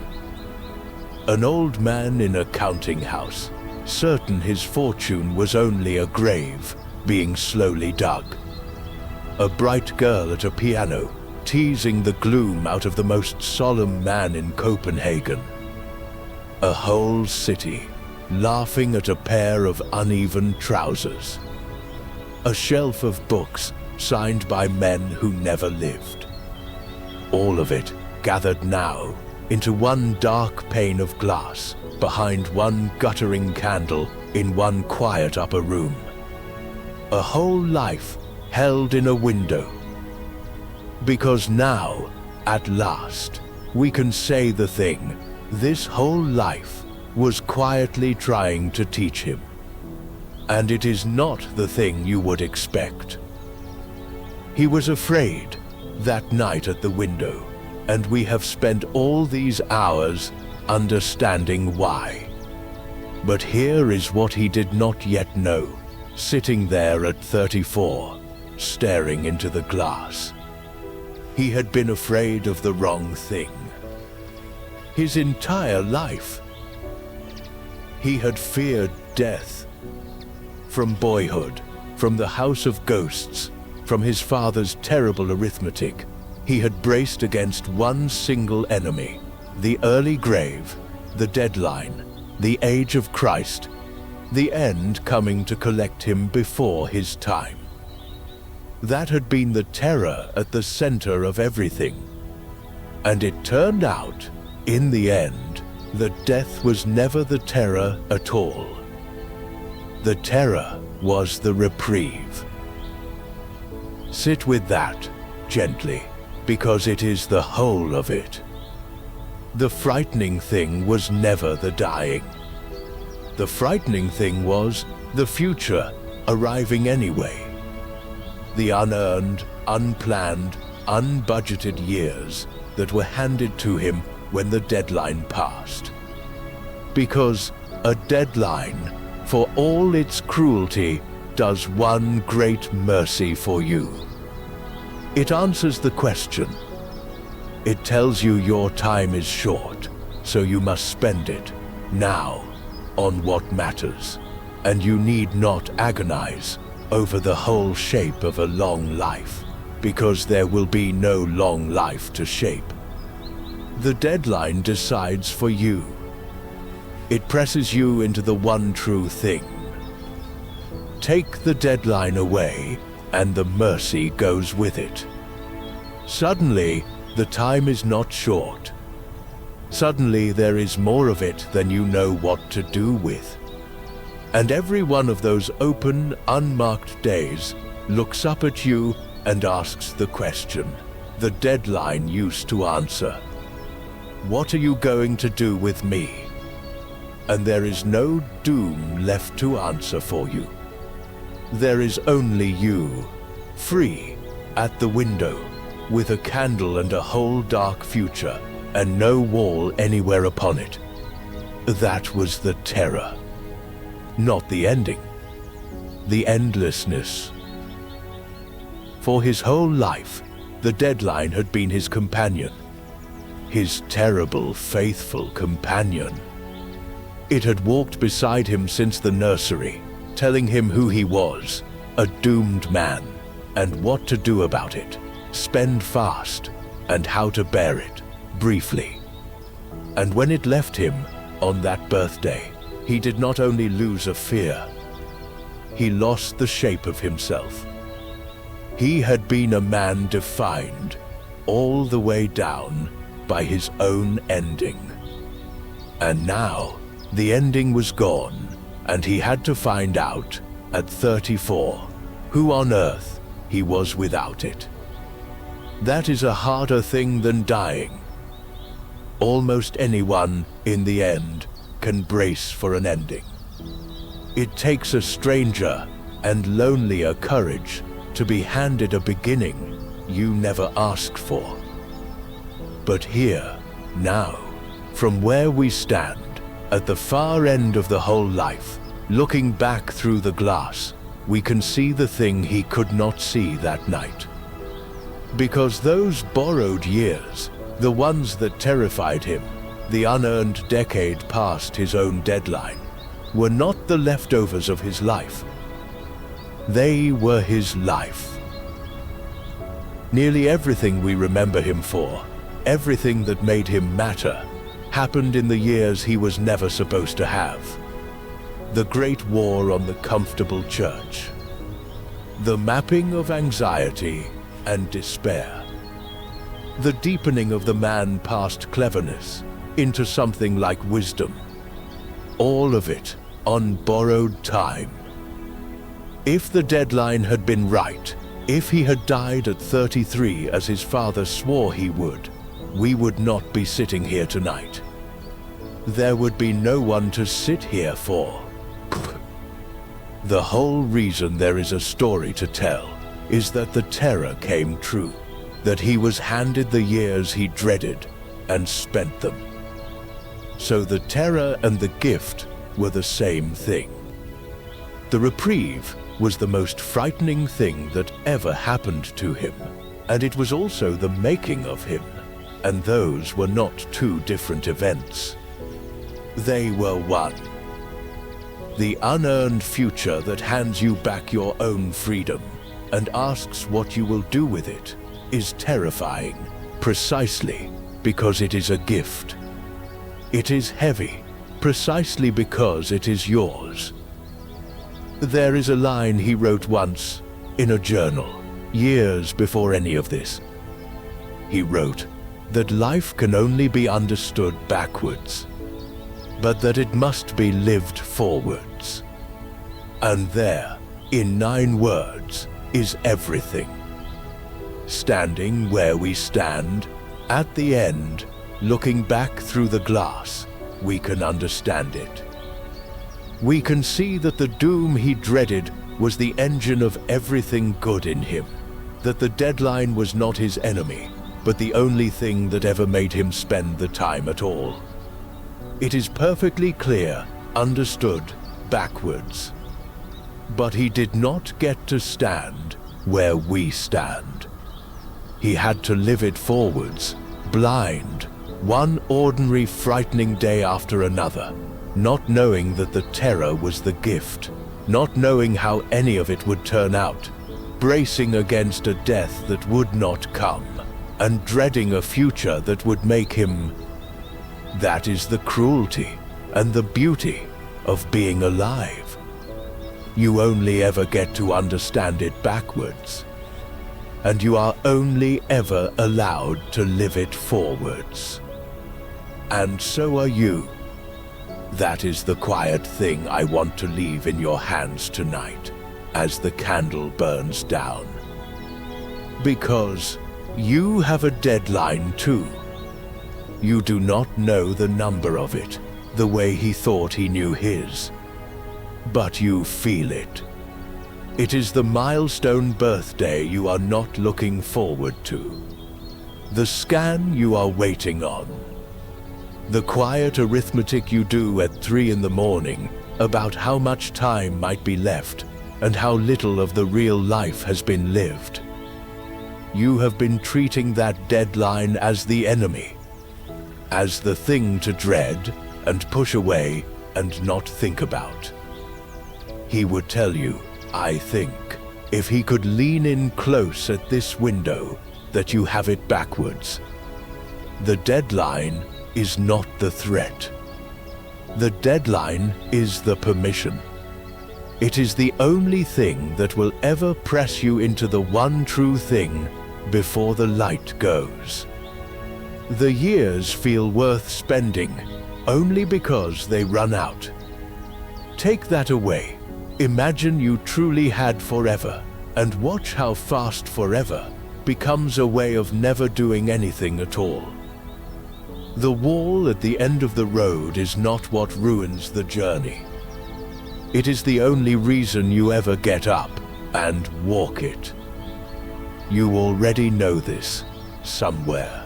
An old man in a counting house, certain his fortune was only a grave, being slowly dug. A bright girl at a piano, teasing the gloom out of the most solemn man in Copenhagen. A whole city, laughing at a pair of uneven trousers. A shelf of books signed by men who never lived. All of it gathered now into one dark pane of glass behind one guttering candle in one quiet upper room. A whole life held in a window. Because now, at last, we can say the thing this whole life was quietly trying to teach him. and it is not the thing you would expect. He was afraid that night at the window, and we have spent all these hours understanding why. But here is what he did not yet know, sitting there at 34, staring into the glass. He had been afraid of the wrong thing. His entire life. He had feared death. From boyhood, from the house of ghosts, from his father's terrible arithmetic, he had braced against one single enemy: the early grave, the deadline, the age of Christ, the end coming to collect him before his time. That had been the terror at the center of everything. And it turned out, in the end, that death was never the terror at all. The terror was the reprieve. Sit with that, gently, because it is the whole of it. The frightening thing was never the dying. The frightening thing was the future arriving anyway. The unearned, unplanned, unbudgeted years that were handed to him when the deadline passed. Because a deadline, for all its cruelty, does one great mercy for you. It answers the question. It tells you your time is short, so you must spend it, now, on what matters, and you need not agonize over the whole shape of a long life, because there will be no long life to shape. The deadline decides for you. It presses you into the one true thing. Take the deadline away, and the mercy goes with it. Suddenly, the time is not short. Suddenly, there is more of it than you know what to do with. And every one of those open, unmarked days looks up at you and asks the question the deadline used to answer. What are you going to do with me? And there is no doom left to answer for you. There is only you, free, at the window, with a candle and a whole dark future, and no wall anywhere upon it. That was the terror. Not the ending. The endlessness. For his whole life, the deadline had been his companion. His terrible, faithful companion. It had walked beside him since the nursery, telling him who he was, a doomed man, and what to do about it, spend fast, and how to bear it, briefly. And when it left him, on that birthday, he did not only lose a fear, he lost the shape of himself. He had been a man defined, all the way down, by his own ending. And now, the ending was gone, and he had to find out, at 34, who on earth he was without it. That is a harder thing than dying. Almost anyone, in the end, can brace for an ending. It takes a stranger and lonelier courage to be handed a beginning you never asked for. But here, now, from where we stand, at the far end of the whole life, looking back through the glass, we can see the thing he could not see that night. Because those borrowed years, the ones that terrified him, the unearned decade past his own deadline, were not the leftovers of his life. They were his life. Nearly everything we remember him for, everything that made him matter, happened in the years he was never supposed to have. The Great War on the Comfortable Church. The mapping of anxiety and despair. The deepening of the man past cleverness into something like wisdom. All of it on borrowed time. If the deadline had been right, if he had died at 33 as his father swore he would, we would not be sitting here tonight. There would be no one to sit here for. The whole reason there is a story to tell is that the terror came true, that he was handed the years he dreaded and spent them. So the terror and the gift were the same thing. The reprieve was the most frightening thing that ever happened to him, and it was also the making of him, and those were not two different events. They were one. The unearned future that hands you back your own freedom and asks what you will do with it is terrifying, precisely because it is a gift. It is heavy, precisely because it is yours. There is a line he wrote once in a journal, years before any of this. He wrote that life can only be understood backwards, but that it must be lived forwards. And there, in 9 words, is everything. Standing where we stand, at the end, looking back through the glass, we can understand it. We can see that the doom he dreaded was the engine of everything good in him, that the deadline was not his enemy, but the only thing that ever made him spend the time at all. It is perfectly clear, understood backwards. But he did not get to stand where we stand. He had to live it forwards, blind, one ordinary frightening day after another, not knowing that the terror was the gift, not knowing how any of it would turn out, bracing against a death that would not come, and dreading a future that would make him. That is the cruelty and the beauty of being alive. You only ever get to understand it backwards, and you are only ever allowed to live it forwards. And so are you. That is the quiet thing I want to leave in your hands tonight as the candle burns down. Because you have a deadline too. You do not know the number of it, the way he thought he knew his. But you feel it. It is the milestone birthday you are not looking forward to. The scan you are waiting on. The quiet arithmetic you do at 3 in the morning about how much time might be left and how little of the real life has been lived. You have been treating that deadline as the enemy, as the thing to dread and push away and not think about. He would tell you, I think, if he could lean in close at this window, that you have it backwards. The deadline is not the threat. The deadline is the permission. It is the only thing that will ever press you into the one true thing before the light goes. The years feel worth spending only because they run out. Take that away. Imagine you truly had forever, and watch how fast forever becomes a way of never doing anything at all. The wall at the end of the road is not what ruins the journey. It is the only reason you ever get up and walk it. You already know this, somewhere.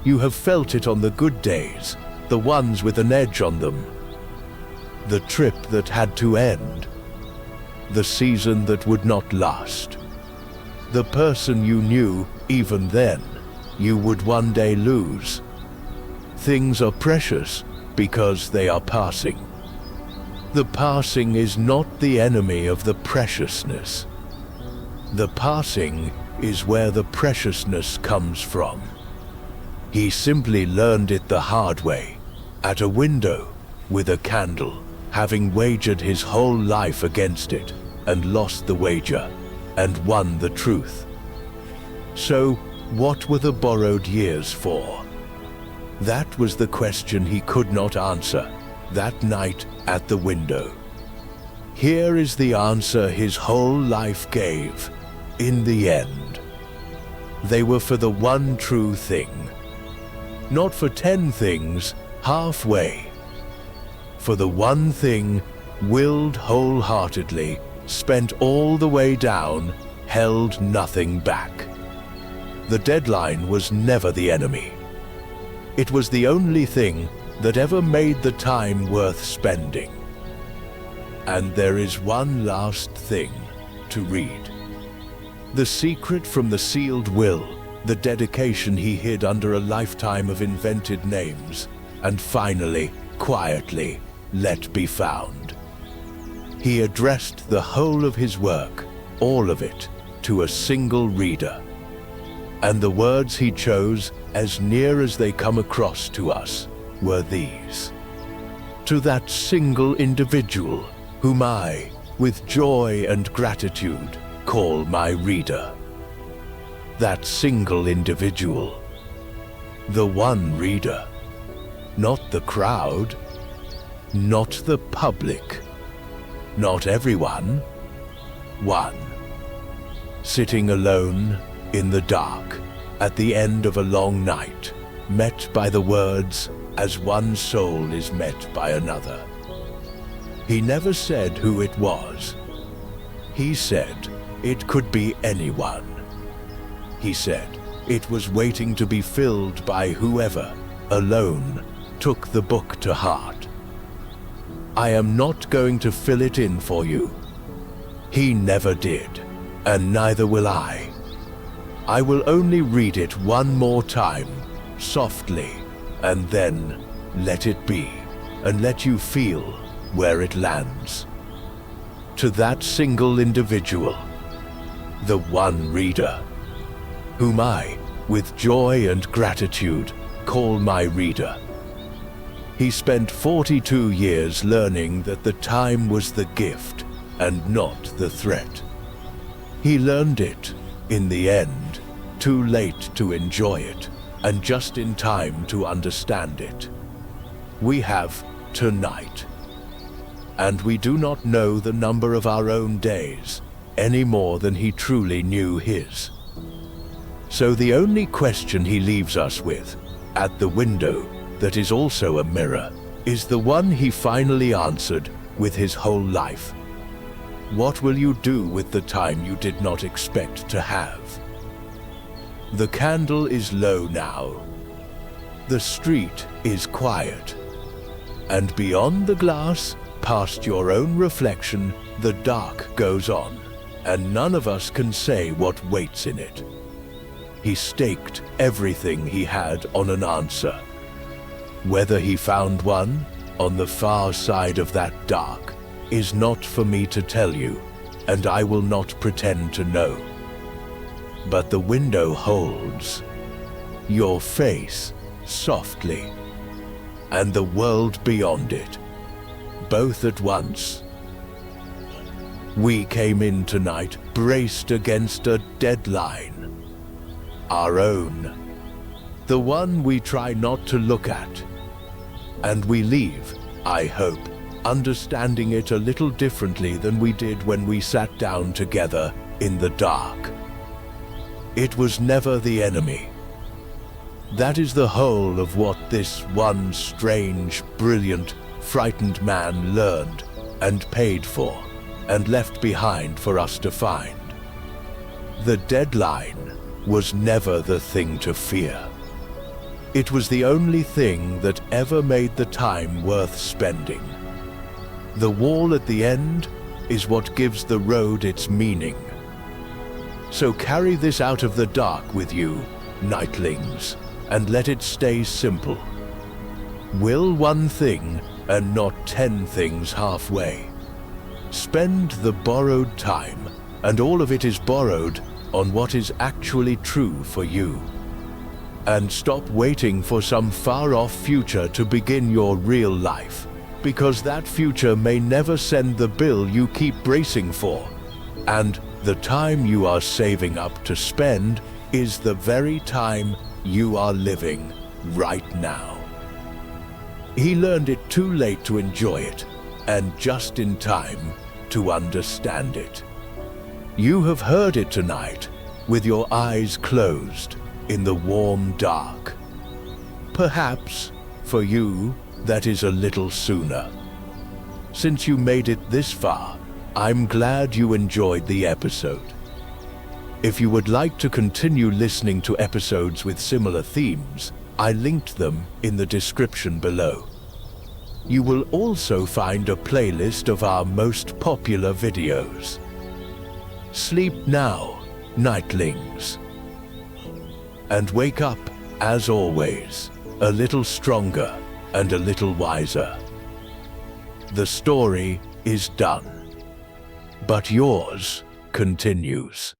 You have felt it on the good days, the ones with an edge on them. The trip that had to end. The season that would not last. The person you knew, even then, you would one day lose. Things are precious because they are passing. The passing is not the enemy of the preciousness. The passing is where the preciousness comes from. He simply learned it the hard way, at a window, with a candle, having wagered his whole life against it, and lost the wager, and won the truth. So, what were the borrowed years for? That was the question he could not answer, that night at the window. Here is the answer his whole life gave, in the end. They were for the one true thing. Not for 10 things, halfway. For the one thing willed wholeheartedly, spent all the way down, held nothing back. The deadline was never the enemy. It was the only thing that ever made the time worth spending. And there is one last thing to read. The secret from the sealed will, the dedication he hid under a lifetime of invented names, and finally, quietly, let be found. He addressed the whole of his work, all of it, to a single reader. And the words he chose, as near as they come across to us, were these. To that single individual, whom I, with joy and gratitude, call my reader. That single individual. The one reader. Not the crowd. Not the public. Not everyone. One. Sitting alone, in the dark, at the end of a long night, met by the words, as one soul is met by another. He never said who it was. He said it could be anyone. He said it was waiting to be filled by whoever, alone, took the book to heart. I am not going to fill it in for you. He never did, and neither will I. I will only read it one more time, softly, and then let it be, and let you feel where it lands. To that single individual, the one reader, whom I, with joy and gratitude, call my reader. He spent 42 years learning that the time was the gift and not the threat. He learned it, in the end, too late to enjoy it, and just in time to understand it. We have tonight, and we do not know the number of our own days, any more than he truly knew his. So the only question he leaves us with, at the window that is also a mirror, is the one he finally answered with his whole life. What will you do with the time you did not expect to have? The candle is low now. The street is quiet. And beyond the glass, past your own reflection, the dark goes on, and none of us can say what waits in it. He staked everything he had on an answer. Whether he found one, on the far side of that dark, is not for me to tell you, and I will not pretend to know. But the window holds your face softly, and the world beyond it, both at once. We came in tonight braced against a deadline, our own, the one we try not to look at, and we leave, I hope, understanding it a little differently than we did when we sat down together in the dark. It was never the enemy. That is the whole of what this one strange, brilliant, frightened man learned and paid for and left behind for us to find. The deadline was never the thing to fear. It was the only thing that ever made the time worth spending. The wall at the end is what gives the road its meaning. So carry this out of the dark with you, nightlings, and let it stay simple. Will one thing and not 10 things halfway. Spend the borrowed time, and all of it is borrowed, on what is actually true for you. And stop waiting for some far-off future to begin your real life, because that future may never send the bill you keep bracing for, and the time you are saving up to spend is the very time you are living right now. He learned it too late to enjoy it, and just in time to understand it. You have heard it tonight, with your eyes closed, in the warm dark. Perhaps, for you, that is a little sooner. Since you made it this far, I'm glad you enjoyed the episode. If you would like to continue listening to episodes with similar themes, I linked them in the description below. You will also find a playlist of our most popular videos. Sleep now, nightlings. And wake up, as always, a little stronger and a little wiser. The story is done, but yours continues.